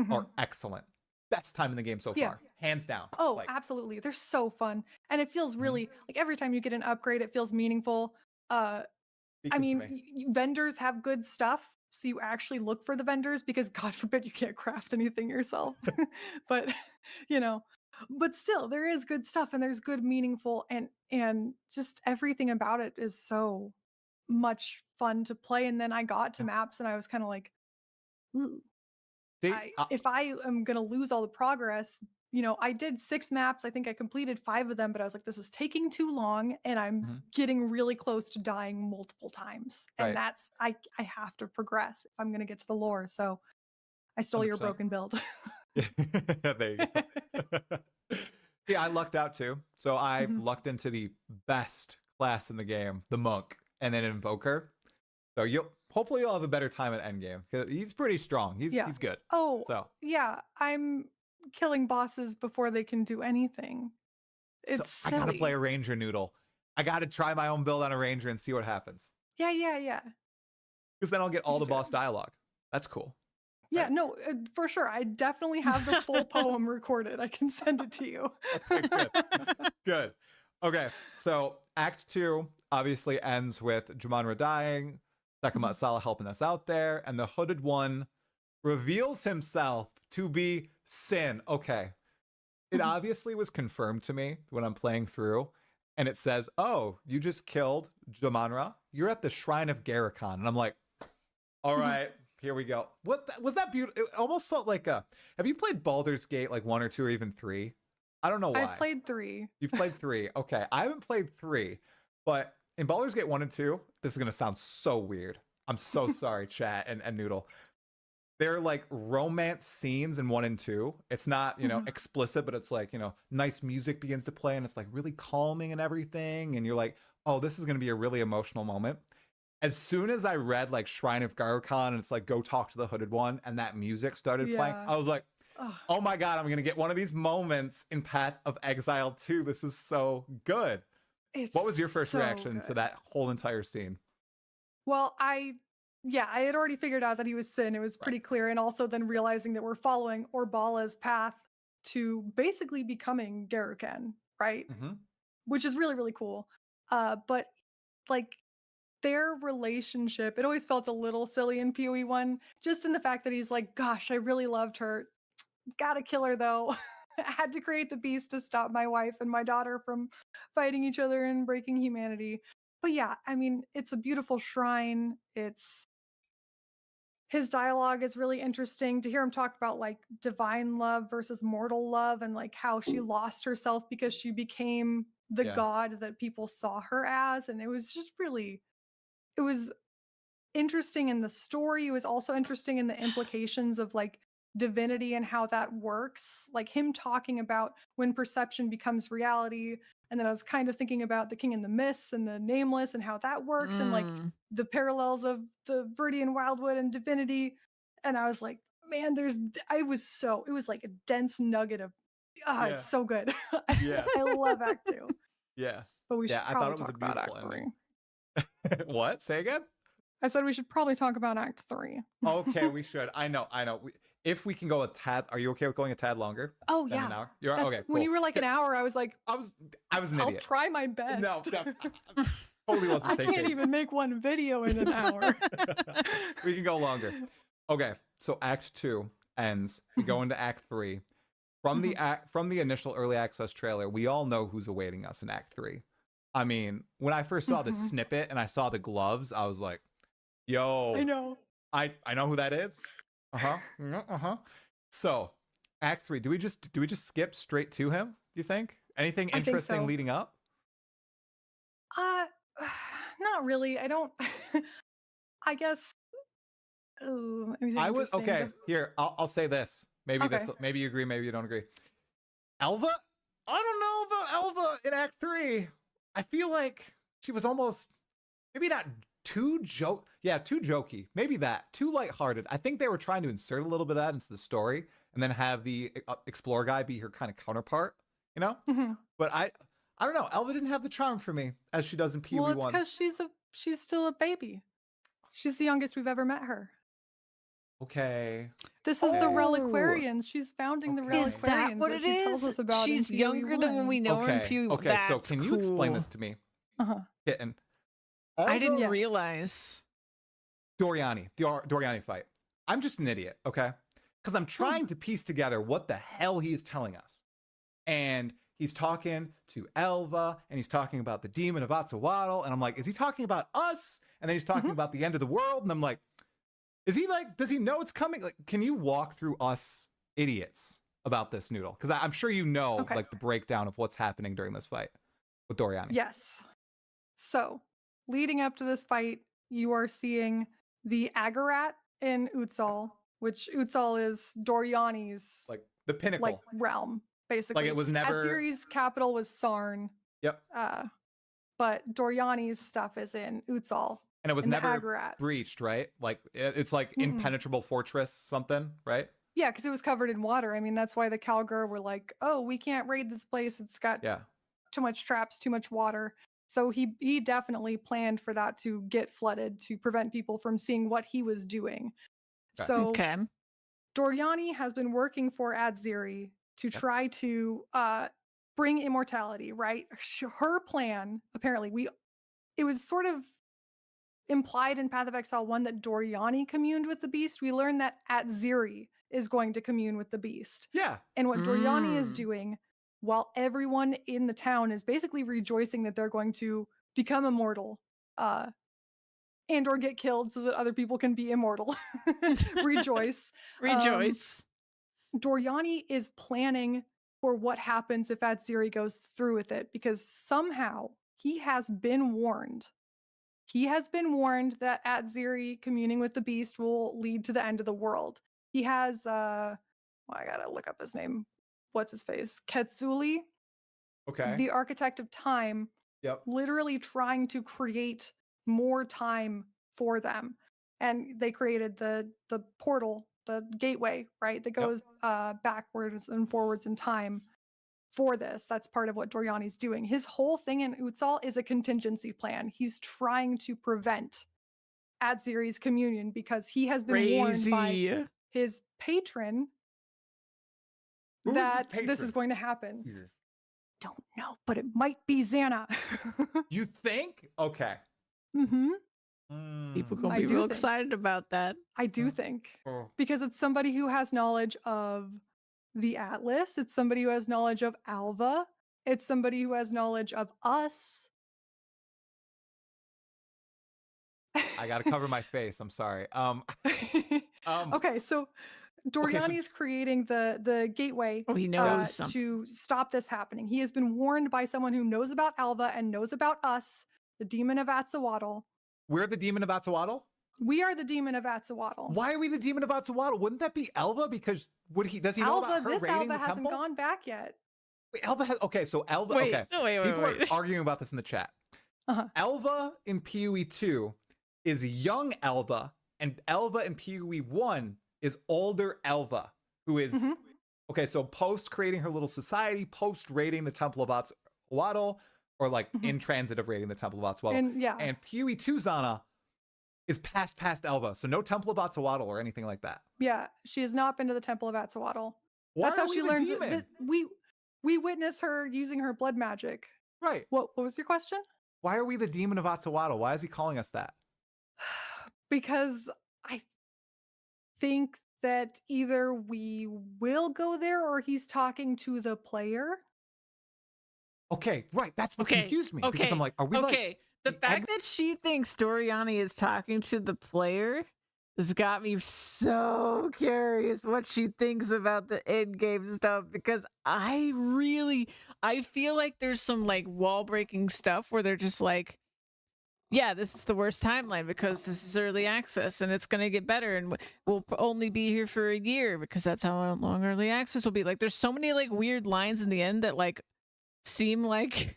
are excellent. Best time in the game so far, hands down. Oh, like, absolutely. They're so fun. And it feels really like every time you get an upgrade, it feels meaningful. I mean, vendors have good stuff. So you actually look for the vendors because God forbid you can't craft anything yourself. But, you know, but still there is good stuff and there's good meaningful and just everything about it is so much fun to play. And then I got to maps and I was kind of like, ooh. If I am going to lose all the progress, you know, I did 6 maps. I think I completed 5 of them, but I was like, this is taking too long and I'm getting really close to dying multiple times. And that's, I have to progress if I'm going to get to the lore. So I stole 100%. Your broken build. There you go. Yeah, I lucked out too. So I lucked into the best class in the game, the monk, and then invoker. So hopefully you'll have a better time at endgame because he's pretty strong. He's good. Oh, so yeah, I'm killing bosses before they can do anything. It's silly. I gotta play a ranger noodle. I gotta try my own build on a ranger and see what happens. Yeah. Because then I'll get all the boss dialogue. That's cool. Yeah, no, for sure. I definitely have the full poem recorded. I can send it to you. Okay, good. Okay, so Act 2 obviously ends with Jumanra dying, Sekhmet Sala helping us out there, and the Hooded One reveals himself to be Sin. Okay. It obviously was confirmed to me when I'm playing through, and it says, oh, you just killed Jumanra. You're at the Shrine of Garricon. And I'm like, all right, here we go. Was that beautiful? It almost felt like have you played Baldur's Gate like 1 or 2 or even 3? I don't know why. I've played 3. You've played 3. Okay. I haven't played 3, but in Baldur's Gate 1 and 2, this is going to sound so weird. I'm so sorry, chat and Noodle. They're like romance scenes in 1 and 2. It's not, explicit, but it's like, nice music begins to play and it's like really calming and everything. And you're like, oh, this is going to be a really emotional moment. As soon as I read like Shrine of Garricon and it's like, go talk to the Hooded One, and that music started playing, I was like, oh my God, I'm going to get one of these moments in Path of Exile 2. This is so good. What was your first reaction to that whole entire scene? Well, I had already figured out that he was Sin. It was pretty clear. And also then realizing that we're following Orbala's path to basically becoming Garricon, right? Which is really, really cool. But like their relationship, it always felt a little silly in PoE 1, just in the fact that he's like, gosh, I really loved her. Gotta kill her though. I had to create the beast to stop my wife and my daughter from fighting each other and breaking humanity. But yeah, I mean, it's a beautiful shrine. His dialogue is really interesting to hear him talk about like divine love versus mortal love and like how she lost herself because she became the god that people saw her as. And it was just really, it was interesting in the story. It was also interesting in the implications of like divinity and how that works. Like him talking about when perception becomes reality. And then I was kind of thinking about the King and the Mists and the Nameless and how that works and like the parallels of the Viridian Wildwood and divinity. And I was like, man, it was like a dense nugget of, it's so good. I love Act 2. Yeah. But we should probably talk about Act 3. What? Say again? I said we should probably talk about Act 3. Okay, we should. I know. If we can go a tad, are you okay with going a tad longer? Oh yeah. An hour? You're okay. Cool. When you were like an hour, I was like, I was an idiot. I'll try my best. No, totally wasn't thinking. I can't even make one video in an hour. We can go longer. Okay, so Act 2 ends. We go into Act 3. From the initial early access trailer, we all know who's awaiting us in Act 3. I mean, when I first saw the snippet and I saw the gloves, I was like, yo, I know. I know who that is. So, Act 3, do we just skip straight to him, you think? Anything interesting leading up? Uh, not really. I don't. I guess. Oh, anything I would interesting? okay. Here, I'll say this. Maybe Okay. maybe you agree, maybe you don't agree. Elva? I don't know about Elva in Act 3. I feel like she was almost maybe not too jokey. Maybe that. Too lighthearted. I think they were trying to insert a little bit of that into the story and then have the explorer guy be her kind of counterpart, you know? Mm-hmm. But I don't know. Elva didn't have the charm for me as she does in PoE 1. Well, it's because she's still a baby. She's the youngest we've ever met her. Okay. This is the Reliquarians. She's founding the Reliquarians. Is that what it she tells is? us about She's in younger than when we know her in PoE. Okay, so That's can you explain this to me? Kitten. I didn't realize. Doriani, the Doriani fight. I'm just an idiot, okay? Because I'm trying to piece together what the hell he's telling us. And he's talking to Elva, and he's talking about the demon of Atzawaddle, and I'm like, is he talking about us? And then he's talking about the end of the world, and I'm like, is he like, does he know it's coming? Like, can you walk through us idiots about this, Noodle? Because I'm sure you know, like, the breakdown of what's happening during this fight with Doriani. Yes. So, leading up to this fight, you are seeing the Agarat in Utsal, which Utsal is Doriani's like the pinnacle realm, basically. Like it was never. Atziri's capital was Sarn. Yep. But Doriani's stuff is in Utsal. And it was never Agarat. breached, right? Like it's like impenetrable fortress something, right? Yeah, because it was covered in water. I mean, that's why the Kalgur were like, "Oh, we can't raid this place. It's got too much traps, too much water." So he definitely planned for that to get flooded to prevent people from seeing what he was doing. Okay. So Doriani has been working for Adziri to try to bring immortality, right? Her plan, apparently, it was sort of implied in Path of Exile 1 that Doriani communed with the beast. We learned that Adziri is going to commune with the beast. Yeah. And what Doriani is doing, while everyone in the town is basically rejoicing that they're going to become immortal, and or get killed so that other people can be immortal. Rejoice. Rejoice. Doriani is planning for what happens if Adziri goes through with it, because somehow he has been warned. He has been warned that Adziri communing with the beast will lead to the end of the world. He has, I gotta look up his name. What's his face? Ketsuli. Okay. The architect of time. Yep. Literally trying to create more time for them. And they created the portal, the gateway, right? That goes backwards and forwards in time for this. That's part of what Doriani's doing. His whole thing in Utsal is a contingency plan. He's trying to prevent Adziri's communion because he has been warned by his patron that this is going to happen. Jesus. Don't know, but it might be Xana. You think? Okay. People gonna be real excited about that. I do think. Because it's somebody who has knowledge of the Atlas. It's somebody who has knowledge of Alva. It's somebody who has knowledge of us. I gotta cover my face. I'm sorry. Okay, so Doriani's creating the gateway he knows to stop this happening. He has been warned by someone who knows about Alva and knows about us, the demon of Atzawaddle. We're the demon of Atzawaddle? We are the demon of Atzawaddle. Why are we the demon of Atzawaddle? Wouldn't that be Elva? Because does he know about her raiding Alva the hasn't temple? gone back yet. Wait, Elva has so Elva wait, okay. People are arguing about this in the chat. Elva in PoE 2 is young Elva, and Elva in PoE 1 is older Elva, who is okay, so post creating her little society, post raiding the Temple of Atzawaddle, or like in transit of raiding the Temple of Atzawaddle. And PoE 2 Xana is past Elva, so no Temple of Atzawaddle or anything like that. Yeah, she has not been to the Temple of Atzawaddle. Why That's how she learns demon? we witness her using her blood magic. Right. What was your question? Why are we the demon of Atzawaddle? Why is he calling us that? Because I think that either we will go there or he's talking to the player. Okay, right. That's what confused me. Because I'm like, are we like the fact that she thinks Doriani is talking to the player This got me so curious what she thinks about the end game stuff, because I feel like there's some like wall breaking stuff where they're just like, yeah, this is the worst timeline because this is early access and it's going to get better and we'll only be here for a year because that's how long early access will be. Like there's so many like weird lines in the end that like seem like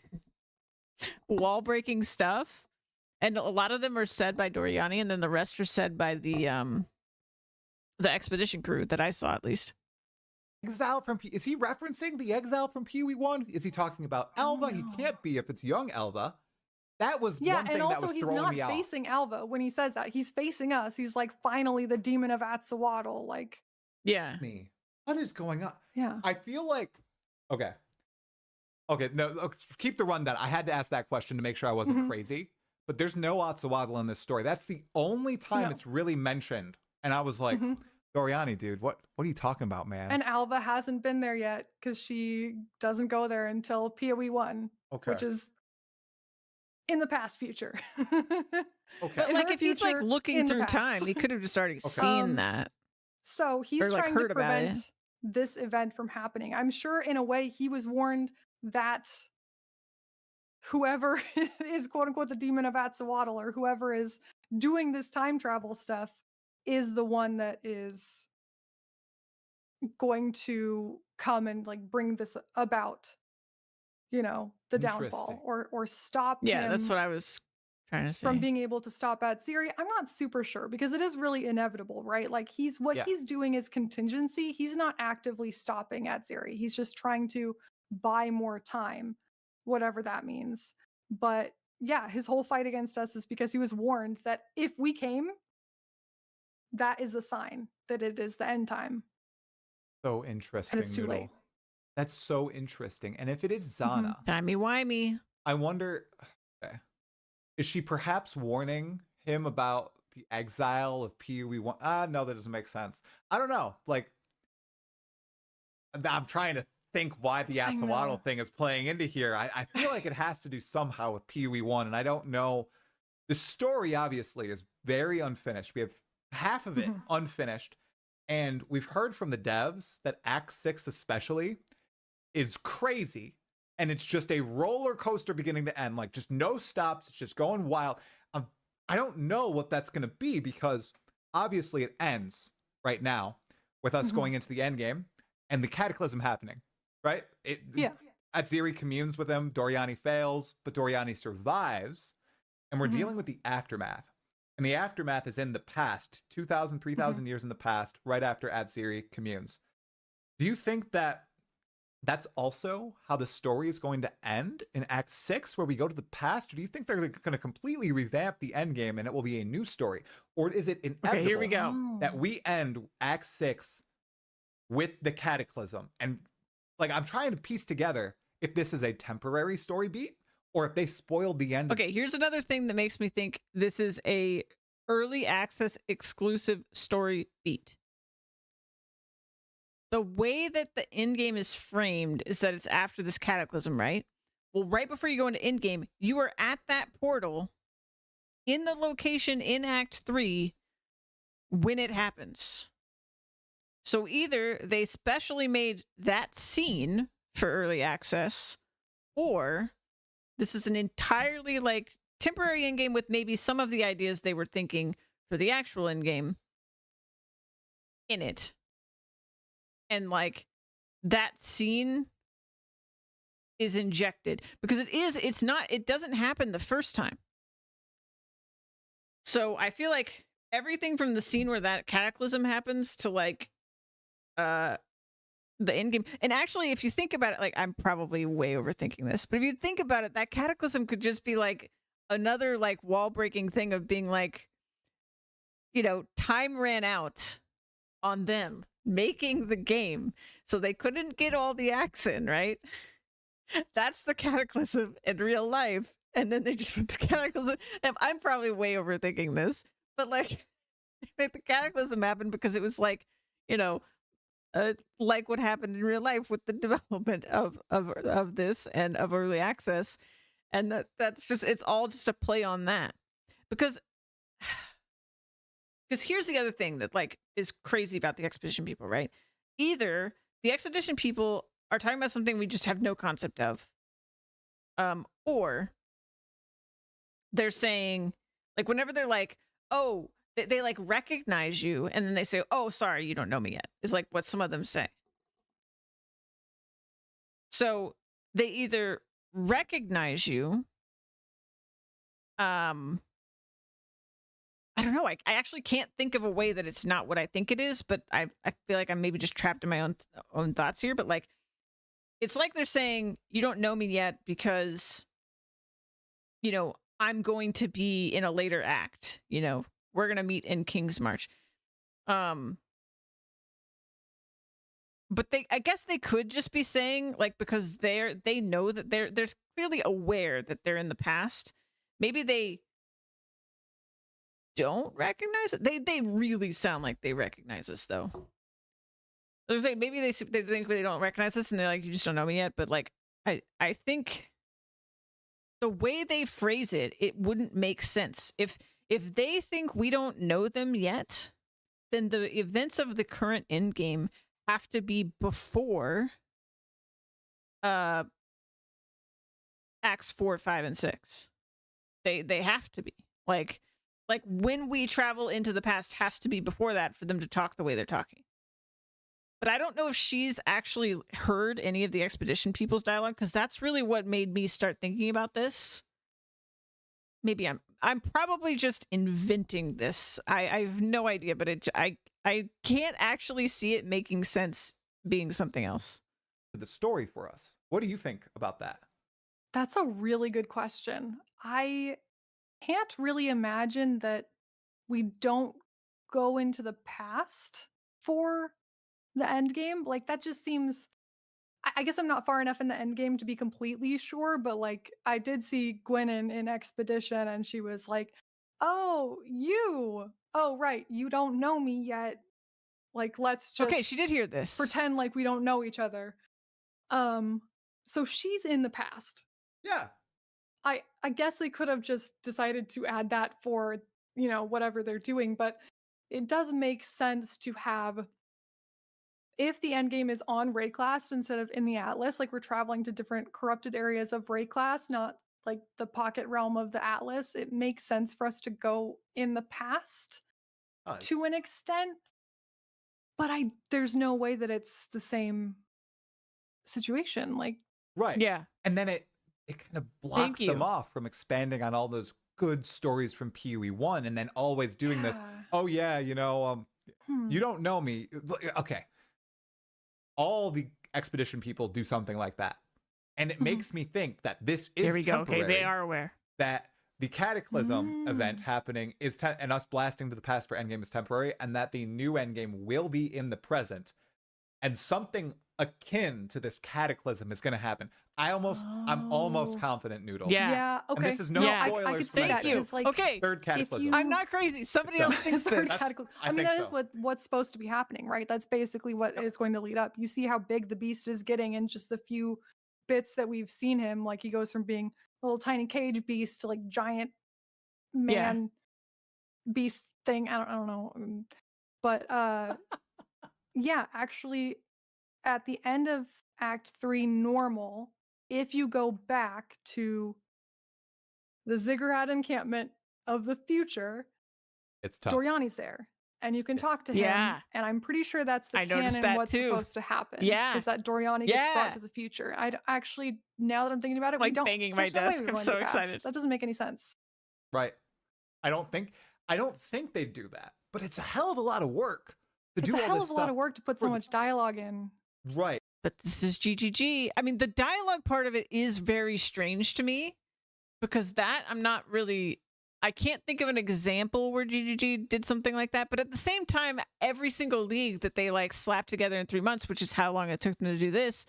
wall breaking stuff. And a lot of them are said by Doriani, and then the rest are said by the expedition crew that I saw, at least. Exile from is he referencing the Exile from PoE1? Is he talking about Alva? He can't be if it's young Alva. That was one thing that was throwing me out. Yeah, and also he's not facing Alva when he says that. He's facing us. He's like, finally, the demon of Atsuatl. Like, yeah. Me. What is going on? Yeah. I feel like, okay, no, keep the rundown. I had to ask that question to make sure I wasn't crazy. But there's no Atsuatl in this story. That's the only time it's really mentioned. And I was like, Doriani, dude, what are you talking about, man? And Alva hasn't been there yet because she doesn't go there until PoE 1, which is in the past future. But like if he's like looking through time, he could have just already seen that. So he's or, like, trying to prevent this event from happening. I'm sure in a way he was warned that whoever is quote unquote the demon of Atsuatl or whoever is doing this time travel stuff is the one that is going to come and like bring this about, you know, the downfall or stop him. Yeah, that's what I was trying to say. From being able to stop Atziri. I'm not super sure because it is really inevitable, right? Like he's doing is contingency. He's not actively stopping Atziri. He's just trying to buy more time, whatever that means. But yeah, his whole fight against us is because he was warned that if we came, that is the sign that it is the end time. So interesting. And it's too late. That's so interesting. And if it is Zana, timey-wimey. I wonder, is she perhaps warning him about the exile of PoE1? No, that doesn't make sense. I don't know. Like, I'm trying to think why the Atsuatl thing is playing into here. I feel like it has to do somehow with PoE1, and I don't know. The story obviously is very unfinished. We have half of it unfinished, and we've heard from the devs that Act 6 especially is crazy, and it's just a roller coaster beginning to end, like just no stops. It's just going wild. I don't know what that's going to be because obviously it ends right now with us going into the end game and the cataclysm happening. Right? Atziri communes with him. Doriani fails, but Doriani survives. And we're dealing with the aftermath. And the aftermath is in the past, 2,000, 3,000 years in the past, right after Atziri communes. Do you think that that's also how the story is going to end in Act 6, where we go to the past? Or do you think they're going to completely revamp the end game and it will be a new story? Or is it inevitable here we go. that we end Act 6 with the cataclysm? And like, I'm trying to piece together if this is a temporary story beat or if they spoiled the end. Okay, here's another thing that makes me think this is a early access exclusive story beat. The way that the end game is framed is that it's after this cataclysm, right? Well, right before you go into end game, you are at that portal in the location in Act 3 when it happens. So either they specially made that scene for early access, or this is an entirely like temporary endgame with maybe some of the ideas they were thinking for the actual endgame in it. And like that scene is injected because it doesn't happen the first time. So I feel like everything from the scene where that cataclysm happens to like the end game. And actually, if you think about it, like I'm probably way overthinking this, but if you think about it, that cataclysm could just be like another like wall breaking thing of being like, you know, time ran out on them making the game, so they couldn't get all the acts in, right? That's the cataclysm in real life. And then they just put the cataclysm. And I'm probably way overthinking this, but like the cataclysm happened because it was like, you know, like what happened in real life with the development of this and of early access. And that's just, it's all just a play on that. Because because here's the other thing that like is crazy about the expedition people, right? Either the expedition people are talking about something we just have no concept of, or they're saying, like, whenever they're like, oh, they like recognize you, and then they say, oh, sorry, you don't know me yet, is like what some of them say. So they either recognize you, I don't know. I actually can't think of a way that it's not what I think it is, but I feel like I'm maybe just trapped in my own thoughts here. But like, it's like they're saying, you don't know me yet because, you know, I'm going to be in a later act. You know, we're going to meet in King's March. But I guess they could just be saying, like, because they know that they're clearly aware that they're in the past. Maybe they don't recognize it. They really sound like they recognize us, though. I was like, maybe they think they don't recognize us, and they're like, you just don't know me yet. But like, I think the way they phrase it, it wouldn't make sense. If they think we don't know them yet, then the events of the current endgame have to be before Acts 4, 5, and 6. They have to be. Like when we travel into the past has to be before that for them to talk the way they're talking. But I don't know if she's actually heard any of the expedition people's dialogue, because that's really what made me start thinking about this. Maybe I'm probably just inventing this. I have no idea, but I can't actually see it making sense being something else. The story for us. What do you think about that? That's a really good question. I can't really imagine that we don't go into the past for the end game. Like, that just seems... I guess I'm not far enough in the end game to be completely sure, but like, I did see Gwen in Expedition, and she was like, oh, right, you don't know me yet. Like, let's just... Okay, she did hear this. Pretend like we don't know each other. So she's in the past. Yeah. I guess they could have just decided to add that for, you know, whatever they're doing, but it does make sense to have... If the end game is on Rayclast instead of in the Atlas, like we're traveling to different corrupted areas of Rayclast, not like the pocket realm of the Atlas, it makes sense for us to go in the past to an extent. But there's no way that it's the same situation. Like, right. Yeah. And then it kind of blocks them off from expanding on all those good stories from PoE 1, and then always doing this. Oh yeah, you know, you don't know me. Okay. All the expedition people do something like that. And it makes me think that this is temporary. Okay, they are aware. That the Cataclysm event happening is and us blasting to the past for Endgame is temporary, and that the new Endgame will be in the present. And something akin to this Cataclysm is going to happen. I'm almost confident, Noodle. Yeah. Okay. And this is no spoilers. I could see that. You. Like, okay. Third Cataclysm. I'm not crazy. Somebody else thinks this. I mean, that is what's supposed to be happening, right? That's basically what is going to lead up. You see how big the beast is getting in just the few bits that we've seen him. Like, he goes from being a little tiny cage beast to like giant man beast thing. I don't know. But yeah, actually, at the end of Act 3 normal, if you go back to the Ziggurat encampment of the future, it's tough. Doriani's there, and you can talk to him. And I'm pretty sure that's the canon what's supposed to happen. Is that Doriani gets brought to the future. I actually, now that I'm thinking about it, like banging my desk. I'm so excited. That doesn't make any sense. Right. I don't think they'd do that, but it's a hell of a lot of work to do all this stuff. It's a hell of a lot of work to put so much dialogue in. Right. But this is GGG. I mean, the dialogue part of it is very strange to me, because that I can't think of an example where GGG did something like that. But at the same time, every single league that they like slapped together in 3 months, which is how long it took them to do this,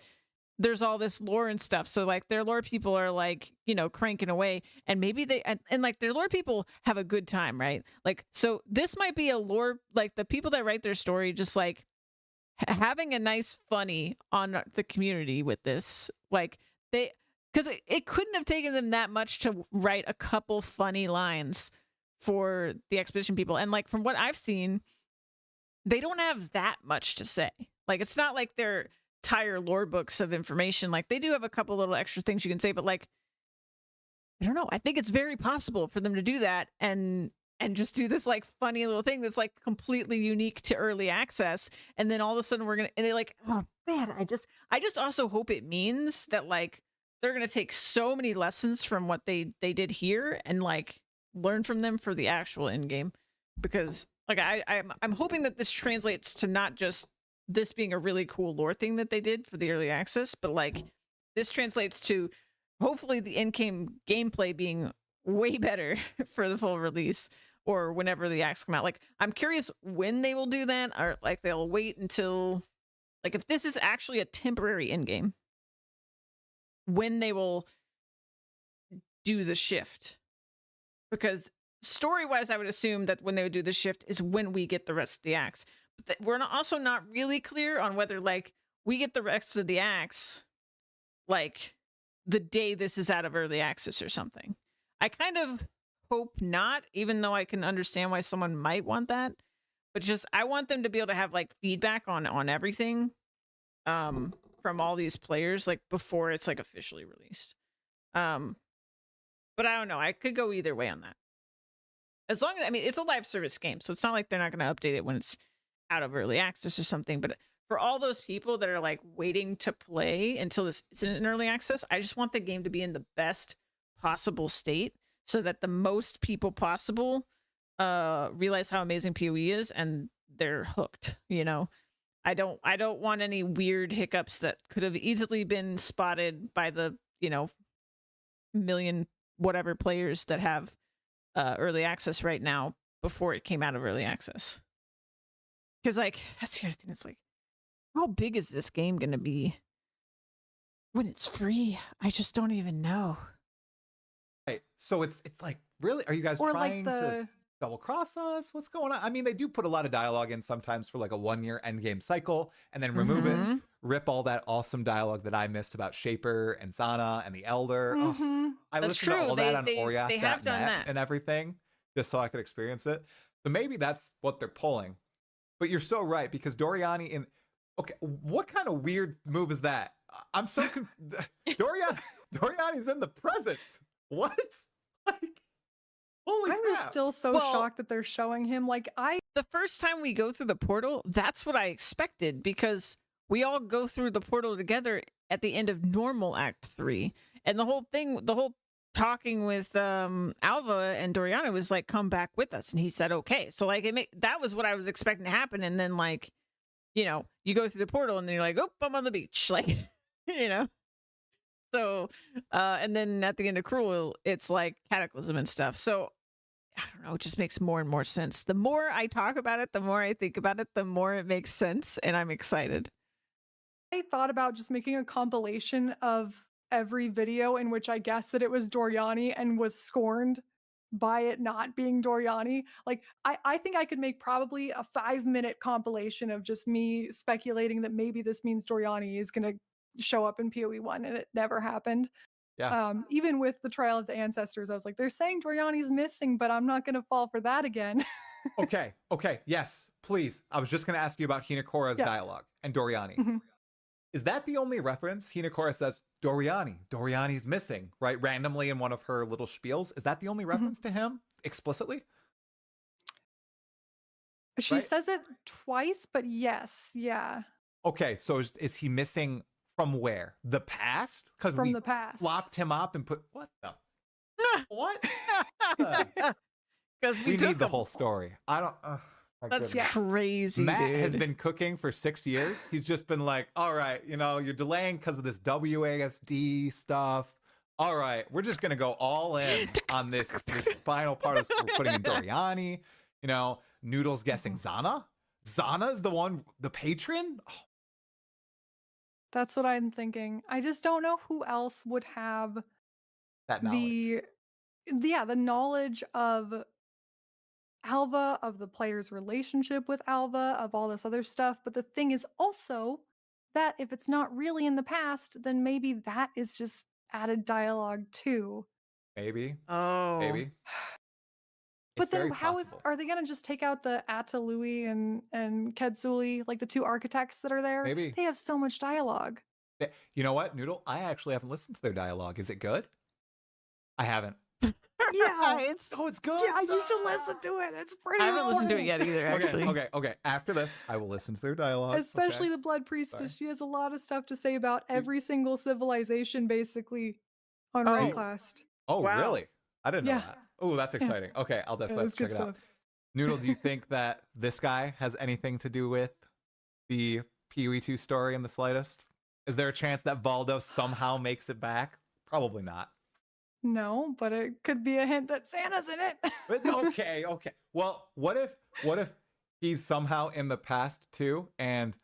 there's all this lore and stuff. So like their lore people are like, you know, cranking away, and maybe and like their lore people have a good time, right? Like, so this might be a lore, like the people that write their story just like having a nice funny on the community with this. Like because it couldn't have taken them that much to write a couple funny lines for the expedition people. And like from what I've seen, they don't have that much to say. Like it's not like they're entire lore books of information. Like they do have a couple little extra things you can say, but like I don't know. I think it's very possible for them to do that and just do this like funny little thing that's like completely unique to early access, and then all of a sudden we're gonna and it like, oh man, I just also hope it means that like they're gonna take so many lessons from what they did here and like learn from them for the actual end game, because like I'm hoping that this translates to not just this being a really cool lore thing that they did for the early access, but like this translates to hopefully the in-game gameplay being way better for the full release or whenever the acts come out. Like I'm curious when they will do that, or like they'll wait until like if this is actually a temporary in-game, when they will do the shift. Because story-wise, I would assume that when they would do the shift is when we get the rest of the acts. But we're also not really clear on whether like we get the rest of the acts like the day this is out of early access or something. I kind of hope not, even though I can understand why someone might want that. But just I want them to be able to have like feedback on everything from all these players like before it's like officially released. But I don't know. I could go either way on that. As long as I mean it's a live service game, so it's not like they're not going to update it when it's out of early access or something, but for all those people that are like waiting to play until this isn't in early access, I just want the game to be in the best possible state so that the most people possible realize how amazing PoE is and they're hooked, you know. I don't want any weird hiccups that could have easily been spotted by the, you know, million whatever players that have early access right now before it came out of early access. Because like that's the other thing. It's like, how big is this game going to be when it's free? I just don't even know. Right. So it's like, really, are you guys Or trying like to double cross us? What's going on? I mean, they do put a lot of dialogue in sometimes for like a 1-year end game cycle and then remove it, rip all that awesome dialogue that I missed about Shaper and Zana and the Elder. Oh, I That's listened true. to all that on Oriath they have done that and everything just so I could experience it. So maybe that's what they're pulling. But you're so right, because Doriani in okay, what kind of weird move is that? I'm so Doriani's in the present. What? Like, holy I'm crap. just still so shocked that they're showing him. Like the first time we go through the portal, that's what I expected, because we all go through the portal together at the end of normal Act 3. And the whole talking with Alva and Doriana was like, come back with us, and he said okay. So like that was what I was expecting to happen. And then like, you know, you go through the portal and then you're like, oh, I'm on the beach, like, you know. So and then at the end of Cruel, it's like Cataclysm and stuff. So I don't know, it just makes more and more sense. The more I talk about it, the more I think about it, the more it makes sense, and I'm excited. I thought about just making a compilation of every video in which I guessed that it was Doriani and was scorned by it not being Doriani. Like I think I could make probably a 5-minute compilation of just me speculating that maybe this means Doriani is gonna show up in PoE 1 and it never happened. Yeah. Even with the Trial of the Ancestors, I was like, they're saying Doriani's missing, but I'm not gonna fall for that again. Okay. Yes, please. I was just gonna ask you about Hinakora's dialogue and Doriani. Is that the only reference? Hinakora says, Doriani's missing, right? Randomly in one of her little spiels. Is that the only reference to him explicitly? She says it twice, but yes, yeah. Okay, so is he missing from where? The past? Because from the past, locked him up and put what the what? Because we need the whole story. I don't. That's crazy. Matt dude. has been cooking for 6 years. He's just been like, all right, you know, you're delaying because of this WASD stuff. All right, we're just gonna go all in on this final part of we're putting in Doriani. You know, Noodle's guessing Zana. Zana is the one, the patron. Oh. That's what I'm thinking. I just don't know who else would have that knowledge. The knowledge of Alva, of the player's relationship with Alva, of all this other stuff. But the thing is also that if it's not really in the past, then maybe that is just added dialogue too. Maybe. Oh. Maybe. But then very how is possible. are they gonna just take out the Atalui and Ketsuli, like the two architects that are there? Maybe. They have so much dialogue. You know what, Noodle? I actually haven't listened to their dialogue. Is it good? I haven't. Yeah. It's Oh, it's good. Yeah, you should listen to it. It's pretty I haven't listened to it yet important. either, actually. Okay. After this, I will listen to their dialogue. Especially okay? the Blood Priestess. Sorry. She has a lot of stuff to say about every single civilization, basically, on Oh. Rayclast. Oh, Wow. really? I didn't know Yeah. that. Oh, that's exciting. Okay, I'll definitely it's check good it out. stuff. Noodle, do you think that this guy has anything to do with the PoE2 story in the slightest? Is there a chance that Valdo somehow makes it back? Probably not. No, but it could be a hint that Santa's in it. But okay. Well, what if he's somehow in the past too, and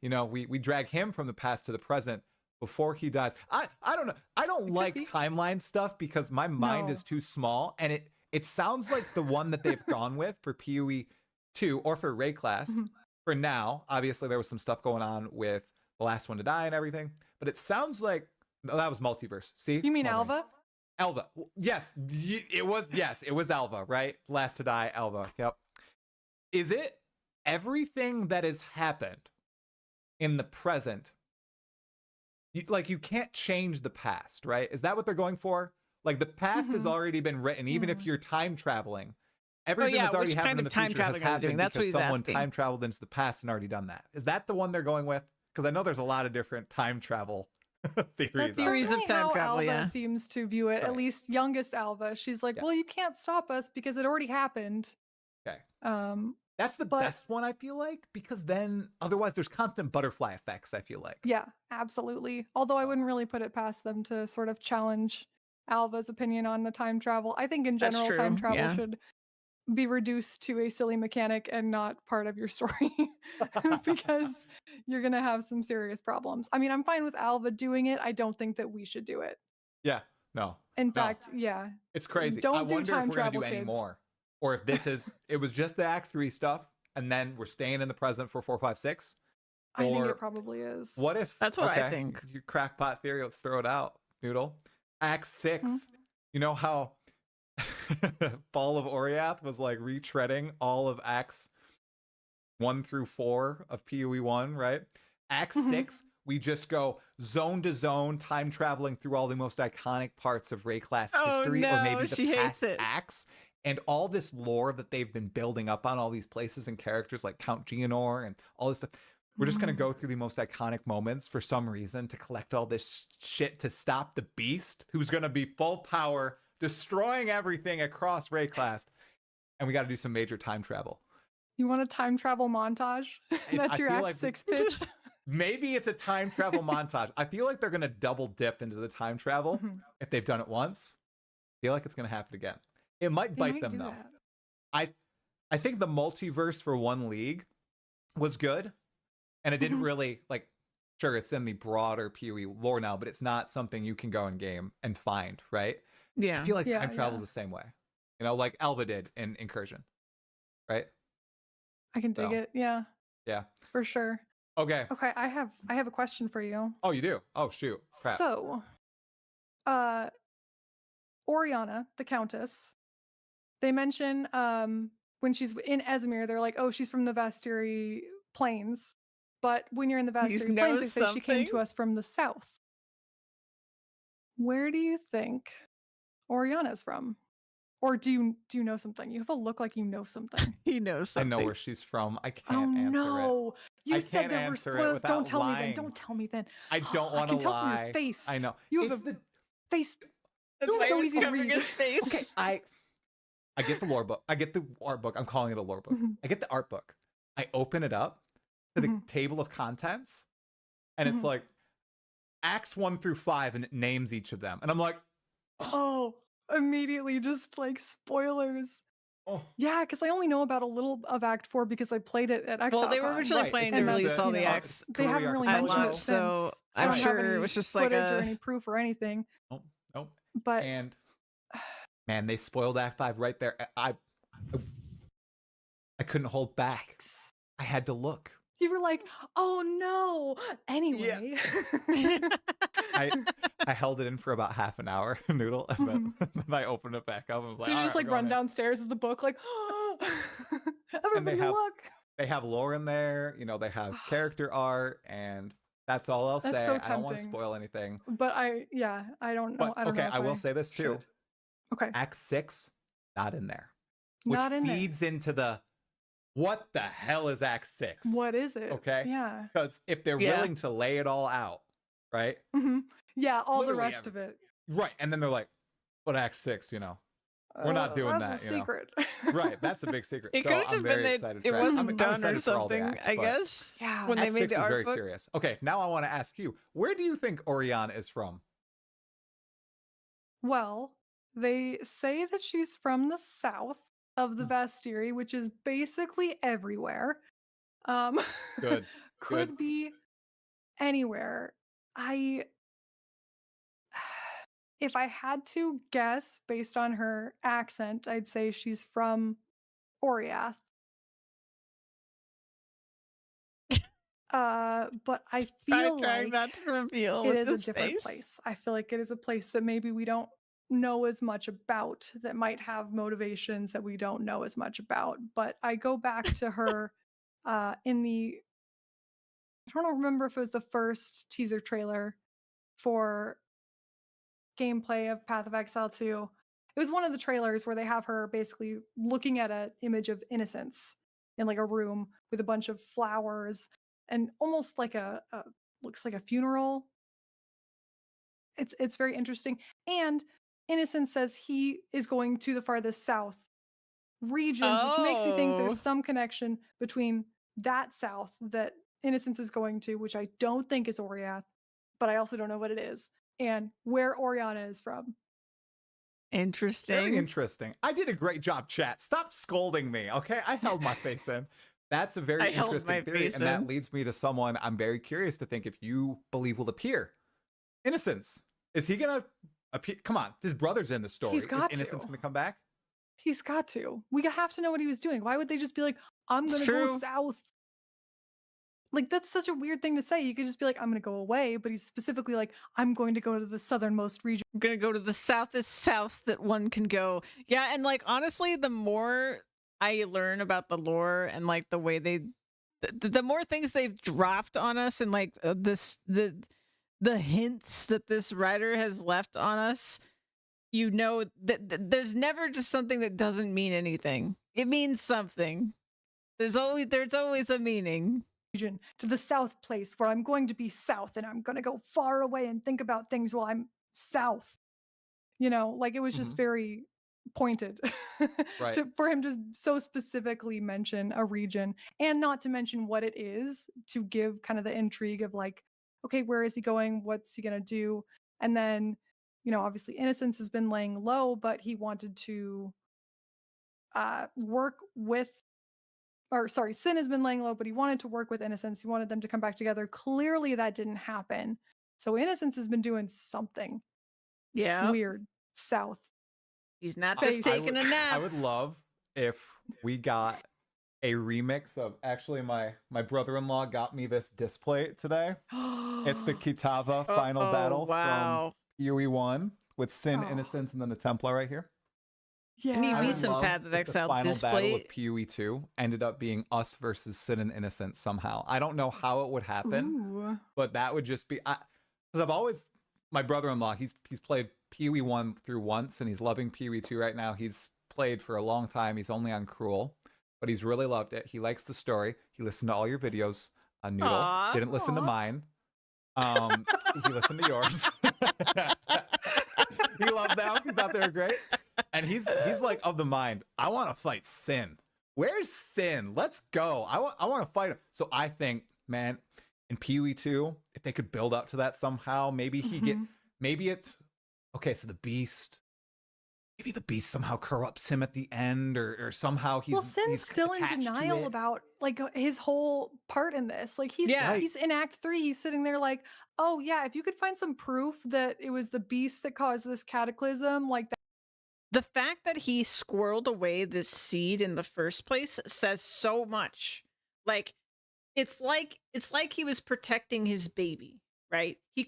you know we drag him from the past to the present before he dies. I don't know. I don't like timeline stuff because my mind is too small, and it sounds like the one that they've gone with for PoE 2 or for Rayclast. For now, obviously there was some stuff going on with the last one to die and everything, but it sounds like that was multiverse. See? You mean Small brain. Alva? Alva. Yes, it was Alva, right? Last to die, Alva. Yep. Is it everything that has happened in the present? You can't change the past, right? Is that what they're going for? Like the past has already been written, even if you're time traveling. Everything that's already happened in the future has happened because someone time traveled into the past and already done that. Is that the one they're going with? Because I know there's a lot of different time travel theories. Theories of time travel, Alva yeah. seems to view it, at least youngest Alva. She's like, well, you can't stop us because it already happened. Okay. That's the best one, I feel like, because then otherwise there's constant butterfly effects, I feel like. Yeah, absolutely. Although I wouldn't really put it past them to sort of challenge Alva's opinion on the time travel. I think in general, time travel should be reduced to a silly mechanic and not part of your story because you're going to have some serious problems. I mean, I'm fine with Alva doing it. I don't think that we should do it. Yeah, no. In fact, yeah. It's crazy. Don't I do wonder time if we're going to travel, do any kids. more. Or if this is, it was just the Act 3 stuff, and then we're staying in the present for 4, 5, 6. I think it probably is. What if, that's what I think. Your crackpot theory, let's throw it out, Noodle. Act 6, you know how Fall of Oriath was like retreading all of Acts 1 through 4 of PoE 1, right? Act 6, we just go zone to zone, time traveling through all the most iconic parts of Rayclast history, or maybe the past acts, and all this lore that they've been building up on all these places and characters like Count Geonor and all this stuff. We're just going to go through the most iconic moments for some reason to collect all this shit to stop the beast, who's going to be full power, destroying everything across Rayclast. And we got to do some major time travel. You want a time travel montage? That's your Act 6 pitch? Maybe it's a time travel montage. I feel like they're going to double dip into the time travel. If they've done it once, I feel like it's going to happen again. It might bite them, though. I think the multiverse for One League was good. And it didn't really, like, sure, it's in the broader PoE lore now, but it's not something you can go in game and find, right? Yeah. I feel like time travel's the same way. You know, like Alva did in Incursion, right? I can dig it. Yeah. Yeah. For sure. Okay. Okay, I have a question for you. Oh, you do? Oh, shoot. Crap. So, Oriana, the Countess, they mention when she's in Esamir, they're like, oh, she's from the Vastiri Plains. But when you're in the Vastiri Plains, they say she came to us from the south. Where do you think Oriana's from? Or do you know something? You have a look like you know something. He knows something. I know where she's from. I can't answer no. it. You said there were spoilers. Don't tell me then. Don't tell me then. I don't want to lie. I can tell from your face. I know. You have a face. That's why so easy to read. His face. Okay, I get the lore book. I get the art book. I'm calling it a lore book. I get the art book. I open it up to the table of contents, and it's like Acts 1 through 5, and it names each of them. And I'm like, oh, immediately just like spoilers. Oh. Yeah, because I only know about a little of Act 4 because I played it at Exile. Well, they were originally planning to release all the acts. They haven't really mentioned it so I'm sure it was just like footage or any proof or anything. Nope. But and man, they spoiled Act 5 right there. I couldn't hold back. Yikes. I had to look. You were like, oh no. Anyway. Yeah. I held it in for about half an hour, Noodle, and then I opened it back up and was like, Did you all just right, like run downstairs with the book like, everybody look? They have lore in there, you know, they have character art, and that's all I'll That's say. so I don't want to tempting. spoil anything. But I don't know. But I don't okay, know if I will say this too. should. Okay. Act 6, not in there. Which Not in there. feeds into the what the hell is Act 6? What is it? Okay. Yeah. Because if they're willing to lay it all out, right? Yeah, all Literally the rest of it. Right. And then they're like, but Act 6, you know, we're not doing that. That's a you know? secret. Right. That's a big secret. It So could have just I'm been very that excited. it wasn't I'm done or excited for all the something, acts, I but guess. Yeah. When Act they made 6 the is art very book. curious. Okay, now I want to ask you, where do you think Oriana is from? Well, they say that she's from the south of the Vastiri, which is basically everywhere. Good. Could Good. be anywhere. If I had to guess based on her accent, I'd say she's from Oriath. But I feel Try like not to reveal it with is a this different face. place. I feel like it is a place that maybe we don't know as much about, that might have motivations that we don't know as much about. But I go back to her in the, I don't remember if it was the first teaser trailer for gameplay of Path of Exile 2. It was one of the trailers where they have her basically looking at an image of innocence in like a room with a bunch of flowers and almost like a looks like a funeral. It's very interesting. And Innocence says he is going to the farthest south regions, which makes me think there's some connection between that south that Innocence is going to, which I don't think is Oriath, but I also don't know what it is, and where Oriana is from. Interesting. Very interesting. I did a great job, chat. Stop scolding me, okay? I held my face in. That's a very interesting theory, and that leads me to someone I'm very curious to think if you believe will appear. Innocence. Is he gonna appear? Come on, his brother's in the story. He's got is Innocence to. gonna come back? He's got to. We have to know what he was doing. Why would they just be like, I'm gonna go south? Like, that's such a weird thing to say. You could just be like, I'm gonna go away, but he's specifically like, I'm going to go to the southernmost region. I'm gonna go to the southest south that one can go. Yeah, and like honestly, the more I learn about the lore and like the way the more things they've dropped on us, and like the hints that this writer has left on us, you know that there's never just something that doesn't mean anything. It means something. There's always a meaning. To the south place where I'm going to be south and I'm going to go far away and think about things while I'm south. You know, like it was just very pointed Right. for him to so specifically mention a region, and not to mention what it is, to give kind of the intrigue of like, okay, where is he going? What's he going to do? And then, you know, obviously Innocence has been laying low, but he wanted to work with, or sorry, Sin has been laying low, but he wanted to work with Innocence. He wanted them to come back together. Clearly that didn't happen. So Innocence has been doing something weird south. He's not just taking a nap. I would love if we got a remix of, actually my brother-in-law got me this display today. It's the Kitava final battle from PoE 1 with Sin, Innocence, and then the Templar right here. Yeah, need me some Path of Exile final display. battle of PoE 2 ended up being us versus Sin and Innocence somehow. I don't know how it would happen, but that would just be, because I've always, my brother-in-law, he's played PoE 1 through once, and he's loving PoE 2 right now. He's played for a long time. He's only on Cruel, but he's really loved it. He likes the story. He listened to all your videos on Noodle. Didn't listen to mine. He listened to yours. He loved them. He thought they were great. And he's like of the mind, I want to fight Sin. Where's Sin? Let's go. I want to fight him. So I think, man, in PoE 2, if they could build up to that somehow, maybe maybe it's okay. So the Beast, maybe the Beast somehow corrupts him at the end, or somehow he's Sin's still in denial about like his whole part in this. Like he's in Act 3. He's sitting there like, oh yeah, if you could find some proof that it was the Beast that caused this cataclysm, like that. The fact that he squirreled away this seed in the first place says so much. Like it's like he was protecting his baby, right? He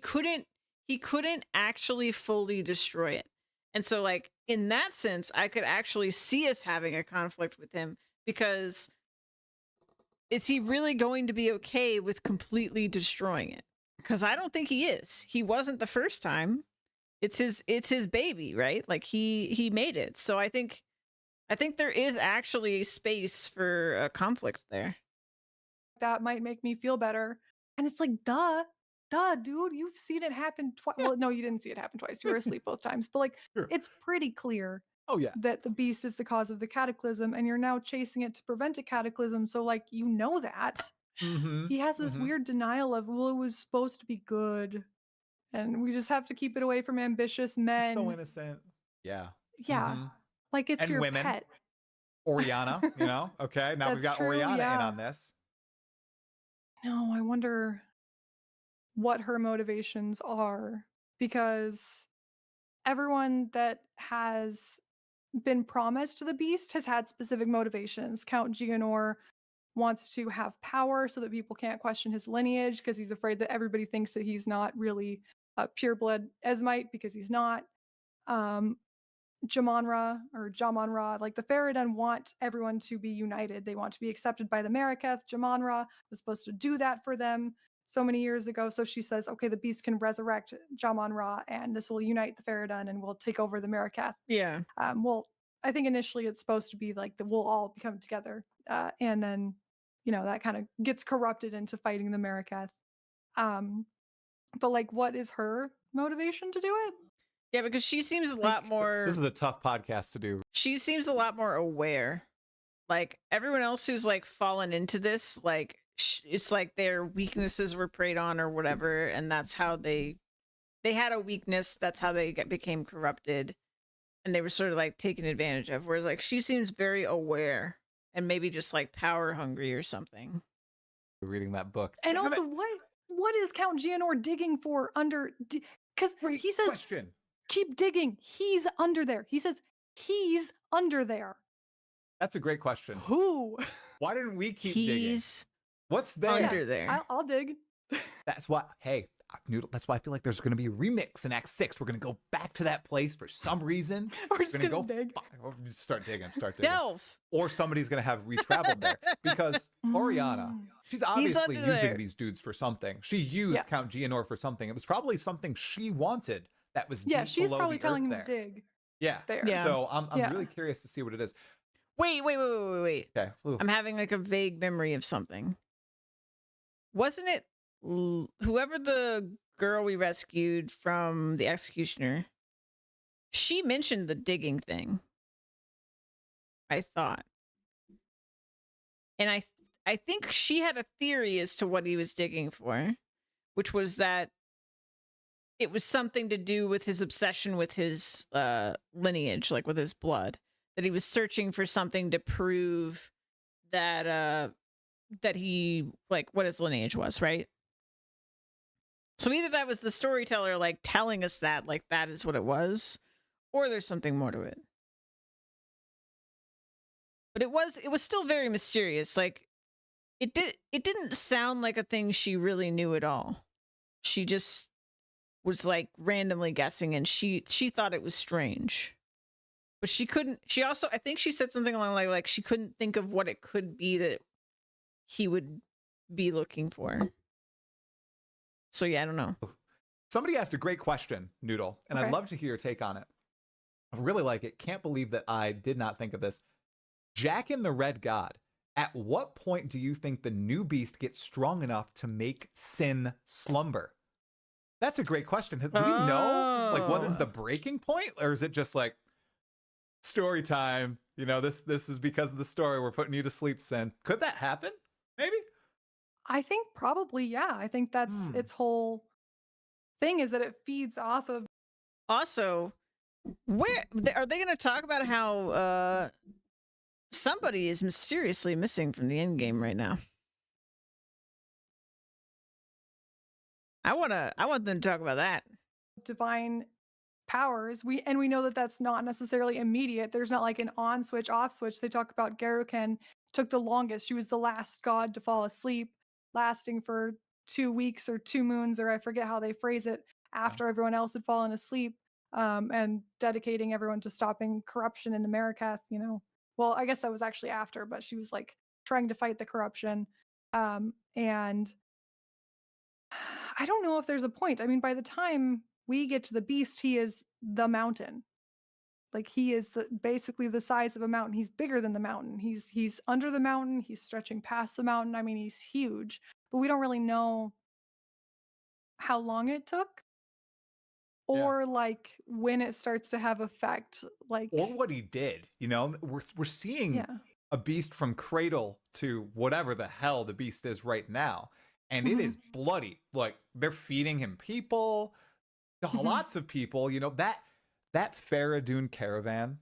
he couldn't actually fully destroy it. And so, like, in that sense, I could actually see us having a conflict with him, because is he really going to be okay with completely destroying it? Because I don't think he is. He wasn't the first time. It's his baby, right? Like, he made it. So I think there is actually space for a conflict there. That might make me feel better. And it's like, duh, dude, you've seen it happen twice. Well, no, you didn't see it happen twice. You were asleep both times. But like, Sure. it's pretty clear Oh yeah. that the beast is the cause of the cataclysm, and you're now chasing it to prevent a cataclysm. So like, you know that. He has this weird denial of, well, it was supposed to be good, and we just have to keep it away from ambitious men. So innocent. Yeah. Yeah. Like, it's And your women. pet. Oriana, you know? Okay, now we've That's got true, Oriana in yeah. on this. No, I wonder what her motivations are, because everyone that has been promised the beast has had specific motivations. Count Geonor wants to have power so that people can't question his lineage, because he's afraid that everybody thinks that he's not really a pureblood Esmite, because he's not. Jamonra, like the Faradun want everyone to be united. They want to be accepted by the Mariketh. Jamonra was supposed to do that for them so many years ago. So she says, okay, the beast can resurrect Jamonra, and this will unite the Faradun, and we'll take over the Mariketh. Yeah. Well, I think initially it's supposed to be like that we'll all become together. And then, that kind of gets corrupted into fighting the Mariketh. But like, what is her motivation to do it? Yeah, because she seems a lot more... This is a tough podcast to do. She seems a lot more aware. Like, everyone else who's, like, fallen into this, like, it's like their weaknesses were preyed on or whatever, and that's how they had a weakness, that's how they became corrupted, and they were sort of, like, taken advantage of. Whereas, like, she seems very aware, and maybe just, like, power hungry or something. Reading that book. And also, what is Count Geonor digging for under... Because he says... Question. Keep digging. He's under there. He says he's under there. That's a great question. Who? Why didn't we keep He's digging? What's there? under there. I'll dig. That's why, hey, Noodle, that's why I feel like there's going to be a remix in Act 6. We're going to go back to that place for some reason. We're just going to go dig. Start digging. Delve. Or somebody's going to have retraveled there. Because Oriana, she's obviously using these dudes for something. She used Count Geonor for something. It was probably something she wanted that was deep she's below probably the telling him earth to dig. Yeah. There. Yeah. So I'm really curious to see what it is. Wait. Okay. Ooh. I'm having like a vague memory of something. Wasn't it whoever the girl we rescued from the executioner? She mentioned the digging thing, I thought. And I think she had a theory as to what he was digging for, which was that it was something to do with his obsession with his lineage, like with his blood, that he was searching for something to prove that that he, like, what his lineage was, right? So either that was the storyteller, like, telling us that, like, that is what it was, or there's something more to it. But it was still very mysterious. Like, it didn't sound like a thing she really knew at all. She just was like randomly guessing, and she thought it was strange. But she couldn't, she also, I think she said something along like she couldn't think of what it could be that he would be looking for. So yeah, I don't know. Somebody asked a great question, Noodle, and I'd love to hear your take on it. I really like it. Can't believe that I did not think of this. Jaqen the Red God, at what point do you think the new beast gets strong enough to make Sin slumber? That's a great question. Do we know, like, what is the breaking point? Or is it just like, story time, you know, this is because of the story, we're putting you to sleep, Sin? Could that happen? Maybe? I think probably, yeah. I think that's its whole thing, is that it feeds off of... Also, where are they going to talk about how somebody is mysteriously missing from the end game right now? I want them to talk about that. Divine powers. We know that that's not necessarily immediate. There's not like an on switch, off switch. They talk about Garuken took the longest. She was the last god to fall asleep, lasting for 2 weeks or 2 moons, or I forget how they phrase it. after everyone else had fallen asleep, and dedicating everyone to stopping corruption in the Marikath, you know. Well, I guess that was actually after, but she was like trying to fight the corruption. And I don't know if there's a point. I mean, by the time we get to the beast, he is the mountain. Like he is basically the size of a mountain. He's bigger than the mountain. He's under the mountain. He's stretching past the mountain. I mean, he's huge, but we don't really know how long it took or like when it starts to have effect. Like or what he did. You know, we're seeing yeah. a beast from cradle to whatever the hell the beast is right now, and it is bloody. Like they're feeding him people, lots of people. You know, that Faradun caravan.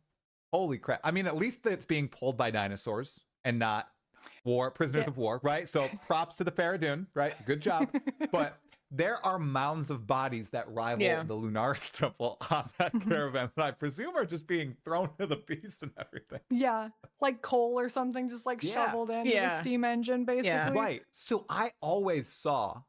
Holy crap! I mean, at least it's being pulled by dinosaurs and not prisoners of war, right? So props to the Faradun, right? Good job. But there are mounds of bodies that rival the Lunaris temple on that caravan that I presume are just being thrown to the beast and everything. Yeah, like coal or something, just like shoveled into the steam engine, basically. Right. So I always saw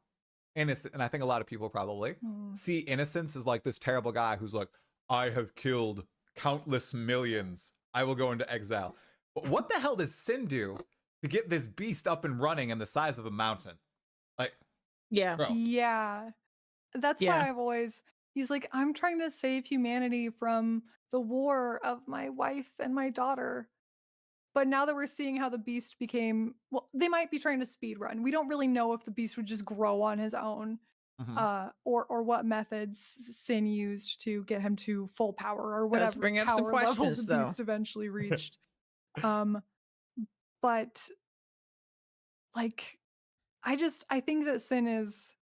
Innocent, and I think a lot of people probably see Innocence as like this terrible guy who's like, I have killed countless millions. I will go into exile. But what the hell does Sin do to get this beast up and running and the size of a mountain? Like, bro. Yeah. That's why I've always, he's like, I'm trying to save humanity from the war of my wife and my daughter. But now that we're seeing how the beast became, well, they might be trying to speed run. We don't really know if the beast would just grow on his own, or what methods Sin used to get him to full power or whatever bring up some power level questions, the though. beast eventually reached. But like, I think that Sin is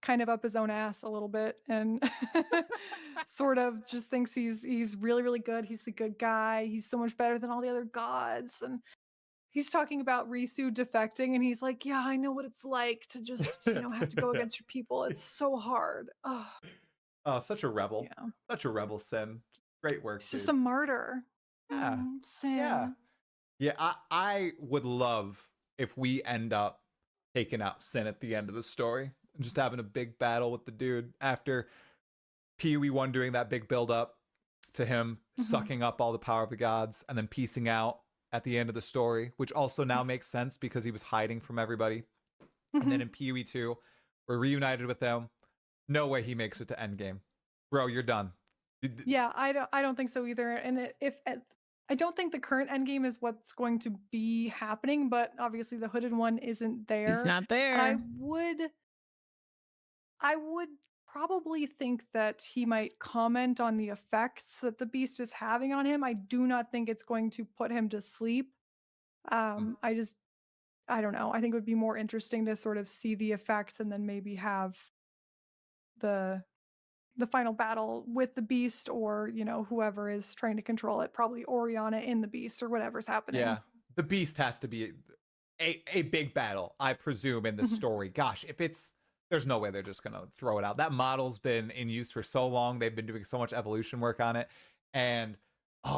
kind of up his own ass a little bit and sort of just thinks he's really, really good. He's the good guy. He's so much better than all the other gods. And he's talking about Risu defecting and he's like, yeah, I know what it's like to just, you know, have to go against your people. It's so hard. Oh, such a rebel. Yeah. Such a rebel, Sin. Great work, He's just a martyr. Yeah. Sin. Yeah, I would love if we end up taking out Sin at the end of the story and just having a big battle with the dude after PoE 1 doing that big build up to him sucking up all the power of the gods and then piecing out at the end of the story, which also now makes sense because he was hiding from everybody. And then in PoE 2, we're reunited with them. No way he makes it to endgame. Bro, you're done. Yeah, I don't think so either. And I don't think the current endgame is what's going to be happening, but obviously the hooded one isn't there. He's not there. And I would probably think that he might comment on the effects that the beast is having on him. I do not think it's going to put him to sleep. I don't know. I think it would be more interesting to sort of see the effects and then maybe have the final battle with the beast or, you know, whoever is trying to control it, probably Oriana in the beast or whatever's happening. Yeah, the beast has to be a big battle, I presume, in the story. Gosh, there's no way they're just gonna throw it out. That model's been in use for so long. They've been doing so much evolution work on it. And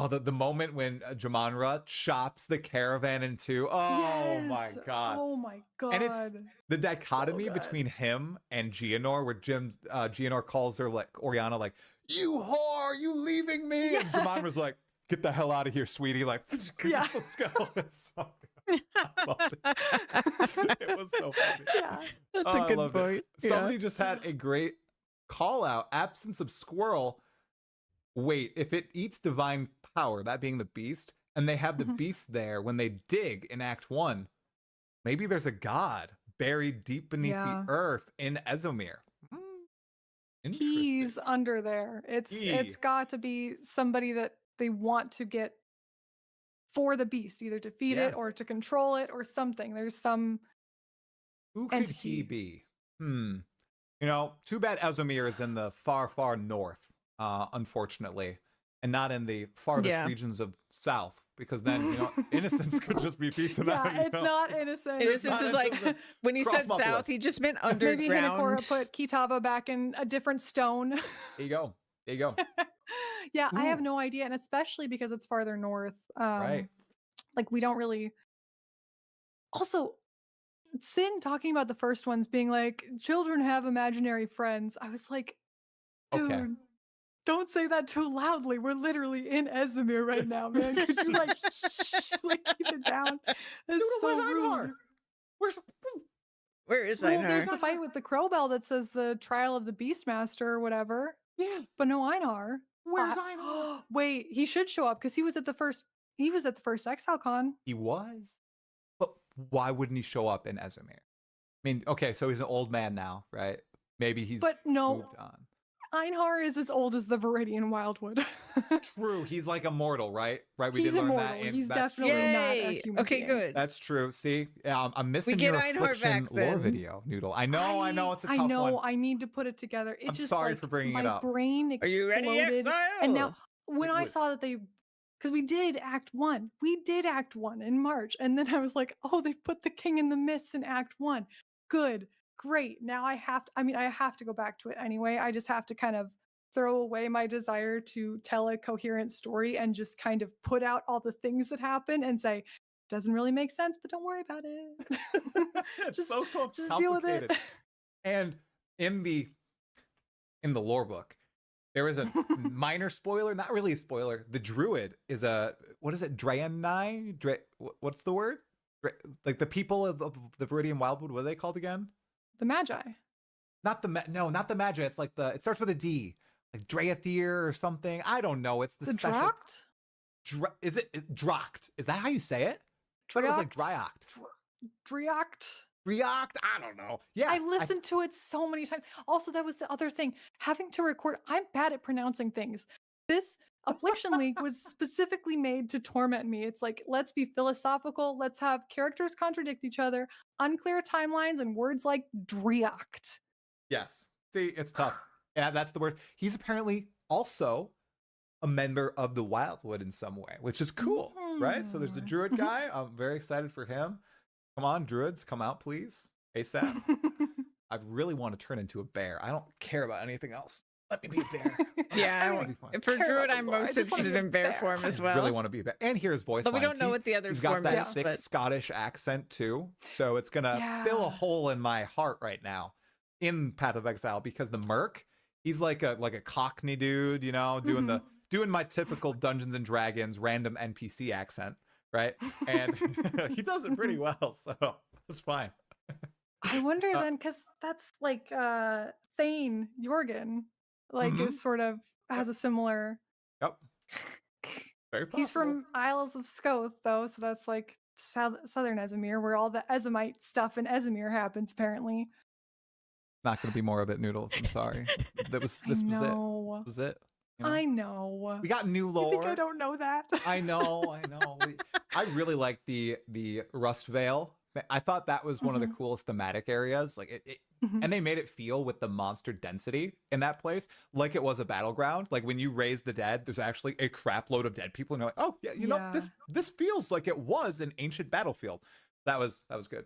the moment when Jamanra chops the caravan in two. Oh my god. Oh my god. And it's the dichotomy between him and Geonor, where Geonor calls her like Oriana, like, you whore, you leaving me? And Jamanra's like, get the hell out of here, sweetie. Like, let's go. It's so good. I loved it. It was so funny. Yeah. That's a good point. Somebody just had a great call out. Absence of squirrel. Wait, if it eats divine power, that being the beast, and they have the beast there when they dig in Act 1, maybe there's a god buried deep beneath the earth in Ezomir. He's under there. It's got to be somebody that they want to get for the beast, either to feed it or to control it or something. There's some Who could entity. he be? You know, too bad Ezomir is in the far, far north. Unfortunately, and not in the farthest regions of South, because then, you know, Innocence could just be piecing out. It's not Innocence. Innocence is like, when he said South, he just meant underground. Maybe Hinakura put Kitava back in a different stone. There you go. There you go. Yeah, I have no idea, and especially because it's farther north. Right. Like, we don't really. Also, Sin talking about the first ones being like, children have imaginary friends. I was like, Okay. Dude, don't say that too loudly. We're literally in Ezimir right now, man. Could you like, like keep it down? That's so rude. Where is Well, Einar? there's the fight with the Crowbell that says the trial of the Beastmaster or whatever. Yeah. But no Einar. Where's Einar? Wait, he should show up because he was at the first Exile Con. He was? But why wouldn't he show up in Ezimir? I mean, okay, so he's an old man now, right? Maybe he's moved on. Einar is as old as the Viridian Wildwood. True, he's like immortal, right? Right, we He's did learn immortal. that. He's that's definitely true. not a human Okay, being. good. That's true. See, I'm missing get your Einar affliction back lore then. video, Noodle. I know, it's a tough I know. one. I need to put it together. It's I'm just sorry like, for bringing my it up. brain Are exploded. you ready, Exile? And now, when I Wait. saw that because we did Act 1. We did Act 1 in March. And then I was like, oh, they put the King in the Mists in Act 1. Good. Great. Now I have to go back to it anyway. I just have to kind of throw away my desire to tell a coherent story and just kind of put out all the things that happen and say, doesn't really make sense, but don't worry about it. It's so just deal with it. And in the lore book, there is a minor spoiler, not really a spoiler. The druid is what is it? Draenei? What's the word? Like the people of the Viridian Wildwood, what are they called again? The Magi. Not the Magi. It's like it starts with a D, like Draethir or something. I don't know. It's the special. Droct? Is it Droct? Is that how you say it? I thought it was like Dryoct. Dryoct? Dryoct? I don't know. Yeah. I listened to it so many times. Also, that was the other thing. Having to record, I'm bad at pronouncing things. This Affliction League was specifically made to torment me. It's like, let's be philosophical. Let's have characters contradict each other, unclear timelines, and words like Dryoct. Yes. See, it's tough. Yeah, that's the word. He's apparently also a member of the Wildwood in some way, which is cool, right? So there's the druid guy. I'm very excited for him. Come on, druids, come out, please. ASAP. I really want to turn into a bear. I don't care about anything else. Let me be a bear. Yeah, for druid, I'm most interested in bear form as well. I really want to be a bear. And hear his voice But we lines. don't know what the other he's form got that is, thick but- Scottish accent too. So it's gonna fill a hole in my heart right now in Path of Exile because the merc, he's like a Cockney dude, you know, doing my typical Dungeons and Dragons random NPC accent, right? And he does it pretty well, so it's fine. I wonder then, because that's like Thane Jorgen, like is sort of has a similar. Yep. Very possible. He's from Isles of Scoth, though, so that's like southern Ezimir, where all the Ezimite stuff in Ezimir happens. Apparently, not going to be more of it, Noodles. I'm sorry. This was it. This was it. You know? I know. We got new lore. You think I don't know that? I know. I really like the Rust Vale. I thought that was one of the coolest thematic areas. Like it and they made it feel with the monster density in that place like it was a battleground. Like when you raise the dead, there's actually a crap load of dead people, and you're like, oh yeah, you know, this feels like it was an ancient battlefield. That was good.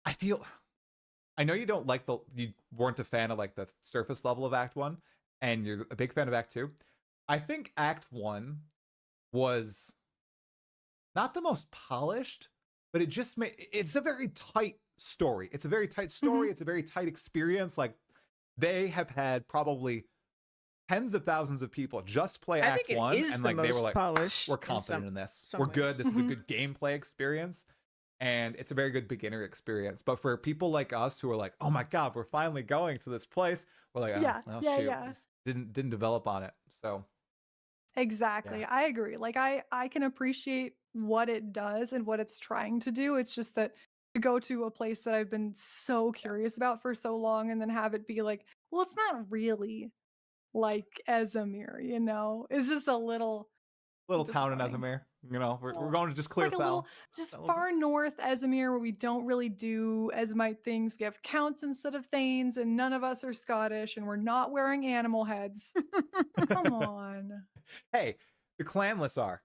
I know you don't like you weren't a fan of like the surface level of Act 1, and you're a big fan of Act 2. I think Act 1 was not the most polished, but it just it's a very tight story. It's a very tight story. It's a very tight experience. Like they have had probably tens of thousands of people just play Act 1, and like they were like, we're confident in this. We're good. This is a good gameplay experience. And it's a very good beginner experience. But for people like us who are like, oh my God, we're finally going to this place, we're like, shoot, didn't develop on it. So exactly. I agree. Like I can appreciate what it does and what it's trying to do. It's just that to go to a place that I've been so curious about for so long and then have it be like, well, it's not really like Ezimir, you know? It's just a little town in Ezimir. You know, we're going to just clear like fell. Just far north Ezimir, where we don't really do Ezimite things. We have counts instead of thanes, and none of us are Scottish, and we're not wearing animal heads. Come on. Hey, the clanless are.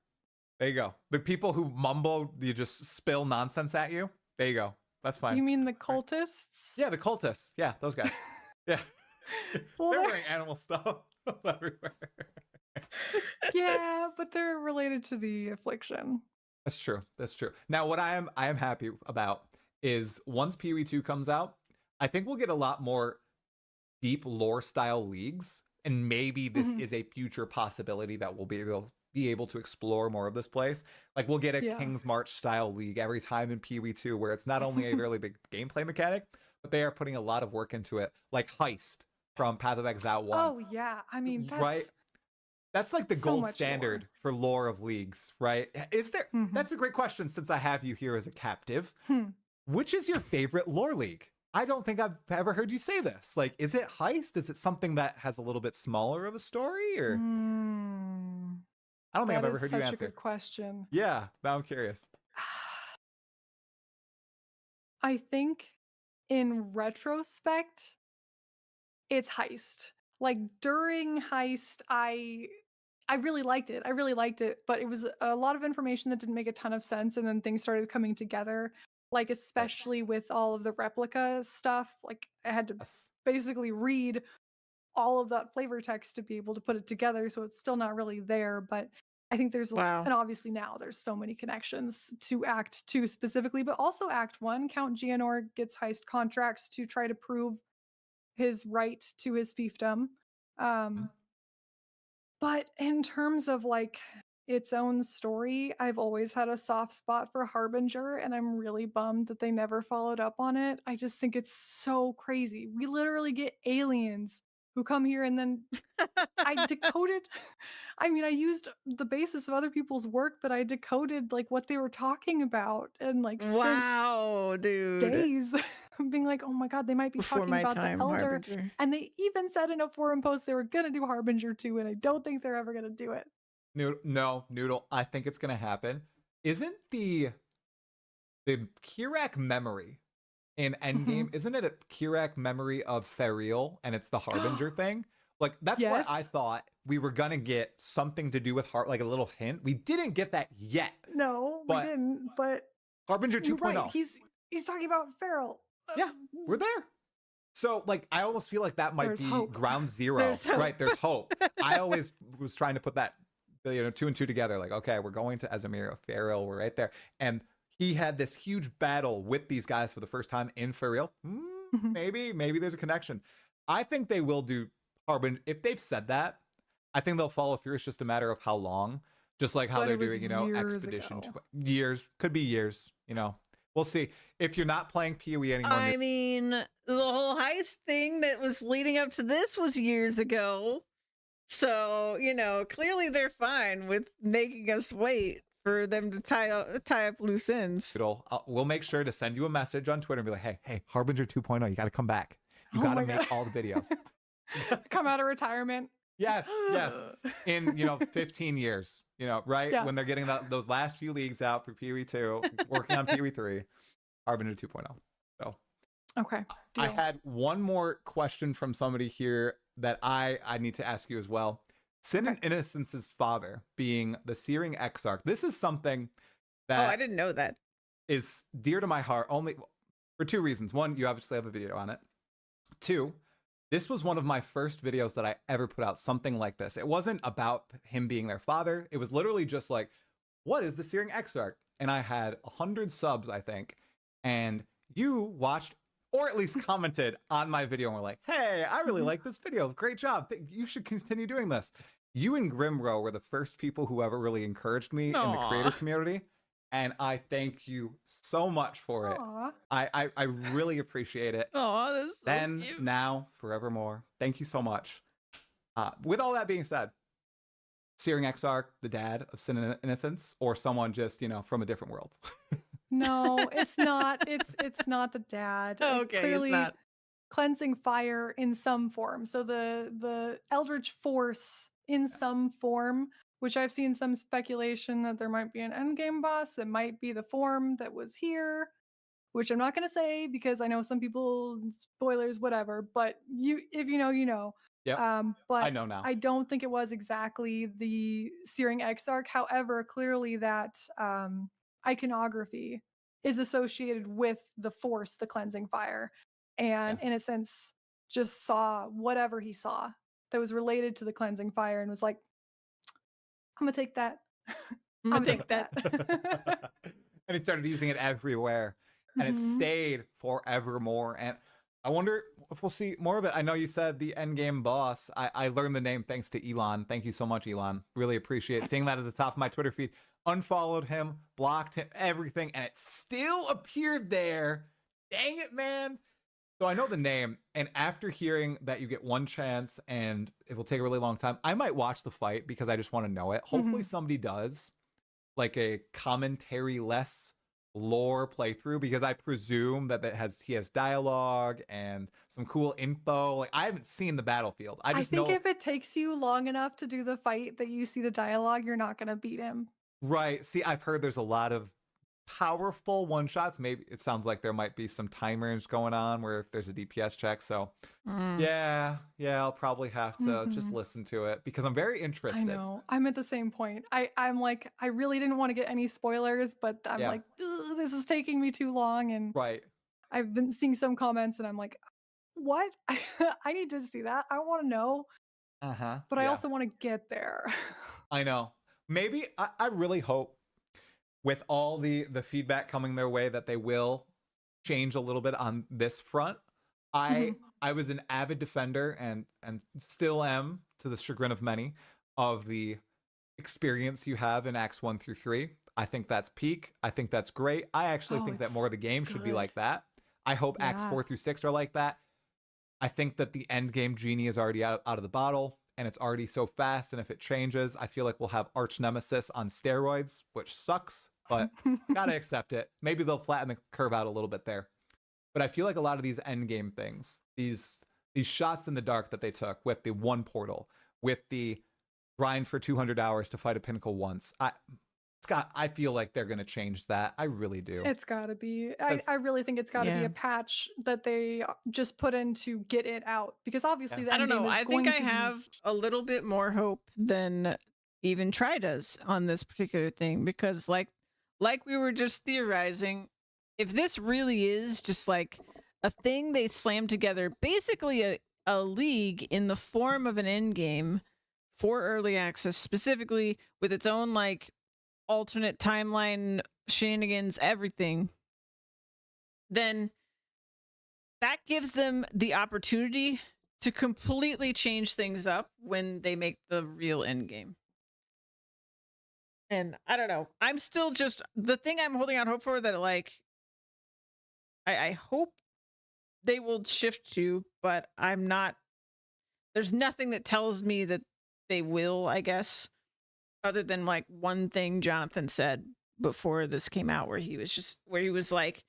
There you go. The people who mumble, you just spill nonsense at you. There you go. That's fine. You mean the cultists? Yeah, the cultists. Yeah, those guys. Yeah. Well, they're wearing animal stuff everywhere. Yeah, but they're related to the affliction. That's true. That's true. Now, what I am happy about is once PoE 2 comes out, I think we'll get a lot more deep lore style leagues and maybe this Mhm. is a future possibility that we'll be able to explore more of this place. Like we'll get a Yeah. King's March style league every time in Pee Wee 2, where it's not only a really big gameplay mechanic, but they are putting a lot of work into it, like Heist from Path of Exile 1. Oh yeah, I mean Right? That's like the so gold much standard lore. for lore of leagues, right? Is there? Mhm. That's a great question since I have you here as a captive. Hmm. Which is your favorite lore league? I don't think I've ever heard you say this. Like, is it Heist? Is it something that has a little bit smaller of a story, or I don't think I've That ever is heard you such a answer. good question. Yeah, now I'm curious. I think in retrospect, it's Heist. Like during Heist, I really liked it. I really liked it, but it was a lot of information that didn't make a ton of sense, and then things started coming together. Like especially with all of the replica stuff. Like I had to Yes. basically read all of that flavor text to be able to put it together, so it's still not really there. But I think there's Wow. and obviously now there's so many connections to Act 2 specifically, but also Act 1. Count Geonor gets heist contracts to try to prove his right to his fiefdom. But in terms of like its own story, I've always had a soft spot for Harbinger, and I'm really bummed that they never followed up on it. I just think it's so crazy. We literally get aliens who come here, and then I decoded. I mean, I used the basis of other people's work, but I decoded like what they were talking about and like spent Wow, dude. days being like, oh my god, they might be Before talking my about the time, Elder. Harbinger. And they even said in a forum post they were gonna do Harbinger 2, and I don't think they're ever gonna do it. No, Noodle. I think it's gonna happen. Isn't the Kirak memory in Endgame? Isn't it a Kirak memory of Therial, and it's the Harbinger thing? Like that's what I Yes. thought we were gonna get something to do with like a little hint. We didn't get that yet. No, we But didn't. But Harbinger you're 2.0. right. He's talking about Feral. Yeah, we're there. So like I almost feel like that might There's be hope. ground zero. There's hope. Right, there's hope. I always was trying to put that, you know, 2 and 2 together. Like, okay, we're going to Azamir, Feral, we're right there. And he had this huge battle with these guys for the first time in Feral. Maybe there's a connection. I think they will do Harbinger. If they've said that, I think they'll follow through. It's just a matter of how long. Just like how But they're it was doing, you know, years Expedition. ago. Years, could be years, you know. We'll see. If you're not playing PoE anymore, I mean, the whole heist thing that was leading up to this was years ago. So, you know, clearly they're fine with making us wait for them to tie up loose ends. we'll make sure to send you a message on Twitter and be like, hey, Harbinger 2.0, you got to come back. You Oh got to my make God. all the videos. Come out of retirement. Yes. In, you know, 15 years, you know, right? Yeah. When they're getting those last few leagues out for PoE 2, working on PoE 3, Harbinger 2.0. So, Okay. I Deal. had one more question from somebody here that I need to ask you as well. Sin and Innocence's father being the Searing Exarch. This is something that I didn't know that. is dear to my heart only for 2 reasons. One, you obviously have a video on it. 2, this was one of my first videos that I ever put out, something like this. It wasn't about him being their father. It was literally just like, what is the Searing Exarch? And I had 100 subs, I think. And you watched, or at least commented on my video and were like, hey, I really like this video. Great job. You should continue doing this. You and Grimro were the first people who ever really encouraged me in the creator community. And I thank you so much for it. Aw. I really appreciate it. Oh, this is so Then, cute. now, forevermore. Thank you so much. With all that being said, Searing Exarch, the dad of Sin and Innocence, or someone just, you know, from a different world? No, it's not. It's not the dad. Okay, Clearly it's not. cleansing fire in some form. So the Eldritch Force in some form, which I've seen some speculation that there might be an endgame boss that might be the form that was here, which I'm not going to say because I know some people, spoilers, whatever, but if you know, you know. Yep. But I know now. I don't think it was exactly the Searing Exarch. However, clearly that iconography is associated with the force, the cleansing fire. And Innocence just saw whatever he saw that was related to the cleansing fire and was like, I'm gonna take that. I'm gonna take that. And he started using it everywhere. And it stayed forevermore. And I wonder if we'll see more of it. I know you said the endgame boss. I learned the name thanks to Elon. Thank you so much, Elon. Really appreciate seeing that at the top of my Twitter feed. Unfollowed him, blocked him, everything, and it still appeared there. Dang it, man. So I know the name, and after hearing that you get one chance and it will take a really long time, I might watch the fight because I just want to know it. Hopefully somebody does like a commentary less lore playthrough, because I presume that he has dialogue and some cool info. Like, I haven't seen the battlefield. I think if it takes you long enough to do the fight that you see the dialogue, you're not gonna beat him. Right. See, I've heard there's a lot of powerful one shots. Maybe it sounds like there might be some timers going on where if there's a DPS check. So yeah, I'll probably have to just listen to it because I'm very interested. I know. I'm at the same point. I'm like, I really didn't want to get any spoilers, but I'm like, this is taking me too long. And right. I've been seeing some comments and I'm like, what? I need to see that. I want to know. But I also want to get there. I know. Maybe I really hope with all the feedback coming their way that they will change a little bit on this front. I was an avid defender and still am, to the chagrin of many, of the experience you have in Acts 1 through 3. I think that's peak. I think that's great. I actually think that more of the game should be like that. I hope Acts 4 through 6 are like that. I think that the end game genie is already out of the bottle, and it's already so fast, and if it changes, I feel like we'll have arch nemesis on steroids, which sucks, but gotta accept it. Maybe they'll flatten the curve out a little bit there. But I feel like a lot of these end game things, these shots in the dark that they took with the one portal, with the grind for 200 hours to fight a pinnacle once, I feel like they're gonna change that. I really do. It's gotta be. I really think it's gotta be a patch that they just put in to get it out, because obviously the I don't end game know. is I going think I to be- have a little bit more hope than even Try does on this particular thing, because like we were just theorizing, if this really is just like a thing they slammed together, basically a league in the form of an end game for early access, specifically with its own like alternate timeline, shenanigans, everything, then that gives them the opportunity to completely change things up when they make the real end game. And I don't know. I'm still just the thing I'm holding out hope for, that like I hope they will shift to, but I'm not. There's nothing that tells me that they will, I guess, other than like one thing Jonathan said before this came out, where he was like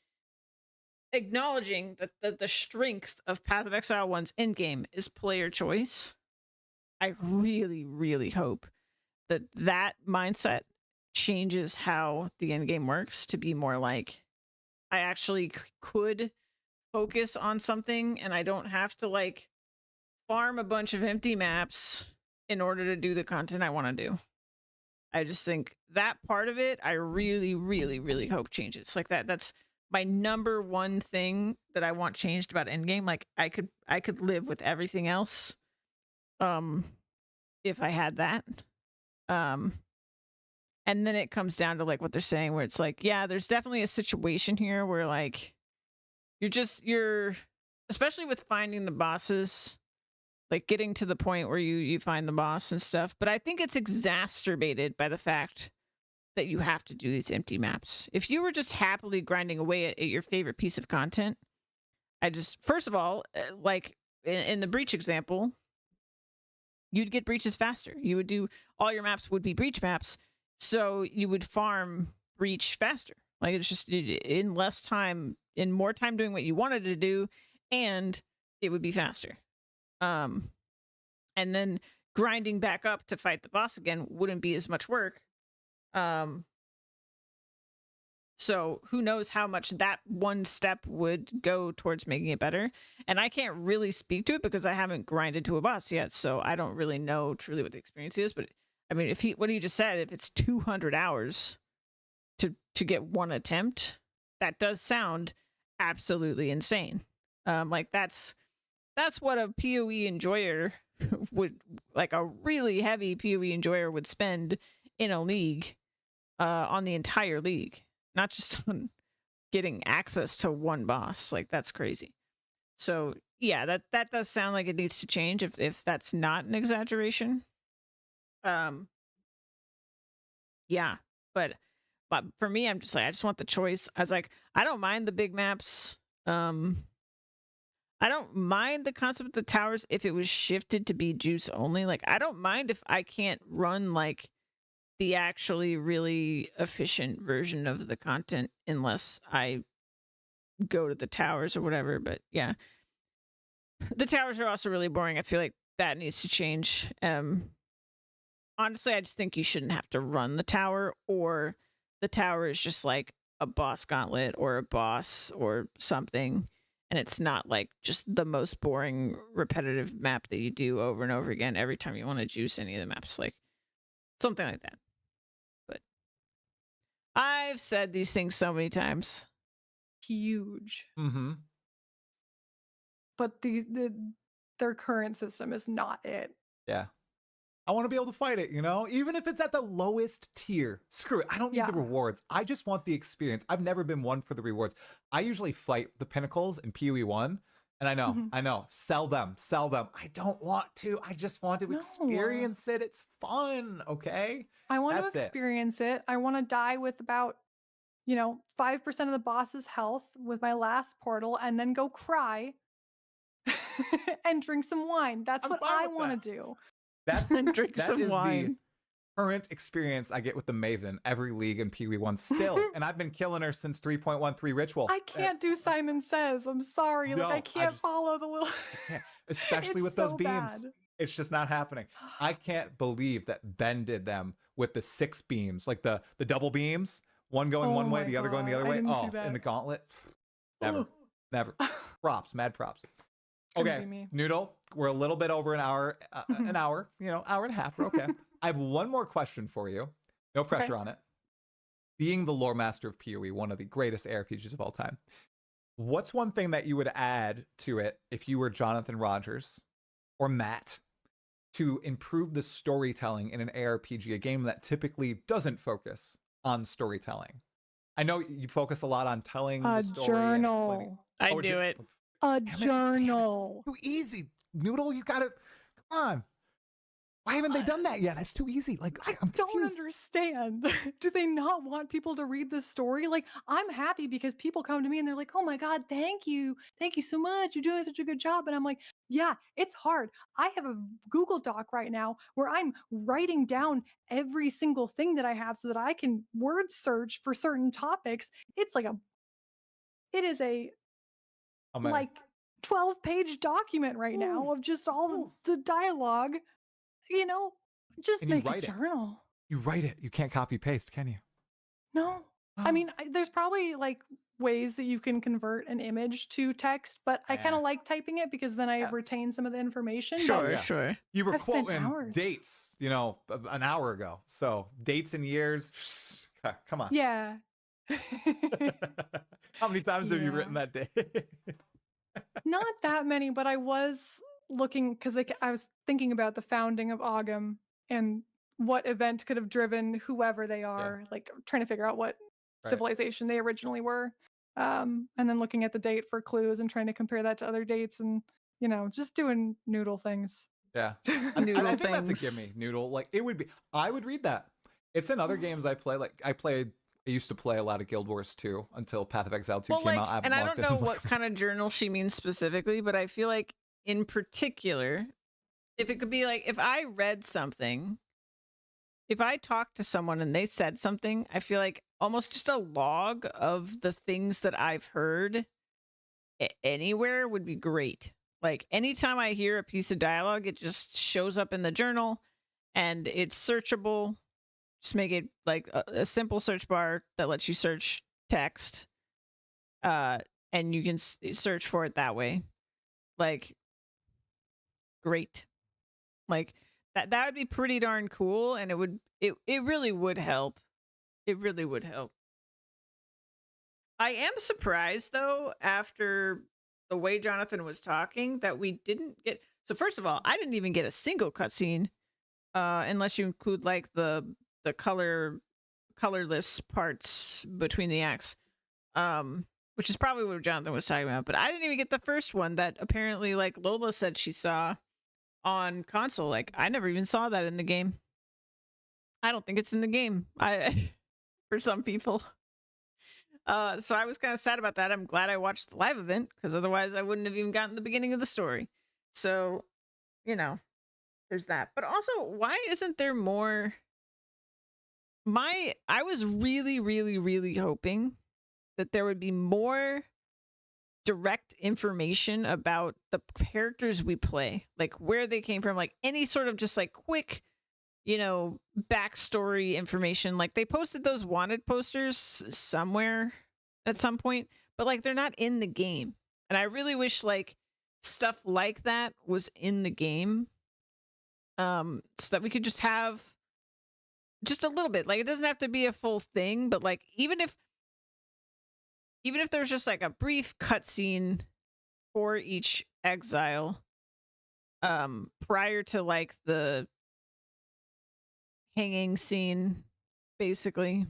acknowledging that the strength of Path of Exile 1's endgame is player choice. I really, really hope that mindset changes how the endgame works to be more like, I actually could focus on something and I don't have to like farm a bunch of empty maps in order to do the content I want to do. I just think that part of it, I really, really, really hope changes. Like that's my number one thing that I want changed about endgame. Like I could live with everything else if I had that. And then it comes down to like what they're saying, where it's like, yeah, there's definitely a situation here where like you're especially with finding the bosses, like getting to the point where you find the boss and stuff. But I think it's exacerbated by the fact that you have to do these empty maps. If you were just happily grinding away at your favorite piece of content, first of all, like in the breach example, you'd get breaches faster. You would do, all your maps would be breach maps, so you would farm breach faster. Like it's just in less time, in more time doing what you wanted to do, and it would be faster. And then grinding back up to fight the boss again wouldn't be as much work. So who knows how much that one step would go towards making it better. And I can't really speak to it because I haven't grinded to a boss yet, so I don't really know truly what the experience is. But I mean, what he just said, if it's 200 hours to get one attempt, that does sound absolutely insane. Like that's what a PoE enjoyer would, like a really heavy PoE enjoyer would spend in a league, on the entire league, not just on getting access to one boss. Like that's crazy. So yeah, that does sound like it needs to change if that's not an exaggeration. Yeah, but for me, I'm just like, I just want the choice. I was like, I don't mind the big maps. I don't mind the concept of the towers if it was shifted to be juice only. Like, I don't mind if I can't run like the actually really efficient version of the content unless I go to the towers or whatever. But yeah, the towers are also really boring. I feel like that needs to change. Honestly, I just think you shouldn't have to run the tower, or the tower is just like a boss gauntlet or a boss or something, and it's not like just the most boring repetitive map that you do over and over again every time you want to juice any of the maps, like something like that. But I've said these things so many times. Huge. Mm-hmm. But their current system is not it. Yeah. I want to be able to fight it, you know? Even if it's at the lowest tier. Screw it. I don't need the rewards. I just want the experience. I've never been one for the rewards. I usually fight the pinnacles in PoE 1. And I know. Sell them. I don't want to. I just want to experience it. It's fun, okay? I want to experience it. I want to die with about, 5% of the boss's health with my last portal and then go cry and drink some wine. That's what I want to do. That is wine. The current experience I get with the Maven every league in PoE 1 still. And I've been killing her since 3.13 Ritual. I can't do Simon Says. I'm sorry. No, like I can't follow the little especially with those beams. It's just not happening. I can't believe that Ben did them with the 6 beams, like the double beams, one going one way, the other going the other way. Oh, in the gauntlet. Never. Props, mad props. Okay, Noodle, we're a little bit over an hour, hour and a half. We're okay. I have one more question for you. No pressure on it. Being the lore master of PoE, one of the greatest ARPGs of all time, what's one thing that you would add to it if you were Jonathan Rogers or Matt to improve the storytelling in an ARPG, a game that typically doesn't focus on storytelling? I know you focus a lot on telling the story. Journal. I knew it. A journal. Too easy, Noodle. You gotta come on. Why haven't they done that yet? That's too easy. Like I'm don't understand. Do they not want people to read this story? Like I'm happy because people come to me and they're like, "Oh my god, thank you so much. You're doing such a good job." And I'm like, "Yeah, it's hard. I have a Google Doc right now where I'm writing down every single thing that I have so that I can word search for certain topics. It is a like 12-page document right now of just all the dialogue, just and make a journal. You write it. You can't copy paste, can you? No. I mean, there's probably like ways that you can convert an image to text, but I kind of like typing it because then I retain some of the information. Sure. You were quoting dates, an hour ago. So dates and years, come on. Yeah. How many times have you written that day? Not that many, but I was looking because I was thinking about the founding of Ogham and what event could have driven whoever they are, like trying to figure out what civilization they originally were. And then looking at the date for clues and trying to compare that to other dates and, just doing noodle things. Yeah. I think that's a gimme, Noodle. Like I would read that. It's in other games I play. Like I used to play a lot of Guild Wars 2 until Path of Exile 2 came out. And I don't know what kind of journal she means specifically, but I feel like in particular, if it could be like, if I read something, if I talked to someone and they said something, I feel like almost just a log of the things that I've heard anywhere would be great. Like anytime I hear a piece of dialogue, it just shows up in the journal and it's searchable. Just make it like a simple search bar that lets you search text, and you can search for it that way. Like, great. Like that would be pretty darn cool, and it really would help. It really would help. I am surprised though, after the way Jonathan was talking, that we didn't get. So first of all, I didn't even get a single cutscene, unless you include like the colorless parts between the acts, which is probably what Jonathan was talking about. But I didn't even get the first one that apparently, like Lola said she saw on console. Like I never even saw that in the game. I don't think it's in the game. I for some people. So I was kind of sad about that. I'm glad I watched the live event because otherwise I wouldn't have even gotten the beginning of the story. So, you know, there's that. But also, why isn't there more? I was really, really, really hoping that there would be more direct information about the characters we play, like where they came from, like any sort of just like quick, you know, backstory information. Like they posted those wanted posters somewhere at some point, but like they're not in the game. And I really wish like stuff like that was in the game. So that we could just have just a little bit. Like it doesn't have to be a full thing, but like even if there's just like a brief cutscene for each exile prior to like the hanging scene, basically.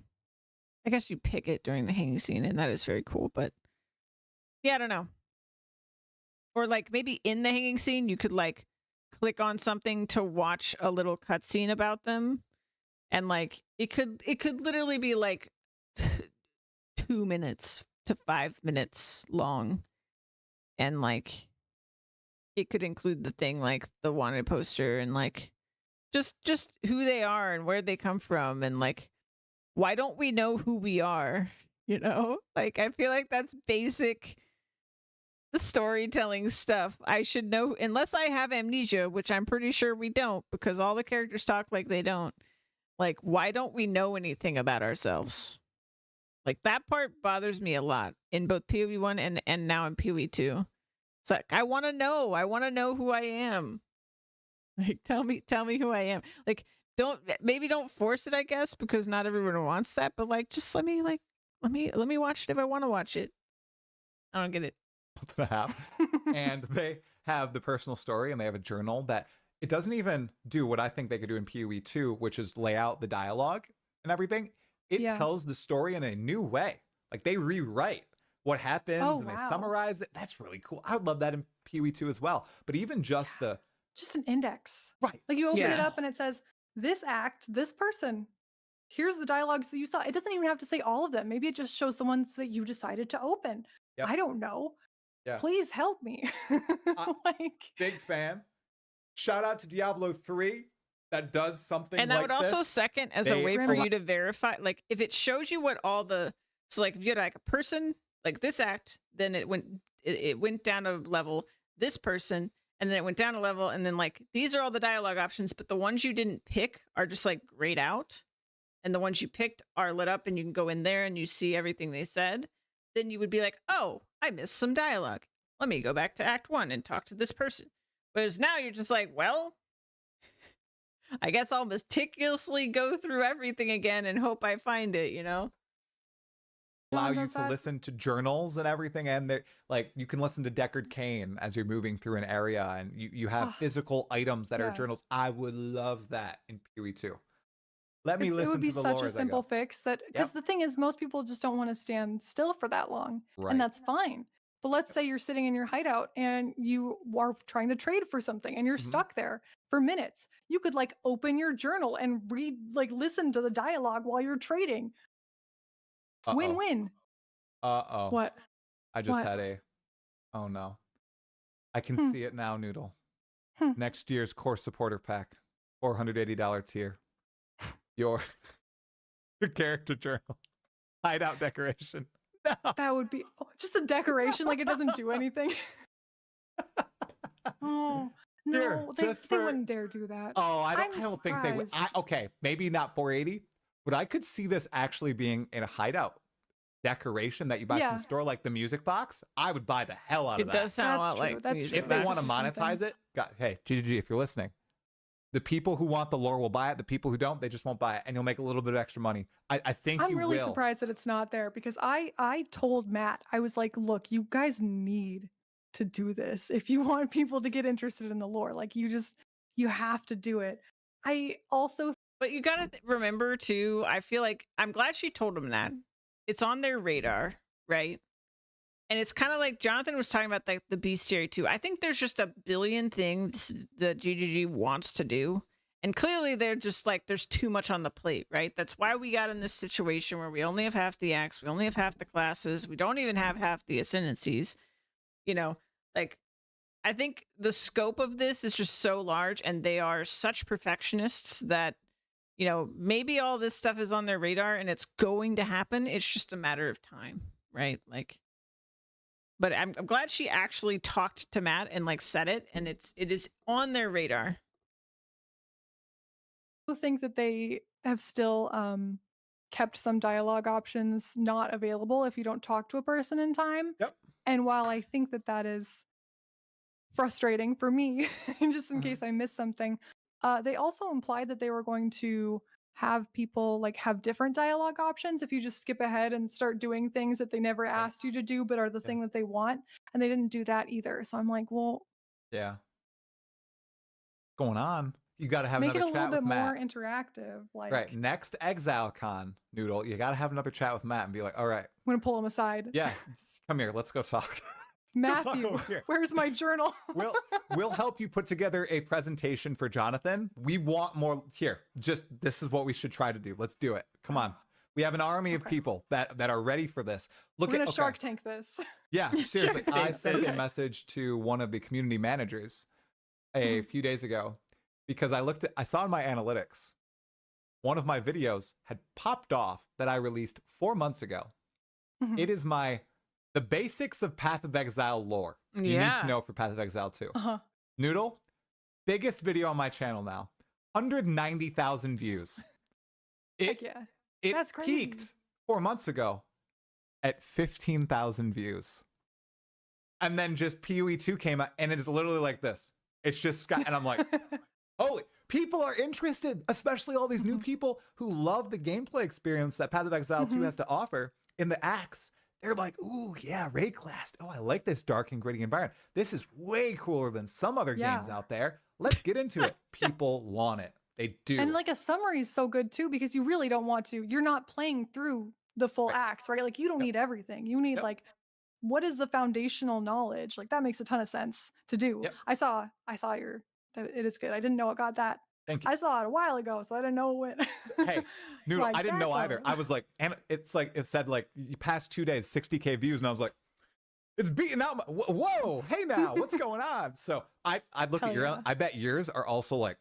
I guess you pick it during the hanging scene, and that is very cool, but yeah, I don't know. Or like maybe in the hanging scene you could like click on something to watch a little cutscene about them, and like it could literally be like 2 minutes to 5 minutes long, and like it could include the thing like the wanted poster and like just who they are and where they come from, and like why don't we know who we are, you know? Like I feel like that's basic the storytelling stuff. I should know, unless I have amnesia, which I'm pretty sure we don't because all the characters talk like they don't. Like why don't we know anything about ourselves? Like that part bothers me a lot in both PoE 1 and now in PoE 2. It's like I want to know who I am. Like tell me who I am. Like don't force it, I guess, because not everyone wants that, but like just let me watch it if I want to watch it. I don't get it. The app. And they have the personal story and they have a journal that it doesn't even do what I think they could do in PoE 2, which is lay out the dialogue and everything. It tells the story in a new way. Like they rewrite what happens and they summarize it. That's really cool. I would love that in PoE 2 as well. But even just just an index. Right. Like you open it up and it says, this act, this person. Here's the dialogues that you saw. It doesn't even have to say all of them. Maybe it just shows the ones that you decided to open. I don't know. Yeah. Please help me. Like big fan. Shout out to Diablo 3 that does something and like I would also second as a way for you to verify, like if it shows you what all the, so like if you had like a person like this act, then it went down a level, this person, and then it went down a level, and then like these are all the dialogue options, but the ones you didn't pick are just like grayed out, and the ones you picked are lit up and you can go in there and you see everything they said. Then you would be like, oh, I missed some dialogue. Let me go back to Act 1 and talk to this person. Whereas now you're just like, well, I guess I'll meticulously go through everything again and hope I find it, you know? Allow you to listen to journals and everything, and they like you can listen to Deckard Cain as you're moving through an area, and you have physical items that are journals. I would love that in PoE 2. Let me listen to the lore. It would be such a simple fix that, because the thing is, most people just don't want to stand still for that long, and that's fine. But let's say you're sitting in your hideout and you are trying to trade for something and you're stuck there for minutes. You could like open your journal and read, like listen to the dialogue while you're trading. Win-win. What? I just had a, oh no. I can see it now, Noodle. Next year's core supporter pack, $480 tier. Your character journal, hideout decoration. No. That would be just a decoration, like it doesn't do anything. Oh no, they wouldn't dare do that. Oh, I don't think they would. Okay, maybe not 480, but I could see this actually being in a hideout decoration that you buy from the store, like the music box. I would buy the hell out of that. It does sound a lot like music if they want to monetize it. Hey, GGG, if you're listening. The people who want the lore will buy it. The people who don't, they just won't buy it, and you'll make a little bit of extra money. I think I'm really surprised that it's not there, because I told Matt, I was like, look, you guys need to do this if you want people to get interested in the lore. Like you have to do it. But you gotta remember too, I feel like I'm glad she told them that. It's on their radar, right? And it's kind of like Jonathan was talking about the bestiary too. I think there's just a billion things that GGG wants to do. And clearly they're just like, there's too much on the plate, right? That's why we got in this situation where we only have half the acts. We only have half the classes. We don't even have half the ascendancies. You know, like, I think the scope of this is just so large and they are such perfectionists that, you know, maybe all this stuff is on their radar and it's going to happen. It's just a matter of time, right? Like, but I'm glad she actually talked to Matt and like said it, and it is on their radar. I think that they have still kept some dialogue options not available if you don't talk to a person in time. Yep. And while I think that that is frustrating for me, just in case I missed something, they also implied that they were going to have people like have different dialogue options if you just skip ahead and start doing things that they never asked you to do but are the thing that they want, and they didn't do that either. So I'm like, well, yeah, going on. You got to have make it another a chat little with bit more Matt. interactive. Like, Right, next Exile Con, Noodle, you got to have another chat with Matt and be like, all right, I'm gonna pull him aside. yeah, come here, let's go talk. Matthew, where's my journal? we'll help you put together a presentation for Jonathan. We want more here. Just this is what we should try to do. Let's do it. Come on. We have an army of people that are ready for this. We're gonna Shark Tank this. Yeah, seriously. I sent a message to one of the community managers a few days ago because I saw in my analytics one of my videos had popped off that I released 4 months ago. It is the basics of Path of Exile lore. You need to know for Path of Exile 2. Noodle, biggest video on my channel now. 190,000 views. Heck yeah. It peaked 4 months ago at 15,000 views. And then just PoE 2 came out and it is literally like this. It's just Sky. And I'm like, holy, people are interested, especially all these new people who love the gameplay experience that Path of Exile 2 has to offer in the acts. They're like, ooh, yeah, Rayclast. Oh, I like this dark and gritty environment. This is way cooler than some other games out there. Let's get into it. People want it. They do. And like a summary is so good too, because you really don't want to, you're not playing through the full acts, right? Like you don't need everything. You need like, what is the foundational knowledge? Like that makes a ton of sense to do. I saw your, it is good. I didn't know it got that. Thank you. I saw it a while ago, so I didn't know when. Hey, Noodle, like I didn't know either. I was like, and it's like, it said like, you passed 2 days, 60K views. And I was like, it's beating out. Whoa, hey now, what's going on? So I'd look at your, I bet yours are also like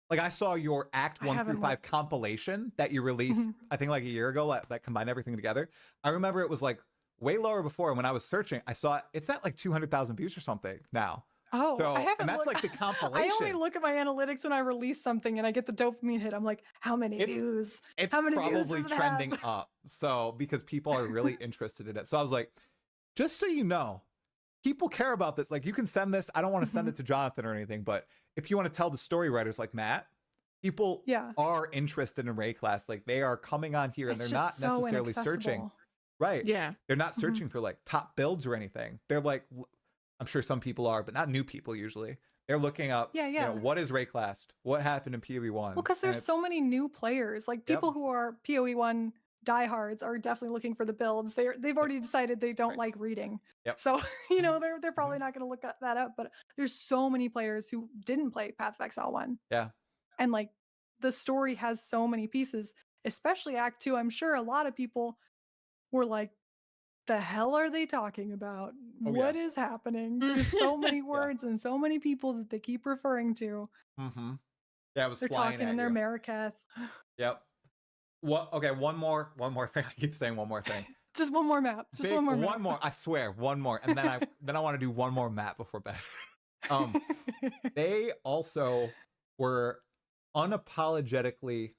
I saw your Act 1 through 5 compilation that you released, I think like a year ago that combined everything together. I remember it was like way lower before. And when I was searching, I saw it's at like 200,000 views or something now. Oh, so, I haven't. And that's like the compilation. I only look at my analytics when I release something and I get the dopamine hit. I'm like, how many views? It's how many probably views trending up. So because people are really interested in it. So I was like, just so you know, people care about this. Like you can send this. I don't want to send it to Jonathan or anything, but if you want to tell the story writers like Matt, people are interested in Rayclast. Like they are coming on here and they're not necessarily searching. Right. Yeah. They're not searching for like top builds or anything. They're like, I'm sure some people are, but not new people usually. They're looking up, you know, what is Rayclast? What happened in PoE 1? Well, because there's so many new players. Like people who are PoE 1 diehards are definitely looking for the builds. They've already decided they don't like reading. So, you know, they're probably not going to look that up. But there's so many players who didn't play Path of Exile 1. Yeah. And like the story has so many pieces, especially Act 2. I'm sure a lot of people were like, the hell are they talking about? What is happening? There's so many words and so many people that they keep referring to. Yeah, it was they're flying talking in their Mariketh. Yep. What? Okay, one more thing. I keep saying one more thing. Just one more map. Just one more map. One more. I swear, one more. And then I want to do one more map before bed. They also were unapologetically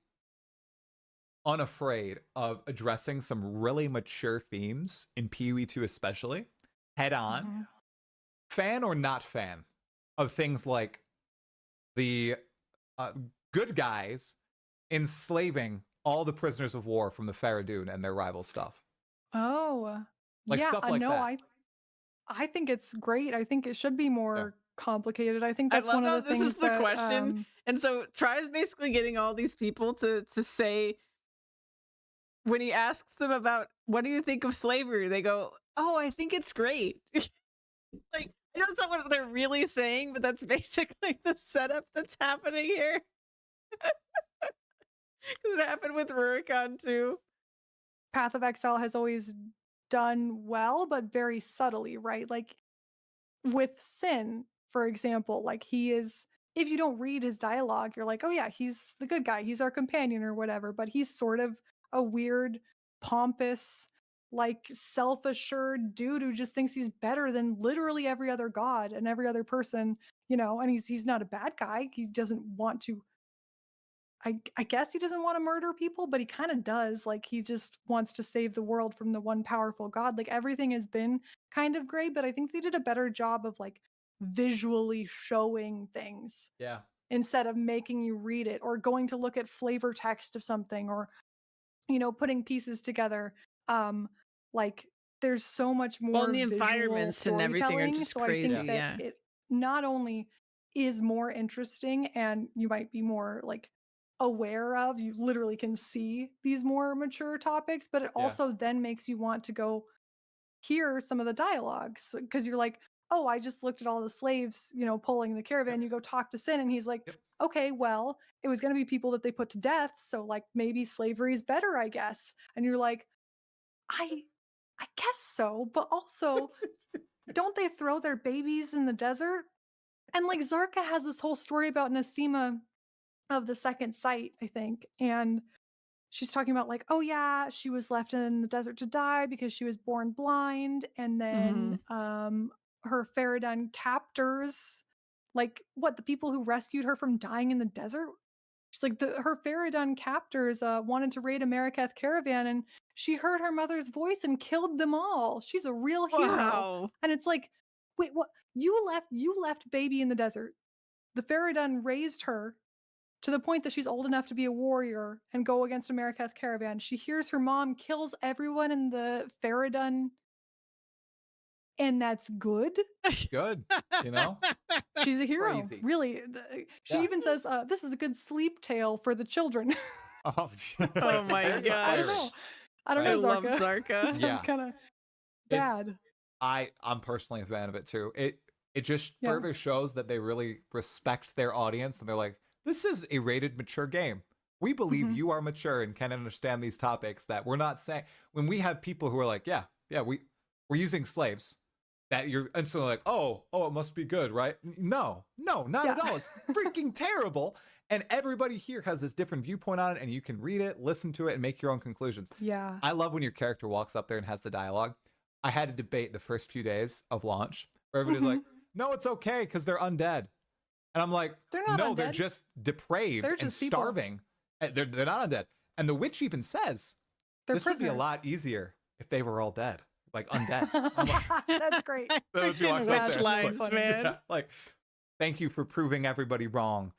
unafraid of addressing some really mature themes in PoE 2 especially, head on. Fan or not fan of things like the good guys enslaving all the prisoners of war from the Faradun and their rival stuff. Oh, like yeah, stuff like that. I think it's great. I think it should be more complicated. I think that's one of the things. This is the question, and so Try is basically getting all these people to say, when he asks them about what do you think of slavery, they go, Oh, I think it's great. Like, I know it's not what they're really saying, but that's basically the setup that's happening here. 'Cause it happened with Rurikon too. Path of Exile has always done well, but very subtly, right? Like with Sin, for example, like he is, if you don't read his dialogue, you're like, oh yeah, he's the good guy, he's our companion or whatever, but he's sort of a weird, pompous, like self-assured dude who just thinks he's better than literally every other god and every other person, you know, and he's not a bad guy. He doesn't want to, I guess he doesn't want to murder people, but he kind of does. Like he just wants to save the world from the one powerful god. Like everything has been kind of great, but I think they did a better job of like visually showing things Yeah. instead of making you read it or going to look at flavor text of something or, you know, putting pieces together. Like there's so much Well, more and the visual environments and everything are storytelling. just So I think crazy. that Yeah. it not only is more interesting and you might be more like aware of, you literally can see these more mature topics, but it Yeah. also then makes you want to go hear some of the dialogues because you're like, oh, I just looked at all the slaves, you know, pulling the caravan. You go talk to Sin and he's like, Yep. okay, well, it was going to be people that they put to death, so like maybe slavery is better, I guess. And you're like, I guess so, but also don't they throw their babies in the desert? And like Zarka has this whole story about Nasima of the Second Sight, I think, and she's talking about like, oh yeah, she was left in the desert to die because she was born blind, and then her Faradun captors, like what, the people who rescued her from dying in the desert. She's like, her Faradun captors wanted to raid a Marikath caravan, and she heard her mother's voice and killed them all. She's a real hero. Wow. And it's like, wait, what? You left baby in the desert. The Faradun raised her to the point that she's old enough to be a warrior and go against a Marikath caravan. She hears her mom kills everyone in the Faradun, and that's good. Good. You know? She's a hero. Crazy. Really. She Yeah. even says, this is a good sleep tale for the children. Oh, Oh my very gosh. I don't know. I don't know, I Zarka. love Zarka. It sounds Yeah. kind of It's- bad. I'm personally a fan of it too. It just Yeah. further shows that they really respect their audience and they're like, this is a rated mature game. We believe Mhm. you are mature and can understand these topics that we're not saying. When we have people who are like, yeah, we're using slaves, that you're instantly like, oh, it must be good, right? No, not at Yeah. all. It's freaking terrible. And everybody here has this different viewpoint on it, and you can read it, listen to it, and make your own conclusions. Yeah. I love when your character walks up there and has the dialogue. I had a debate the first few days of launch where everybody's like, no, it's okay because they're undead. And I'm like, They're not no, they're undead. just depraved They're and just people. starving. They're not undead. And the witch even says, They're this would be a prisoners. lot easier if they were all dead, like undead. I'm like, That's great. so she walks up Witch there, it's lines, like, man. yeah, like, thank you for proving everybody wrong,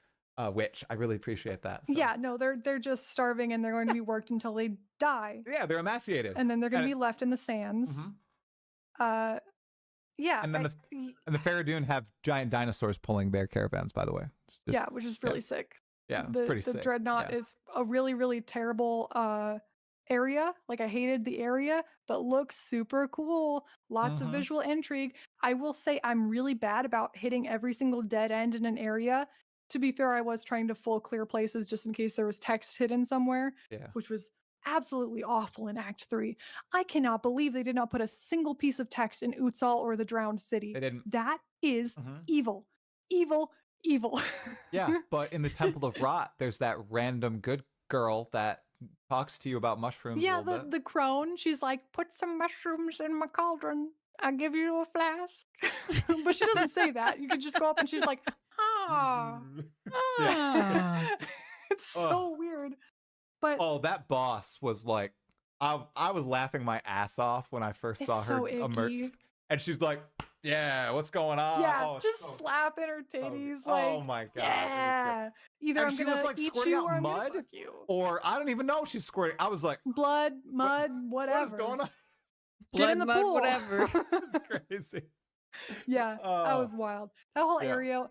witch. I really appreciate that. So. Yeah, no, they're just starving and they're going to be worked until they die. Yeah, they're emaciated. And then they're going to And be left in the sands. Mhm. Yeah. And then the Faradun have giant dinosaurs pulling their caravans, by the way. It's just- yeah, which is really sick. Yeah, it's pretty the sick. Dreadnought Yeah. is a really, really terrible area. Like I hated the area, but looks super cool. Lots of Mhm. visual intrigue. I will say I'm really bad about hitting every single dead end in an area. To be fair, I was trying to full clear places just in case there was text hidden somewhere, Yeah. which was absolutely awful in Act 3. I cannot believe they did not put a single piece of text in Utsal or the Drowned City. They didn't. That is Mhm. evil. Evil. Evil. Yeah, but in the Temple of Rot, there's that random good girl that talks to you about mushrooms Yeah, a little bit. the crone. She's like, put some mushrooms in my cauldron. I'll give you a flask. But she doesn't say that. You can just go up and she's like, ah. Yeah. It's so weird. But Oh, that boss was like, I was laughing my ass off when I first it's saw her so emerge. icky. And she's like, yeah, what's going on? Yeah, Oh, it's just so- slapping her titties. oh like, my God, it was good. yeah. Either And I'm she gonna was like eat squirting you out or I'm gonna mud, fuck you. or I don't even know if she's squirting. I was like, Blood, mud, whatever. what is going on? Get in the Blood, mud, pool. whatever. It's crazy. Yeah, that Oh. was wild. That whole Yeah. area,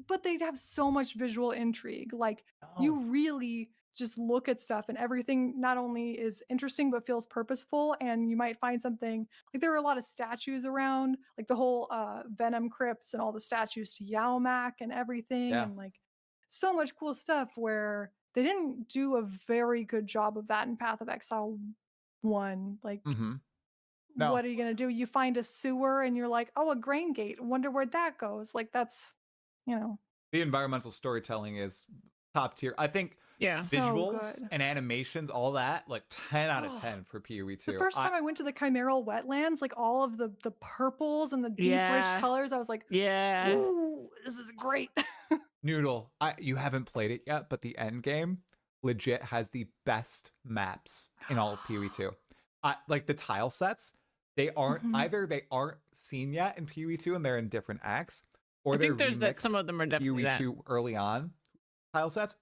but they have so much visual intrigue. Like you really just look at stuff, and everything not only is interesting but feels purposeful. And you might find something like there were a lot of statues around, like the whole Venom crypts and all the statues to Yaumak and everything, Yeah. and like so much cool stuff where they didn't do a very good job of that in Path of Exile 1. Like, Mm-hmm. No. what are you gonna do? You find a sewer and you're like, oh, a grain gate. Wonder where that goes. Like, that's, you know. The environmental storytelling is top tier. I think So visuals good. and animations, all that, like 10 out of Oh. 10 for PoE2. The first time I went to the chimeral wetlands, like all of the purples and the deep rich colors, I was like, ooh, this is great. Noodle, you haven't played it yet, but the end game legit has the best maps in all of PoE2. Like the tile sets, they aren't either they aren't seen yet in PoE2 and they're in different acts, or I think there's that some of them are definitely PoE2 early on tile sets.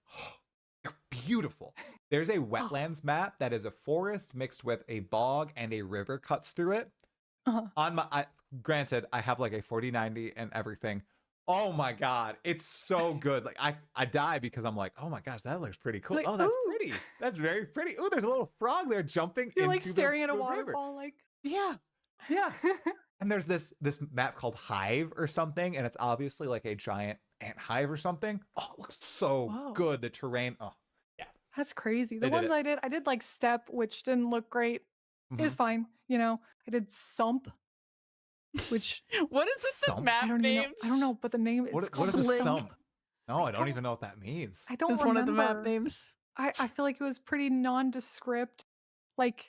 They're beautiful. There's a wetlands map that is a forest mixed with a bog and a river cuts through it. On my granted, I have like a 4090 and everything. Oh my god, it's so good. Like I die because I'm like, oh my gosh, that looks pretty cool. Like, oh, that's ooh. pretty. That's very pretty. Oh, there's a little frog there jumping. You're into like staring at a the river. waterfall, like Yeah. And there's this map called Hive or something, and it's obviously like a giant ant hive or something. Oh, it looks so good. The terrain. Oh, yeah. That's crazy. They The did ones I did like Step, which didn't look great. It was fine, you know. I did Sump, which what is it? The map I don't even know. names? I don't know, but the name What it's called is a Sump. sump? No, I don't even know what that means. I don't It's remember. one of the map names. I feel like it was pretty nondescript, like.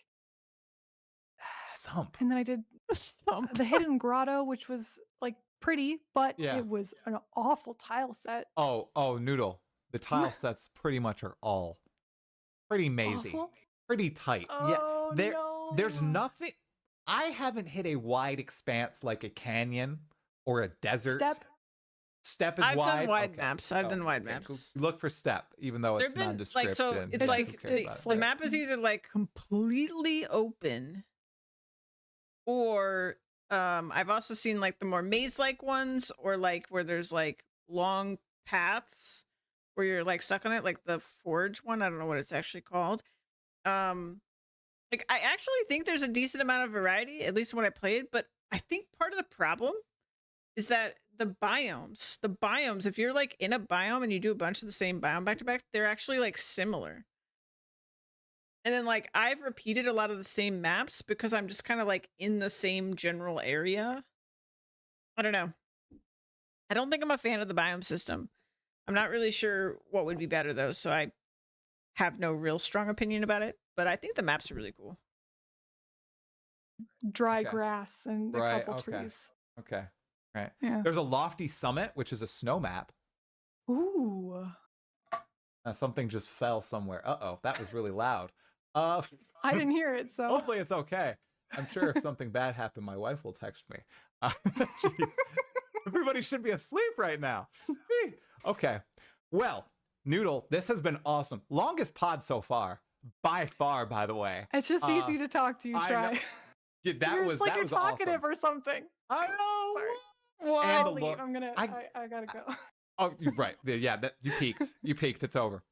Sump. And then I did the Hidden Grotto, which was like pretty, but it was an awful tile set. Oh, Noodle. The tile sets pretty much are all pretty mazy, Awful? pretty tight. Oh, there's nothing. I haven't hit a wide expanse like a canyon or a desert. Step is I've wide. done wide maps. I've done wide maps. Look for Step, even though it's nondescript. Like, so it's like the map is either like completely open, or I've also seen like the more maze-like ones, or like where there's like long paths where you're like stuck on it, like the Forge one. I don't know what it's actually called. Like I actually think there's a decent amount of variety, at least when I played, but I think part of the problem is that the biomes, if you're like in a biome and you do a bunch of the same biome back to back, they're actually like similar. And then like I've repeated a lot of the same maps because I'm just kind of like in the same general area. I don't know. I don't think I'm a fan of the biome system. I'm not really sure what would be better though, so I have no real strong opinion about it, but I think the maps are really cool. Dry grass and a couple trees. Okay. Right. Yeah. There's a lofty summit, which is a snow map. Ooh. Something just fell somewhere. Uh-oh, that was really loud. I didn't hear it, so hopefully it's okay. I'm sure if something bad happened, my wife will text me. Jeez. Everybody should be asleep right now. Okay. Well, Noodle, this has been awesome. Longest pod so far. By far, by the way. It's just easy to talk to you, Try. Yeah, It's like you're talkative or something. I know. Sorry. Well, I'll leave. I'm gonna. I gotta go. Oh, you're right. Yeah, you peaked. You peaked. It's over.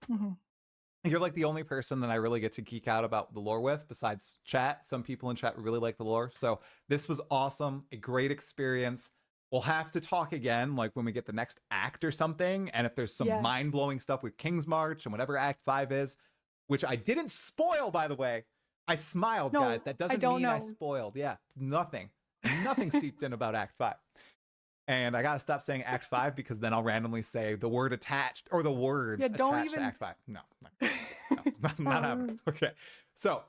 You're like the only person that I really get to geek out about the lore with, besides chat. Some people in chat really like the lore. So this was awesome. A great experience. We'll have to talk again, like when we get the next act or something. And if there's some mind-blowing stuff with King's March and whatever Act 5 is, which I didn't spoil, by the way. I smiled, guys. That doesn't mean I spoiled. Yeah, nothing seeped in about Act 5. And I gotta stop saying Act 5 because then I'll randomly say the word attached or the words attached to Act 5. No, it's not happening. Okay. So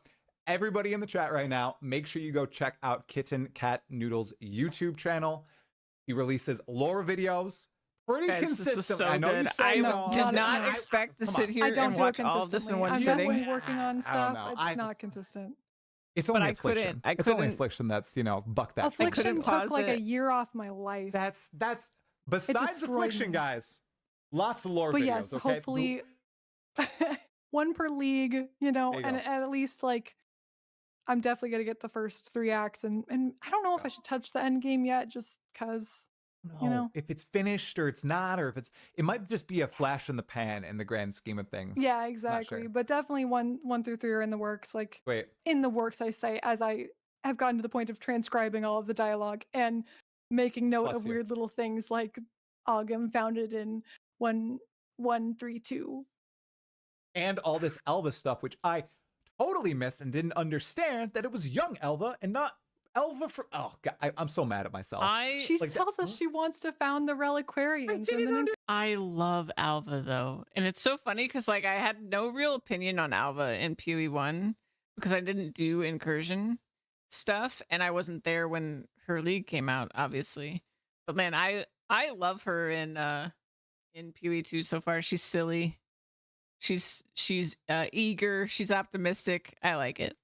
everybody in the chat right now, make sure you go check out Kitten Cat Noodle's YouTube channel. He releases lore videos pretty consistently. This was so I know good. you say I did not expect to sit here and watch all of this in one sitting. I'm working on stuff. It's not consistent. It's only Affliction. It's only Affliction that's, buck that. Affliction took like a year off my life. That's besides Affliction, guys. Lots of lore videos. Yes, okay? Hopefully one per league, and at least like I'm definitely gonna get the first 3 acts, and I don't know if I should touch the end game yet, just because You know? if it's finished or it's not, or if it might just be a flash in the pan in the grand scheme of things. Yeah, exactly. Sure. But definitely one through three are in the works. Like Wait. in the works, I say, as I have gotten to the point of transcribing all of the dialogue and making note Bless of you. weird little things like Ogum founded in 1132. And all this Elva stuff, which I totally missed and didn't understand that it was young Elva and not Elva from. Oh God, I'm so mad at myself. She tells us she wants to found the reliquarians. I love Alva though, and it's so funny because like I had no real opinion on Alva in PoE1 because I didn't do incursion stuff and I wasn't there when her league came out, obviously. But man, I love her in PoE2 so far. She's silly, she's eager, she's optimistic. I like it.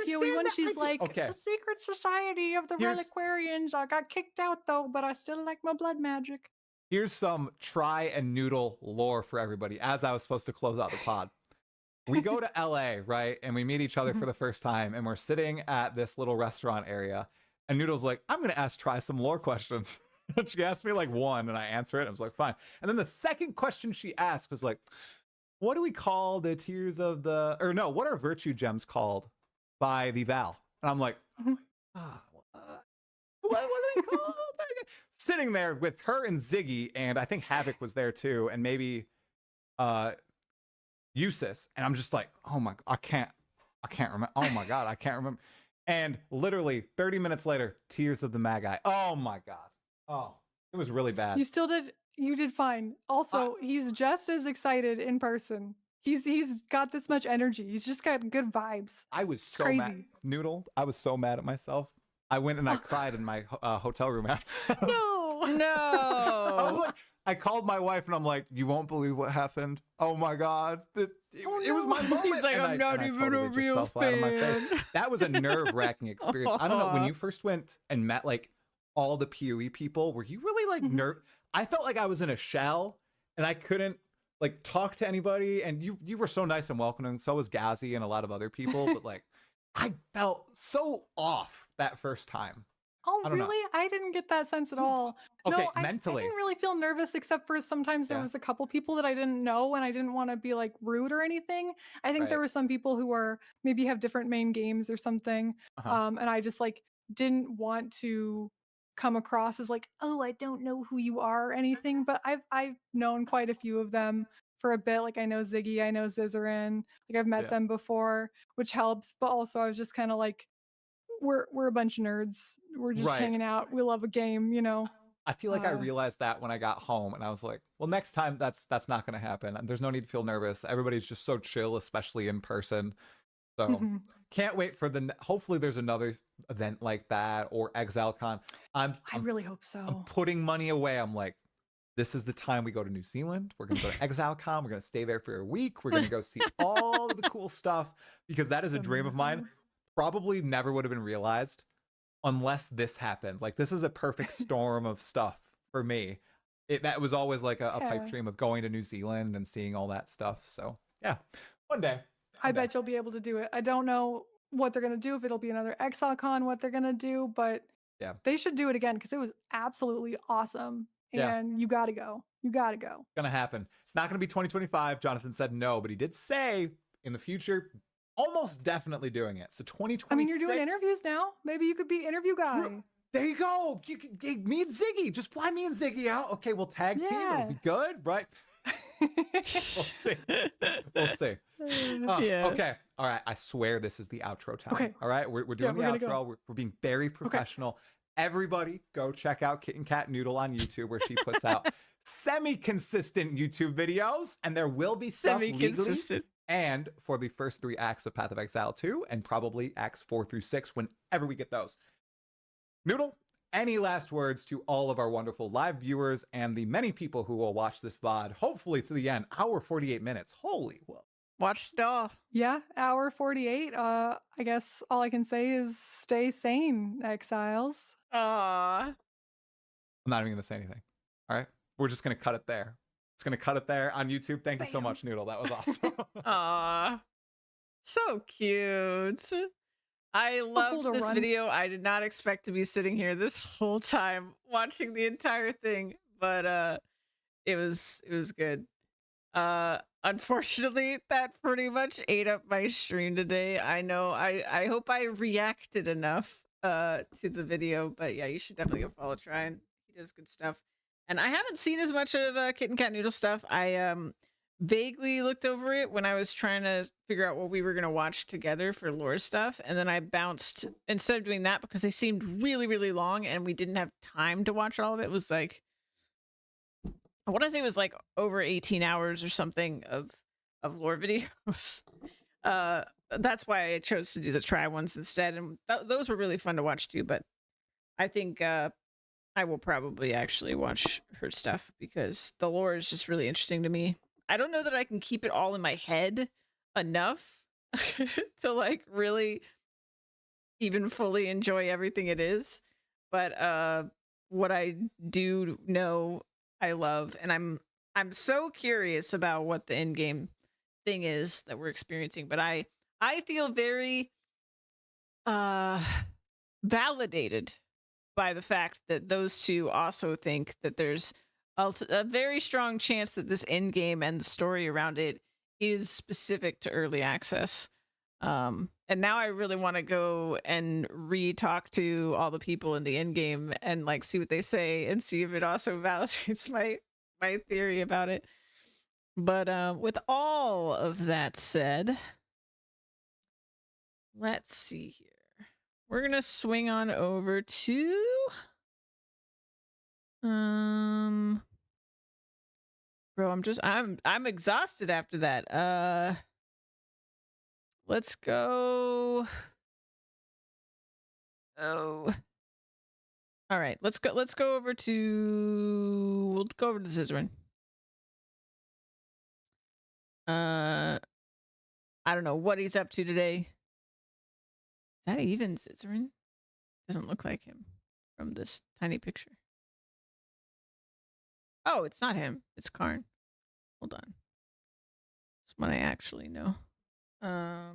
PoE1, she's like, Okay. the secret society of the reliquarians. I got kicked out though, but I still like my blood magic. Here's some try and noodle lore for everybody as I was supposed to close out the pod. We go to LA, right? And we meet each other for the first time and we're sitting at this little restaurant area and Noodle's like, I'm going to try some lore questions. She asked me like one and I answer it. I was like, fine. And then the second question she asked was like, what do we call the tears of the, or no, what are virtue gems called by the Val? And I'm like, what are they called? Sitting there with her and Ziggy, and I think Havoc was there too, and maybe Eustace. And I'm just like, oh my, I can't remember. Oh my God, I can't remember. And literally 30 minutes later, Tears of the Magi. Oh my God. Oh, it was really bad. You did fine. Also, he's just as excited in person. He's got this much energy. He's just got good vibes. I was so crazy. mad. Noodle, I was so mad at myself. I went and I cried in my hotel room after. No. I was like, I called my wife and I'm like, you won't believe what happened. Oh my God. It was my moment. He's like, and I'm not even a real fan. That was a nerve-wracking experience. I don't know, when you first went and met like all the PoE people, were you really like I felt like I was in a shell and I couldn't like talk to anybody, and you were so nice and welcoming. So was Gazzy and a lot of other people, but like I felt so off that first time. Oh, really? I didn't get that sense at all. Okay, no, mentally. I didn't really feel nervous, except for sometimes there was a couple people that I didn't know and I didn't want to be like rude or anything. I think there were some people who were maybe have different main games or something. And I just like didn't want to come across as like, oh, I don't know who you are or anything. But I've known quite a few of them for a bit. Like I know Ziggy, I know Zizarin, like I've met them before, which helps. But also I was just kind of like, we're a bunch of nerds. We're just hanging out. We love a game, you know. I feel like I realized that when I got home and I was like, well, next time that's not going to happen. There's no need to feel nervous. Everybody's just so chill, especially in person. So can't wait for hopefully there's another event like that or ExileCon. I really hope so. I'm putting money away. I'm like, this is the time we go to New Zealand. We're going to go to ExileCon. We're going to stay there for a week. We're going to go see all of the cool stuff because that is a dream of mine. Probably never would have been realized unless this happened. Like this is a perfect storm of stuff for me. That was always like a pipe dream of going to New Zealand and seeing all that stuff. So yeah, one day. I bet you'll be able to do it. I don't know what they're going to do, if it'll be another ExileCon, what they're going to do, but they should do it again because it was absolutely awesome. And you got to go. You got to go. It's going to happen. It's not going to be 2025. Jonathan said no, but he did say in the future, almost definitely doing it. So 2026. I mean, you're doing interviews now. Maybe you could be interview guy. There you go. You can me and Ziggy. Just fly me and Ziggy out. Okay, we'll tag team. It'll be good, right? We'll see. We'll see. Okay. All right. I swear this is the outro time. Okay. All right. We're doing the outro. We're being very professional. Everybody go check out Kitten Cat Noodle on YouTube where she puts out semi-consistent YouTube videos, and there will be stuff legally. And for the first 3 acts of Path of Exile 2 and probably acts 4 through 6 whenever we get those. Noodle, any last words to all of our wonderful live viewers and the many people who will watch this VOD, hopefully to the end, hour 48 minutes. Holy well. Watch it all. Yeah, hour 48. I guess all I can say is stay sane, Exiles. I'm not even going to say anything. All right. We're just going to cut it there. It's going to cut it there on YouTube. Thank you so much, Noodle. That was awesome. Aw. So cute. I loved to this run. video. I did not expect to be sitting here this whole time watching the entire thing, but it was good. Unfortunately, that pretty much ate up my stream today. I know. I hope I reacted enough to the video, but yeah, you should definitely go follow Trine. He does good stuff. And I haven't seen as much of Kitten Kat Noodle stuff. I vaguely looked over it when I was trying to figure out what we were going to watch together for lore stuff, and then I bounced instead of doing that because they seemed really long and we didn't have time to watch all of it. It was like, I want to say it was like over 18 hours or something of lore videos. That's why I chose to do the try ones instead, and those were really fun to watch too. But I think I will probably actually watch her stuff because the lore is just really interesting to me. I don't know that I can keep it all in my head enough to like really even fully enjoy everything it is. But what I do know I love, and I'm so curious about what the end game thing is that we're experiencing, but I feel very validated by the fact that those two also think that there's a very strong chance that this end game and the story around it is specific to early access. And now I really want to go and re-talk to all the people in the end game and like see what they say and see if it also validates my theory about it. But with all of that said, let's see here. We're gonna swing on over to bro, I'm exhausted after that. Let's go. Oh. All right, let's go over to Scissorin. I don't know what he's up to today. Is that even Scissorin? Doesn't look like him from this tiny picture. Oh, it's not him. It's Karn. Hold on. It's one I actually know. Now,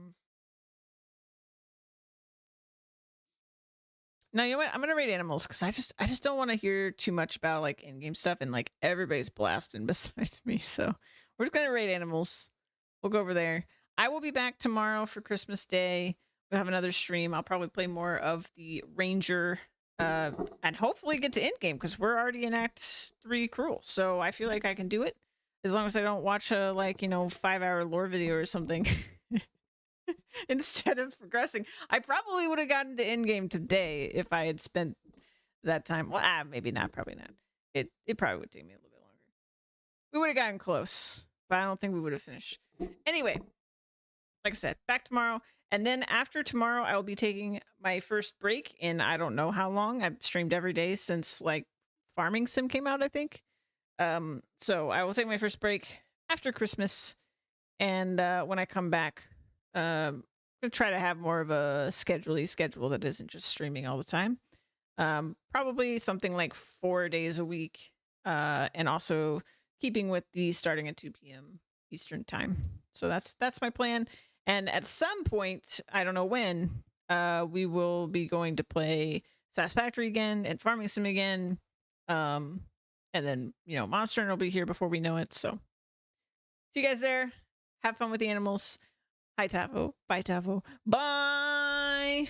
you know what? I'm gonna rate animals because I just don't want to hear too much about like in-game stuff and like everybody's blasting besides me. So we're just gonna rate animals. We'll go over there. I will be back tomorrow for Christmas Day. We'll have another stream. I'll probably play more of the Ranger and hopefully get to end game because we're already in Act 3 Cruel. So I feel like I can do it as long as I don't watch a 5-hour lore video or something. Instead of progressing. I probably would have gotten to end game today if I had spent that time. Well, maybe not, probably not. It probably would take me a little bit longer. We would have gotten close, but I don't think we would have finished. Anyway, like I said, back tomorrow. And then after tomorrow, I will be taking my first break in I don't know how long. I've streamed every day since like Farming Sim came out, I think. So I will take my first break after Christmas. And when I come back, I'm gonna try to have more of a schedule that isn't just streaming all the time. Probably something like 4 days a week, and also keeping with the starting at 2 p.m. Eastern time. So that's my plan. And at some point, I don't know when, we will be going to play Satisfactory again and Farming Sim again. And then Monster Hunter will be here before we know it. So see you guys there. Have fun with the animals. Hi, Tavo. Bye, Tavo. Bye.